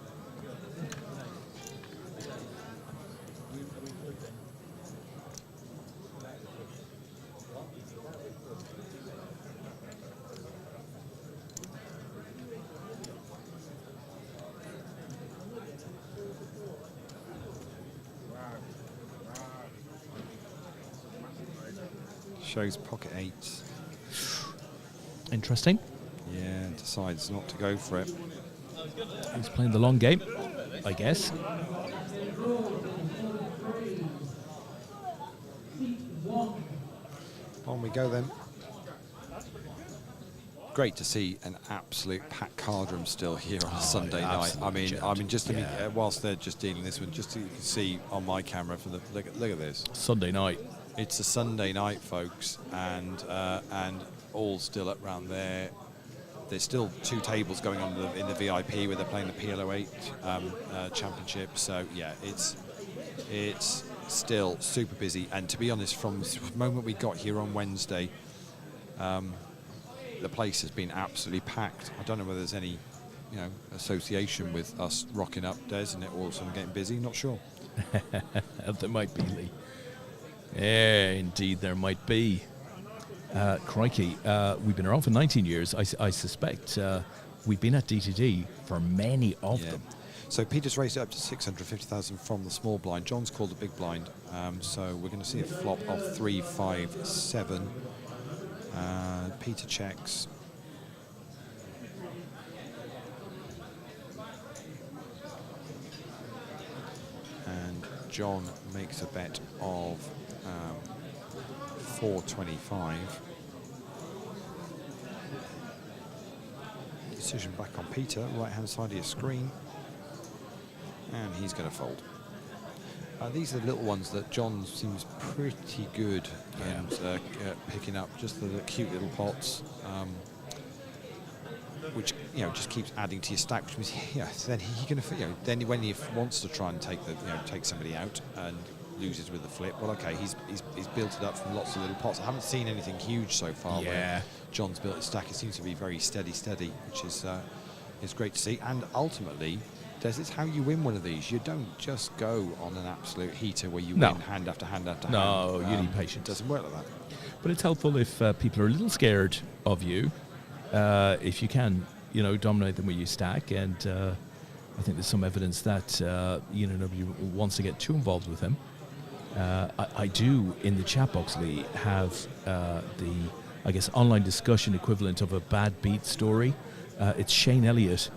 Shows pocket eights. Interesting. Yeah, decides not to go for it. He's playing the long game, I guess. On we go then. Great to see an absolute packed card room still here on a Sunday night. I mean, just to whilst they're just dealing this one, just so you can see on my camera from the look at this. Sunday night. It's a Sunday night, folks, and all still up round there. There's still 2 tables going on in the VIP where they're playing the PLO8 championship. So yeah, it's still super busy. And to be honest, from the moment we got here on Wednesday, the place has been absolutely packed. I don't know whether there's any, association with us rocking up, Des, and it all of a sudden getting busy. Not sure. There might be, Lee. Yeah, indeed there might be. Crikey, we've been around for 19 years. I suspect we've been at DTD for many of them. So Peter's raised it up to 650,000 from the small blind. John's called the big blind. So we're going to see a flop of 3-5-7. Peter checks. And John makes a bet of 425. Decision back on Peter, right hand side of your screen. And he's going to fold. These are the little ones that John seems pretty good at picking up, just the cute little pots, which just keeps adding to your stack. Which means then he can then when he wants to try and take somebody out and loses with the flip. Well, okay, he's built it up from lots of little pots. I haven't seen anything huge so far. Yeah. Where John's built his stack. It seems to be very steady, which is great to see. And ultimately, it's how you win one of these. You don't just go on an absolute heater where you win hand after hand after hand. No, you need patience. It doesn't work like that. But it's helpful if people are a little scared of you, if you can, dominate them with your stack. And I think there's some evidence that, nobody wants to get too involved with him. I do, in the chat box, Lee, have the, online discussion equivalent of a bad beat story. It's Shane Elliott.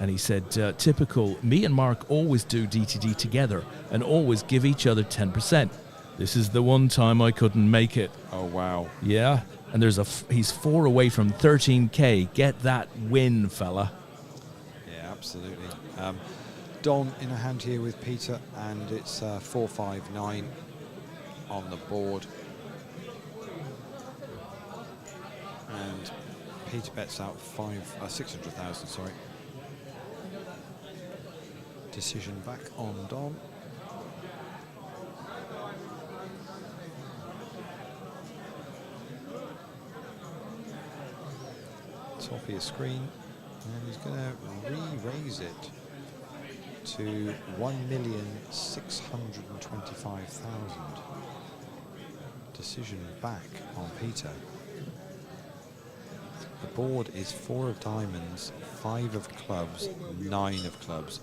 And he said, typical, me and Mark always do DTD together and always give each other 10%. This is the one time I couldn't make it. Oh, wow. Yeah. And he's 4 away from 13K. Get that win, fella. Yeah, absolutely. Don in a hand here with Peter, and it's 4-5-9 on the board. And Peter bets out 600,000, sorry. Decision back on Don. Top of your screen, and he's going to re-raise it to 1,625,000. Decision back on Peter. The board is 4 of diamonds, 5 of clubs, 9 of clubs.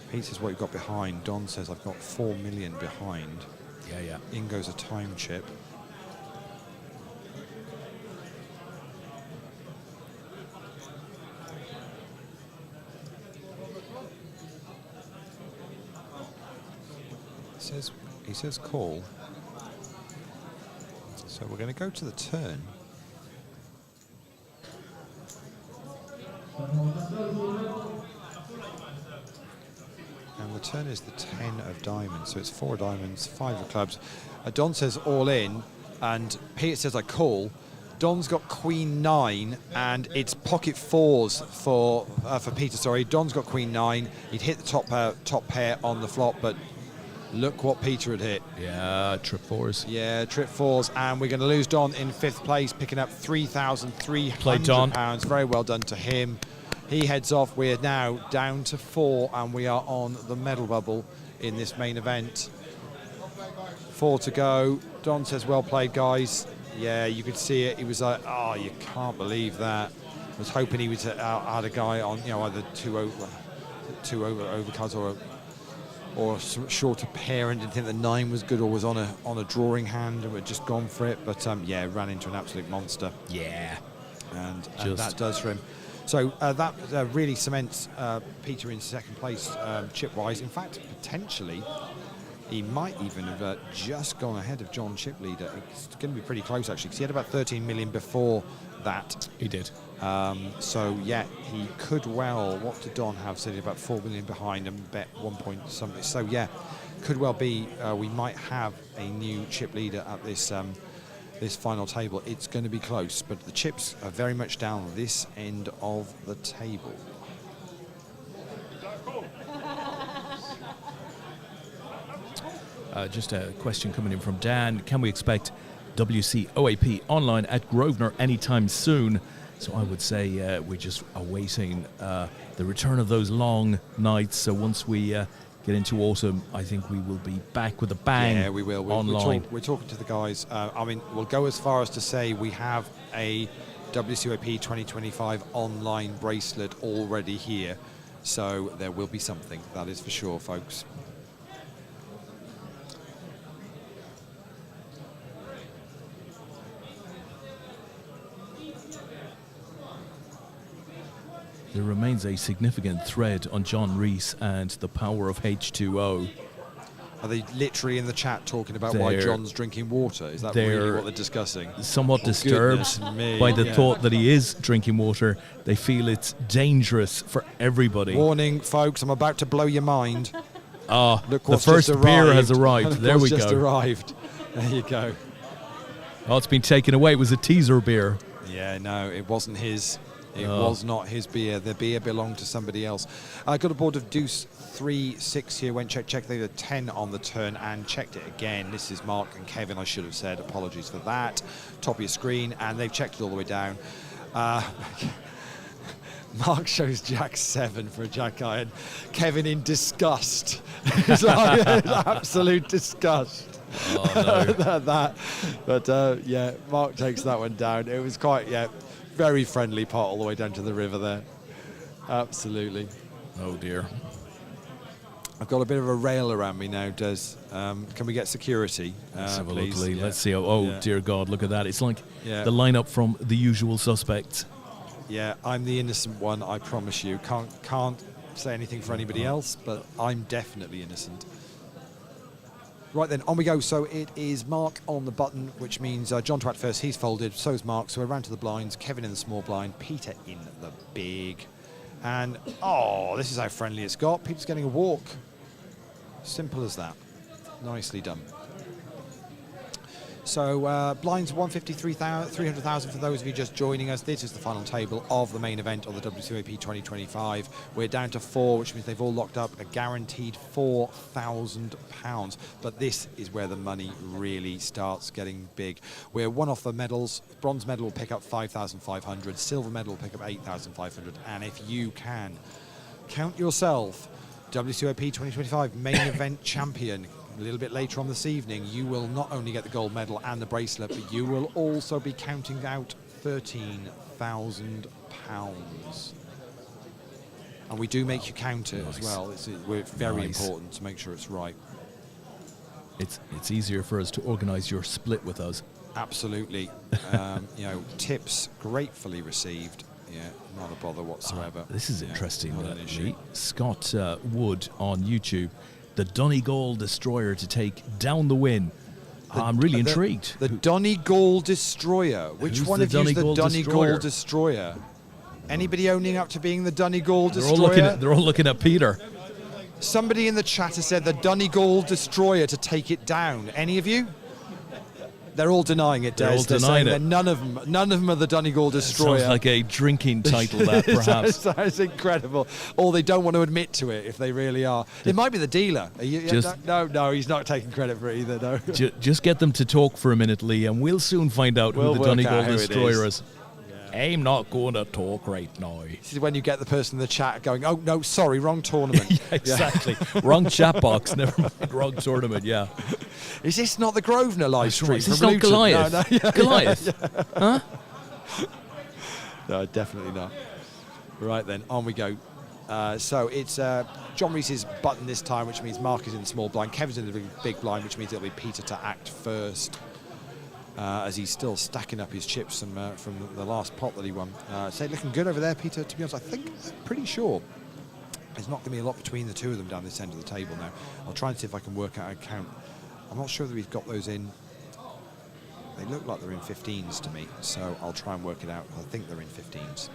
Pete says what you've got behind. Don says I've got 4 million behind. Yeah. In goes a time chip. He says call. So we're going to go to the turn. And the turn is the 10 of diamonds. So it's 4 diamonds, 5 of clubs. Don says all in, and Peter says I call. Don's got Queen 9, and it's pocket 4s for Peter. Sorry, Don's got Queen 9. He'd hit the top pair on the flop, but look what Peter had hit. Yeah, trip 4s. Yeah, trip 4s, and we're going to lose Don in 5th place, picking up £3,300. Very well done to him. He heads off. We're now down to 4, and we are on the medal bubble in this main event. 4 to go. Don says, well played, guys. Yeah, you could see it. He was like, oh, you can't believe that. I was hoping he would add a guy on, either two overcards or a shorter pair, and didn't think the 9 was good, or was on a drawing hand and we'd just gone for it. But yeah, ran into an absolute monster. Yeah. And that does for him. So that really cements Peter in 2nd place chip-wise. In fact, potentially, he might even have just gone ahead of John chip leader. It's going to be pretty close, actually, because he had about 13 million before that. He did. So, yeah, he could well, what did Don have? Said about 4 million behind and bet 1 point something. So, yeah, could well be we might have a new chip leader at this this final table. It's going to be close, but the chips are very much down this end of the table. Just a question coming in from Dan. Can we expect WCOAP online at Grosvenor anytime soon? So I would say we're just awaiting the return of those long nights. So once we get into autumn, I think we will be back with a bang. Yeah, we will. Online. We're talking to the guys. I mean, we'll go as far as to say we have a WCOAP 2025 online bracelet already here. So there will be something, that is for sure, folks. There remains a significant thread on John Rees and the power of H2O. Are they literally in the chat talking about why John's drinking water? Is that really what they're discussing? Somewhat disturbed by the thought that he is drinking water. They feel it's dangerous for everybody. Warning, folks, I'm about to blow your mind. Look, the first beer has arrived. There we go. Just arrived. There you go. Oh, it's been taken away. It was a teaser beer. Yeah, no, it wasn't his. It was not his beer. The beer belonged to somebody else. I got a board of deuce 3-6 here. Went check. They had a 10 on the turn and checked it again. This is Mark and Kevin. I should have said apologies for that. Top of your screen, and they've checked it all the way down. Mark shows Jack 7 for a Jack iron. Kevin in disgust. It's like, absolute disgust. Oh, no. But yeah, Mark takes that one down. It was quite very friendly pot all the way down to the river there. Absolutely. Oh dear. I've got a bit of a rail around me now, Des. Can we get security, Let's have a please? look, Lee. Yeah. Let's see. Dear God, look at that. It's like Yeah. the lineup from The Usual Suspects. Yeah, I'm the innocent one, I promise you. Can't say anything for anybody else, but I'm definitely innocent. Right then, on we go. So it is Mark on the button, which means John Twat first. He's folded. So is Mark. So we're round to the blinds. Kevin in the small blind. Peter in the big. And, oh, this is how friendly it's got. Peter's getting a walk. Simple as that. Nicely done. So blinds 300,000 for those of you just joining us. This is the final table of the main event of the WCOAP 2025. We're down to 4, which means they've all locked up a guaranteed £4,000. But this is where the money really starts getting big. We're one off the medals. Bronze medal will pick up 5,500. Silver medal will pick up 8,500. And if you can count yourself WCOAP 2025 main event champion, a little bit later on this evening, you will not only get the gold medal and the bracelet, but you will also be counting out £13,000. And we do make you count it as well. It's very important to make sure it's right. It's easier for us to organise your split with us. Absolutely. You know, tips gratefully received. Yeah, not a bother whatsoever. This is interesting. Not an issue. Scott Wood on YouTube. The Donegal Destroyer to take down the win. I'm really intrigued. The Donegal Destroyer. Which one of you is the Donegal Destroyer? Anybody owning up to being the Donegal Destroyer? They're all looking at Peter. Somebody in the chat has said the Donegal Destroyer to take it down. Any of you? They're all denying it, Des. They're all denying it. None of them are the Donegal Destroyer. Sounds like a drinking title, that perhaps. Sounds incredible. Or they don't want to admit to it if they really are. It might be the dealer. No, he's not taking credit for it either. No. Just get them to talk for a minute, Lee, and we'll soon find out who the Donegal Destroyer is. I'm not going to talk right now. This is when you get the person in the chat going, "Oh no, sorry, wrong tournament." Yeah, exactly. Wrong chat box. Never mind. Wrong tournament. Yeah. Is this not the Grosvenor live stream? Is this not Goliath? No, yeah, Goliath? Yeah. Huh? No, definitely not. Right then, on we go. So it's John Reese's button this time, which means Mark is in the small blind. Kevin's in the big blind, which means it'll be Peter to act first. As he's still stacking up his chips from the last pot that he won. So looking good over there, Peter. To be honest, I'm pretty sure there's not going to be a lot between the two of them down this end of the table now. I'll try and see if I can work out a count. I'm not sure that we've got those in. They look like they're in 15s to me, so I'll try and work it out. I think they're in 15s,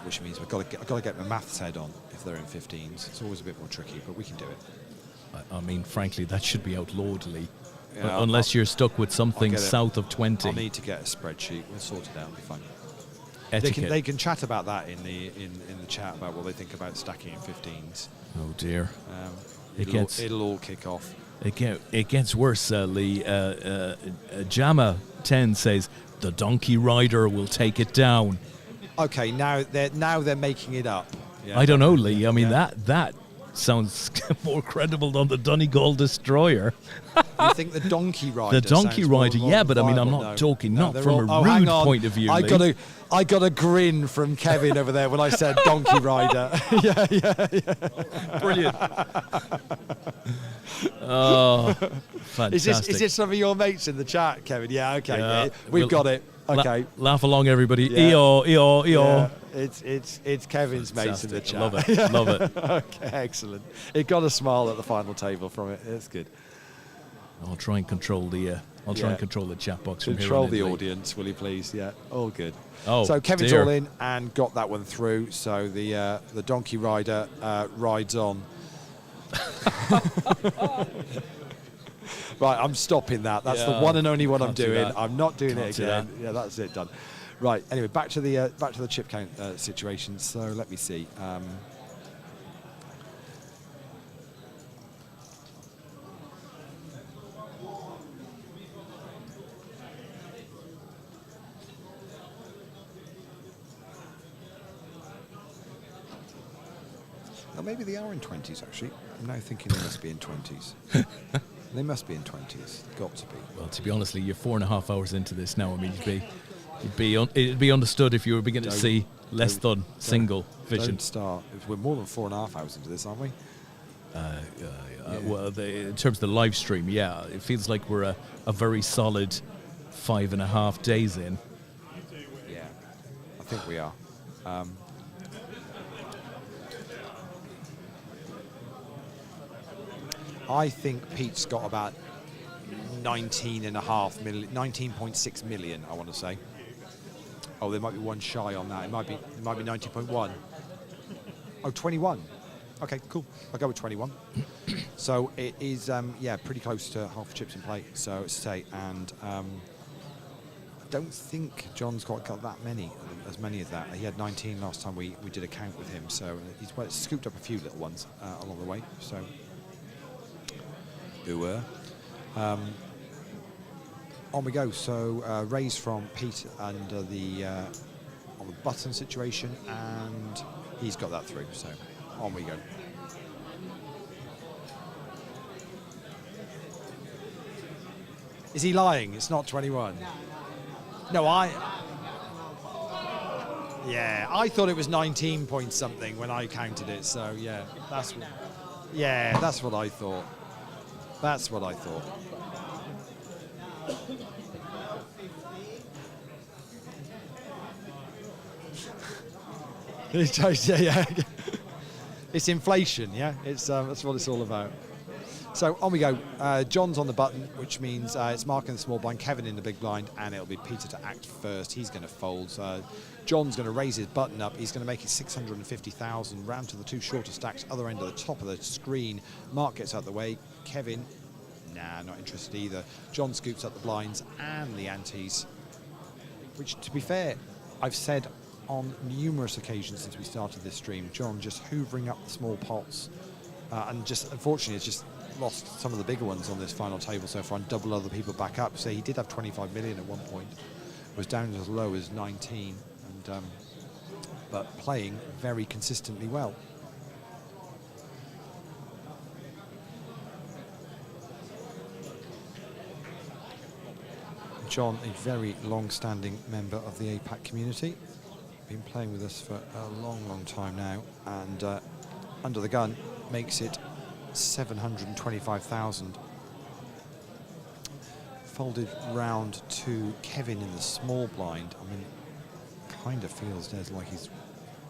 which means I've got to get my maths head on if they're in 15s. It's always a bit more tricky, but we can do it. I mean, frankly, that should be outlawed, Lee. Yeah, unless you're stuck with something south of 20. I'll need to get a spreadsheet. We'll sort it out. It'll be fine. They can chat about that in the chat about what they think about stacking in 15s. Oh dear. It'll all kick off. It gets worse, Lee. Jama 10 says the donkey rider will take it down. Okay, now they're making it up. Yeah, I don't know, Lee. I mean that sounds more credible than the Donegal Destroyer. You think the donkey rider? The donkey rider, yeah, but I mean, I'm not talking not from a rude point of view. I got a grin from Kevin over there when I said donkey rider. yeah. Brilliant. Oh, fantastic. Is this some of your mates in the chat, Kevin? Yeah, okay. Yeah. We've got it. Okay. Laugh along, everybody. Yeah. EO. Yeah. It's Kevin's mates in the chat. Love it. Okay, excellent. It got a smile at the final table from it. It's good. I'll try and control the chat box from here. Control the audience, will you please? Yeah, all good. Oh, so Kevin's dear. all in and got that one through. So the donkey rider rides on. Right, I'm stopping that. That's the one and only one I'm doing. I'm not doing it again. Yeah, that's it, done. Right. Anyway, back to the chip count situation. So let me see. Well, maybe they are in 20s, actually. I'm now thinking they must be in 20s. They must be in 20s. Got to be. Well, to be honest, you're 4.5 hours into this now. I mean, it'd be understood if you were beginning to see less than single vision. Don't start. We're more than 4.5 hours into this, aren't we? Well, in terms of the live stream, yeah, it feels like we're a very solid 5.5 days in. Yeah, I think we are. I think Pete's got about 19.6 million, I want to say. Oh, there might be one shy on that. It might be 19.1. Oh, 21. Okay, cool. I'll go with 21. So it is, yeah, pretty close to half the chips in play. So it's say, and I don't think John's got that many, as many as that. He had 19 last time we did a count with him. So he's scooped up a few little ones along the way. So, on we go. So raise from Pete under the on the button situation, and he's got that through. So on we go. Is he lying? It's not 21. No, yeah, I thought it was 19 point something when I counted it. So yeah, that's what I thought. That's what I thought. Yeah. It's inflation, yeah. It's that's what it's all about. So on we go. John's on the button, which means it's Mark in the small blind, Kevin in the big blind, and it'll be Peter to act first. He's going to fold. John's going to raise his button up. He's going to make it 650,000. Round to the two shorter stacks, other end of the top of the screen. Mark gets out of the way. Kevin, nah, not interested either. John scoops up the blinds and the antes, which, to be fair, I've said on numerous occasions since we started this stream, John just hoovering up the small pots, and just unfortunately has just lost some of the bigger ones on this final table so far and double other people back up. So he did have 25 million at one point, was down as low as 19, and but playing very consistently well. John, a very long-standing member of the APAC community, been playing with us for a long time now, and under the gun makes it 725,000. Folded round to Kevin in the small blind. I mean, kind of feels there's like he's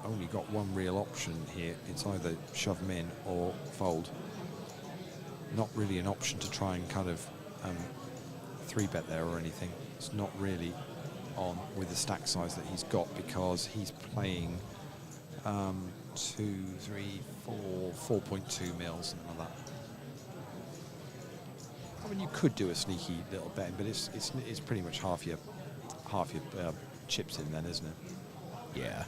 only got one real option here. It's either shove him in or fold. Not really an option to try and kind of 3-bet there or anything. It's not really on with the stack size that he's got, because he's playing 4.2 mils, something like that. I mean, you could do a sneaky little betting, but it's pretty much half your chips in then, isn't it? Yeah.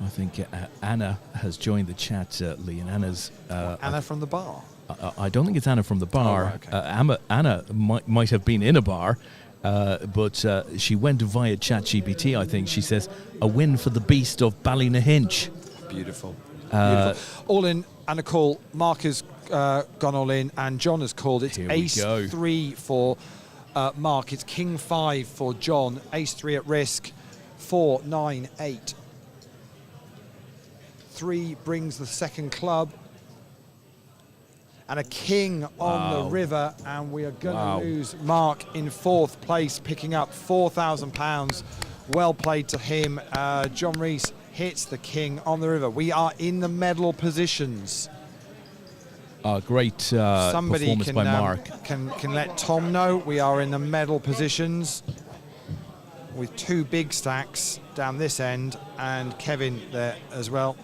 I think Anna has joined the chat, Lee, and Anna's... Anna from the bar? I don't think it's Anna from the bar. Oh, right, okay. Anna might have been in a bar, but she went via ChatGPT, I think. She says, a win for the beast of Ballynahinch. Beautiful. Beautiful. All in and a call. Mark has gone all in, and John has called. It's ace-3 for Mark. It's king-5 for John. Ace-3 at risk. 4, 9, 8. 3 brings the second club. And a king on the river, and we are going to lose Mark in 4th place, picking up £4,000. Well played to him. John Rees hits the king on the river. We are in the medal positions. Great performance by Mark. Can let Tom know we are in the medal positions with 2 big stacks down this end, and Kevin there as well.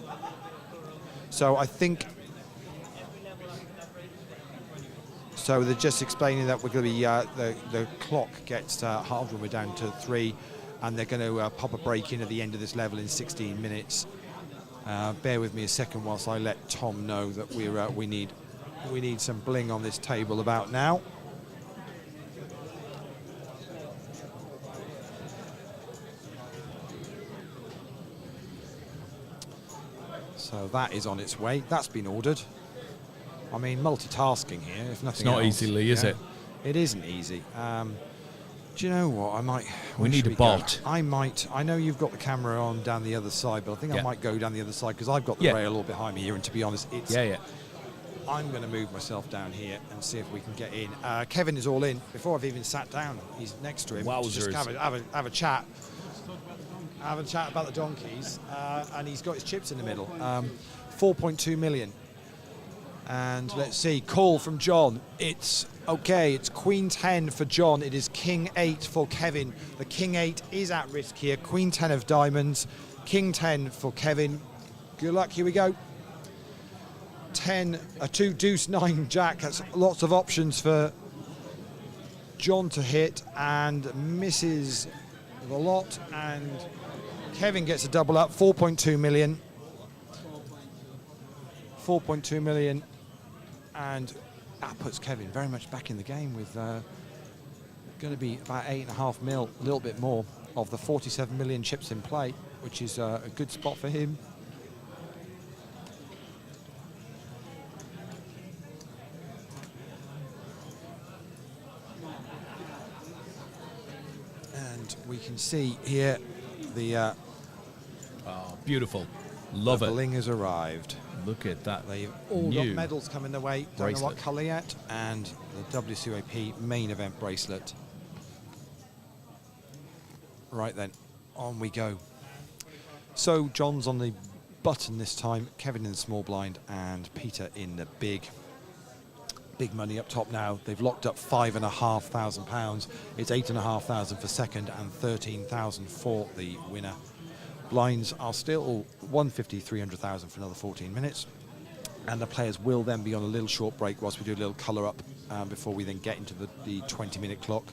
So I think... So they're just explaining that we're going to be, the clock gets halved when we're down to 3, and they're going to pop a break in at the end of this level in 16 minutes. Bear with me a second whilst I let Tom know that we need some bling on this table about now. So that is on its way. That's been ordered. I mean, multitasking here, if nothing else. It's not easy, Lee, is it? It isn't easy. Do you know what? I might... We need a bot. I know you've got the camera on down the other side, but I think I might go down the other side, because I've got the rail all behind me here, and to be honest, it's... Yeah. I'm going to move myself down here and see if we can get in. Kevin is all in. Before I've even sat down, he's next to him. Wowzers. Just have a chat. have a chat about the donkeys, and he's got his chips in the middle. 4.2 million. And let's see, call from John. It's okay, it's Queen 10 for John. It is King 8 for Kevin. The King 8 is at risk here. Queen 10 of diamonds, King 10 for Kevin. Good luck, here we go. 10, a 2, deuce, 9, jack. That's lots of options for John to hit, and misses the lot, and Kevin gets a double up. 4.2 million. 4.2 million, and that puts Kevin very much back in the game with going to be about 8.5 mil, a little bit more of the 47 million chips in play, which is a good spot for him. And we can see here the Beautiful. Love the it. bling has arrived. Look at that. They've all got new medals coming their way. Don't know bracelet. what colour yet. And the WCOAP main event bracelet. Right then, on we go. So John's on the button this time, Kevin in the small blind, and Peter in the big money up top now. They've locked up £5,500. It's £8,500 for second and 13,000 for the winner. Blinds are still 150, 300,000 for another 14 minutes. And the players will then be on a little short break whilst we do a little colour up before we then get into the 20-minute clock.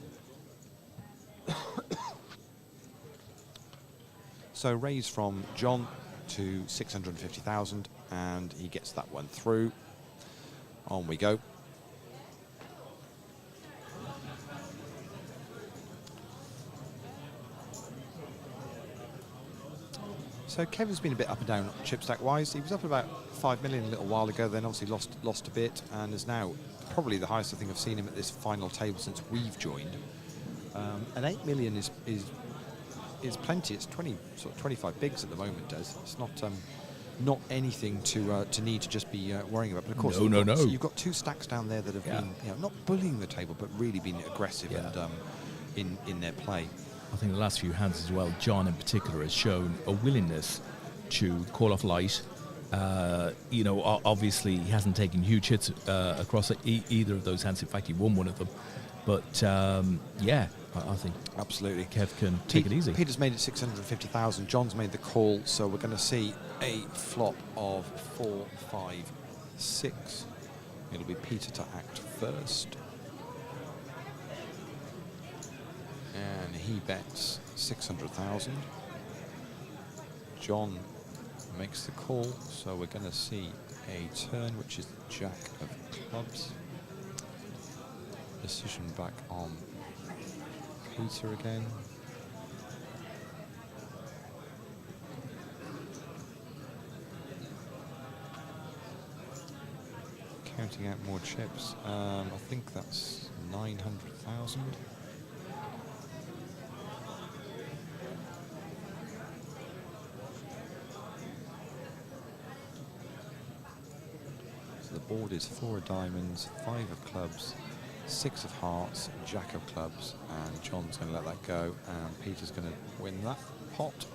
So raise from John to 650,000, and he gets that one through. On we go. So Kevin's been a bit up and down chip stack wise. He was up about 5 million a little while ago, then obviously lost a bit, and is now probably the highest I think I've seen him at this final table since we've joined. And 8 million is plenty. It's 25 bigs at the moment. It's not anything to need to just be worrying about. But of course, No. So you've got two stacks down there that have been not bullying the table, but really been aggressive and in their play. I think the last few hands as well, John in particular has shown a willingness to call off light. Obviously he hasn't taken huge hits across either of those hands. In fact, he won one of them. But I think Absolutely. Kev can take it easy. Peter's made it 650,000. John's made the call, so we're going to see a flop of 4, 5, 6. It'll be Peter to act first. And he bets 600,000. John makes the call, so we're going to see a turn, which is the jack of clubs. Decision back on Peter again. Counting out more chips. I think that's 900,000. So the board is 4 of diamonds, 5 of clubs, 6 of hearts, jack of clubs, and John's going to let that go, and Peter's going to win that pot.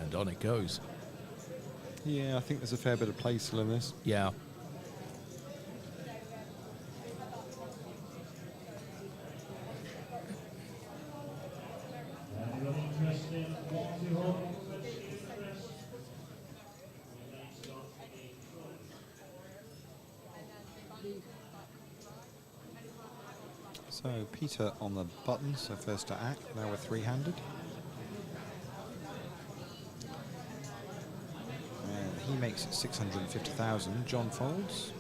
And on it goes. Yeah, I think there's a fair bit of play still in this. Yeah. So Peter on the button, so first to act, now we're 3-handed. And he makes it 650,000, John folds.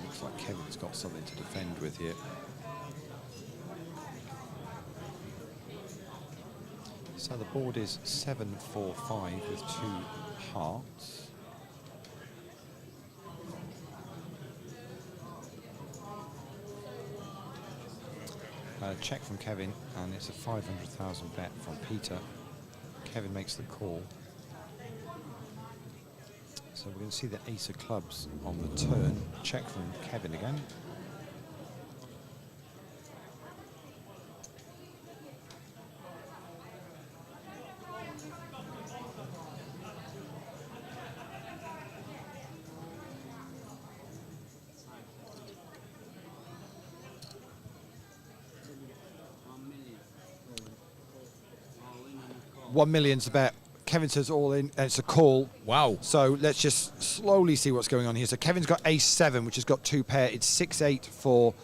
Looks like Kevin's got something to defend with here. So the board is 7, 4, 5 with 2 hearts. check from Kevin, and it's a 500,000 bet from Peter. Kevin makes the call. So we're going to see the ace of clubs on the turn. Check from Kevin again. $1 million's the bet. Kevin says all in, and it's a call. Wow. So let's just slowly see what's going on here. So Kevin's got ace-7, which has got 2 pair. It's 6-8 for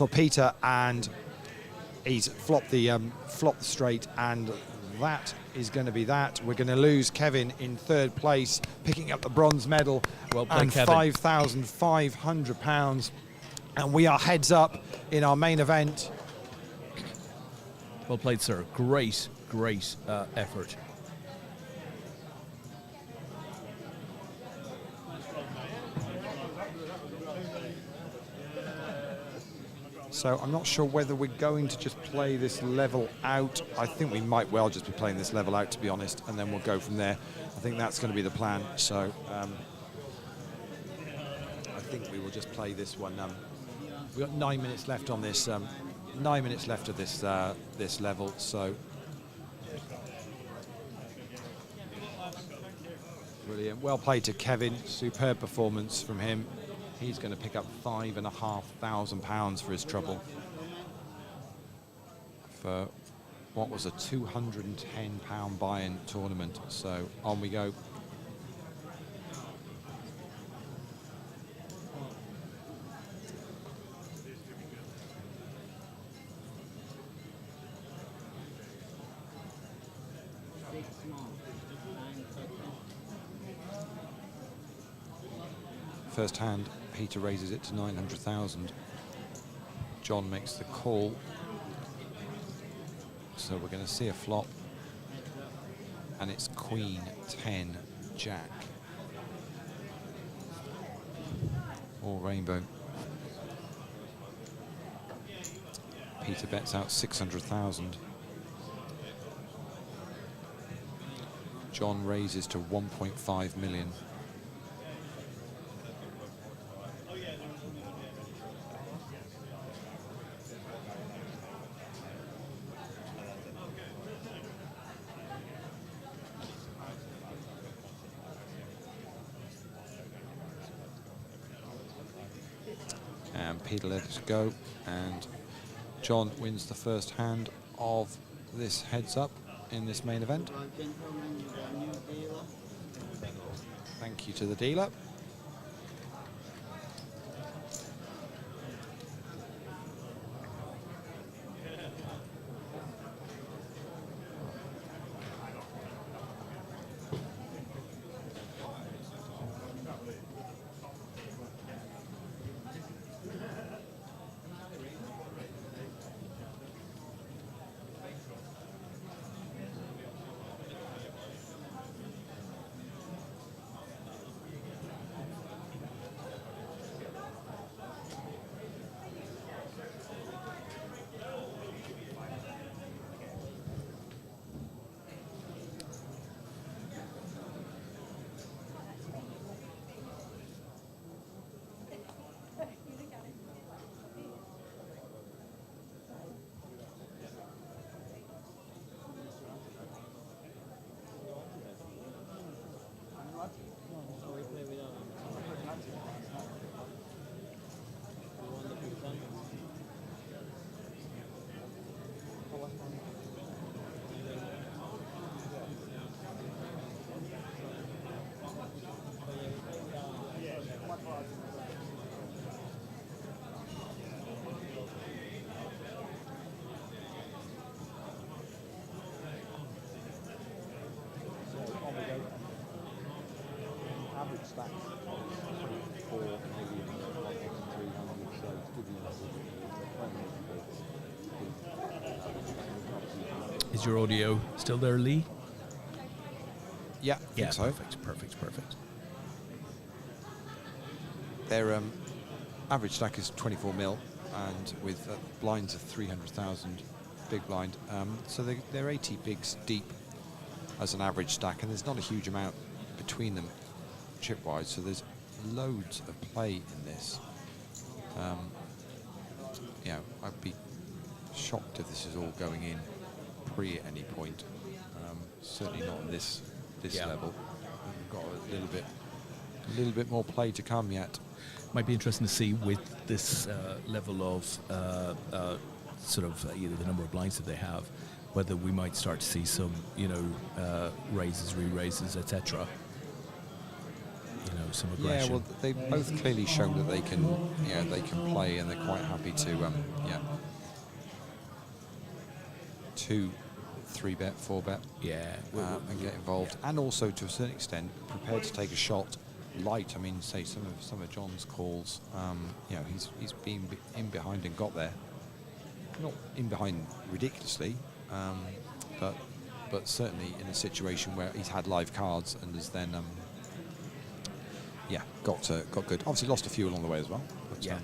Peter, and he's flopped the straight, and that is going to be that. We're going to lose Kevin in 3rd place, picking up the bronze medal. Well played, and Kevin. £5,500. And we are heads up in our main event. Well played, sir. Great effort. So I'm not sure whether we're going to just play this level out. I think we might well just be playing this level out, to be honest, and then we'll go from there. I think that's going to be the plan. So I think we will just play this one. We've got 9 minutes left on this. 9 minutes left of this this level. So brilliant. Well played to Kevin. Superb performance from him. He's going to pick up £5,500 for his trouble. For what was a £210 buy-in tournament. So on we go. First hand, Peter raises it to 900,000. John makes the call. So we're going to see a flop. And it's Queen, 10, Jack. All rainbow. Peter bets out 600,000. John raises to 1.5 million. And Peter let it go, and John wins the first hand of this heads up in this main event. Thank you to the dealer. Is your audio still there, Lee? Yeah, I think so. Perfect. Their average stack is 24 mil. and with blinds of 300,000 big blind. So they're 80 bigs deep as an average stack, and there's not a huge amount between them chip-wise, so there's loads of play in this. You know, I'd be shocked if this is all going in pre at any point. Certainly not on this level. We've got a little bit more play to come yet. Might be interesting to see with this level of sort of either the number of blinds that they have, whether we might start to see some, raises, re-raises, etc. Some aggression. Yeah, well, they've both clearly shown that they can play, and they're quite happy to, 2, 3-bet, 4-bet, and get involved, and also to a certain extent prepared to take a shot light. I mean, say some of John's calls, he's been in behind and got there, not in behind ridiculously, but certainly in a situation where he's had live cards and has then got good. Obviously lost a few along the way as well. But, yeah.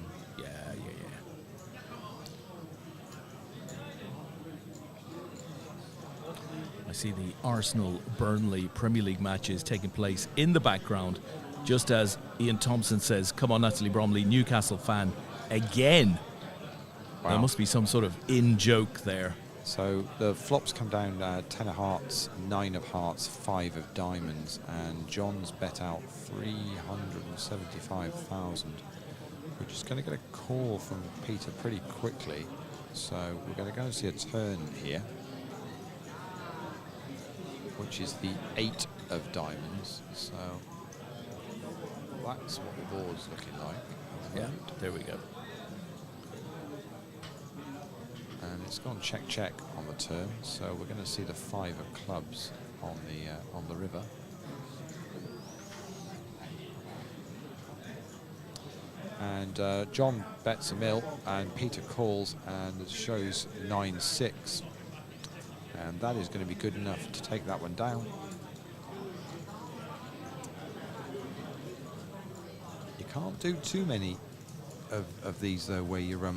I see the Arsenal-Burnley Premier League matches taking place in the background, just as Ian Thompson says, "Come on, Natalie Bromley, Newcastle fan again." Wow. There must be some sort of in-joke there. So the flops come down 10 of hearts, 9 of hearts, 5 of diamonds, and John's bet out 375,000. We're just going to get a call from Peter pretty quickly. So we're going to go and see a turn here, which is the 8 of diamonds. So that's what the board's looking like. Yeah, there we go. And it's gone check on the turn, so we're going to see the 5 of clubs on the river. And John bets a mil, and Peter calls, and it shows 9-6, and that is going to be good enough to take that one down. You can't do too many of these though, where you're a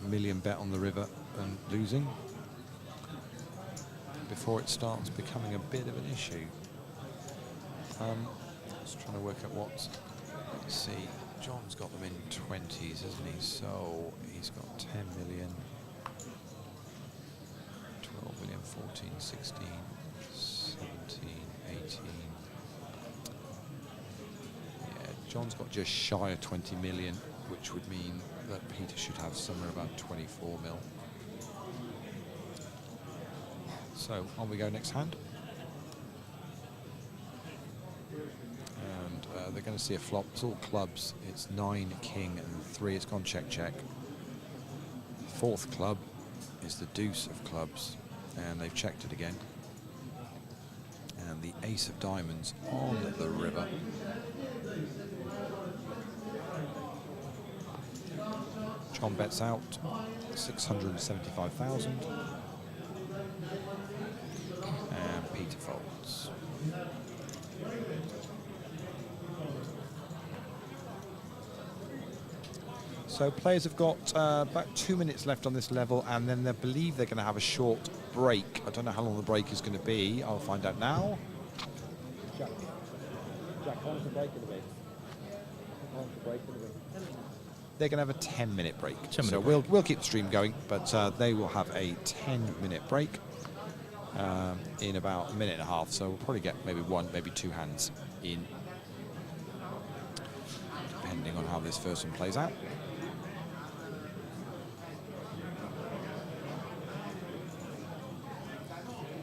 million bet on the river and losing before it starts becoming a bit of an issue. Just trying to work out let's see, John's got them in 20s, hasn't he? So he's got 10 million, 12 million, 14, 16, 17, 18. Yeah, John's got just shy of 20 million, which would mean that Peter should have somewhere about 24 mil. So on we go next hand. And they're going to see a flop. It's all clubs. It's 9, king, and 3. It's gone check. 4th club is the deuce of clubs, and they've checked it again. And the ace of diamonds on the river. John bets out 675,000, and Peter folds. So players have got about 2 minutes left on this level, and then they believe they're going to have a short break. I don't know how long the break is going to be. I'll find out now. Jack, how long's the break going to be? They're going to have a 10-minute break. So we'll keep the stream going, but they will have a 10-minute break in about a minute and a half. So we'll probably get maybe 1, maybe 2 hands in, depending on how this first one plays out.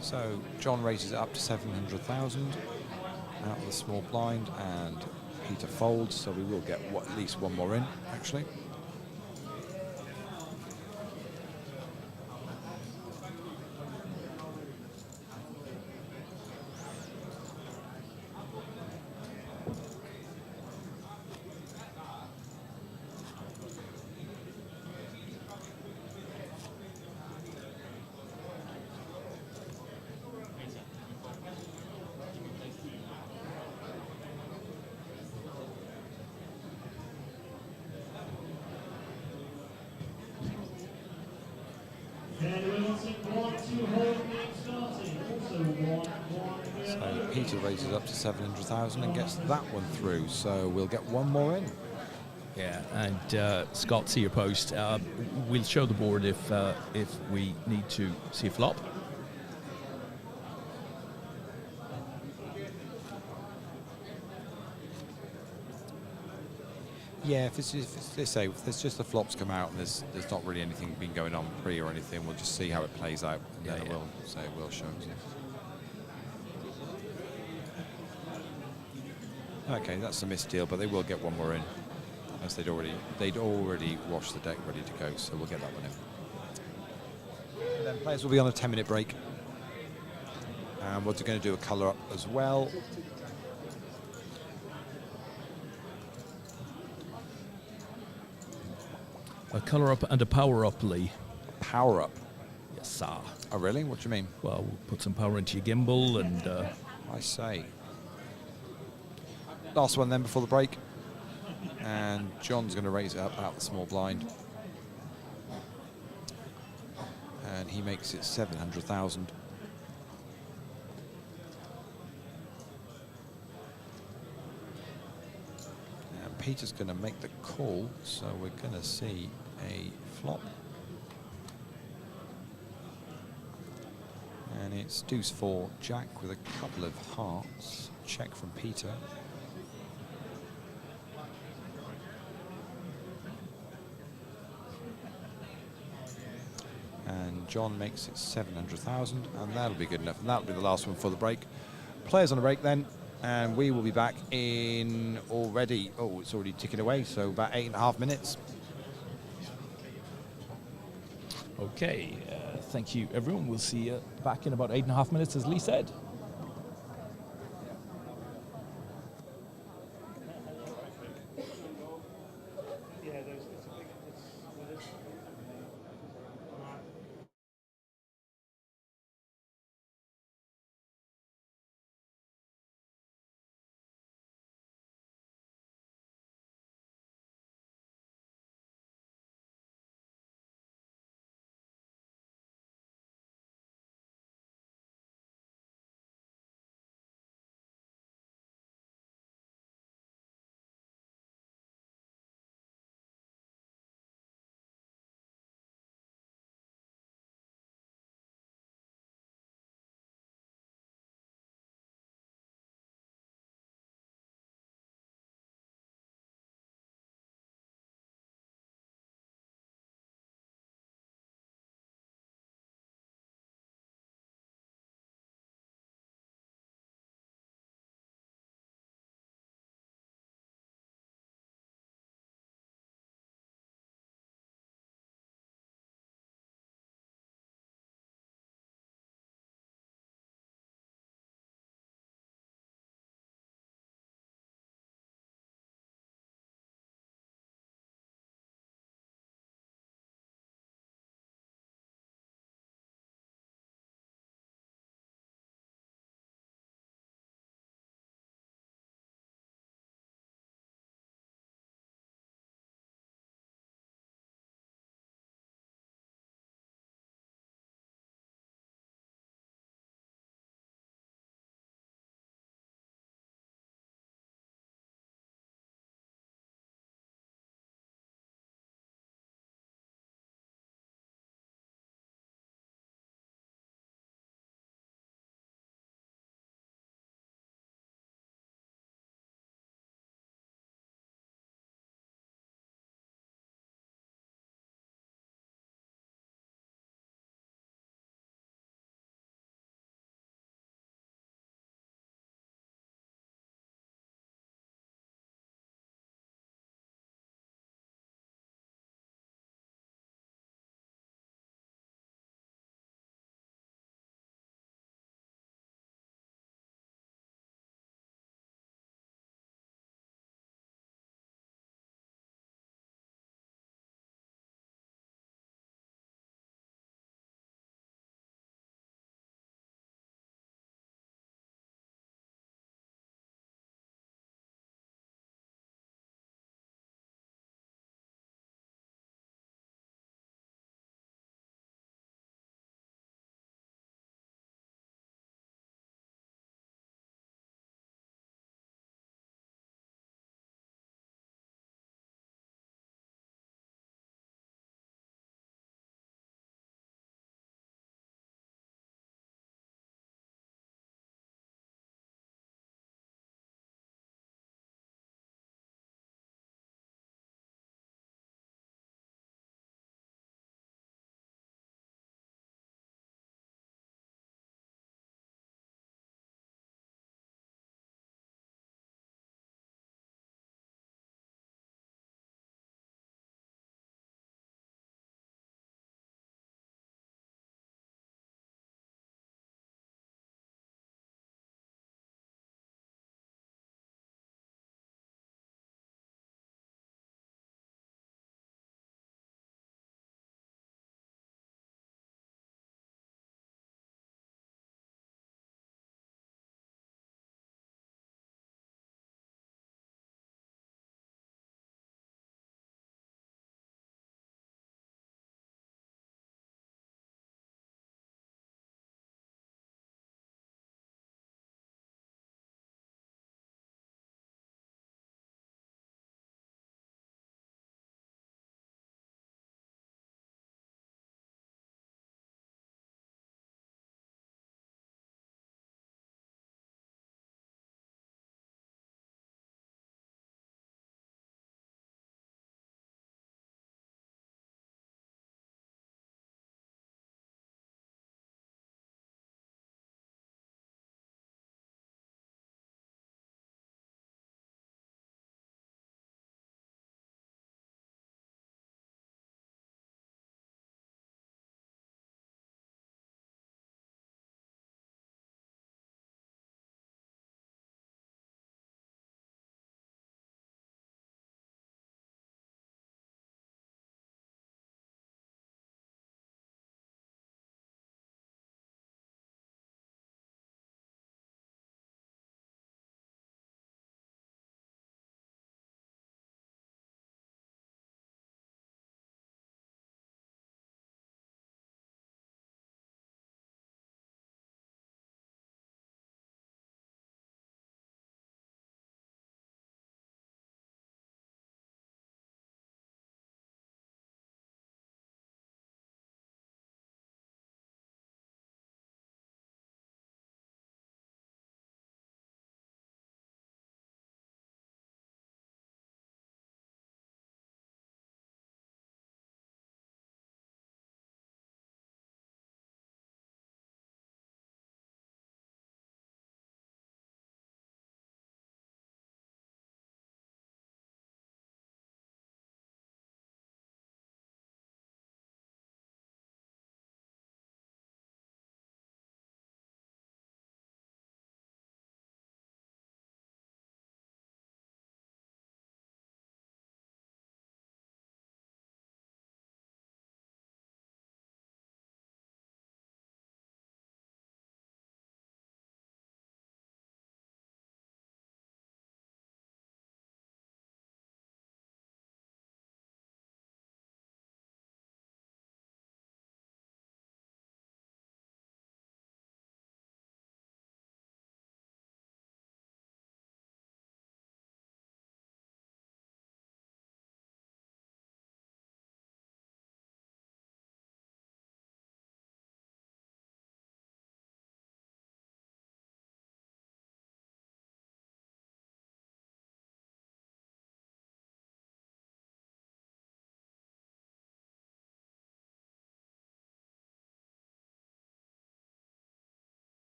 So John raises it up to 700,000 out of the small blind, and Peter folds, so we will get at least 1 more in, actually. Peter raises up to 700,000 and gets that one through. So we'll get one more in. Yeah, and Scott, see your post. We'll show the board if we need to see a flop. Yeah, if they say if there's just the flops come out and there's not really anything been going on pre or anything, we'll just see how it plays out, and then we'll show. Okay, that's a missed deal, but they will get one more in, as they'd already washed the deck ready to go, so we'll get that one in. And then players will be on a 10-minute break, and we're going to do a colour up as well. A colour up and a power up, Lee. Power up. Yes, sir. Oh, really? What do you mean? Well, we'll put some power into your gimbal and. I say. Last one then before the break. And John's going to raise it up out the small blind. And he makes it 700,000. And Peter's going to make the call, so we're going to see a flop. And it's deuce 4 Jack with a couple of hearts. Check from Peter. And John makes it 700,000, and that'll be good enough. And that'll be the last one for the break. Players on a break then, and we will be back in already. Oh, it's already ticking away, so about 8.5 minutes. Okay, thank you, everyone. We'll see you back in about 8.5 minutes, as Lee said.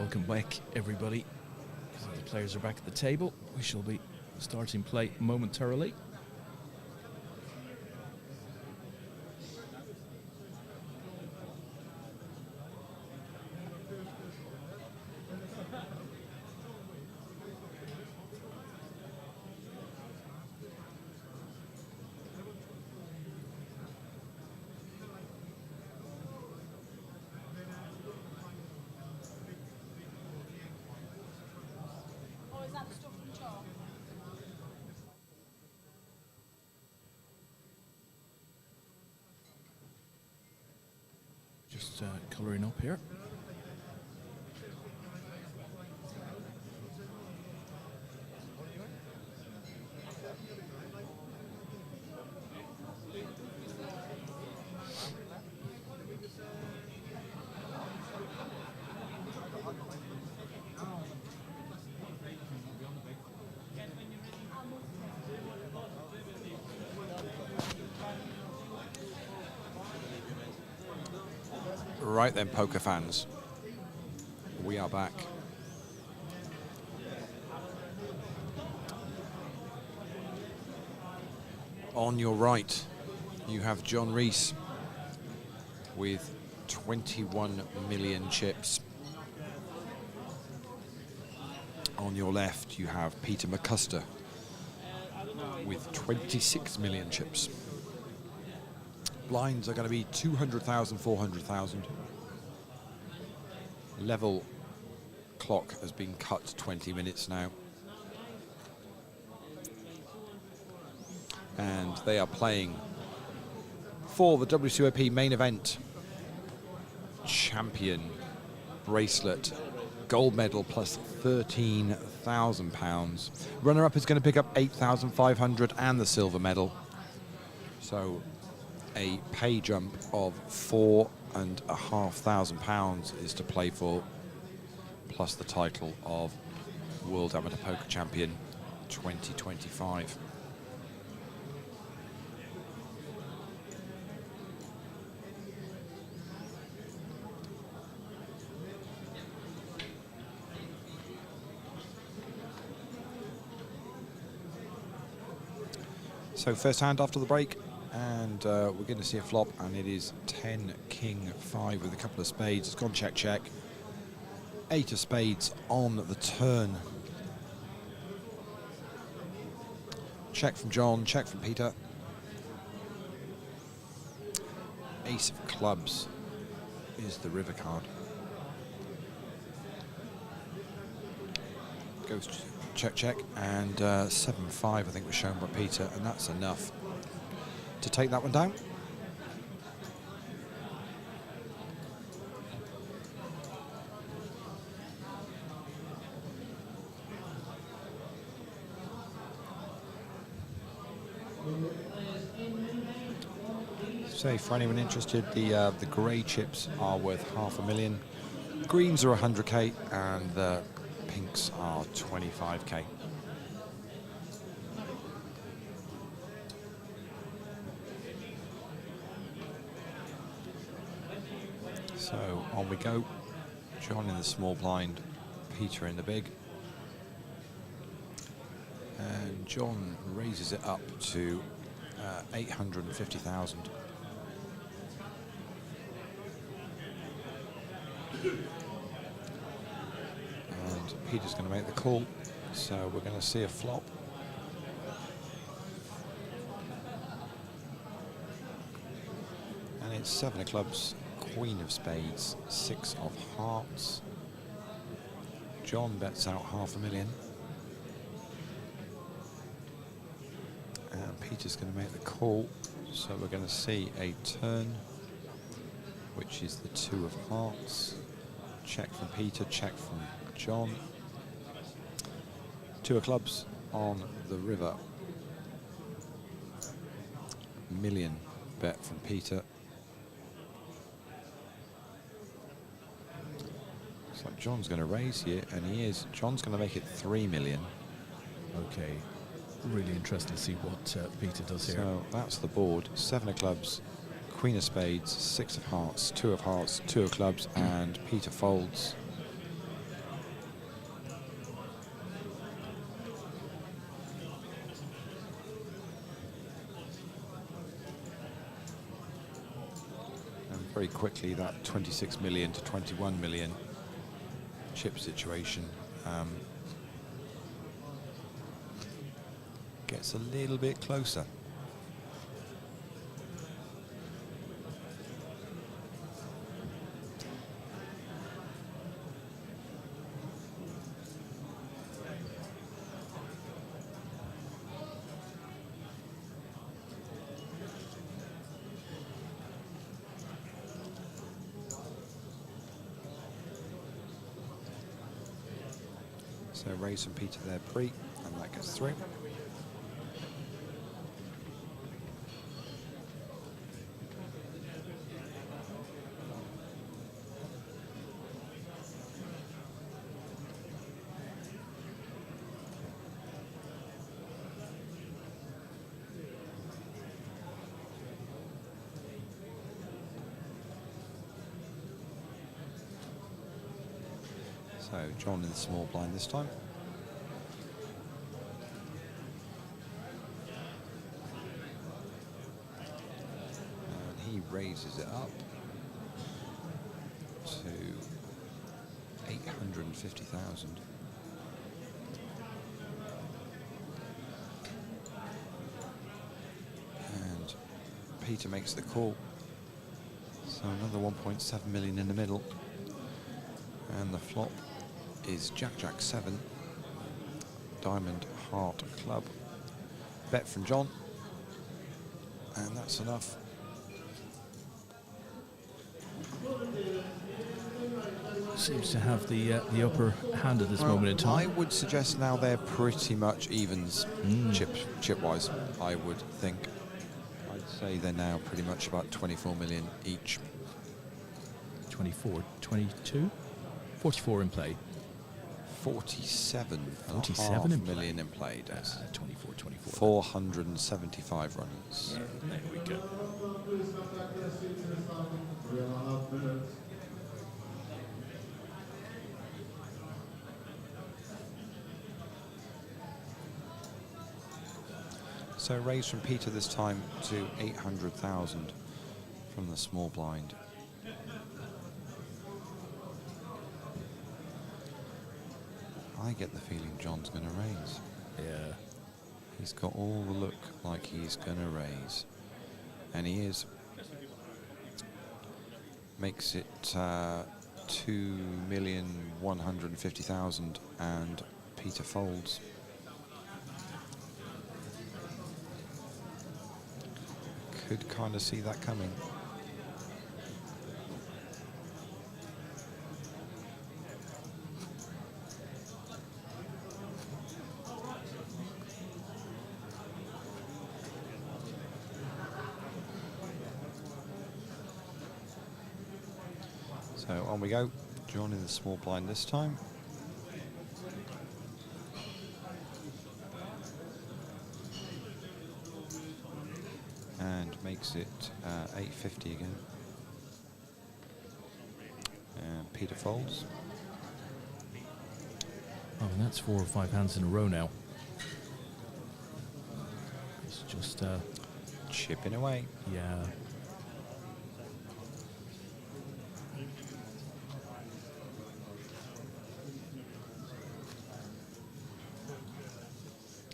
Welcome back, everybody. The players are back at the table. We shall be starting play momentarily. Just colouring up here. Right then, poker fans, we are back. On your right, you have John Rees with 21 million chips. On your left, you have Peter McCusker with 26 million chips. Blinds are going to be 200,000, 400,000. Level clock has been cut to 20 minutes now. And they are playing for the WCOAP main event. Champion bracelet, gold medal plus £13,000. Runner-up is going to pick up 8,500 and the silver medal. So a pay jump of £4,500 is to play for, plus the title of World Amateur Poker Champion 2025. So first hand after the break, and we're going to see a flop, and it is 10 King 5 with a couple of spades. It's gone check check. 8 of spades on the turn. Check from John, check from Peter. Ace of clubs is the river card. Goes to check check, and 7-5 I think was shown by Peter, and that's enough to take that one down. So for anyone interested, the grey chips are worth $500,000, greens are 100k, and the pinks are 25k. So on we go. John in the small blind, Peter in the big. And John raises it up to 850,000. And Peter's going to make the call, so we're going to see a flop. And it's 7 of clubs, Queen of spades, 6 of hearts. John bets out $500,000. And Peter's going to make the call, so we're going to see a turn, which is the 2 of hearts. Check from Peter, check from John. 2 of clubs on the river. Million bet from Peter. Looks like John's going to raise here, and he is. John's going to make it 3 million. Okay, really interesting to see what Peter does here. So that's the board. 7 of clubs, Queen of spades, 6 of hearts, 2 of hearts, 2 of clubs, and Peter folds. very quickly that 26 million to 21 million chip situation gets a little bit closer. So raise from Peter there pre, and that gets through. So John in the small blind this time. And he raises it up to 850,000. And Peter makes the call. So another 1.7 million in the middle. And the flop is Jack Jack 7, Diamond Heart Club. Bet from John, and that's enough. Seems to have the upper hand at this moment in time. I would suggest now they're pretty much evens chip-wise, I would think. I'd say they're now pretty much about 24 million each. 24, 22, 44 in play. 47 in play. million in play, Des. 24, 24. 475 runners. Yeah, there we go. So raised from Peter this time to 800,000 from the small blind. I get the feeling John's going to raise. Yeah. He's got all the look like he's going to raise. And he is. Makes it 2,150,000 and Peter folds. Could kind of see that coming. So on we go. John in the small blind this time. And makes it 850 again. And Peter folds. Oh, and that's 4 or 5 hands in a row now. It's just Chipping away. yeah.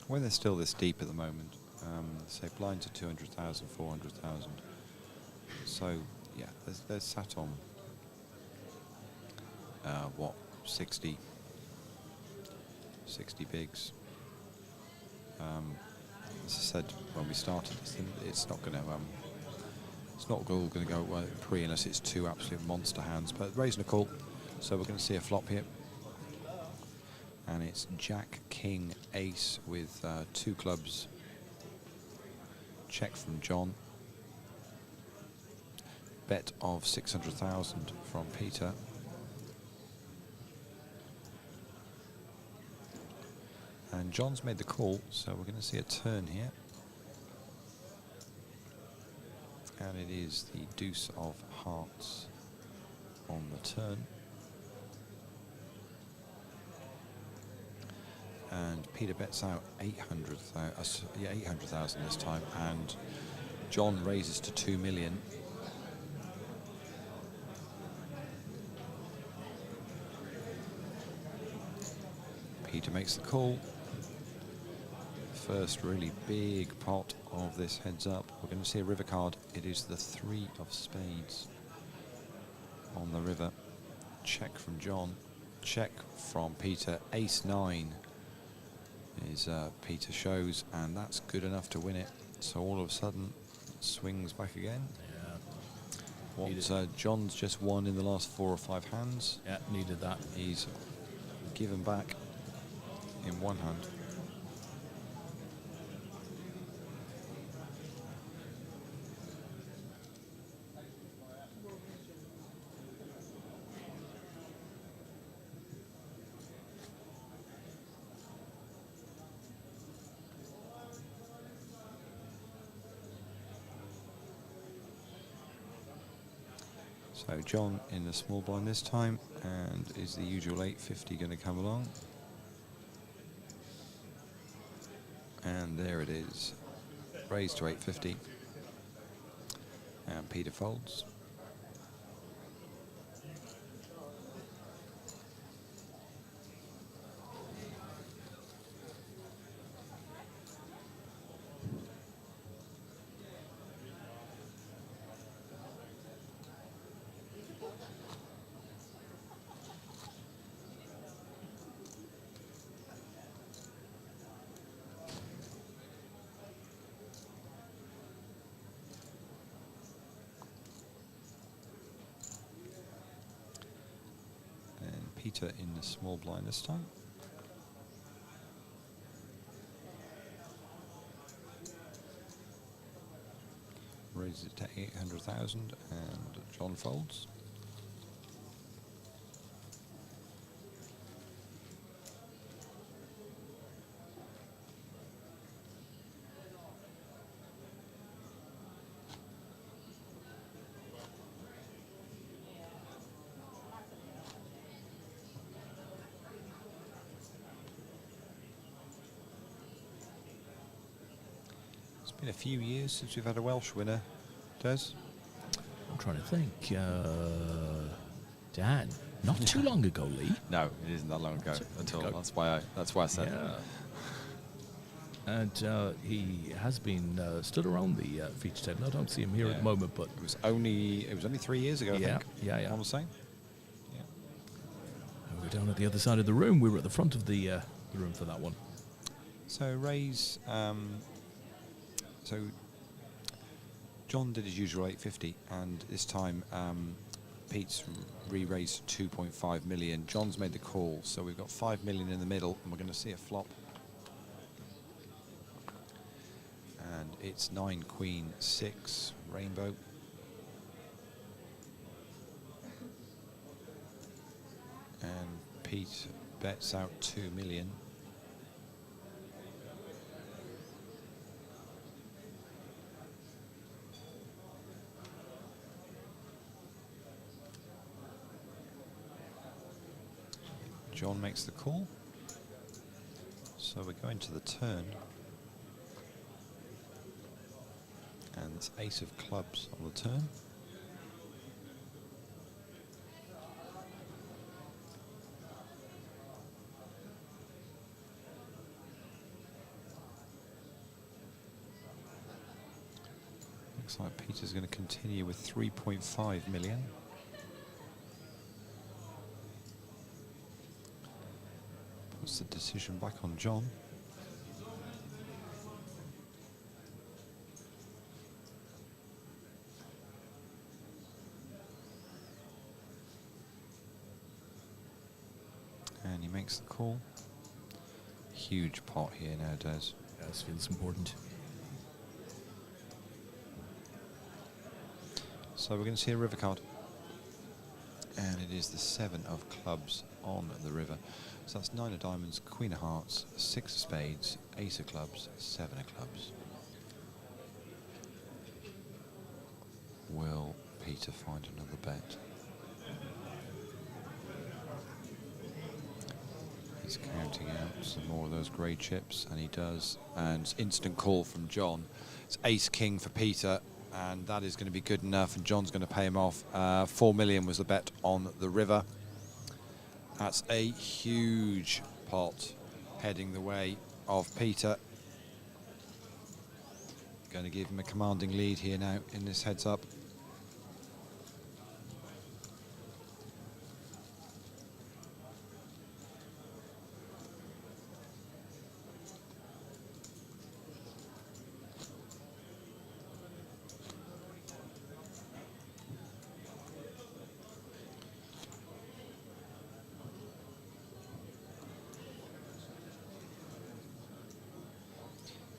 When they're still this deep at the moment, say blinds are 200,000, 400,000. So yeah, they're sat on what 60 bigs. As I said when we started this thing, it's not going to it's not all going to go pre unless it's 2 absolute monster hands. But raising a call, so we're going to see a flop here. And it's Jack, King, Ace with 2 clubs. Check from John. Bet of 600,000 from Peter. And John's made the call, so we're going to see a turn here. And it is the deuce of hearts on the turn. And Peter bets out 800,000 this time, and John raises to 2 million. Peter makes the call. First really big pot of this heads up. We're going to see a river card. It is the 3 of spades on the river. Check from John. Check from Peter. Ace 9 is Peter shows, and that's good enough to win it. So all of a sudden, swings back again. Yeah. What John's just won in the last 4 or 5 hands. Yeah, needed that. He's given back in one hand. So John in the small blind this time, and is the usual 850 going to come along? And there it is, raised to 850, and Peter folds. Peter in the small blind this time. Raises it to 800,000, and John folds. Been a few years since we've had a Welsh winner, Des. I'm trying to think. Dan, not too long ago, Lee. No, it isn't that long ago at all. That's why I said. Yeah. And he has been stood around the feature table. I don't see him here at the moment, but it was only 3 years ago. I think. Yeah. I want to say. Yeah. And we're down at the other side of the room. We were at the front of the room for that one. So Ray's. So John did his usual 850, and this time Pete's re-raised 2.5 million. John's made the call, so we've got 5 million in the middle, and we're going to see a flop. And it's 9 queen 6 rainbow. And Pete bets out 2 million. John makes the call, so we're going to the turn, and it's ace of clubs on the turn. Looks like Peter's going to continue with 3.5 million. Puts the decision back on John. And he makes the call. Huge pot here now, Des. Yes, feels important. So we're going to see a river card. And it is the 7 of clubs on the river. So that's 9 of diamonds, queen of hearts, 6 of spades, ace of clubs, 7 of clubs. Will Peter find another bet? He's counting out some more of those grey chips, and he does. And instant call from John. It's ace king for Peter, and that is going to be good enough, and John's going to pay him off. 4 million was the bet on the river. That's a huge pot. heading the way of Peter. Going to give him a commanding lead here now in this heads up.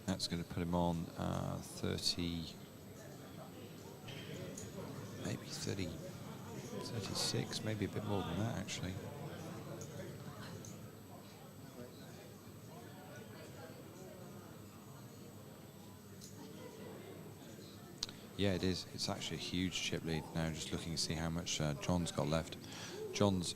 That's going to put him on 30, maybe 30, 36, maybe a bit more than that actually. Yeah, it is. It's actually a huge chip lead now, just looking to see how much John's got left. John's,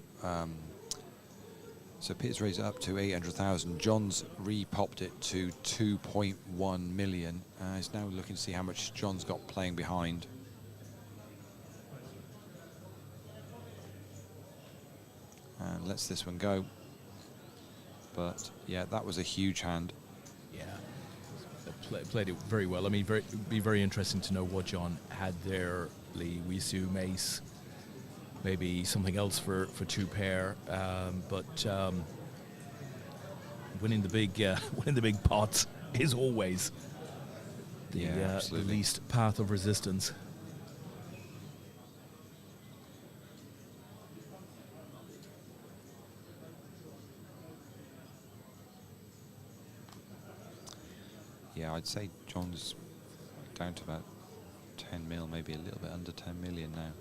so Peter's raised it up to 800,000. John's re-popped it to 2.1 million. He's now looking to see how much John's got playing behind. And lets this one go. But yeah, that was a huge hand. Yeah, played it very well. I mean, it'd be very interesting to know what John had there. Lee, we assume ace, maybe something else for two pair, but winning the big pots is always the least path of resistance. Yeah, I'd say John's down to about 10 mil, maybe a little bit under 10 million now,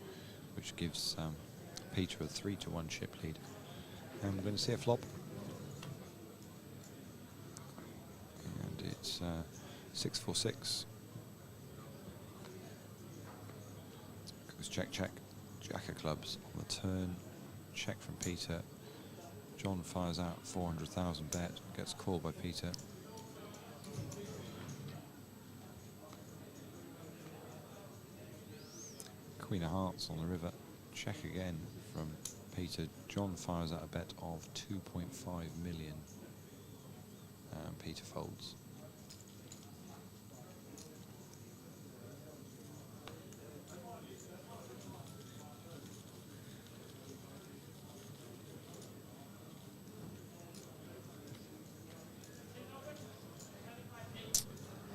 which gives Peter a 3-1 chip lead. And we're going to see a flop. And it's 6-4-6. Goes check, check. Jack of clubs on the turn. Check from Peter. John fires out 400,000 bet. Gets called by Peter. Queen of hearts on the river. Check again from Peter. John fires out a bet of 2.5 million. And Peter folds.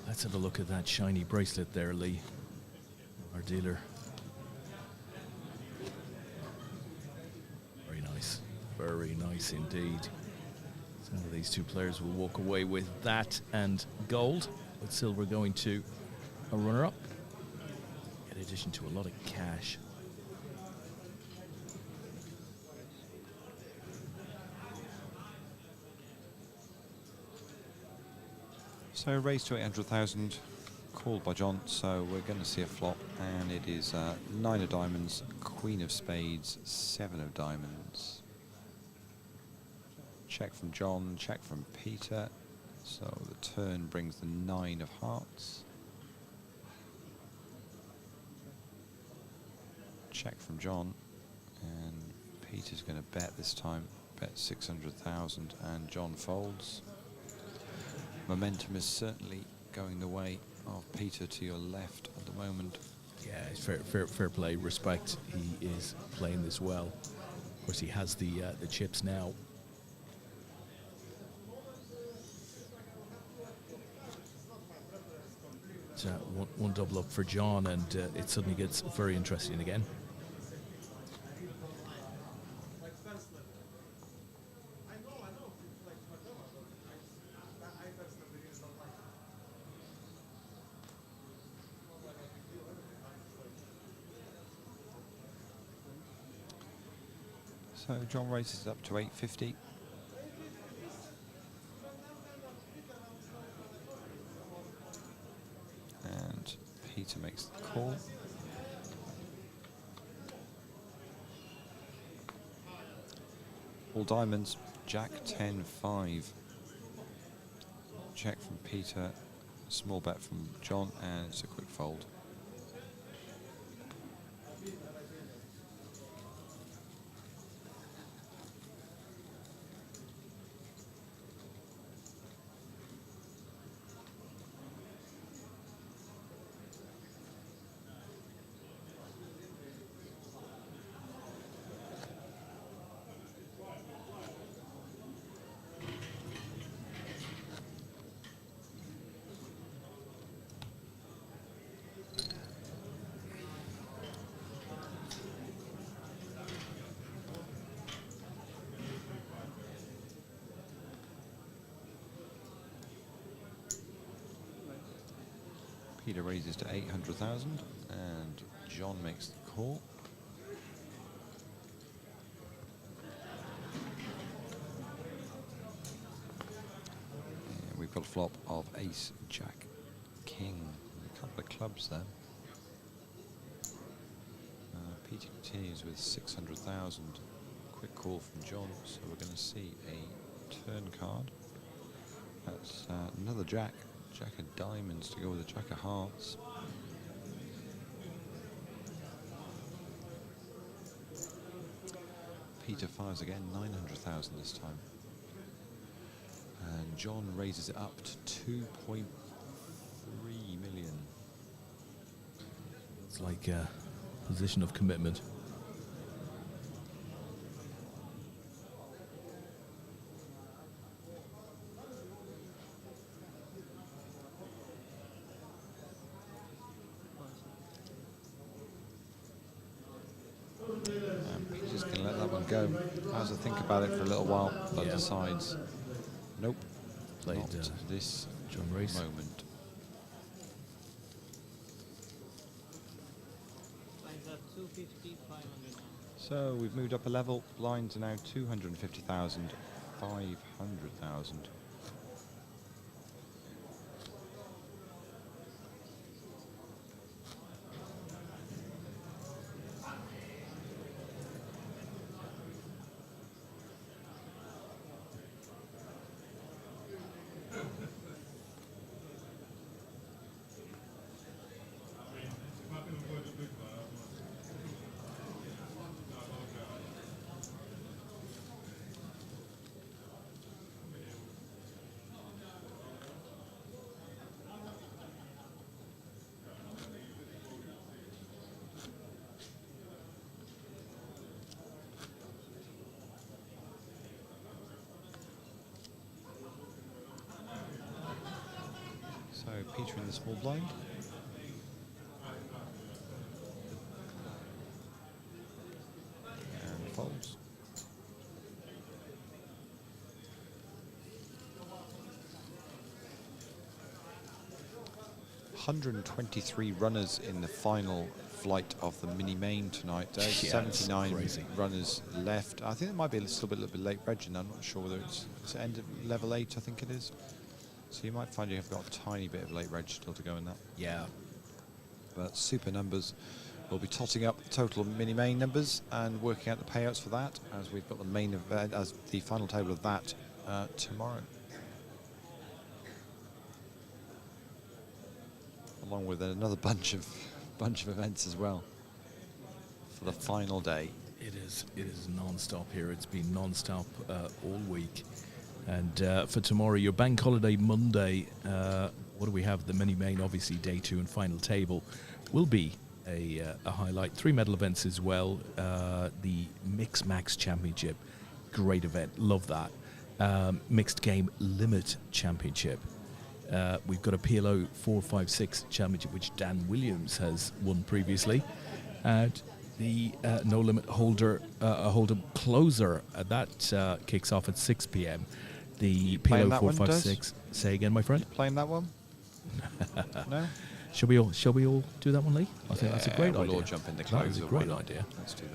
Let's have a look at that shiny bracelet there, Lee, our dealer. Very nice indeed. So these two players will walk away with that and gold, with silver going to a runner-up, in addition to a lot of cash. So raised to 800,000, called by John, so we're going to see a flop, and it is 9 of diamonds, Queen of spades, 7 of diamonds. Check from John, check from Peter. So the turn brings the 9 of hearts. Check from John, and Peter's going to bet this time. Bet 600,000, and John folds. Momentum is certainly going the way of Peter to your left at the moment. Yeah, it's fair play, respect. He is playing this well. Of course, he has the chips now. One double up for John, and it suddenly gets very interesting again. So John raises it up to 850. And Peter makes the call. All diamonds, Jack 10-5. Check from Peter, small bet from John, and it's a quick fold. Peter raises to 800,000, and John makes the call. And we've got a flop of Ace, Jack, King, a couple of clubs there. Peter continues with 600,000. Quick call from John, so we're going to see a turn card. That's another Jack. Jack of diamonds to go with a Jack of hearts. Peter fires again, 900,000 this time. And John raises it up to 2.3 million. It's like a position of commitment. Peter's going to let that one go. Has a think about it for a little while, but Yeah. decides, nope, Played not this John Race. moment. So we've moved up a level. Blinds are now 250,000, 500,000. So Peter in the small blind. And folds. $123 runners in the final flight of the mini main tonight. There's Yeah, 79 crazy. runners left. I think it might be still a little bit late reg, and I'm not sure whether it's end of level 8, I think it is. So you might find you have got a tiny bit of late reg still to go in that. Yeah. But super numbers. We'll be totting up the total mini main numbers and working out the payouts for that, as we've got the main event, as the final table of that tomorrow, along with another bunch of events as well for the final day. It is non-stop here. It's been non-stop all week. And for tomorrow, your bank holiday Monday, what do we have? The mini main, obviously, day 2 and final table will be a highlight. 3 medal events as well. The Mix Max Championship, great event, love that. Mixed Game Limit Championship. We've got a PLO 456 Championship, which Dan Williams has won previously. And the No Limit Holder Hold'em Closer, that kicks off at 6 p.m. The playing PLO that one, 456. Say again, my friend. Playing that one? No? Shall we all do that one, Lee? I think that's a great we'll idea. all jump in the That is a closer, great why not? idea. Let's do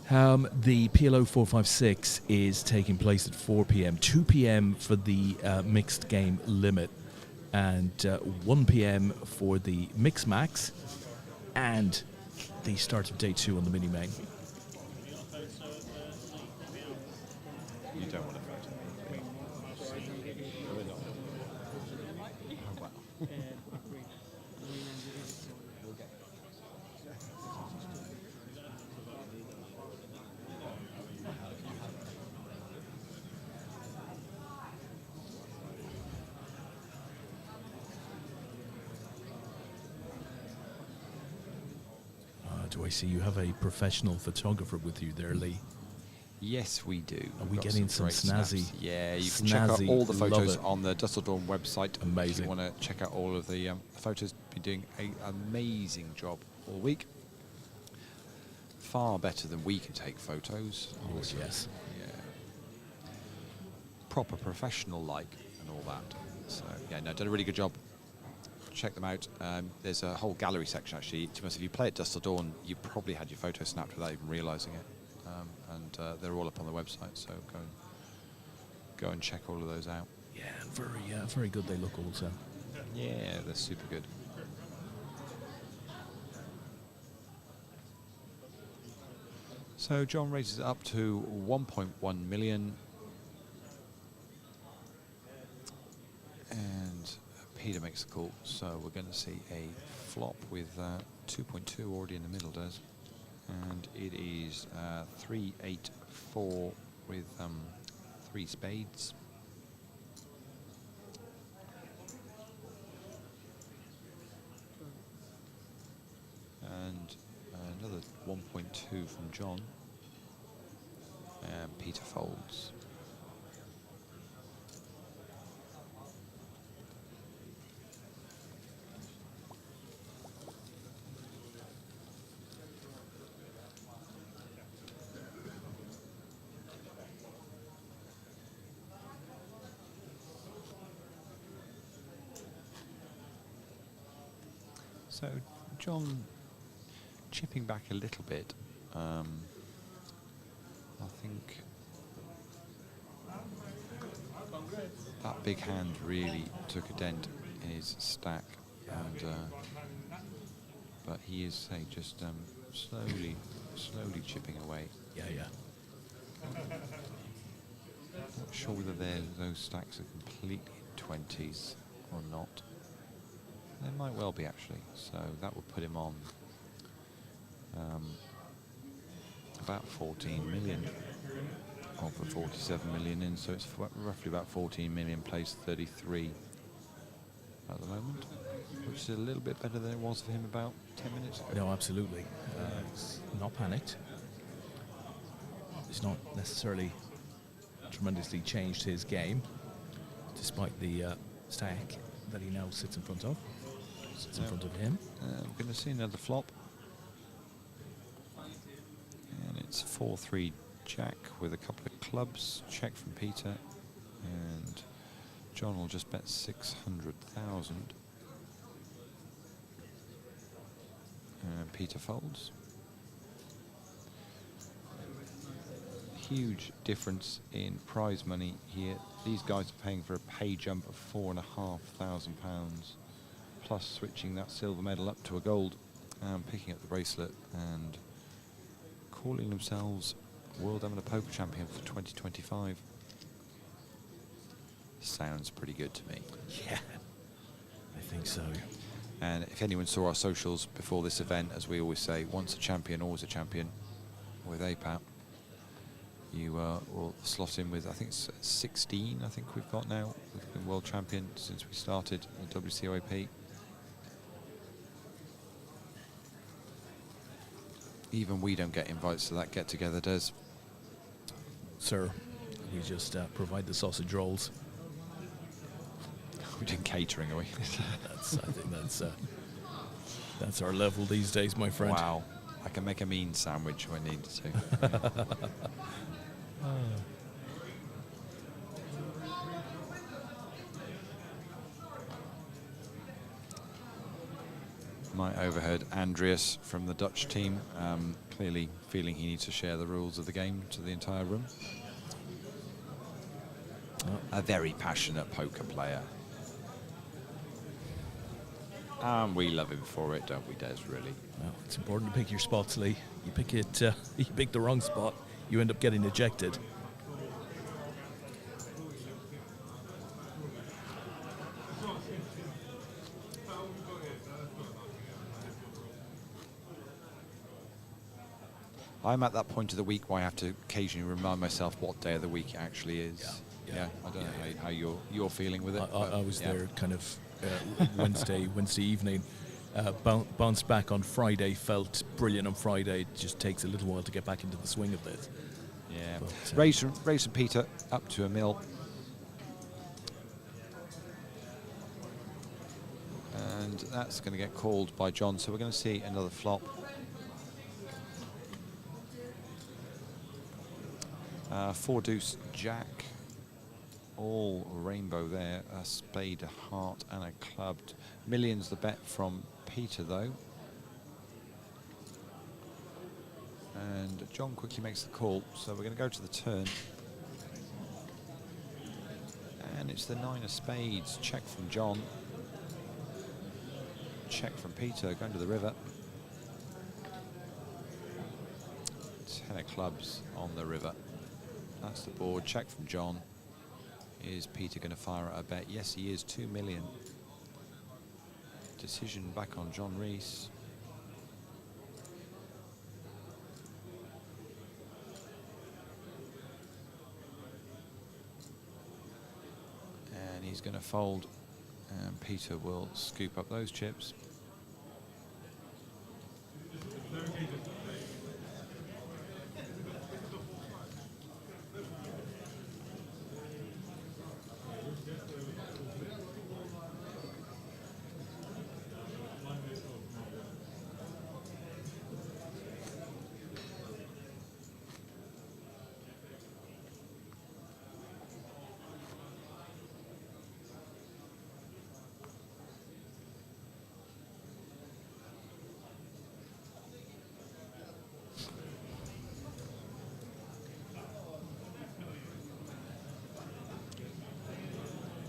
that. The PLO 456 is taking place at 4 p.m. 2 p.m. for the Mixed Game Limit, and 1 p.m. for the Mix Max, and the start of day 2 on the mini main. You don't want to photo me. We're not. Oh, wow. Do I see you have a professional photographer with you there, Lee? Yes, we do. Are we We've got getting some great snaps. snazzy? Yeah, you can check out Snazzy, all the love photos it. on the Dusseldorf website. If Amazing. you want to check out all of the photos, been doing an amazing job all week. Far better than we can take photos. Oh, honestly. yes. Yeah. Proper professional like and all that. So yeah, no, done a really good job. check them out. There's a whole gallery section, actually. To be honest, if you play at Dusk Till Dawn, you probably had your photo snapped without even realising it. And they're all up on the website, so go and check all of those out. Yeah, very good they look also. Yeah, they're super good. So John raises it up to 1.1 million. And Peter makes the call. So we're going to see a flop with 2.2 already in the middle, does. And it is 3-8-4 with 3 spades. And another 1.2 from John. And Peter folds. So John chipping back a little bit. I think that big hand really took a dent in his stack, and but he is, say, just slowly chipping away. Yeah. Not sure whether those stacks are completely 20s or not. They might well be, actually. So that would put him on about 14 million of the 47 million in. So it's roughly about 14 million plays 33 at the moment, which is a little bit better than it was for him about 10 minutes ago. No, absolutely. He's not panicked. He's not necessarily tremendously changed his game, despite the stack that he now sits in front of. Sits in front of him. We're going to see another flop. And it's 4-3 Jack with a couple of clubs. Check from Peter. And John will just bet 600,000. And Peter folds. Huge difference in prize money here. These guys are paying for a pay jump of £4,500, plus switching that silver medal up to a gold, and picking up the bracelet and calling themselves World Amateur Poker Champion for 2025. Sounds pretty good to me. Yeah, I think so. And if anyone saw our socials before this event, as we always say, once a champion, always a champion with APAT. You will slot in with, I think it's 16, I think we've got now. We've been world champion since we started the WCOAP. Even we don't get invites to that get-together, Des. Sir, we just provide the sausage rolls. We're doing catering, are we? I think that's our level these days, my friend. Wow. I can make a mean sandwich when I need to. Might overheard Andreas from the Dutch team, clearly feeling he needs to share the rules of the game to the entire room. A very passionate poker player. And we love him for it, don't we, Des, really? Well, it's important to pick your spots, Lee. You pick it, you pick the wrong spot, you end up getting ejected. I'm at that point of the week where I have to occasionally remind myself what day of the week it actually is. Yeah. I don't know how you're feeling with it. I was there kind of Wednesday evening. Bounced back on Friday, felt brilliant on Friday. It just takes a little while to get back into the swing of this. Yeah. But, Raise from Peter up to a mil. And that's going to get called by John, so we're going to see another flop. 4 deuce Jack. all rainbow there. A spade, a heart, and a clubbed. Millions the bet from Peter, though. And John quickly makes the call, so we're going to go to the turn. And it's the 9 of spades. Check from John. Check from Peter, going to the river. 10 of clubs on the river. That's the board. Check from John. Is Peter going to fire at a bet? Yes, he is. 2 million. Decision back on John Rees. And he's going to fold, and Peter will scoop up those chips.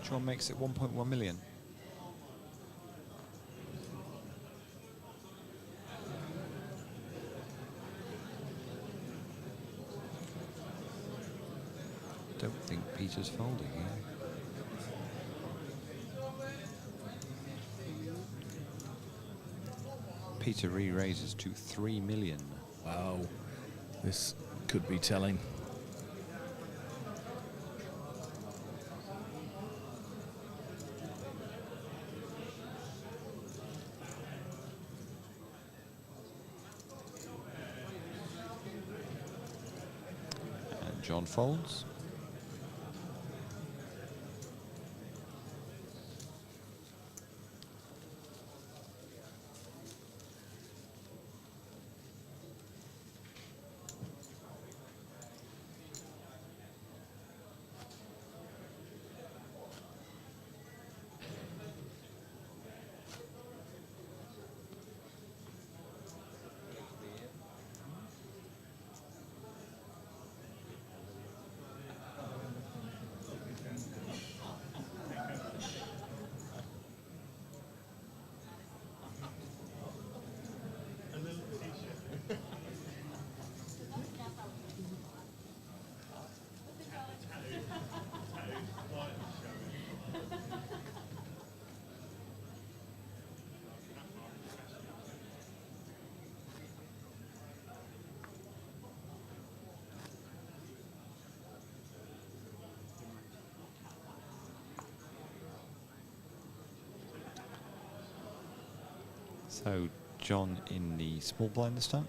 John makes it 1.1 million. Don't think Peter's folding here. Peter re-raises to 3 million. Wow, this could be telling. And John folds. So John in the small blind this time,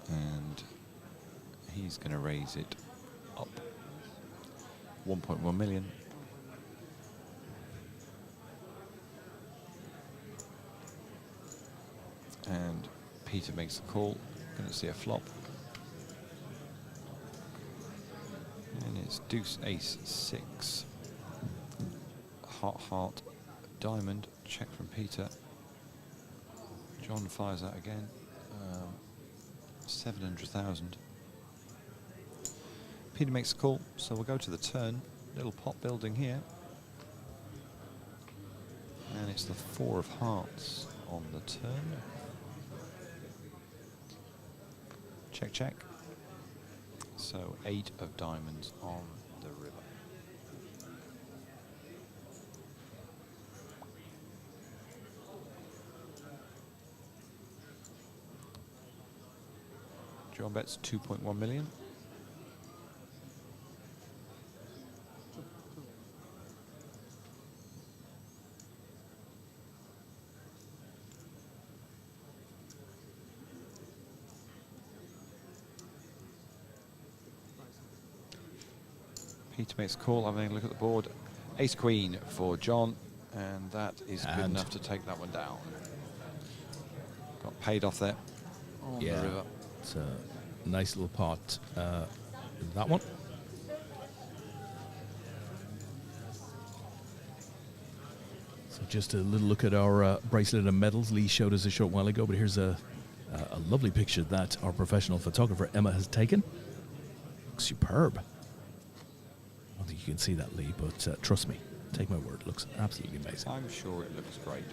and he's going to raise it up 1.1 million. And Peter makes the call. Going to see a flop, and it's deuce, ace, 6, heart, heart, diamond. Check from Peter. John fires that again. 700,000. Peter makes a call, so we'll go to the turn. Little pot building here. And it's the 4 of hearts on the turn. Check, check. So 8 of diamonds on the river. John bets 2.1 million. Peter makes a call. I'm having a look at the board. Ace queen for John, and that is good enough to take that one down. Got paid off there on the river. It's a nice little pot. That one. Just a little look at our bracelet and medals. Lee showed us a short while ago, but here's a lovely picture that our professional photographer Emma has taken. Looks superb. I don't think you can see that, Lee, but trust me, take my word, it looks absolutely amazing. I'm sure it looks great.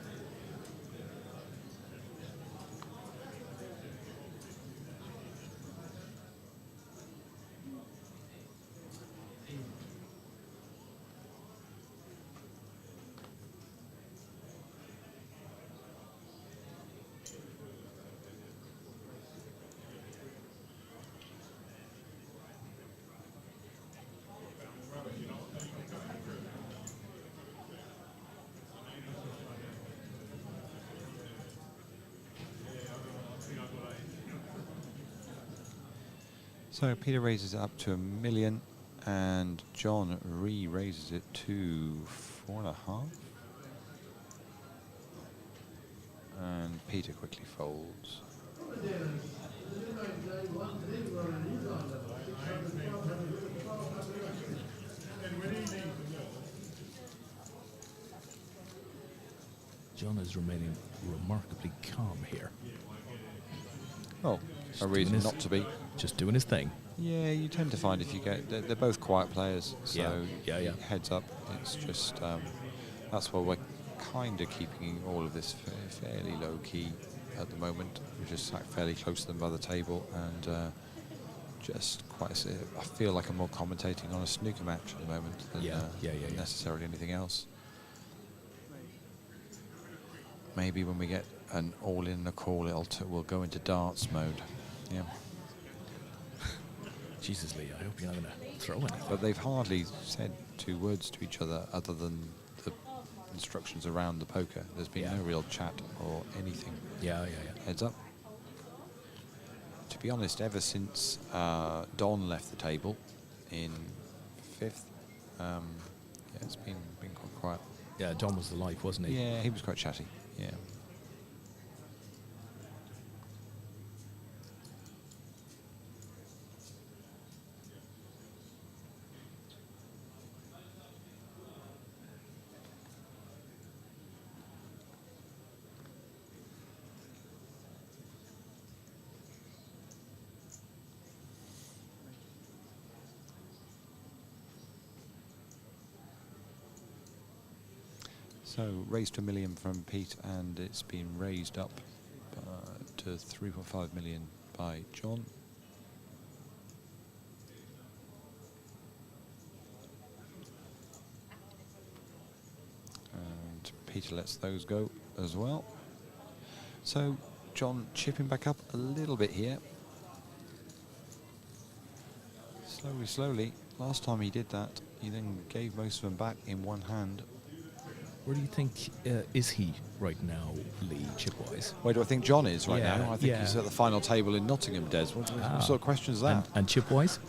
So Peter raises it up to $1 million, and John re-raises it to 4.5. And Peter quickly folds. John is remaining remarkably calm here. Well, a reason not to be. Just doing his thing. Yeah, you tend to find if you get, they're both quiet players, so Yeah. heads up. It's just, that's why we're kind of keeping all of this fairly low key at the moment. We're just sat fairly close to them by the table, and just quite, I feel like I'm more commentating on a snooker match at the moment than necessarily anything else. Maybe when we get an all-in and a call, we'll go into darts mode. Yeah. Jesus, Lee, I hope you're not going to throw anything. But they've hardly said 2 words to each other than the instructions around the poker. There's been no real chat or anything. Yeah. Heads up. To be honest, ever since Don left the table in 5th, it's been quite quiet. Yeah, Don was the life, wasn't he? Yeah, he was quite chatty. Yeah. So raised to $1 million from Pete, and it's been raised up to 3.5 million by John. And Peter lets those go as well. So John chipping back up a little bit here. Slowly. Last time he did that, he then gave most of them back in one hand. Where do you think is he right now, Lee, chip-wise? Where do I think John is right now? I think yeah. he's at the final table in Nottingham, Des. What sort of question is that? And chip-wise?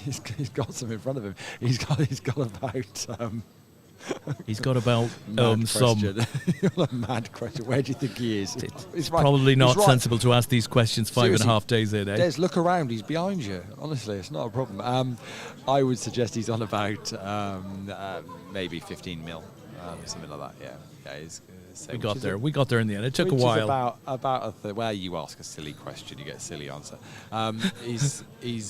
he's got some in front of him. He's got about... He's got about some... A mad question. Where do you think he is? It's probably not sensible to ask these questions 5.5 days in, eh? Des, look around. He's behind you. Honestly, it's not a problem. I would suggest he's on about maybe 15 mil. Something like that, yeah. We got there in the end. It took a while. About well, you ask a silly question, you get a silly answer. He's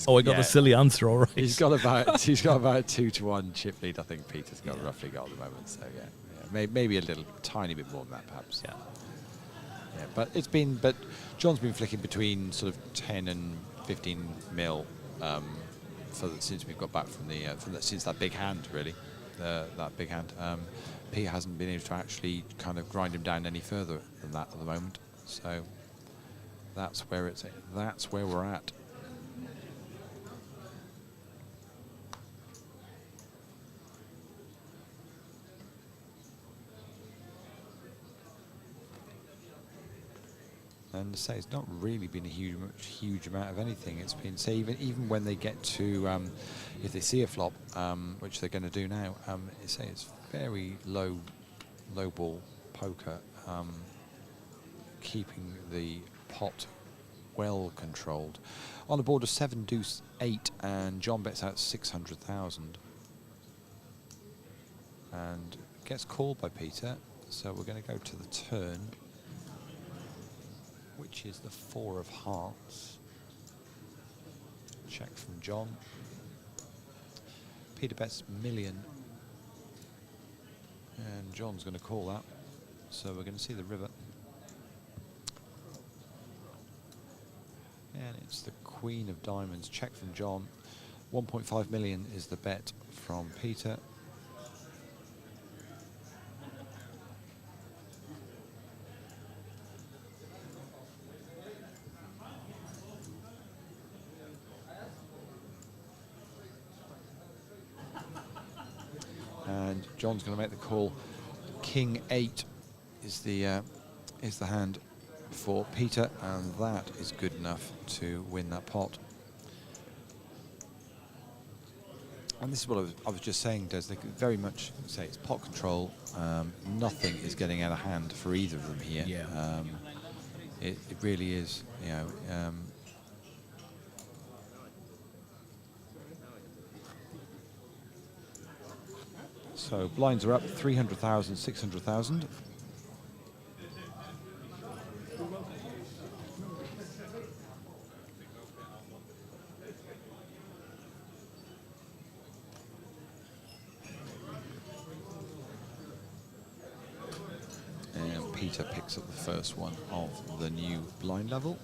I got a silly answer, all right. He's got about 2-1 chip lead. I think Peter's roughly got at the moment. So yeah. Maybe a little tiny bit more than that, perhaps. Yeah. But John's been flicking between sort of 10 and 15 mil since we've got back since that big hand, really. That big hand. Pete hasn't been able to actually kind of grind him down any further than that at the moment. So that's where we're at. And to say it's not really been a huge amount of anything. It's been, say, even when they get to, if they see a flop, which they're going to do now, it's very low ball poker, keeping the pot well controlled. On a board of 7 deuce 8, and John bets out 600,000, and gets called by Peter, so we're going to go to the turn, which is the 4 of hearts. Check from John. Peter bets million, and John's going to call that, so we're going to see the river. And it's the Queen of Diamonds. Check from John. 1.5 million is the bet from Peter. And John's going to make the call. King 8 is the hand for Peter, and that is good enough to win that pot. And this is what I was just saying, Des. They could very much say it's pot control. Nothing is getting out of hand for either of them here. Yeah. It really is, you know. So blinds are up 300,000, 600,000. And Peter picks up the first one of the new blind level.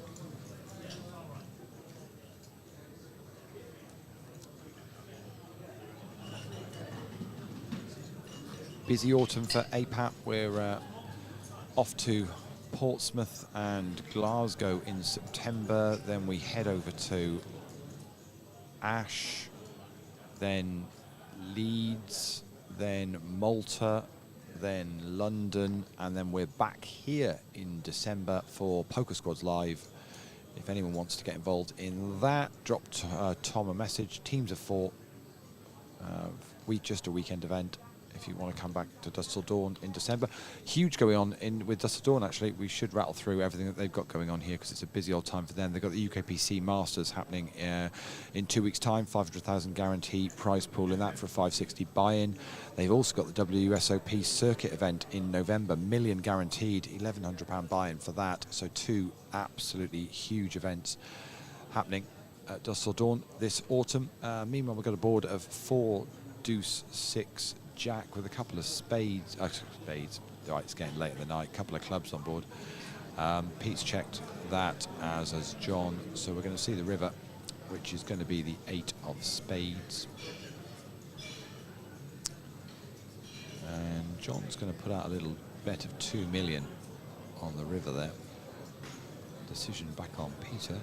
Busy autumn for APAT. We're off to Portsmouth and Glasgow in September. Then we head over to Ash, then Leeds, then Malta, then London, and then we're back here in December for Poker Squads Live. If anyone wants to get involved in that, drop Tom a message. Teams of 4. Just a weekend event. If you want to come back to Dusk Till Dawn in December. Huge going on with Dusk Till Dawn, actually. We should rattle through everything that they've got going on here because it's a busy old time for them. They've got the UKPC Masters happening in 2 weeks' time, 500,000 guarantee prize pool in that for a 560 buy-in. They've also got the WSOP circuit event in November, million guaranteed, £1,100 buy-in for that. So 2 absolutely huge events happening at Dusk Till Dawn this autumn. Meanwhile, we've got a board of 4 deuce 6 Jack with a couple of spades. Spades. Right, it's getting late in the night. Couple of clubs on board. Pete's checked that, as has John. So we're going to see the river, which is going to be the 8 of spades. And John's going to put out a little bet of 2 million on the river there. Decision back on Peter.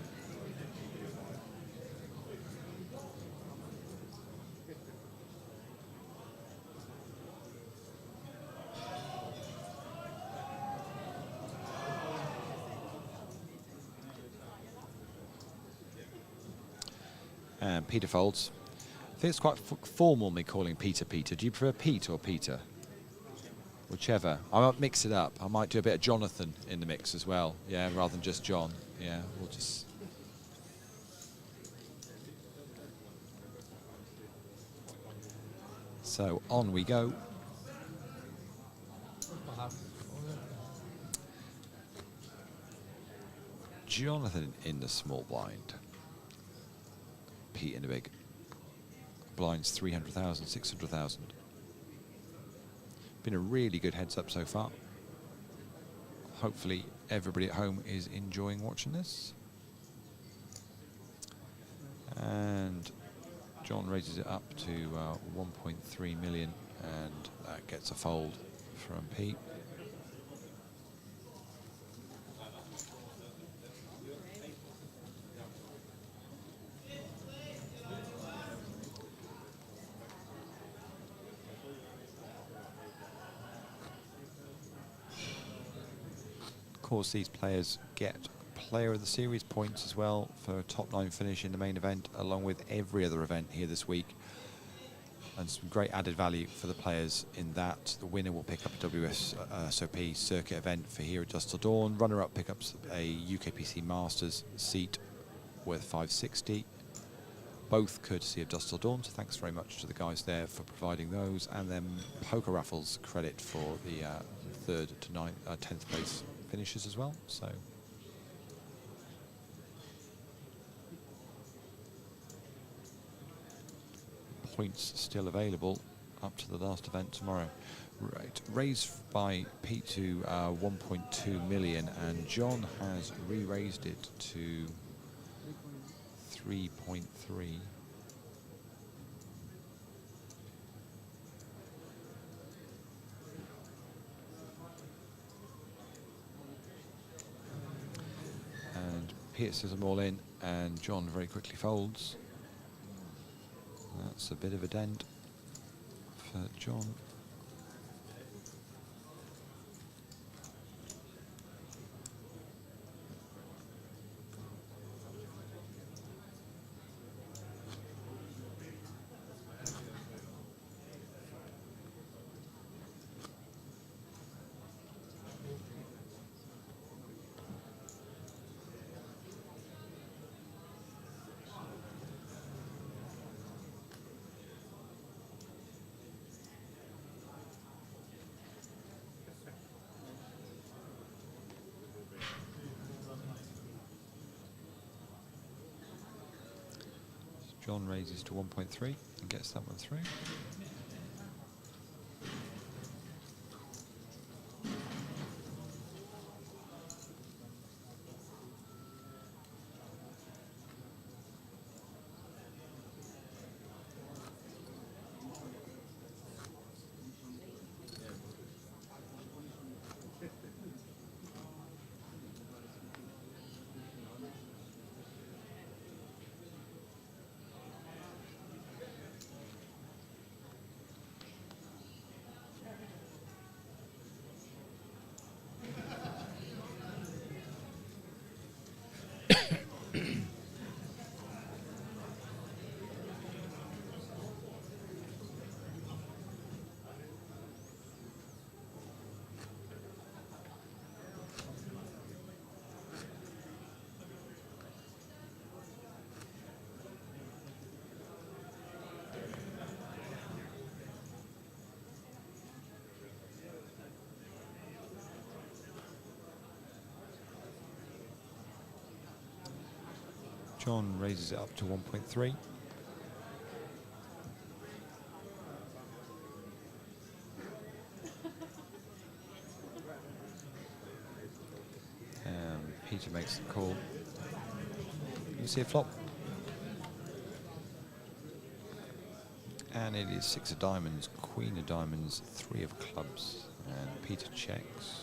And Peter folds. I think it's quite formal, me calling Peter Peter. Do you prefer Pete or Peter? Whichever. I might mix it up. I might do a bit of Jonathan in the mix as well. Yeah, rather than just John. Yeah, we'll just... So on we go. Jonathan in the small blind. Pete in the big. Blinds 300,000, 600,000. Been a really good heads up so far. Hopefully everybody at home is enjoying watching this. And John raises it up to 1.3 million, and that gets a fold from Pete. Of course, these players get Player of the Series points as well for a top 9 finish in the main event, along with every other event here this week. And some great added value for the players in that. The winner will pick up a WSOP circuit event for here at Dusk Till Dawn. Runner-up picks up a UKPC Masters seat worth 560. both courtesy of Dust Till Dawn, so thanks very much to the guys there for providing those, and then Poker Raffles credit for the 3rd to 10th place finishes as well. So points still available up to the last event tomorrow. Right, raised by Pete to 1.2 million, and John has re-raised it to 3.3. And Pete says I'm all in, and John very quickly folds. That's a bit of a dent for John. John raises to 1.3 and gets that one through. John raises it up to 1.3. Peter makes the call. You see a flop. And it is 6 of diamonds, queen of diamonds, 3 of clubs. And Peter checks.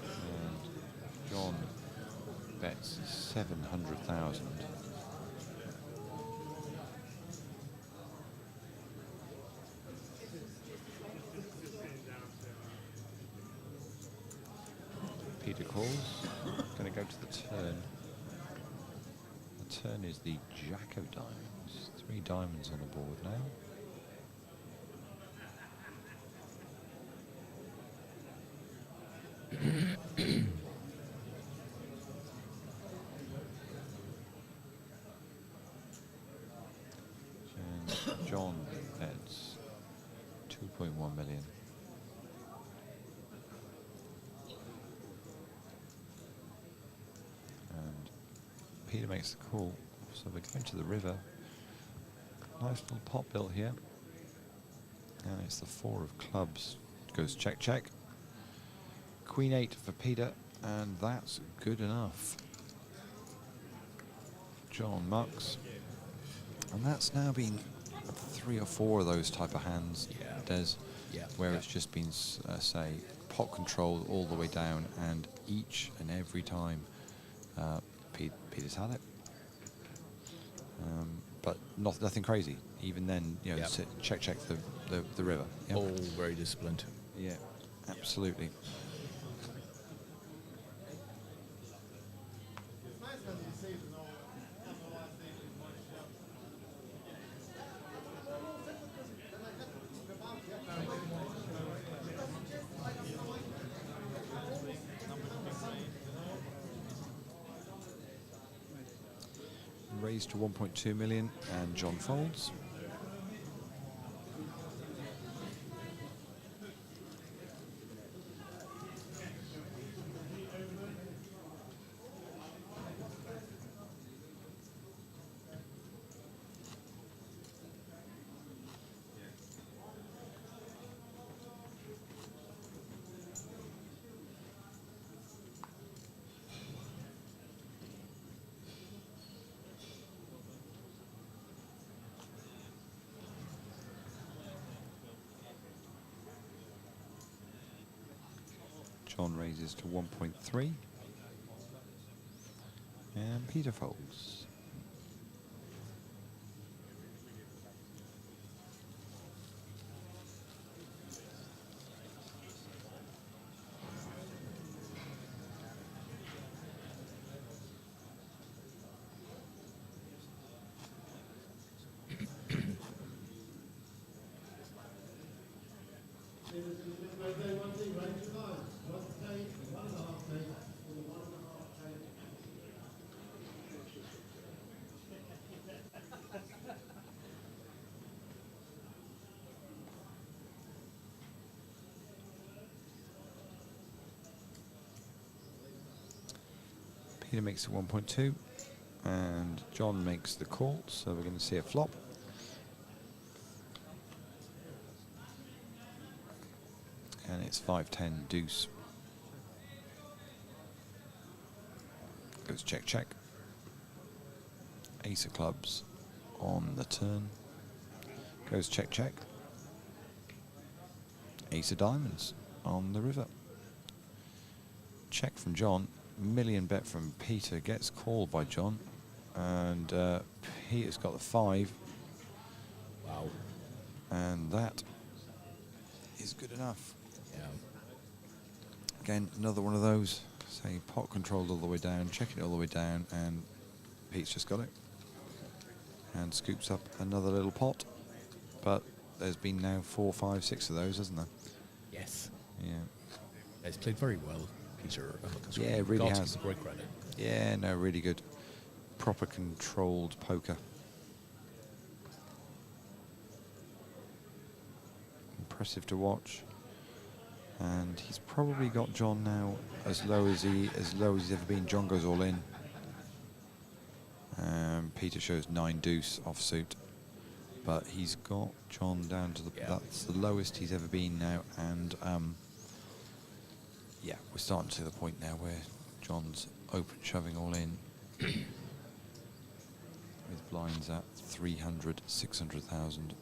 And John bets 700,000. Peter calls. Going to go to the turn. The turn is the jack of diamonds. 3 diamonds on the board now. And John bets 2.1 million. Peter makes the call, so we're going to the river. Nice little pot built here. And it's the 4 of clubs. Goes check, check. Queen 8 for Peter, and that's good enough. John mucks. And that's now been 3 or 4 of those type of hands, Des, where it's just been, say, pot control all the way down, and each and every time Peter's had it, but nothing crazy. Even then, you know, check the river. Yep. All very disciplined. Yeah, absolutely. raised to 1.2 million, and John folds. John raises to 1.3, and Peter folds. Peter makes it 1.2, and John makes the call, so we're going to see a flop. And it's 5-10 deuce. Goes check, check. Ace of clubs on the turn. Goes check, check. Ace of diamonds on the river. Check from John. Million bet from Peter. Gets called by John. And Peter's got the 5. Wow. And that is good enough. Yeah. Again, another one of those. Say pot controlled all the way down, checking it all the way down, and Pete's just got it. And scoops up another little pot. But there's been now 4, 5, 6 of those, hasn't there? Yes. Yeah. He's played very well, Peter. Yeah, it really Got has. great credit. Yeah, no, really good. Proper controlled poker. Impressive to watch. And he's probably got John now as low as he's ever been. John goes all in. Peter shows 9 deuce offsuit, but he's got John down to the. Yeah. That's the lowest he's ever been now, and yeah, we're starting to the point now where John's open shoving all in. With blinds at 300, 600,000.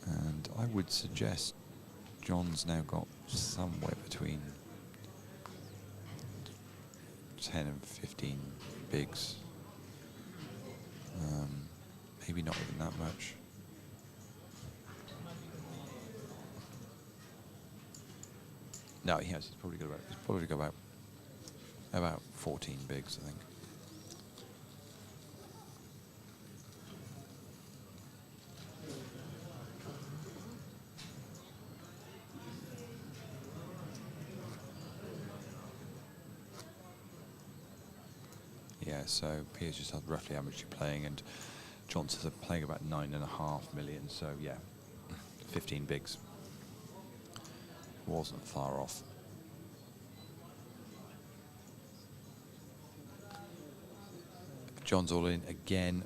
And I would suggest John's now got somewhere between 10 and 15 bigs. Maybe not even that much. No, he has. He's probably got about 14 bigs, I think. Yeah, so Piers just had roughly how much you're playing, and Johnson's playing about 9.5 million, so yeah, 15 bigs. Wasn't far off. John's all in again,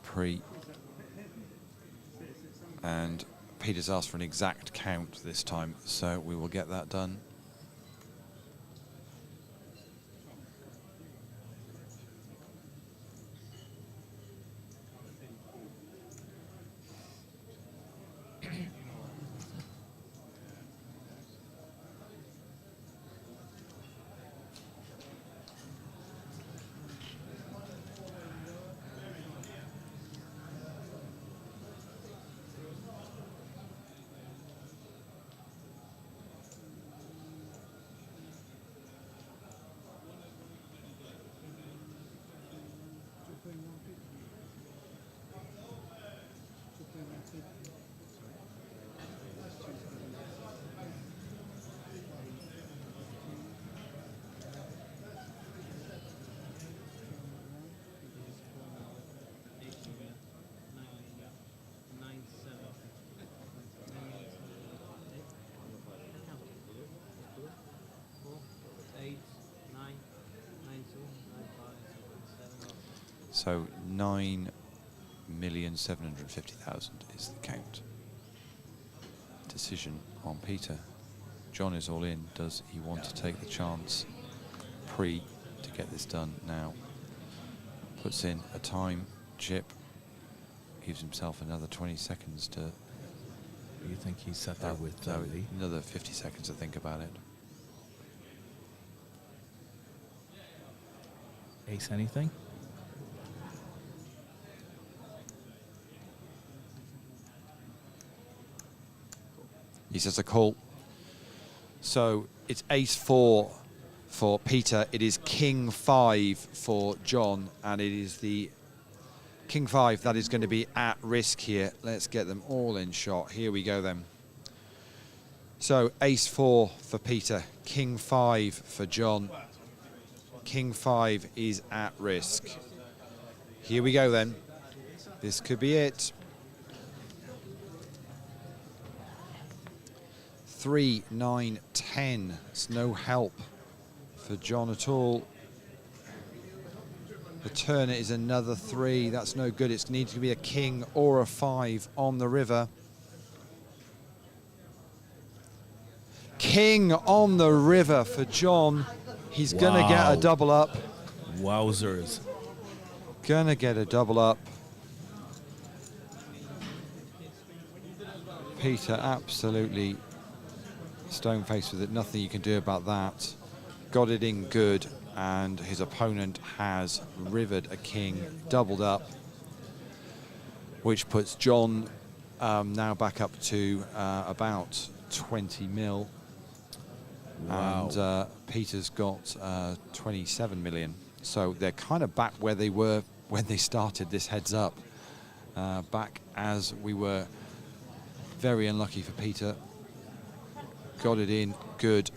pre. And Peter's asked for an exact count this time, so we will get that done. So 9,750,000 is the count. Decision on Peter. John is all in. Does he want to take the chance to get this done now? Puts in a time chip. Gives himself another 20 seconds to... You think he's sat there with Lee? Another 50 seconds to think about it. Ace anything? He says a call. So it's ace-4 for Peter. It is king-5 for John, and it is the king-5 that is going to be at risk here. Let's get them all in shot. Here we go then. So ace-4 for Peter, king-5 for John. King-5 is at risk. Here we go then. This could be it. 3, 9, 10. It's no help for John at all. The turner is another 3. That's no good. It needs to be a king or a 5 on the river. King on the river for John. He's gonna get a double up. Wowzers. Gonna get a double up. Peter absolutely stone-faced with it. Nothing you can do about that. Got it in good, and his opponent has rivered a king, doubled up, which puts John now back up to about 20 mil. Wow. And Peter's got 27 million. So they're kind of back where they were when they started this heads up. Back as we were. Very unlucky for Peter. Got it in good.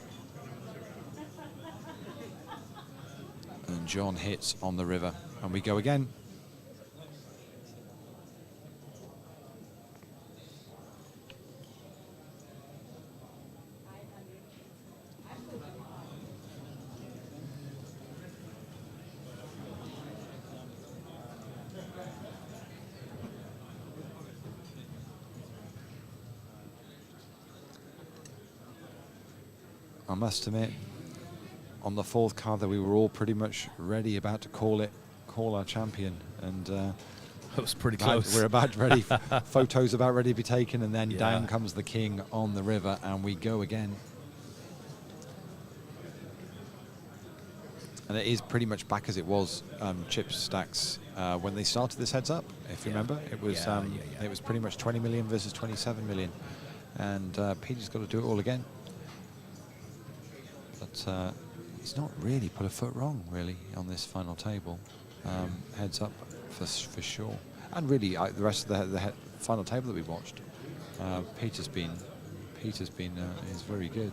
And John hits on the river. And we go again. I must admit, on the 4th card that we were all pretty much ready, about to call our champion, and That was pretty close. we're about ready, photos about ready to be taken, and then Yeah. down comes the king on the river, and we go again. And it is pretty much back as it was, chip stacks, when they started this heads up. If you remember, it was it was pretty much 20 million versus 27 million, and Peter's got to do it all again. But he's not really put a foot wrong, really, on this final table. Heads up for sure. And really, the rest of the final table that we watched, Peter's been is very good.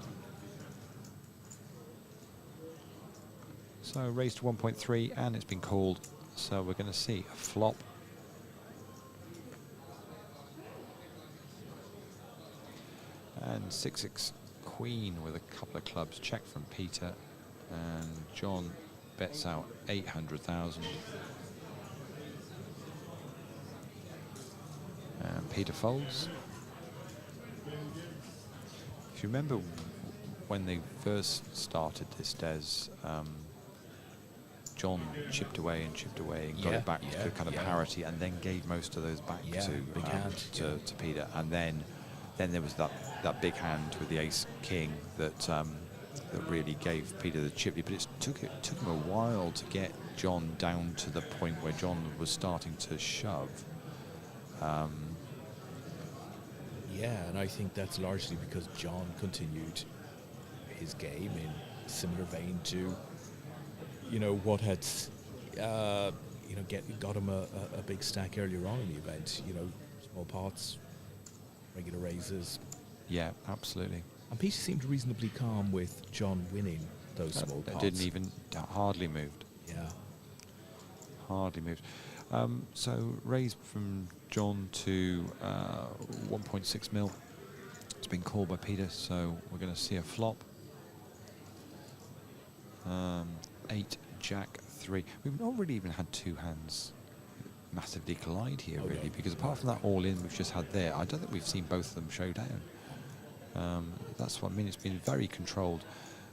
So raised to 1.3, and it's been called. So we're going to see a flop. And 6-6 queen with a couple of clubs. Check from Peter, and John bets out 800,000. And Peter folds. If you remember when they first started this, Des, John chipped away and got it back to kind of parity, and then gave most of those back to Peter, and then there was that big hand with the ace king that really gave Peter the chip. But it took him a while to get John down to the point where John was starting to shove. Yeah, and I think that's largely because John continued his game in similar vein to, what had, got him a big stack earlier on in the event. Small pots, regular raises. Yeah, absolutely. And Peter seemed reasonably calm with John winning those small pots. Didn't even, hardly moved. Yeah. Hardly moved. So raised from John to 1.6 mil. It's been called by Peter, so we're going to see a flop. 8, Jack, 3. We've not really even had two hands massively collide here, really, because apart from that all-in we've just had there, I don't think we've seen both of them show down. That's what I mean. It's been very controlled.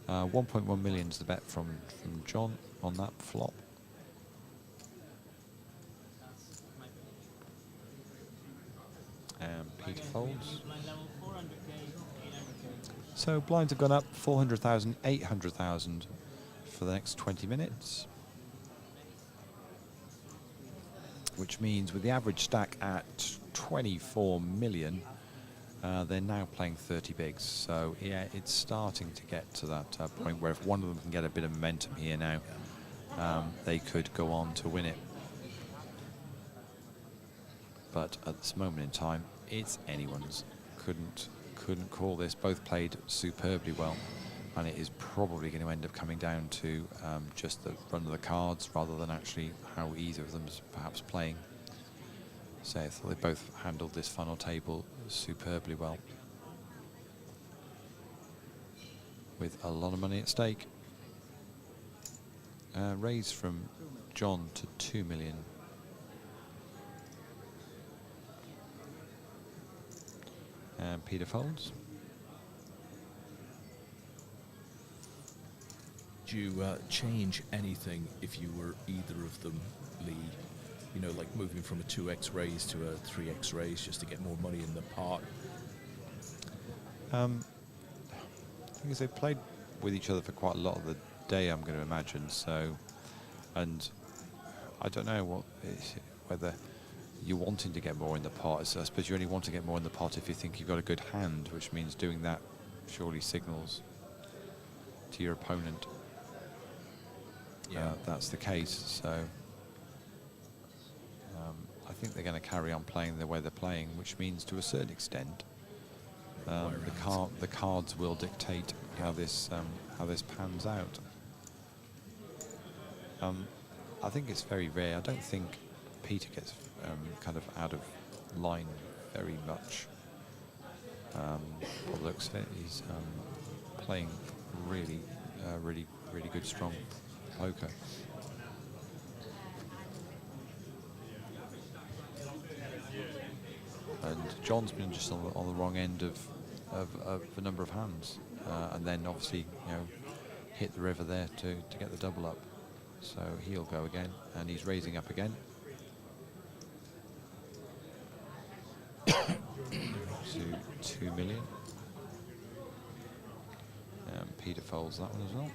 1.1 million is the bet from John on that flop. And Peter folds. So blinds have gone up 400,000, 800,000 for the next 20 minutes. Which means with the average stack at 24 million, they're now playing 30 bigs. So yeah, it's starting to get to that point where if one of them can get a bit of momentum here now, they could go on to win it. But at this moment in time, it's anyone's. Couldn't call this. Both played superbly well, and it is probably going to end up coming down to just the run of the cards rather than actually how either of them is perhaps playing. So I thought they both handled this final table superbly well, with a lot of money at stake. Raised from John to 2 million. And Peter folds. Do you change anything if you were either of them, Lee? You know, like moving from a 2x raise to a 3x raise just to get more money in the pot? The thing is, they've played with each other for quite a lot of the day, I'm going to imagine. So, and I don't know whether you're wanting to get more in the pot. So I suppose you only want to get more in the pot if you think you've got a good hand, which means doing that surely signals to your opponent. Yeah, that's the case. So I think they're going to carry on playing the way they're playing, which means to a certain extent the cards will dictate how this pans out. I think it's very rare. I don't think Peter gets kind of out of line very much. By the looks of it, he's playing really good, strong poker. And John's been just on the wrong end of a number of hands, and then obviously hit the river there to get the double up. So he'll go again, and he's raising up again. To 2 million. Peter folds that one as well.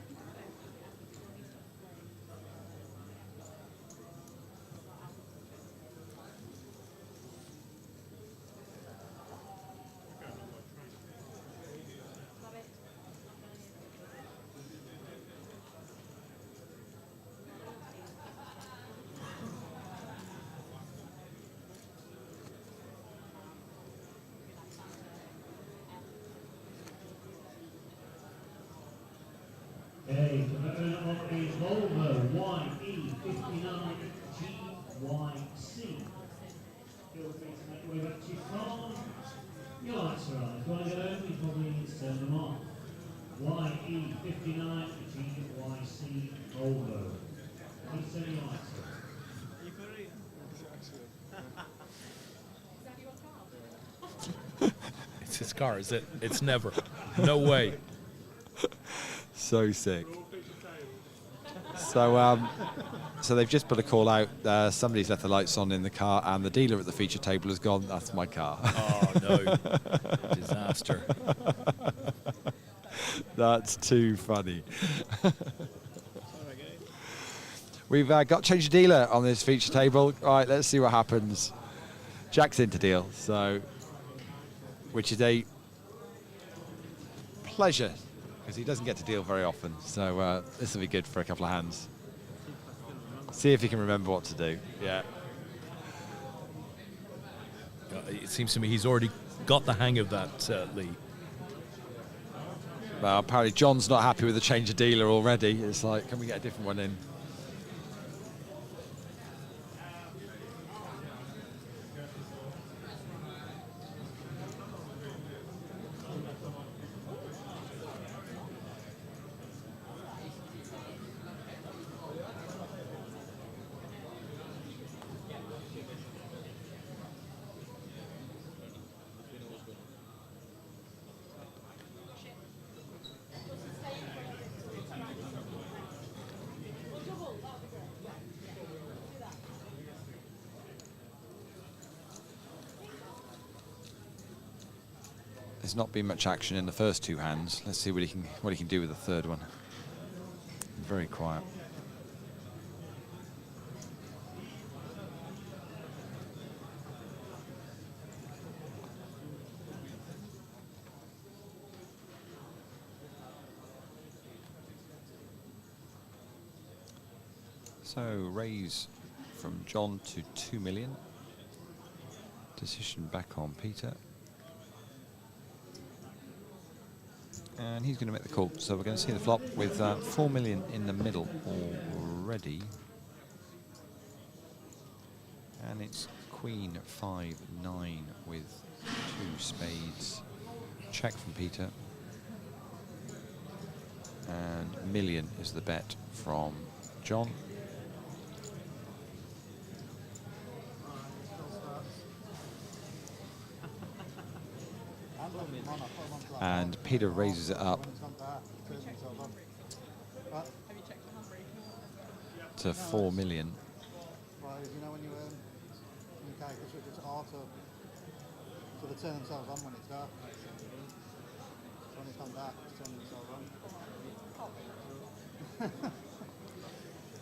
Okay, the owner of a Volvo YE59 GYC. Feel free to make your way back to your car. Your lights are on. If you want to go home, you probably need to turn them off. YE59 GYC Volvo. Please turn your lights on. It's his car, is it? It's never. No way. So sick. So they've just put a call out. Somebody's left the lights on in the car, and the dealer at the feature table has gone, "That's my car." Oh no! Disaster. That's too funny. We've got change of dealer on this feature table. All right, let's see what happens. Jack's in to deal, so which is a pleasure, because he doesn't get to deal very often. So this will be good for a couple of hands. See if he can remember what to do. Yeah. It seems to me he's already got the hang of that, Lee. Well, apparently John's not happy with the change of dealer already. It's like, can we get a different one in? there's not been much action in the first two hands. Let's see what he can do with the third one. Very quiet. So raise from John to 2 million. Decision back on Peter. And he's going to make the call. So we're going to see the flop with 4 million in the middle already. And it's Queen 5-9 with 2 spades. Check from Peter. And million is the bet from John. And Peter raises it up to 4 million. You know when you calculate it's R so they turn themselves on when it's dark. So when it's on dark, it's turning themselves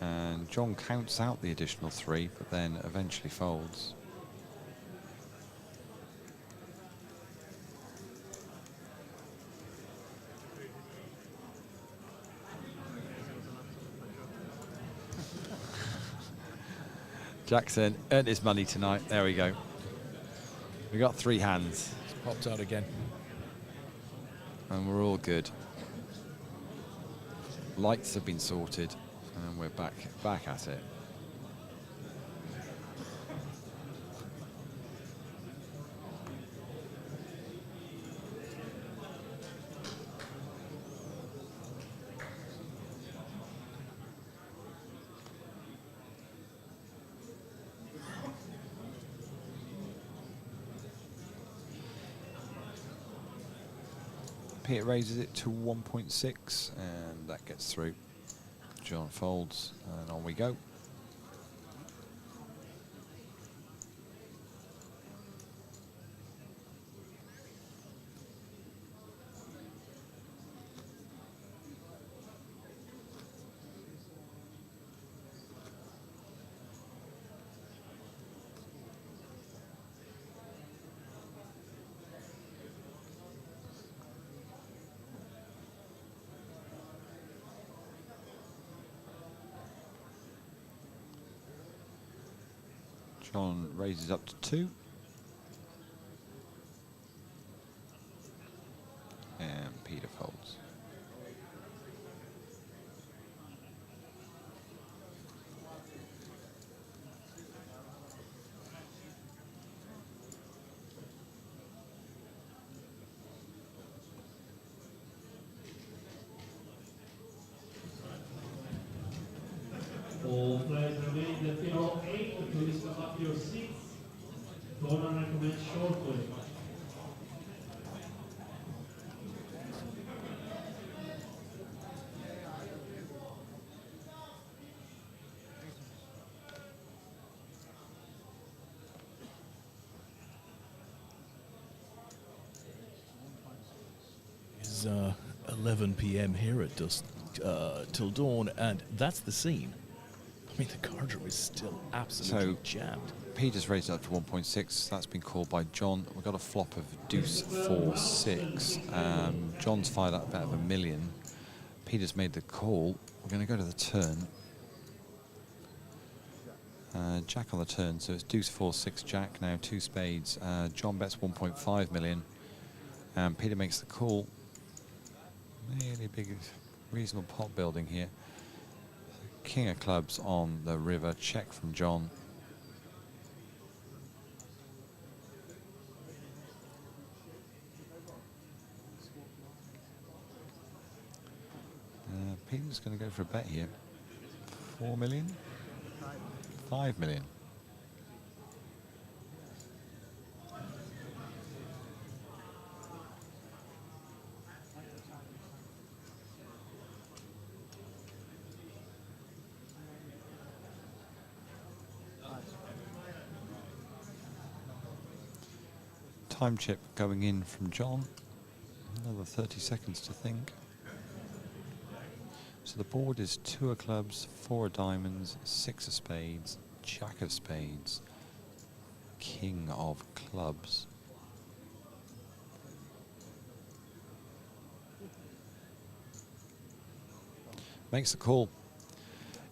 on. And John counts out the additional 3, but then eventually folds. Jackson earned his money tonight. There we go. We got 3 hands. It's popped out again. And we're all good. Lights have been sorted, and we're back at it. Peter raises it to 1.6, and that gets through. John folds, and on we go. John raises up to 2. And Peter folds. All players remain the final 8. Please come up to your seats. Tournament commence shortly. It's 11 p.m. here at dusk till dawn, and that's the scene. I mean, the card room is still absolutely jammed. Peter's raised it up to 1.6. That's been called by John. We've got a flop of deuce 4-6. John's fired up bet of $1 million. Peter's made the call. We're going to go to the turn. Jack on the turn, so it's deuce 4-6 Jack now, 2 spades. John bets 1.5 million. And Peter makes the call. Really big, reasonable pot building here. King of clubs on the river, check from John. Peter's going to go for a bet here. 4 million? 5 million. Time chip going in from John. Another 30 seconds to think. So the board is 2 of clubs, 4 of diamonds, 6 of spades, jack of spades, king of clubs. Makes the call.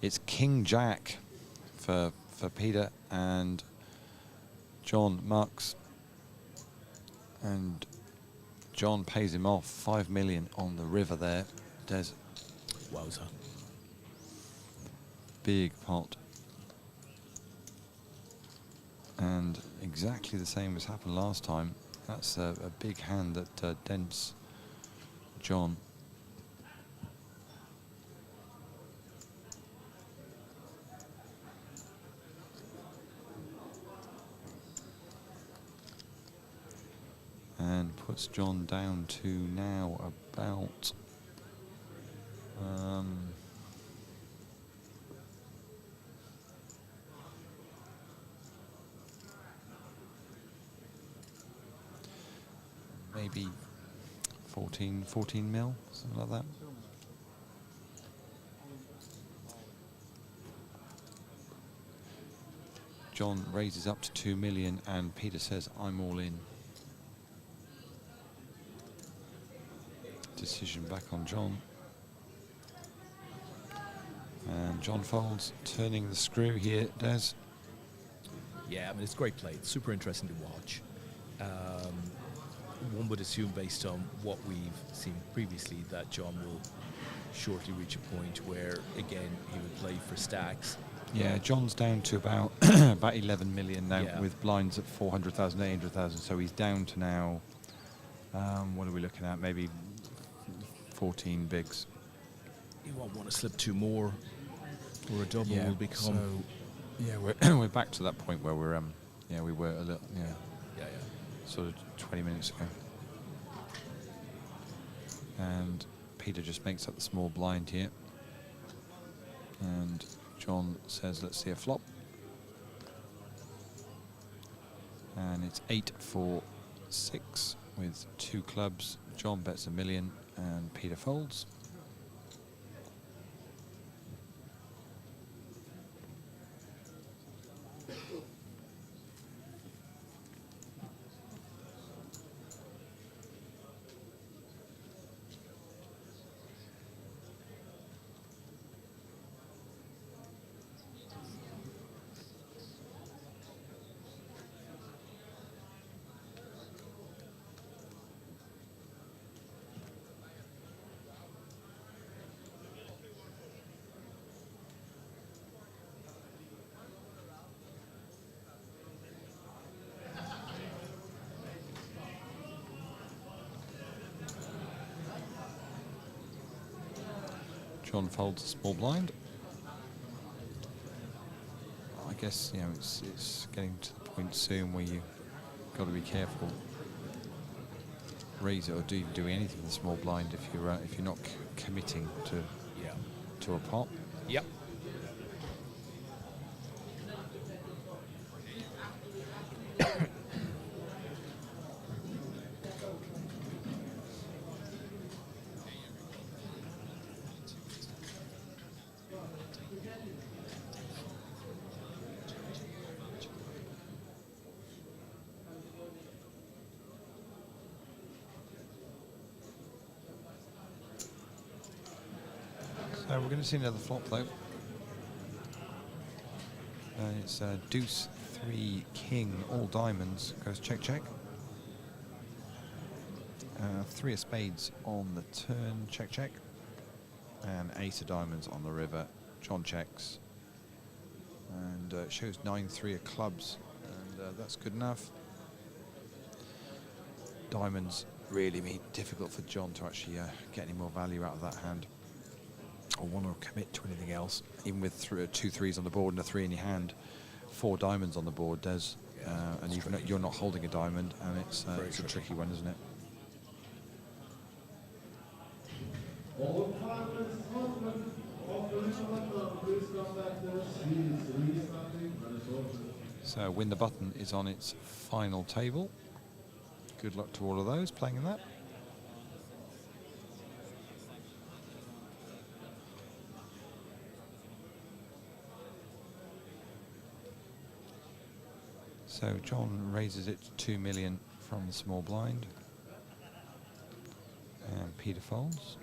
It's king jack for Peter, and John mucks, and John pays him off 5 million on the river there. Des. Wowza. Big pot. And exactly the same as happened last time. That's a big hand that dents John. And puts John down to now about maybe 14 mil, something like that. John raises up to 2 million and Peter says, I'm all in. Decision back on John. And John folds, turning the screw here, Des. Yeah, I mean, it's great play. It's super interesting to watch. One would assume, based on what we've seen previously, that John will shortly reach a point where, again, he would play for stacks. Yeah, John's down to about about 11 million now, Yeah. with blinds at 400,000, 800,000. So he's down to now, what are we looking at? Maybe 14 bigs. You won't want to slip 2 more, or a double will become. So, yeah, we're back to that point where we're we were a little sort of 20 minutes ago. And Peter just makes up the small blind here. And John says, let's see a flop. And it's 8-4-6 with 2 clubs. John bets $1 million and Peter folds. John folds a small blind. I guess, you know, it's getting to the point soon where you've got to be careful. Raise it or do anything with the small blind if you're not committing to a pot. Yep. So we're going to see another flop though. It's deuce, 3, king, all diamonds, goes check, check. 3 of spades on the turn, check, check. And ace of diamonds on the river, John checks. And it shows 9-3 of clubs, and that's good enough. Diamonds really made it difficult for John to actually get any more value out of that hand, or want to commit to anything else. Even with 2 threes on the board and a 3 in your hand, 4 diamonds on the board, Des, and even you're not holding a diamond, and it's a tricky one, isn't it? So Win the Button is on its final table. Good luck to all of those playing in that. So John raises it to 2 million from the small blind. And Peter folds.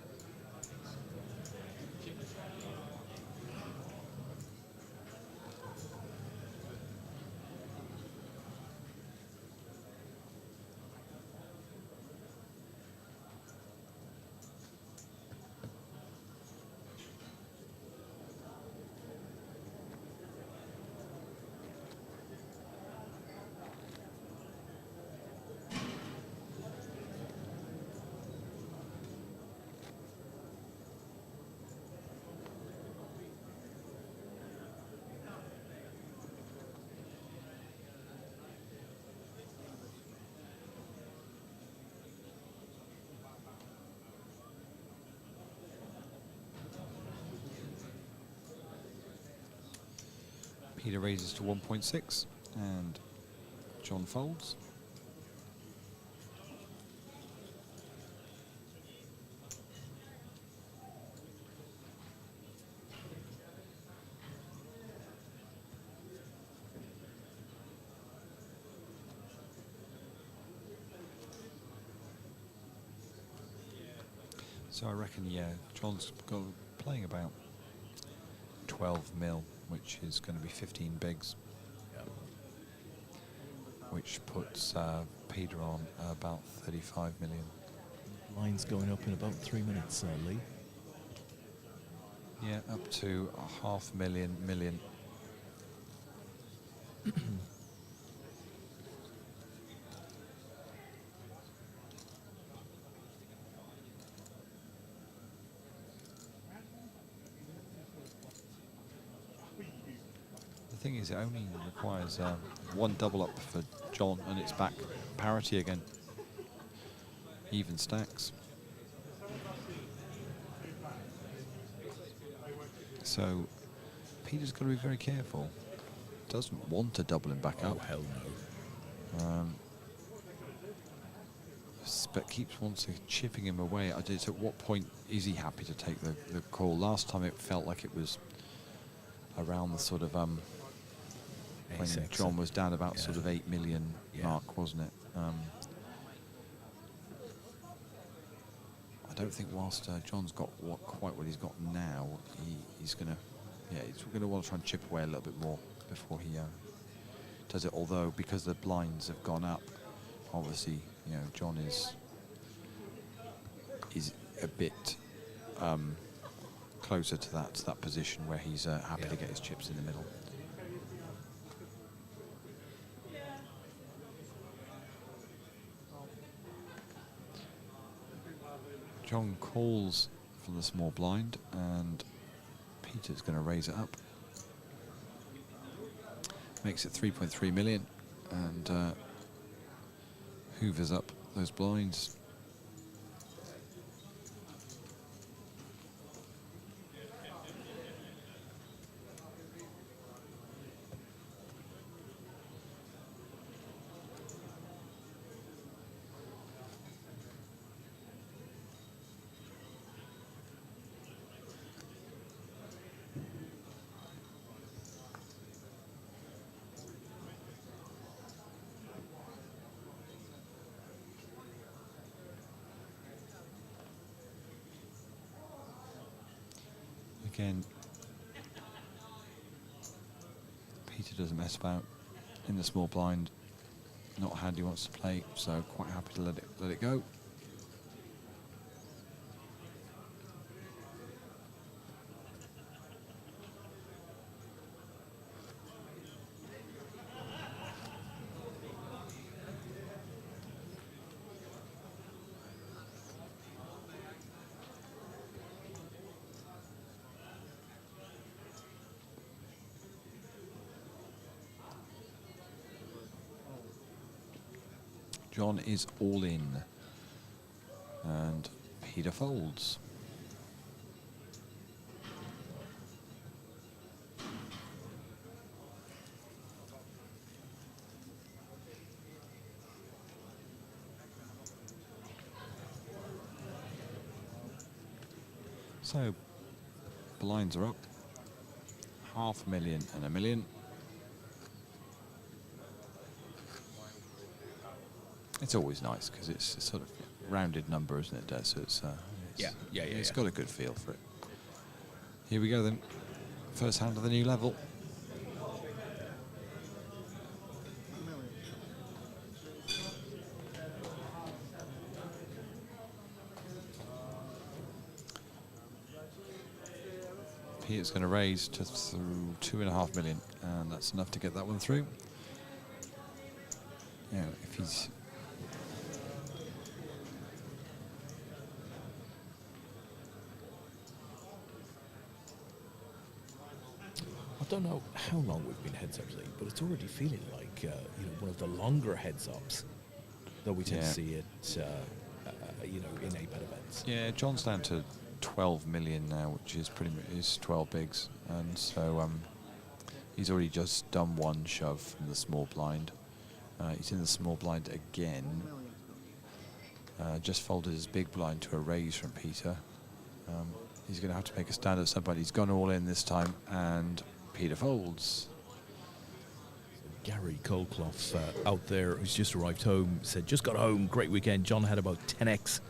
Peter raises to 1.6 and John folds. So I reckon, yeah, John's playing about 12 mil, which is going to be 15 bigs, which puts Peter on about 35 million. Line's going up in about 3 minutes, Lee. Yeah, up to a $500,000. The thing is, it only requires one double up for John, and it's back parity again. Even stacks. So Peter's got to be very careful. Doesn't want to double him back up. Oh, hell no. But keeps chipping him away. At what point is he happy to take the call? Last time it felt like it was around the sort of when John was down about sort of 8 million mark, wasn't it? I don't think whilst John's got quite what he's got now, he's going to want to try and chip away a little bit more before he does it. Although because the blinds have gone up, obviously, John is a bit closer to that position where he's happy to get his chips in the middle. John calls from the small blind, and Peter's going to raise it up. Makes it 3.3 million, and hoovers up those blinds. Again, Peter doesn't mess about in the small blind. Not a hand he wants to play, so quite happy to let it go. John is all in, and Peter folds. So, blinds are up, 500,000 and $1 million. It's always nice because it's a sort of rounded number, isn't it, Des? So it's it's got a good feel for it. Here we go then. First hand of the new level. Peter's going to raise to 2.5 million, and that's enough to get that one through. You know, if he's I don't know how long we've been heads-up league, but it's already feeling like one of the longer heads-ups that we tend to see at in APAT events. Yeah, John's down to 12 million now, which is pretty much is 12 bigs, and so he's already just done one shove from the small blind. He's in the small blind again. Just folded his big blind to a raise from Peter. He's going to have to make a stand at somebody. He's gone all in this time, and Peter folds. Gary Coldclough out there, who's just arrived home, said, just got home, great weekend. John had about 10x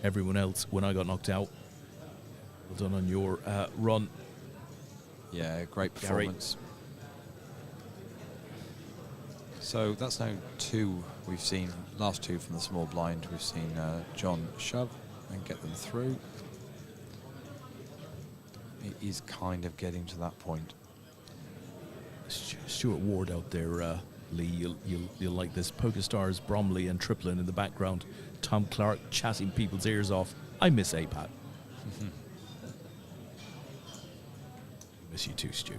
everyone else when I got knocked out. Well done on your run. Yeah, great performance. Gary. So that's now two we've seen, last two from the small blind. We've seen John shove and get them through. It is kind of getting to that point. Stuart Ward out there, Lee, you'll like this. Poker Stars, Bromley and Triplin in the background. Tom Clark chatting people's ears off. I miss APAT. Miss you too, Stu.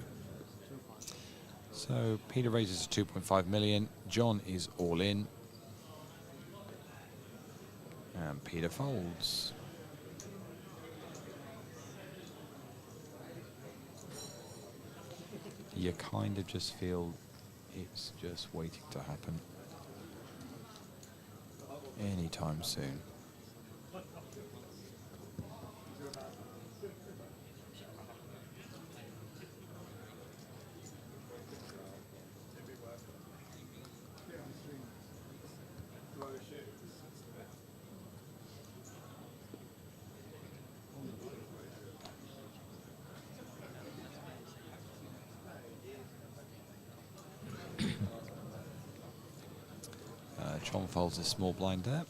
So Peter raises to 2.5 million. John is all in. And Peter folds. You kind of just feel it's just waiting to happen anytime soon. John folds a small blind there.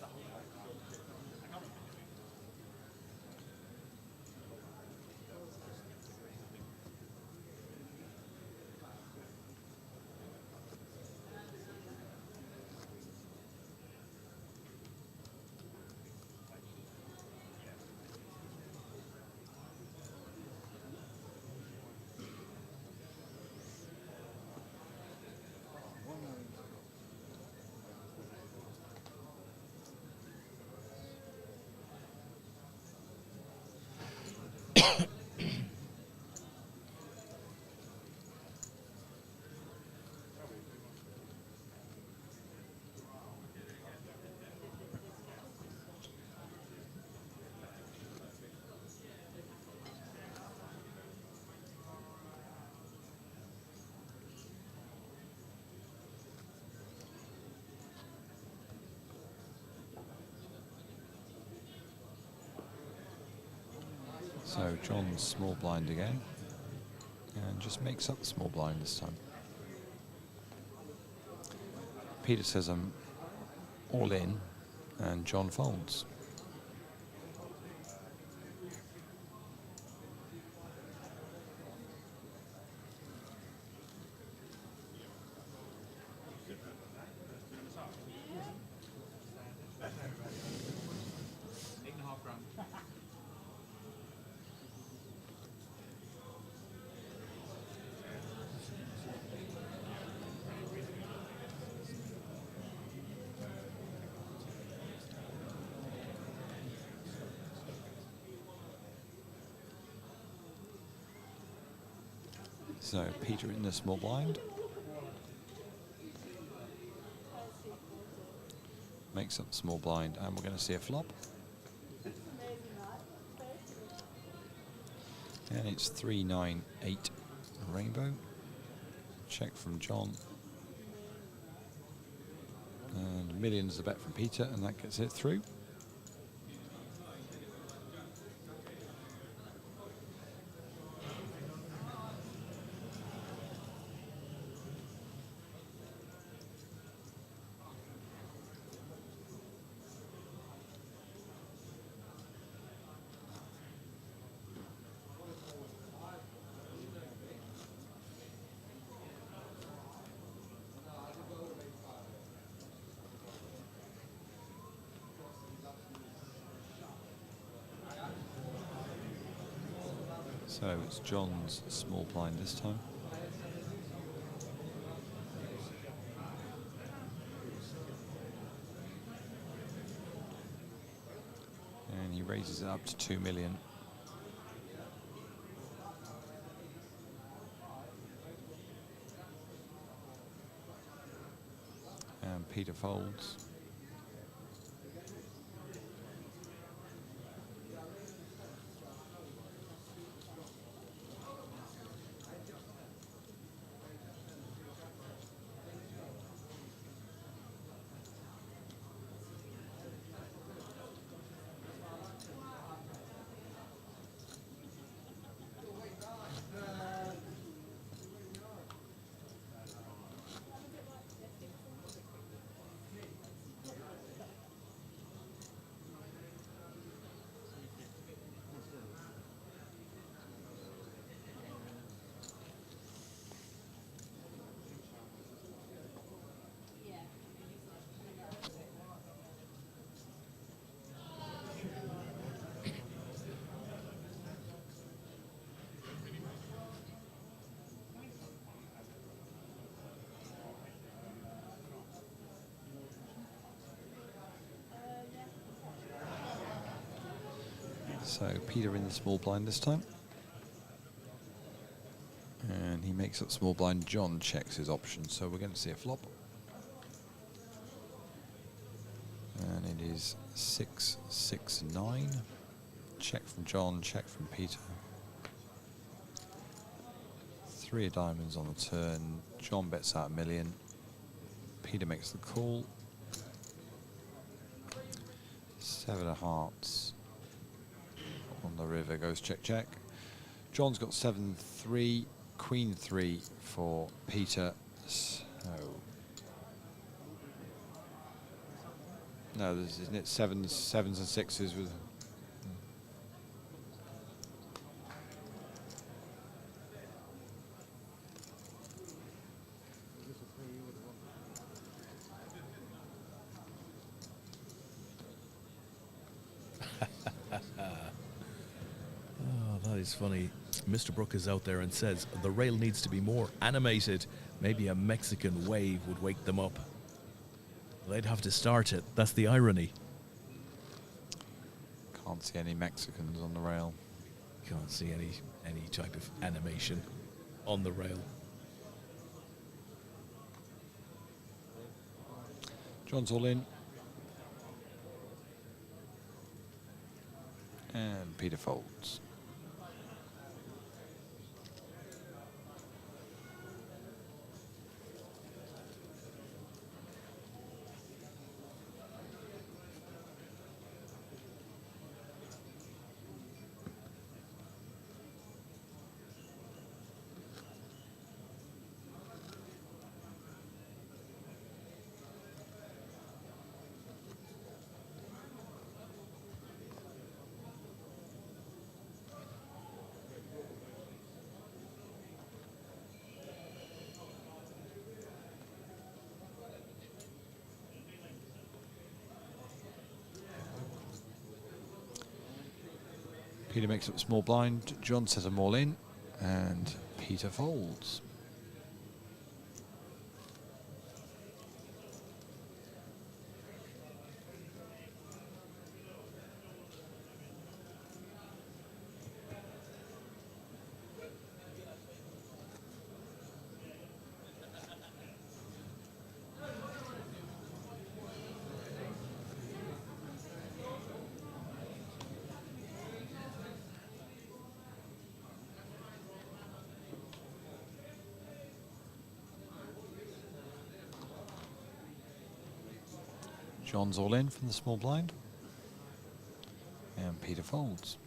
So John's small blind again, and just makes up the small blind this time. Peter says I'm all in, and John folds. So Peter in the small blind. Makes up the small blind, and we're going to see a flop. And it's 398 rainbow. Check from John. And million is the bet from Peter, and that gets it through. So it's John's small blind this time. And he raises it up to 2 million. And Peter folds. So Peter in the small blind this time. And he makes up small blind. John checks his options, so we're going to see a flop. And it is 6-6-9. Check from John, check from Peter. 3 of diamonds on the turn. John bets out 1 million. Peter makes the call. 7 of hearts on the river goes check, check. John's got 7-3, Queen 3 for Peter. So no, isn't it sevens and sixes with? That is funny. Mr. Brook is out there and says the rail needs to be more animated. Maybe a Mexican wave would wake them up. They'd have to start it. That's the irony. Can't see any Mexicans on the rail. Can't see any type of animation on the rail. John's all in. And Peter folds. Peter makes up small blind. John says them all in, and Peter folds. John's all in from the small blind. And Peter folds.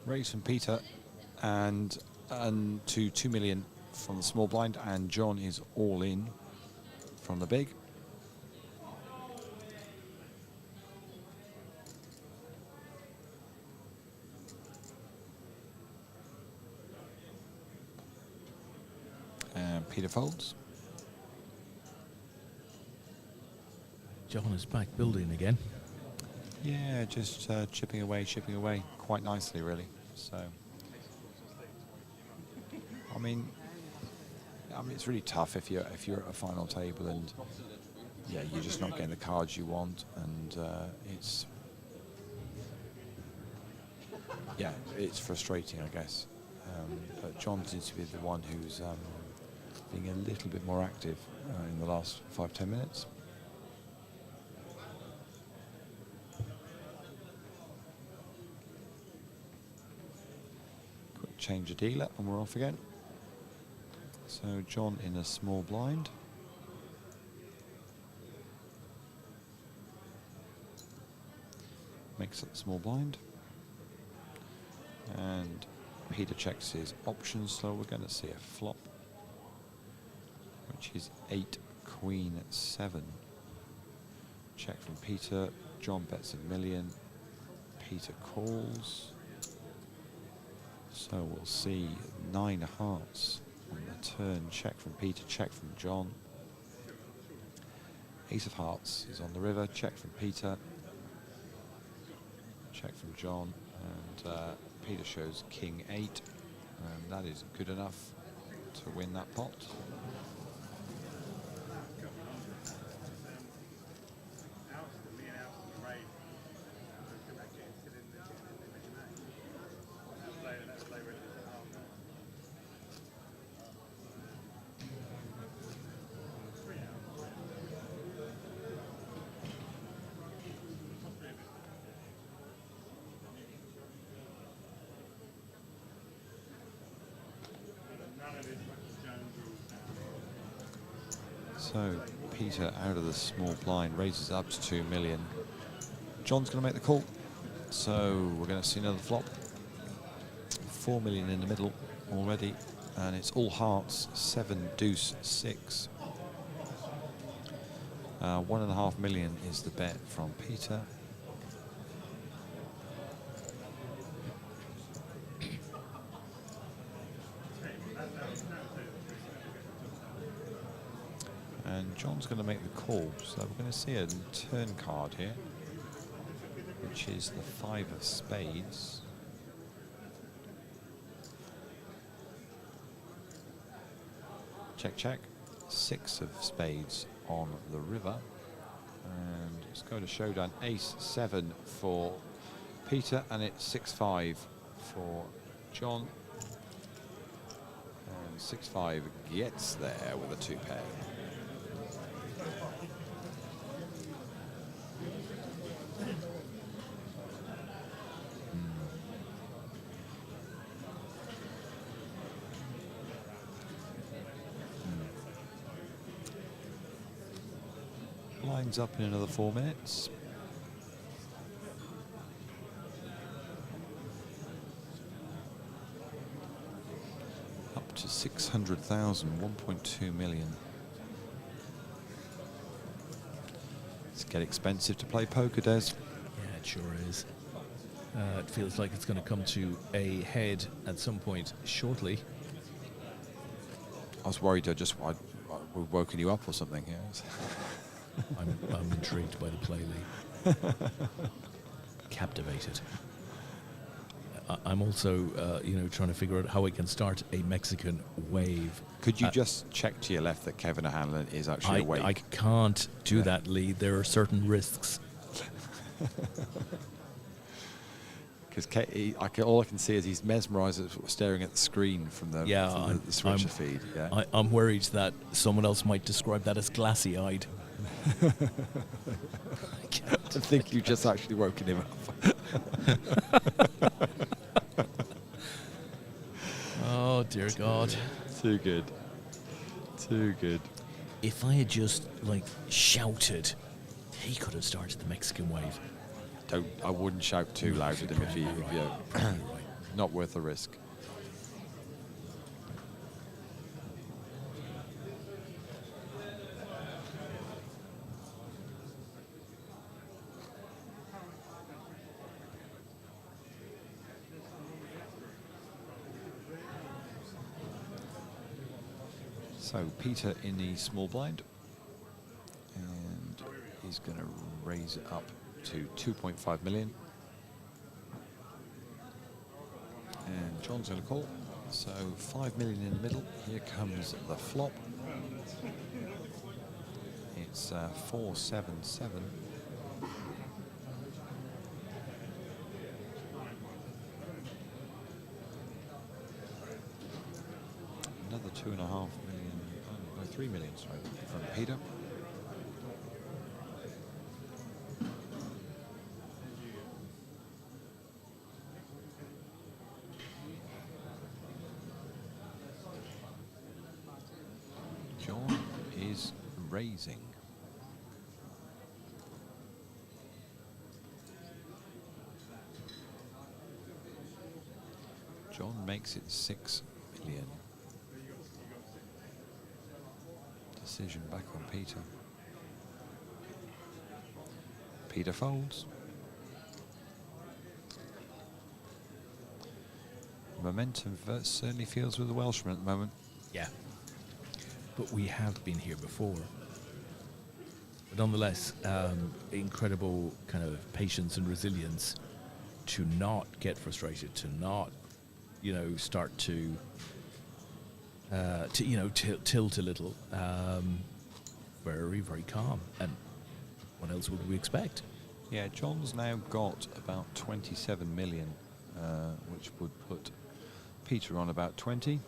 Raise from Peter and to 2 million from the small blind, and John is all in from the big. And Peter folds. John is back building again. Yeah, just chipping away quite nicely, really. So, I mean, it's really tough if you're at a final table and yeah, you're just not getting the cards you want, and it's frustrating, I guess. But John seems to be the one who's being a little bit more active in the last 5-10 minutes. Change a dealer and we're off again. So John in a small blind. Makes up the small blind. And Peter checks his options, so we're going to see a flop, which is 8 Queen 7. Check from Peter. John bets $1 million. Peter calls. So we'll see 9 hearts on the turn. Check from Peter, check from John. Ace of hearts is on the river. Check from Peter. Check from John. And Peter shows King 8. And that is good enough to win that pot. So Peter out of the small blind raises up to 2 million. John's going to make the call. So we're going to see another flop. 4 million in the middle already, and it's all hearts. 7 deuce 6. 1.5 million is the bet from Peter. And John's going to make the call, so we're going to see a turn card here, which is the 5 of spades. Check, check. 6 of spades on the river. And let's go to showdown. Ace 7 for Peter, and it's 6-5 for John. And 6-5 gets there with a 2-pair. Lines up in another 4 minutes. Up to 600,000, 1.2 million. It's getting expensive to play poker, Des. Yeah, it sure is. It feels like it's going to come to a head at some point shortly. I was worried we've woken you up or something. Yeah. I'm intrigued by the play, Lee. Captivated. I'm also, trying to figure out how we can start a Mexican wave. Could you just check to your left that Kevin O'Hanlon is actually awake? I can't do that, Lee. There are certain risks. Because all I can see is he's mesmerised staring at the screen from the switcher feed. Yeah. I'm worried that someone else might describe that as glassy-eyed. I think you just actually woken him up. Oh, dear God. Too good. Too good. If I had just, shouted, he could have started the Mexican wave. I wouldn't shout too loud at him if Right. not worth the risk. So Peter in the small blind, and he's going to raise it up to 2.5 million. And John's going to call. So 5 million in the middle. Here comes the flop. It's 477. Another 2.5 million, 3 million, sorry, from Peter. John is raising. John makes it 6 million. Decision back on Peter. Peter folds. Momentum certainly feels with the Welshman at the moment. Yeah. But we have been here before. But nonetheless, incredible kind of patience and resilience to not get frustrated, to not, start to tilt a little. Very, very calm. And what else would we expect? Yeah, John's now got about 27 million, which would put Peter on about 20.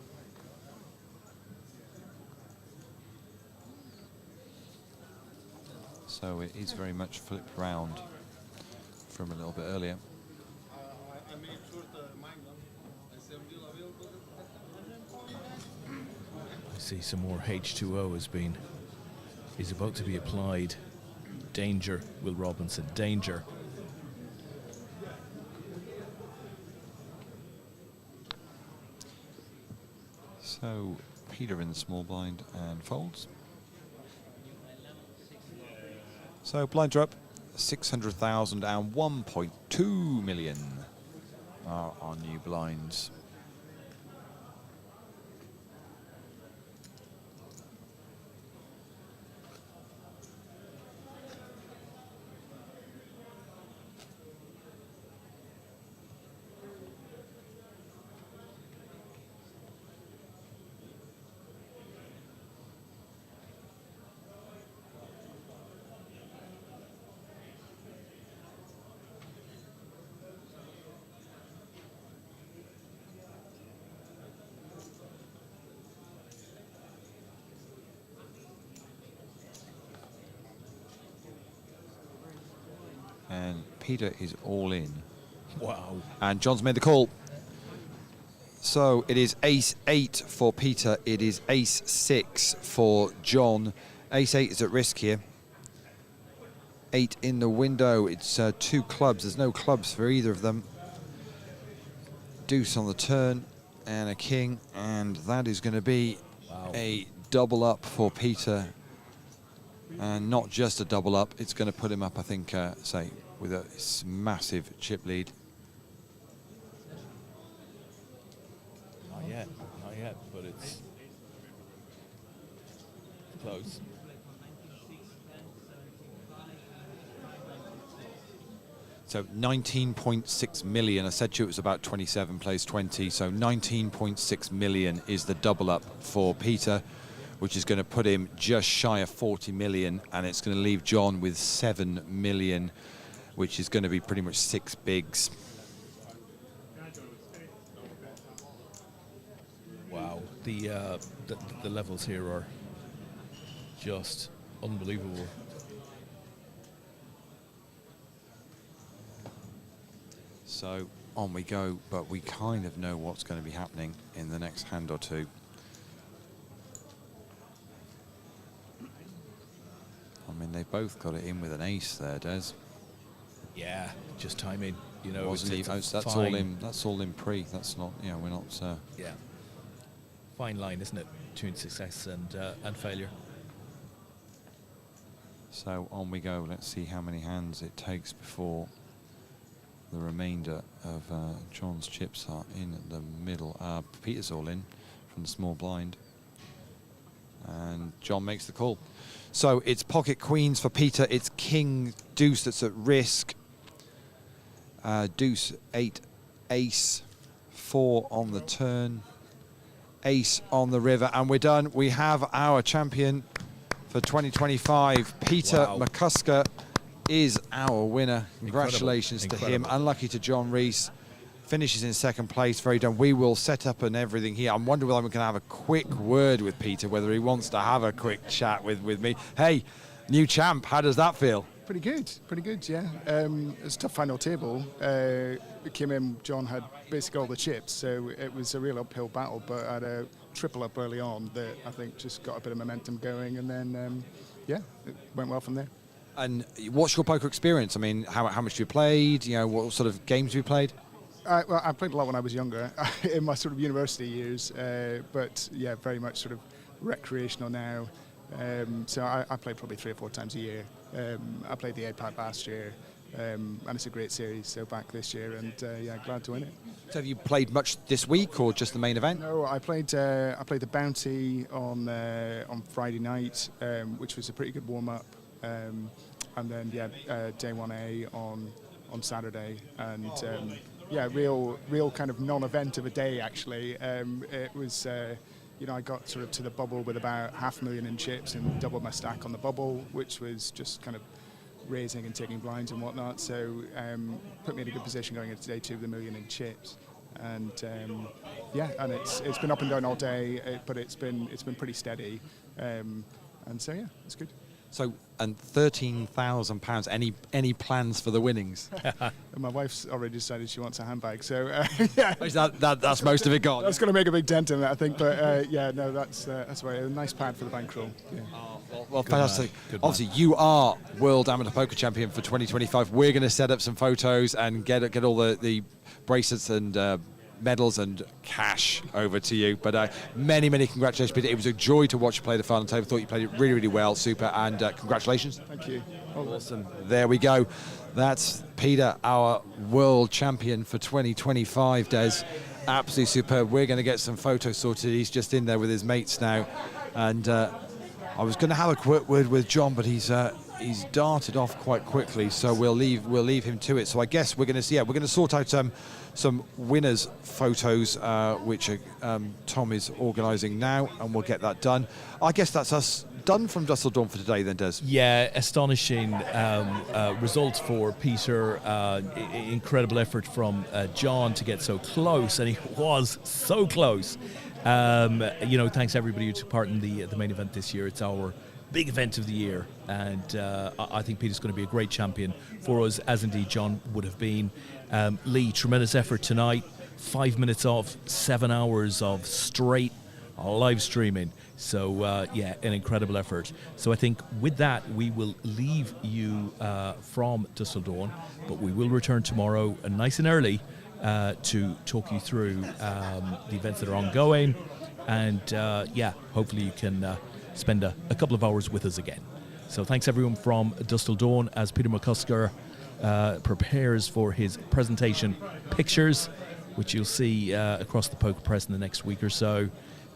So it is very much flipped round from a little bit earlier. I see some more H2O is about to be applied. Danger, Will Robinson, danger. So Peter in the small blind and folds. So blinds are up, 600,000 and 1.2 million are our new blinds. Peter is all in. Wow. And John's made the call. So it is ace 8 for Peter. It is ace 6 for John. Ace 8 is at risk here. 8 in the window. It's 2 clubs. There's no clubs for either of them. Deuce on the turn and a king. And that is going to be a double up for Peter. And not just a double up. It's going to put him up, I think, say, with a massive chip lead. Not yet, but it's close. So 19.6 million. I said to you it was about 27 plays 20. So 19.6 million is the double up for Peter, which is going to put him just shy of 40 million, and it's going to leave John with 7 million, which is going to be pretty much 6 bigs. Wow, the levels here are just unbelievable. So on we go, but we kind of know what's going to be happening in the next hand or two. I mean, they both got it in with an ace there, Des. Yeah, just timing. You know, That's all in. That's all in pre. That's not. You know, we're not. Yeah. Fine line, isn't it, between success and failure? So on we go. Let's see how many hands it takes before the remainder of John's chips are in the middle. Peter's all in from the small blind. And John makes the call. So it's pocket queens for Peter. It's king deuce that's at risk. Deuce 8 ace 4 on the turn. Ace on the river, and we're done. We have our champion for 2025. Peter McCusker is our winner. Congratulations to him. Unlucky to John Rees. Finishes in second place. Very done. We will set up and everything here. I'm wondering whether we can have a quick word with Peter, whether he wants to have a quick chat with me. Hey, new champ, how does that feel? Pretty good, yeah. It's a tough final table. It came in, John had basically all the chips, so it was a real uphill battle, but I had a triple up early on that I think just got a bit of momentum going, and then, yeah, it went well from there. And what's your poker experience? I mean, how much have you played? You know, what sort of games have you played? Well, I played a lot when I was younger, in my sort of university years, but yeah, very much sort of recreational now. So I play probably 3 or 4 times a year. I played the APAT last year, and it's a great series, so back this year, and yeah, glad to win it. So have you played much this week, or just the main event? No, I played the Bounty on Friday night, which was a pretty good warm-up, and then yeah, day 1A on Saturday, and yeah, real kind of non-event of a day actually. It was. You know, I got sort of to the bubble with about 500,000 in chips and doubled my stack on the bubble, which was just kind of raising and taking blinds and whatnot. So put me in a good position going into day 2 with $1 million in chips. And yeah, and it's been up and down all day, but it's been pretty steady. And so yeah, it's good. So, and £13,000. Any plans for the winnings? My wife's already decided she wants a handbag, so yeah. That's most of it gone. That's going to make a big dent in it, I think. But yeah, no, that's right. A nice pad for the bankroll. Yeah. Well, fantastic. Obviously, you are World Amateur Poker Champion for 2025. We're going to set up some photos and get all the bracelets and medals and cash over to you. But many congratulations, Peter. It was a joy to watch you play the final table. Thought you played it really well. Super, and congratulations. Thank you. Awesome. There we go. That's Peter, our world champion for 2025, Des. Absolutely superb. We're going to get some photos sorted. He's just in there with his mates now. And I was going to have a quick word with John, but he's darted off quite quickly, so we'll leave him to it. So I guess we're going to sort out some winners' photos, which Tom is organising now, and we'll get that done. I guess that's us done from Dusseldorf for today then, Des. Yeah, astonishing results for Peter. Incredible effort from John to get so close, and he was so close. You know, thanks everybody who took part in the main event this year. It's our big event of the year, and I think Peter's going to be a great champion for us, as indeed John would have been. Lee, tremendous effort tonight. 5 minutes off, 7 hours of straight live streaming. So, yeah, an incredible effort. So I think with that, we will leave you from Dusk Till Dawn, but we will return tomorrow nice and early to talk you through the events that are ongoing. And, yeah, hopefully you can spend a couple of hours with us again. So thanks, everyone, from Dusk Till Dawn, as Peter McCusker prepares for his presentation pictures, which you'll see across the poker press in the next week or so.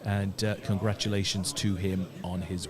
And congratulations to him on his